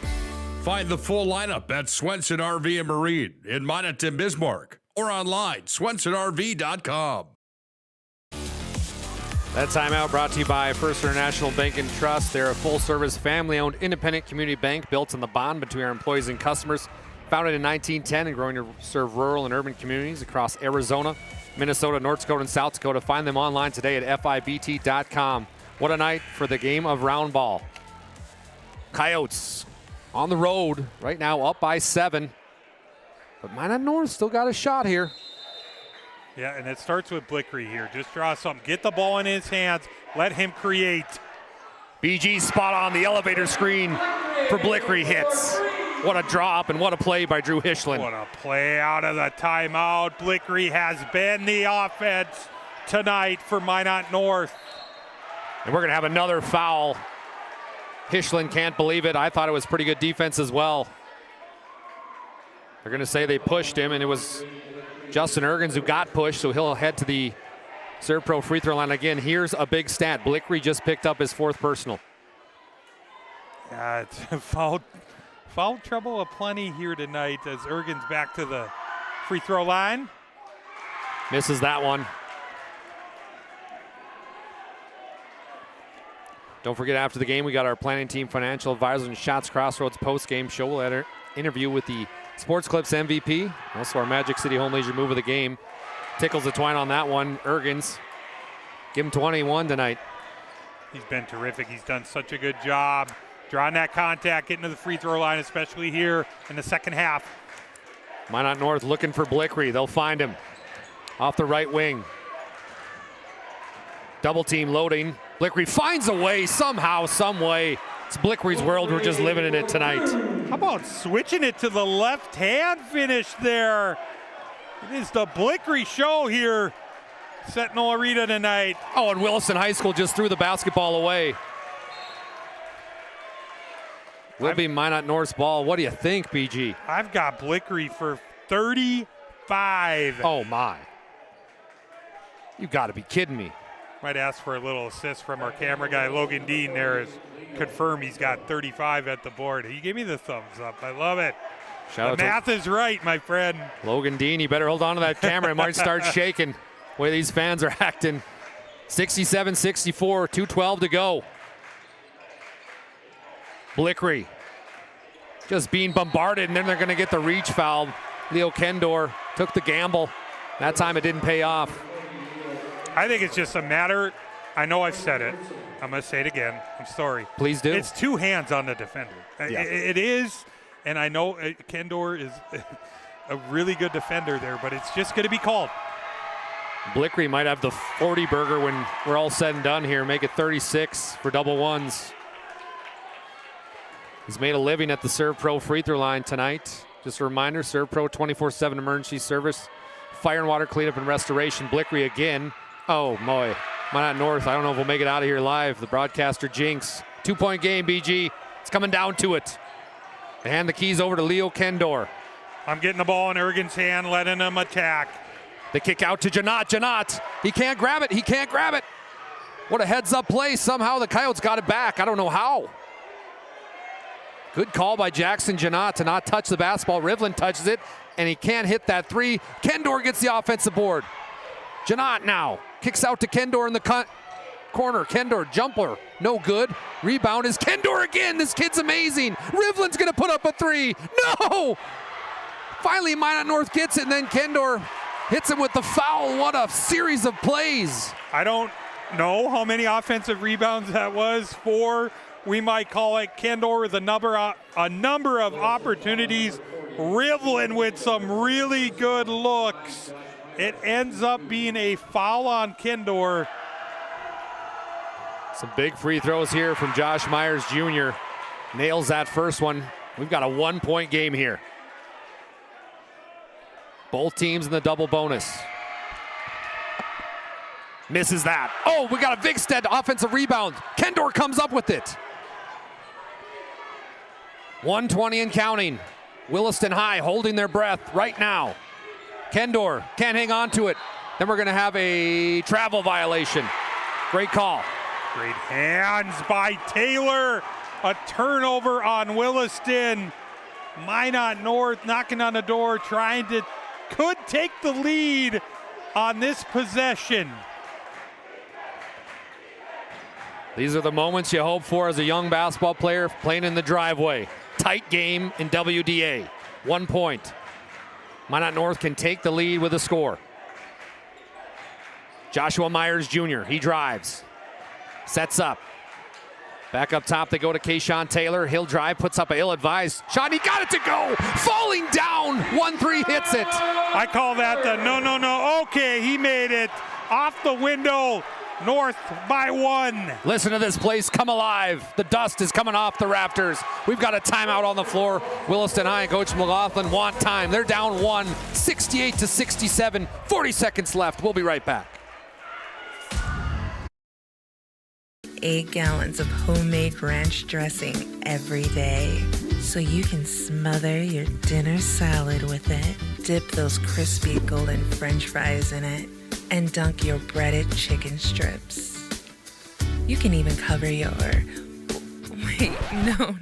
[SPEAKER 10] Find the full lineup at Swenson RV and Marine in Minot and Bismarck, or online, swensonrv.com.
[SPEAKER 12] That timeout brought to you by First International Bank and Trust. They're a full-service, family-owned, independent community bank built on the bond between our employees and customers. Founded in 1910 and growing to serve rural and urban communities across Arizona, Minnesota, North Dakota, and South Dakota. Find them online today at FIBT.com. What a night for the game of round ball. Coyotes on the road right now, up by 7. But Minot North still got a shot here.
[SPEAKER 13] Yeah, and it starts with Blickery here. Just draw something. Get the ball in his hands. Let him create.
[SPEAKER 12] BG spot on the elevator screen for Blickery hits. What a drop and what a play by Drew Hishland.
[SPEAKER 13] What a play out of the timeout. Blickery has been the offense tonight for Minot North.
[SPEAKER 12] And we're going to have another foul. Hishland can't believe it. I thought it was pretty good defense as well. They're going to say they pushed him, and it was Justin Ergens who got pushed, so he'll head to the Serve Pro free throw line again. Here's a big stat. Blickery just picked up his 4th personal.
[SPEAKER 13] Yeah, it's foul trouble aplenty here tonight as Ergens back to the free throw line.
[SPEAKER 12] Misses that one. Don't forget, after the game, we got our planning team, financial advisors, and Shots Crossroads post-game show. We'll have an interview with the Sports Clips MVP, also our Magic City Home Leisure move of the game. Tickles the twine on that one. Ergens, give him 21 tonight.
[SPEAKER 13] He's been terrific. He's done such a good job drawing that contact, getting to the free throw line, especially here in the second half.
[SPEAKER 12] Minot North looking for Blickery. They'll find him off the right wing. Double team loading. Blickery finds a way somehow, some way. It's Blickery's world. We're just living in it tonight.
[SPEAKER 13] How about switching it to the left-hand finish there? It is the Blickery show here, Sentinel Arena tonight.
[SPEAKER 12] Oh, and Williston High School just threw the basketball away. Will be Minot North's ball. What do you think, BG?
[SPEAKER 13] I've got Blickery for 35.
[SPEAKER 12] Oh, my. You got to be kidding me.
[SPEAKER 13] Might ask for a little assist from our camera guy, Logan Dean, there is confirmed he's got 35 at the board. He gave me the thumbs up. I love it.
[SPEAKER 12] Shout
[SPEAKER 13] the math is right, my friend.
[SPEAKER 12] Logan Dean, you better hold on to that camera. It might start shaking. The way these fans are acting. 67-64, 2:12 to go. Blickery just being bombarded, and then they're going to get the reach foul. Leo Kendor took the gamble. That time it didn't pay off.
[SPEAKER 13] I think it's just a matter, I know I've said it. I'm going to say it again. I'm sorry.
[SPEAKER 12] Please do.
[SPEAKER 13] It's two hands on the defender.
[SPEAKER 12] Yeah.
[SPEAKER 13] It is, and I know Kendor is a really good defender there, but it's just going to be called.
[SPEAKER 12] Blickery might have the 40 burger when we're all said and done here. Make it 36 for double ones. He's made a living at the Serve Pro free throw line tonight. Just a reminder, Serve Pro 24/7 emergency service, fire and water cleanup and restoration. Blickery again. Oh, boy. Minot North, I don't know if we'll make it out of here live. The broadcaster jinx. 2-point game, BG. It's coming down to it. They hand the keys over to Leo Kendor.
[SPEAKER 13] I'm getting the ball in Ergen's hand, letting him attack.
[SPEAKER 12] The kick out to Janot. Janot, he can't grab it. He can't grab it. What a heads-up play. Somehow the Coyotes got it back. I don't know how. Good call by Jackson Janot to not touch the basketball. Rivlin touches it, and he can't hit that three. Kendor gets the offensive board. Janot now kicks out to Kendor in the corner. Kendor, jumper, no good. Rebound is Kendor again. This kid's amazing. Rivlin's going to put up a three. No! Finally, Minot North gets it, and then Kendor hits him with the foul. What a series of plays.
[SPEAKER 13] I don't know how many offensive rebounds that was for. We might call it Kendor with a number of opportunities. Rivlin with some really good looks. It ends up being a foul on Kendor.
[SPEAKER 12] Some big free throws here from Josh Myers Jr. Nails that first one. We've got a 1-point game here. Both teams in the double bonus. Misses that. Oh, we got a Vigstead offensive rebound. Kendor comes up with it. 120 and counting. Williston High holding their breath right now. Kendor can't hang on to it. Then we're going to have a travel violation. Great call.
[SPEAKER 13] Great hands by Taylor. A turnover on Williston. Minot North knocking on the door, could take the lead on this possession.
[SPEAKER 12] These are the moments you hope for as a young basketball player playing in the driveway. Tight game in WDA. 1 point. Minot North can take the lead with a score. Joshua Myers Jr., he drives. Sets up. Back up top, they go to Kayshawn Taylor. He'll drive, puts up an ill-advised shot. He got it to go. Falling down. 1-3 hits it.
[SPEAKER 13] I call that the no. Okay, he made it. Off the window. North by 1.
[SPEAKER 12] Listen to this place come alive. The dust is coming off the rafters. We've got a timeout on the floor. Williston High and Coach McLaughlin want time. They're down 1, 68-67. 40 seconds left. We'll be right back.
[SPEAKER 25] 8 gallons of homemade ranch dressing every day, so you can smother your dinner salad with it. Dip those crispy golden French fries in it, and dunk your breaded chicken strips. You can even cover your... Wait,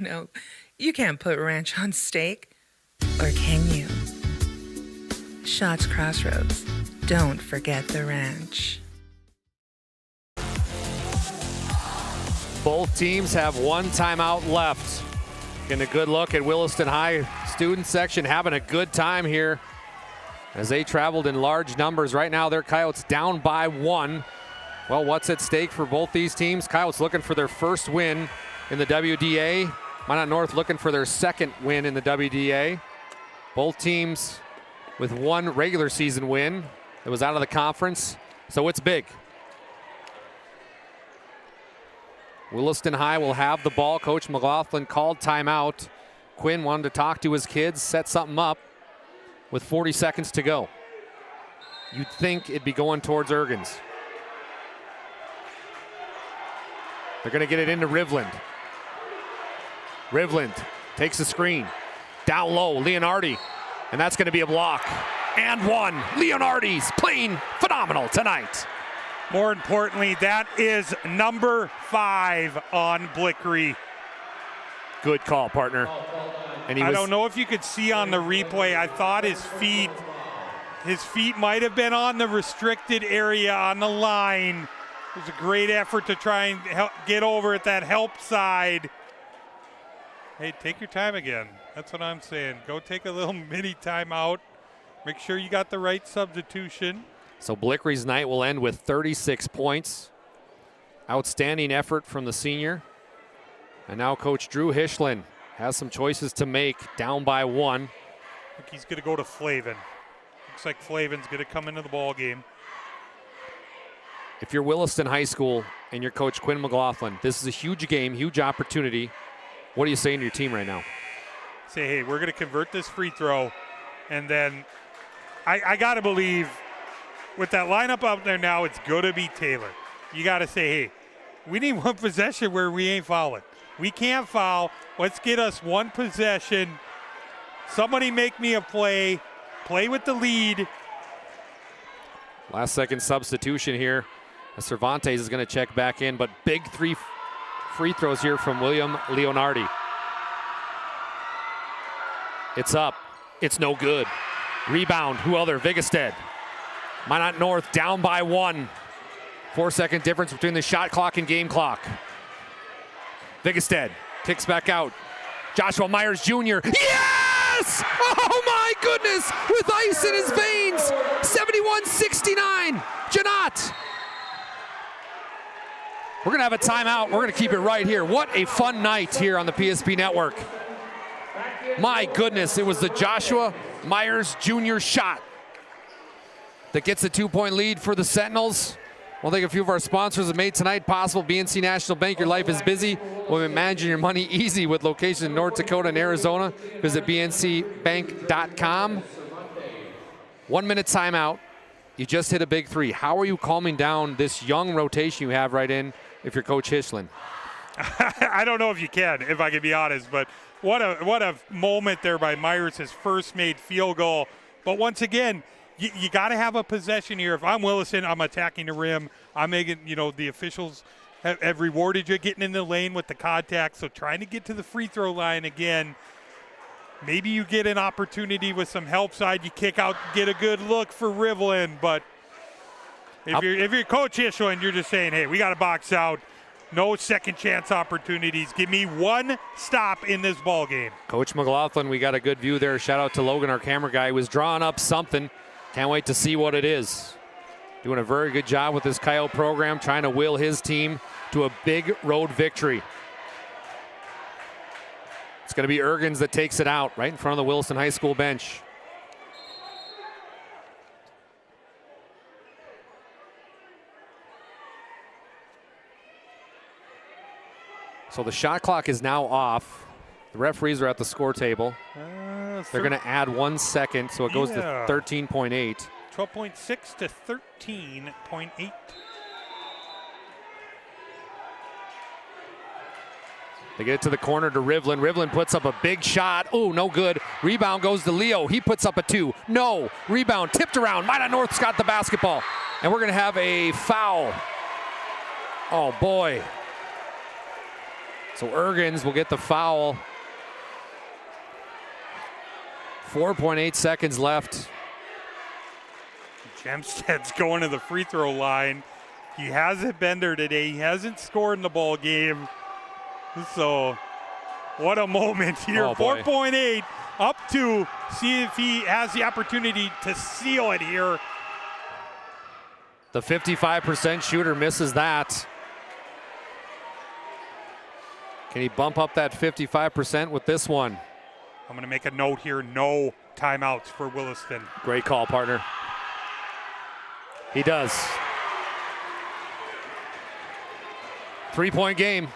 [SPEAKER 25] no. You can't put ranch on steak. Or can you? Shots Crossroads. Don't forget the ranch.
[SPEAKER 12] Both teams have 1 timeout left. Getting a good look at Williston High student section having a good time here as they traveled in large numbers. Right now, their Coyotes down by 1. Well, what's at stake for both these teams? Coyotes looking for their first win in the WDA. Minot North looking for their second win in the WDA. Both teams with 1 regular season win that was out of the conference, so it's big. Williston High will have the ball. Coach McLaughlin called timeout. Quinn wanted to talk to his kids, set something up with 40 seconds to go. You'd think it'd be going towards Ergens. They're going to get it into Rivland. Rivland takes the screen. Down low, Leonardi. And that's going to be a block. And 1. Leonardi's playing phenomenal tonight.
[SPEAKER 13] More importantly, that is number 5 on Blickery.
[SPEAKER 12] Good call, partner. And
[SPEAKER 13] I don't know if you could see on the replay, I thought his feet His feet might have been on the restricted area on the line. It was a great effort to try and get over at that help side. Hey, take your time again. That's what I'm saying. Go take a little mini timeout. Make sure you got the right substitution.
[SPEAKER 12] So Blickery's night will end with 36 points. Outstanding effort from the senior. And now Coach Drew Hischlin has some choices to make, down by 1.
[SPEAKER 13] I think he's going to go to Flavin. Looks like Flavin's going to come into the ball game.
[SPEAKER 12] If you're Williston High School and you're Coach Quinn McLaughlin, this is a huge game, huge opportunity. What are you saying to your team right now?
[SPEAKER 13] Say, hey, we're going to convert this free throw. And then I got to believe with that lineup out there now, it's going to be Taylor. You got to say, hey, we need one possession where we ain't fouling. We can't foul. Let's get us one possession. Somebody make me a play. Play with the lead.
[SPEAKER 12] Last second substitution here. Cervantes is going to check back in, but big 3 free throws here from William Leonardi. It's up. It's no good. Rebound. Who other? Vigestead. Minot North down by 1. 4-second difference between the shot clock and game clock. Vigestead kicks back out. Joshua Myers Jr. Yes! Oh my goodness! With ice in his veins. 71-69. Janot. We're going to have a timeout. We're going to keep it right here. What a fun night here on the PSP Network. My goodness, it was the Joshua Myers Jr. shot that gets a 2-point lead for the Sentinels. We'll thank a few of our sponsors that made tonight possible. BNC National Bank, your life is busy. We'll managing your money easy with locations in North Dakota and Arizona. Visit bncbank.com. 1 minute timeout. You just hit a big 3. How are you calming down this young rotation you have right in if you're Coach Hischlin?
[SPEAKER 13] I don't know if you can, if I can be honest, but what a moment there by Myers, his first made field goal. But once again, you got to have a possession here. If I'm Williston, I'm attacking the rim. I'm making, the officials have rewarded you getting in the lane with the contact. So trying to get to the free throw line again. Maybe you get an opportunity with some help side. You kick out, get a good look for Rivlin. But if you're Coach Hischlin, you're just saying, hey, we got to box out. No second chance opportunities. Give me one stop in this ball game.
[SPEAKER 12] Coach McLaughlin, we got a good view there. Shout out to Logan, our camera guy. He was drawing up something. Can't wait to see what it is. Doing a very good job with this Coyote program, trying to will his team to a big road victory. It's going to be Ergens that takes it out right in front of the Williston High School bench. So the shot clock is now off. The referees are at the score table. They're going to add 1 second, so it goes to 13.8.
[SPEAKER 13] 12.6 to 13.8.
[SPEAKER 12] They get it to the corner to Rivlin. Rivlin puts up a big shot. Oh, no good. Rebound goes to Leo. He puts up a 2. No. Rebound tipped around. Minot North's got the basketball. And we're going to have a foul. Oh, boy. So Ergens will get the foul. 4.8 seconds left.
[SPEAKER 13] Gemsted's going to the free throw line. He hasn't been there today. He hasn't scored in the ball game. So what a moment here. 4.8 up to see if he has the opportunity to seal it here.
[SPEAKER 12] The 55% shooter misses that. Can he bump up that 55% with this one?
[SPEAKER 13] I'm going to make a note here. No timeouts for Williston.
[SPEAKER 12] Great call, partner. He does. 3-point game.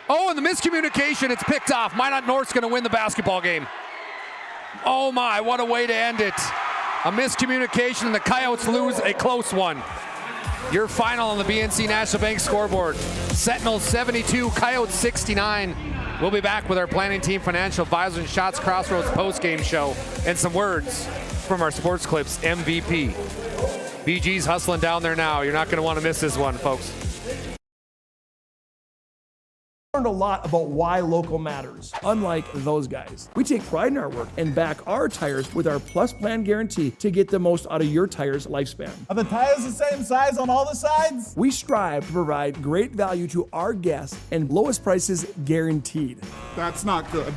[SPEAKER 12] Oh, and the miscommunication, it's picked off. Minot North's going to win the basketball game. Oh my, what a way to end it. A miscommunication and the Coyotes lose a close one. Your final on the BNC National Bank scoreboard. Sentinels 72, Coyotes 69. We'll be back with our planning team, financial advisor, and Shots Crossroads post-game show, and some words from our Sports Clips MVP. BG's hustling down there now. You're not going to want to miss this one, folks.
[SPEAKER 5] learned a lot about why local matters, unlike those guys. We take pride in our work and back our tires with our Plus Plan guarantee to get the most out of your tire's lifespan.
[SPEAKER 9] Are the tires the same size on all the sides?
[SPEAKER 5] We strive to provide great value to our guests and lowest prices guaranteed.
[SPEAKER 9] That's not good.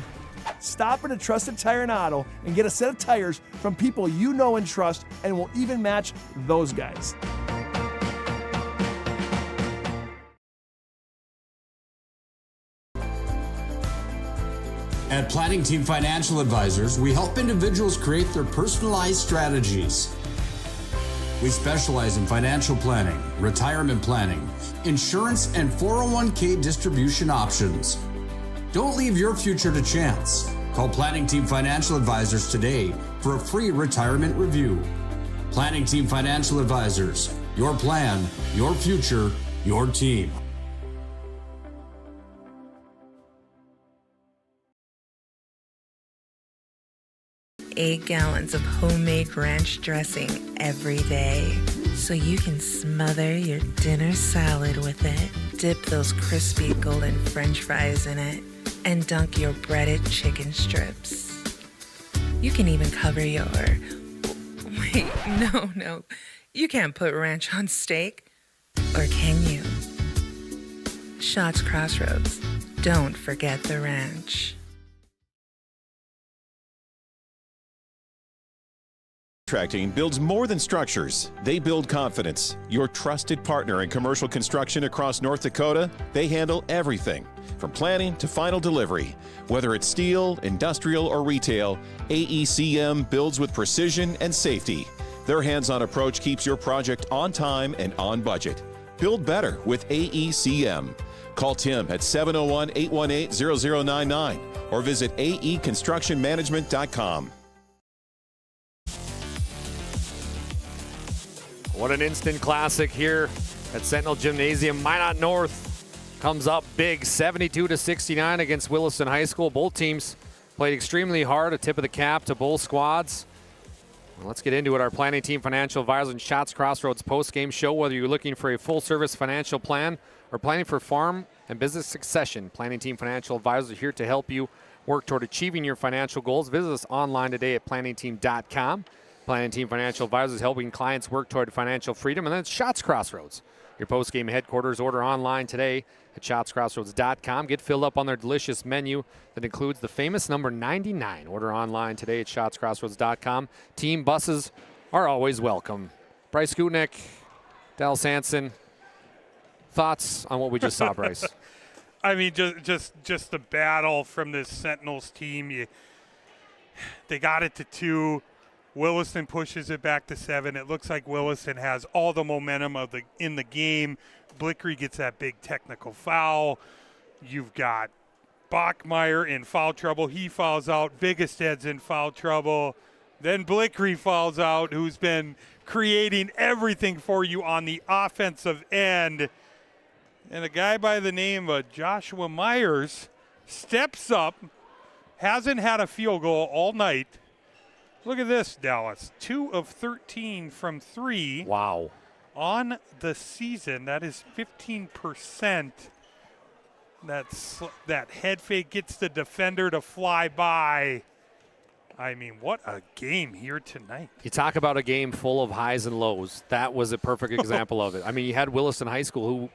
[SPEAKER 5] Stop at a trusted tire and auto and get a set of tires from people you know and trust, and will even match those guys.
[SPEAKER 6] At Planning Team Financial Advisors, we help individuals create their personalized strategies. We specialize in financial planning, retirement planning, insurance, and 401k distribution options. Don't leave your future to chance. Call Planning Team Financial Advisors today for a free retirement review. Planning Team Financial Advisors, your plan, your future, your team.
[SPEAKER 25] Eight gallons of homemade ranch dressing every day, so you can smother your dinner salad with it. Dip those crispy golden French fries in it, and dunk your breaded chicken strips. You can even cover your... Wait, no. You can't put ranch on steak. Or can you? Shots Crossroads. Don't forget the ranch.
[SPEAKER 1] Contracting builds more than structures. They build confidence. Your trusted partner in commercial construction across North Dakota, they handle everything from planning to final delivery. Whether it's steel, industrial, or retail, AECM builds with precision and safety. Their hands-on approach keeps your project on time and on budget. Build better with AECM. Call Tim at 701-818-0099 or visit aeconstructionmanagement.com.
[SPEAKER 12] What an instant classic here at Sentinel Gymnasium. Minot North comes up big, 72-69 against Williston High School. Both teams played extremely hard, a tip of the cap to both squads. Well, let's get into it. Our Planning Team Financial Advisors and Shots Crossroads post-game show. Whether you're looking for a full-service financial plan or planning for farm and business succession, Planning Team Financial Advisors are here to help you work toward achieving your financial goals. Visit us online today at planningteam.com. Planning Team Financial Advisors helping clients work toward financial freedom. And then it's Shots Crossroads, your post-game headquarters. Order online today at shotscrossroads.com. Get filled up on their delicious menu that includes the famous number 99. Order online today at shotscrossroads.com. Team buses are always welcome. Bryce Gutnick, Dallas Hansen, thoughts on what we just saw, Bryce?
[SPEAKER 13] I mean, just the battle from this Sentinels team. They got it to 2. Williston pushes it back to 7. It looks like Williston has all the momentum in the game. Blickery gets that big technical foul. You've got Bachmeyer in foul trouble. He fouls out. Vigested's in foul trouble. Then Blickery fouls out, who's been creating everything for you on the offensive end. And a guy by the name of Joshua Myers steps up, hasn't had a field goal all night. Look at this, Dallas. 2 of 13 from 3.
[SPEAKER 12] Wow.
[SPEAKER 13] On the season. That is 15%. That head fake gets the defender to fly by. I mean, what a game here tonight.
[SPEAKER 12] You talk about a game full of highs and lows. That was a perfect example of it. I mean, you had Williston High School, who,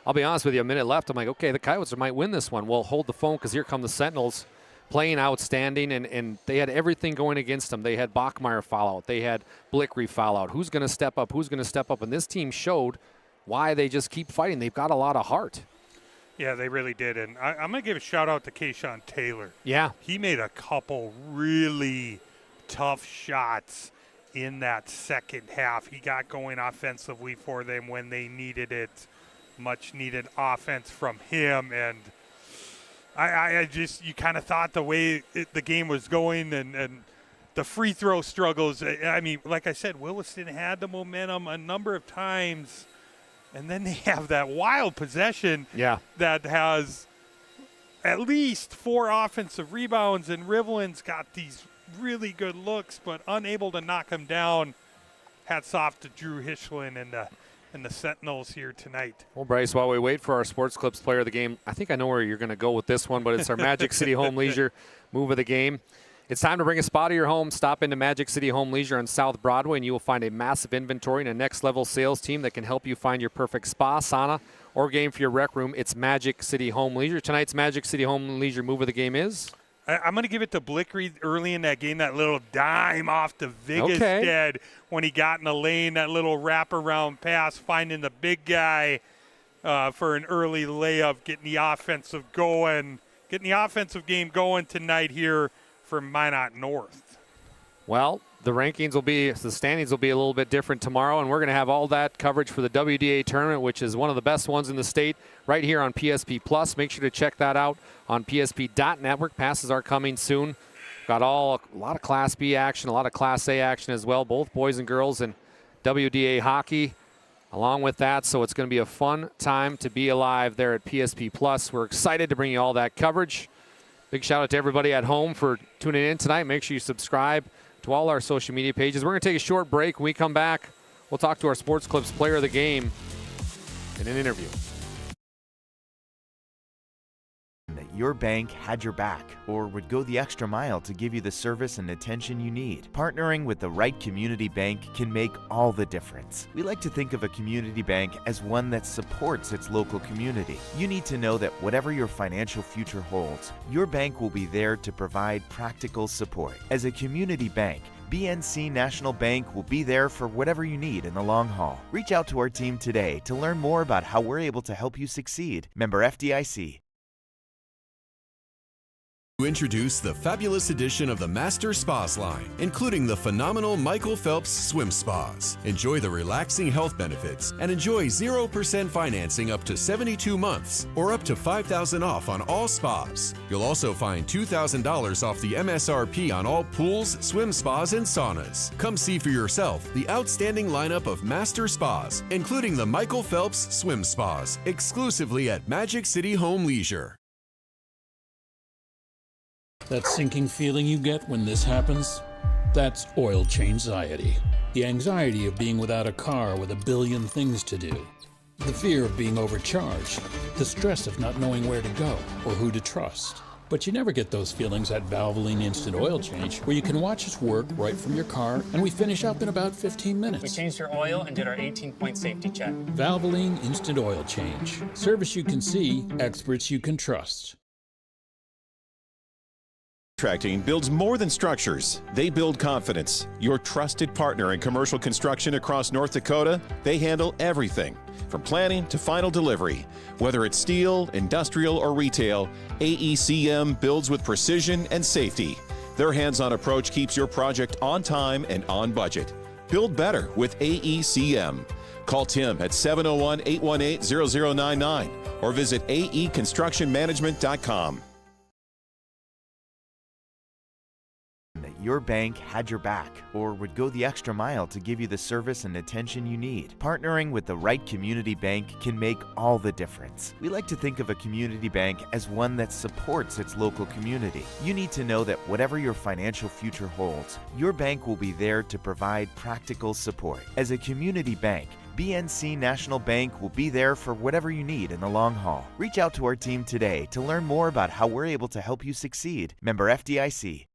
[SPEAKER 12] I'll be honest with you, a minute left. I'm like, okay, the Coyotes might win this one. Well, hold the phone because here come the Sentinels. Playing outstanding, and they had everything going against them. They had Bachmeyer foul out. They had Blickery foul out. Who's going to step up? Who's going to step up? And this team showed why they just keep fighting. They've got a lot of heart.
[SPEAKER 13] Yeah, they really did. And I'm going to give a shout-out to Kayshawn Taylor.
[SPEAKER 12] Yeah.
[SPEAKER 13] He made a couple really tough shots in that second half. He got going offensively for them when they needed it. Much-needed offense from him, and I just, you kind of thought the way the game was going and the free throw struggles. I mean, like I said, Williston had the momentum a number of times, and then they have that wild possession that has at least 4 offensive rebounds, and Rivelin's got these really good looks, but unable to knock him down. Hats off to Drew Hischlin and and the Sentinels here tonight.
[SPEAKER 12] Well, Bryce, while we wait for our Sports Clips player of the game, I think I know where you're going to go with this one, but it's our Magic City Home Leisure move of the game. It's time to bring a spa to your home. Stop into Magic City Home Leisure on South Broadway, and you will find a massive inventory and a next-level sales team that can help you find your perfect spa, sauna, or game for your rec room. It's Magic City Home Leisure. Tonight's Magic City Home Leisure move of the game is?
[SPEAKER 13] I'm going to give it to Blickery early in that game, that little dime off to Vigastad when he got in the lane, that little wraparound pass, finding the big guy for an early layup, getting the offensive game going tonight here for Minot North.
[SPEAKER 12] Well, the standings will be a little bit different tomorrow, and we're going to have all that coverage for the WDA tournament, which is one of the best ones in the state, right here on PSP Plus. Make sure to check that out on PSP.network. Passes are coming soon. Got a lot of Class B action, a lot of Class A action as well, both boys and girls, and WDA hockey along with that. So it's going to be a fun time to be alive there at PSP Plus. We're excited to bring you all that coverage. Big shout out to everybody at home for tuning in tonight. Make sure you subscribe to all our social media pages. We're going to take a short break. When we come back, we'll talk to our Sports Clips player of the game in an interview.
[SPEAKER 7] That your bank had your back or would go the extra mile to give you the service and attention you need. Partnering with the right community bank can make all the difference. We like to think of a community bank as one that supports its local community. You need to know that whatever your financial future holds, your bank will be there to provide practical support. As a community bank, BNC National Bank will be there for whatever you need in the long haul. Reach out to our team today to learn more about how we're able to help you succeed. Member FDIC.
[SPEAKER 11] Introduce the fabulous edition of the Master Spas line, including the phenomenal Michael Phelps Swim Spas. Enjoy the relaxing health benefits and enjoy 0% financing up to 72 months or up to $5,000 off on all spas. You'll also find $2,000 off the MSRP on all pools, swim spas, and saunas. Come see for yourself the outstanding lineup of Master Spas, including the Michael Phelps Swim Spas, exclusively at Magic City Home Leisure.
[SPEAKER 16] That sinking feeling you get when this happens? That's oil change anxiety. The anxiety of being without a car with a billion things to do. The fear of being overcharged. The stress of not knowing where to go or who to trust. But you never get those feelings at Valvoline Instant Oil Change, where you can watch us work right from your car, and we finish up in about 15 minutes.
[SPEAKER 19] We changed your oil and did our 18-point safety check.
[SPEAKER 16] Valvoline Instant Oil Change. Service you can see, experts you can trust.
[SPEAKER 1] Contracting builds more than structures. They build confidence. Your trusted partner in commercial construction across North Dakota, they handle everything from planning to final delivery. Whether it's steel, industrial, or retail, AECM builds with precision and safety. Their hands-on approach keeps your project on time and on budget. Build better with AECM. Call Tim at 701-818-0099 or visit aeconstructionmanagement.com.
[SPEAKER 7] That your bank had your back or would go the extra mile to give you the service and attention you need. Partnering with the right community bank can make all the difference. We like to think of a community bank as one that supports its local community. You need to know that whatever your financial future holds, your bank will be there to provide practical support. As a community bank, BNC National Bank will be there for whatever you need in the long haul. Reach out to our team today to learn more about how we're able to help you succeed. Member FDIC.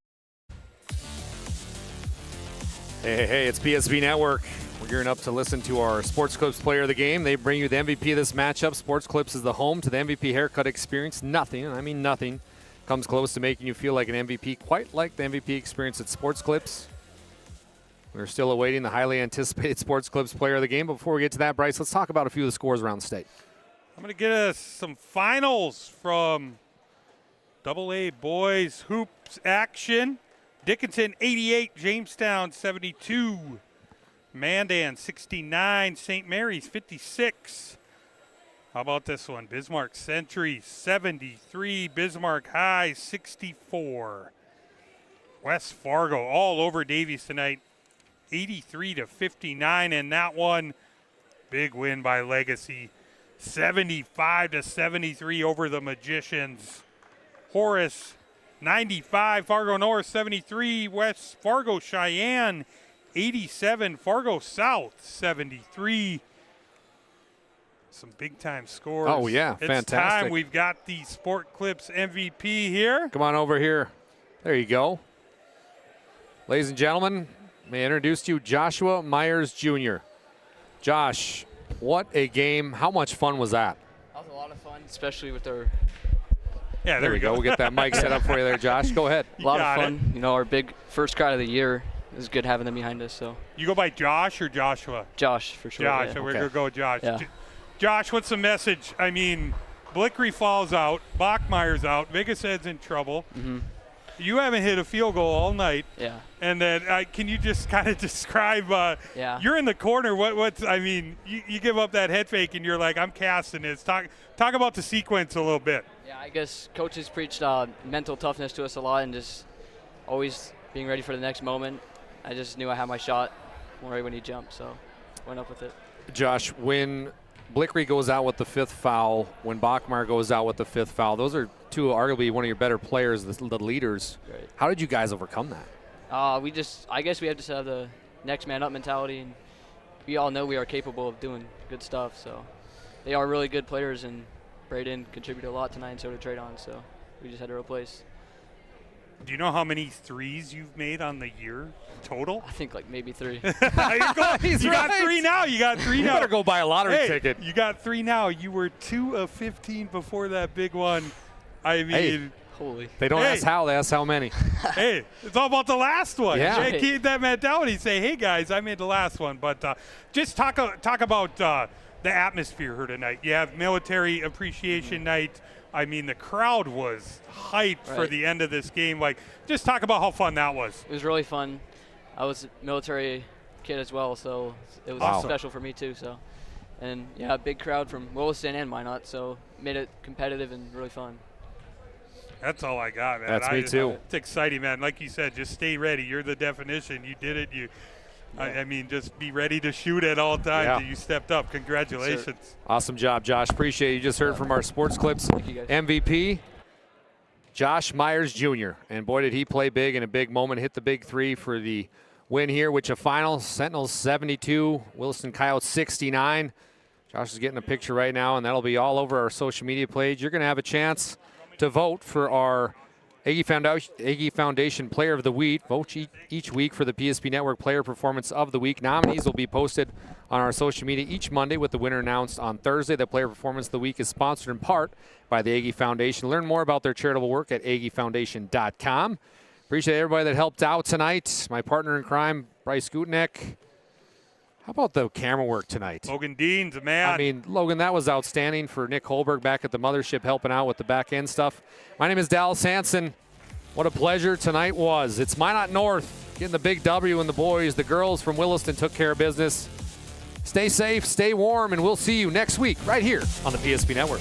[SPEAKER 12] Hey, it's PSP Network. We're gearing up to listen to our Sports Clips player of the game. They bring you the MVP of this matchup. Sports Clips is the home to the MVP haircut experience. Nothing, and I mean nothing, comes close to making you feel like an MVP, quite like the MVP experience at Sports Clips. We're still awaiting the highly anticipated Sports Clips player of the game. But before we get to that, Bryce, let's talk about a few of the scores around the state.
[SPEAKER 13] I'm going to get us some finals from AA boys hoops action. Dickinson 88, Jamestown 72, Mandan 69, St. Mary's 56. How about this one? Bismarck Century 73, Bismarck High 64. West Fargo all over Davies tonight, 83-59, and that one, big win by Legacy, 75-73 over the Magicians. Horace 95, Fargo North 73, West Fargo Cheyenne 87, Fargo South 73. some big-time scores.
[SPEAKER 12] Oh, yeah,
[SPEAKER 13] it's
[SPEAKER 12] fantastic.
[SPEAKER 13] Time. We've got the Sport Clips MVP here.
[SPEAKER 12] Come on over here. There you go. Ladies and gentlemen, may I introduce to you Joshua Myers Jr. Josh, what a game. How much fun was that?
[SPEAKER 4] That was a lot of fun, especially with our...
[SPEAKER 13] Yeah,
[SPEAKER 12] there we go. We'll get that mic set up for you there, Josh. Go ahead.
[SPEAKER 4] A lot of fun. You know, our big first crowd of the year. It was good having them behind us. So.
[SPEAKER 13] You go by Josh or Joshua?
[SPEAKER 4] Josh, for sure.
[SPEAKER 13] Josh,
[SPEAKER 4] yeah.
[SPEAKER 13] we're going to go Josh.
[SPEAKER 4] Yeah.
[SPEAKER 13] Josh, what's the message? I mean, Blickery Falls out, Bachmeier's out, Vigased's in trouble.
[SPEAKER 4] Mm-hmm.
[SPEAKER 13] You haven't hit a field goal all night.
[SPEAKER 4] Yeah.
[SPEAKER 13] And then can you just kind of describe,
[SPEAKER 4] yeah.
[SPEAKER 13] You're in the corner. I mean, you give up that head fake and you're like, I'm casting this. Talk about the sequence a little bit.
[SPEAKER 4] Yeah, I guess coaches preached mental toughness to us a lot and just always being ready for the next moment. I just knew I had my shot right when he jumped, so went up with it.
[SPEAKER 12] Josh, when Blickery goes out with the 5th foul, when Bachmeier goes out with the 5th foul, those are two arguably one of your better players, the leaders.
[SPEAKER 4] Right.
[SPEAKER 12] How did you guys overcome that?
[SPEAKER 4] I guess we have to have the next man up mentality, and we all know we are capable of doing good stuff, so they are really good players, and Braden contributed a lot tonight, and so did Traydon, so we just had to replace.
[SPEAKER 13] Do you know how many threes you've made on the year total?
[SPEAKER 4] I think like maybe 3.
[SPEAKER 13] You got 3 now. You got 3 now.
[SPEAKER 12] You better go buy a lottery ticket.
[SPEAKER 13] You got 3 now. You were 2 of 15 before that big one. I mean,
[SPEAKER 4] holy.
[SPEAKER 12] They don't ask how, they ask how many.
[SPEAKER 13] Hey, it's all about the last one.
[SPEAKER 12] Yeah.
[SPEAKER 13] Keep that mentality. Say, hey guys, I made the last one. But just talk about the atmosphere here tonight. You have Military Appreciation Night. I mean, the crowd was hyped for the end of this game. Like, just talk about how fun that was.
[SPEAKER 4] It was really fun. I was a military kid as well, so it was special for me too. So, and yeah, a big crowd from Williston and Minot, so made it competitive and really fun.
[SPEAKER 13] That's all I got, man.
[SPEAKER 12] That's me too.
[SPEAKER 13] It's exciting, man. Like you said, just stay ready. You're the definition. You did it. I mean, just be ready to shoot at all times.
[SPEAKER 12] Yeah.
[SPEAKER 13] You stepped up. Congratulations.
[SPEAKER 12] Yes, awesome job, Josh. Appreciate it. You just heard from our Sports Clips MVP, Josh Myers Jr. And boy, did he play big in a big moment. Hit the big 3 for the win here, which a final. Sentinels 72, Williston Coyotes 69. Josh is getting a picture right now, and that'll be all over our social media page. You're going to have a chance to vote for our Aggie Foundation Player of the Week. Vote each week for the PSP Network Player Performance of the Week. Nominees will be posted on our social media each Monday with the winner announced on Thursday. The Player Performance of the Week is sponsored in part by the Aggie Foundation. Learn more about their charitable work at aggiefoundation.com. Appreciate everybody that helped out tonight. My partner in crime, Bryce Gutnick. How about the camera work tonight?
[SPEAKER 13] Logan Dean's a man.
[SPEAKER 12] I mean, Logan, that was outstanding for Nick Holberg back at the mothership helping out with the back end stuff. My name is Dallas Hansen. What a pleasure tonight was. It's Minot North getting the big W, and the boys, the girls from Williston took care of business. Stay safe, stay warm, and we'll see you next week right here on the PSP Network.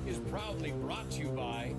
[SPEAKER 6] Is proudly brought to you by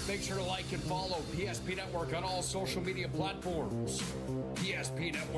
[SPEAKER 10] Make sure to like and follow PSP Network on all social media platforms. PSP Network.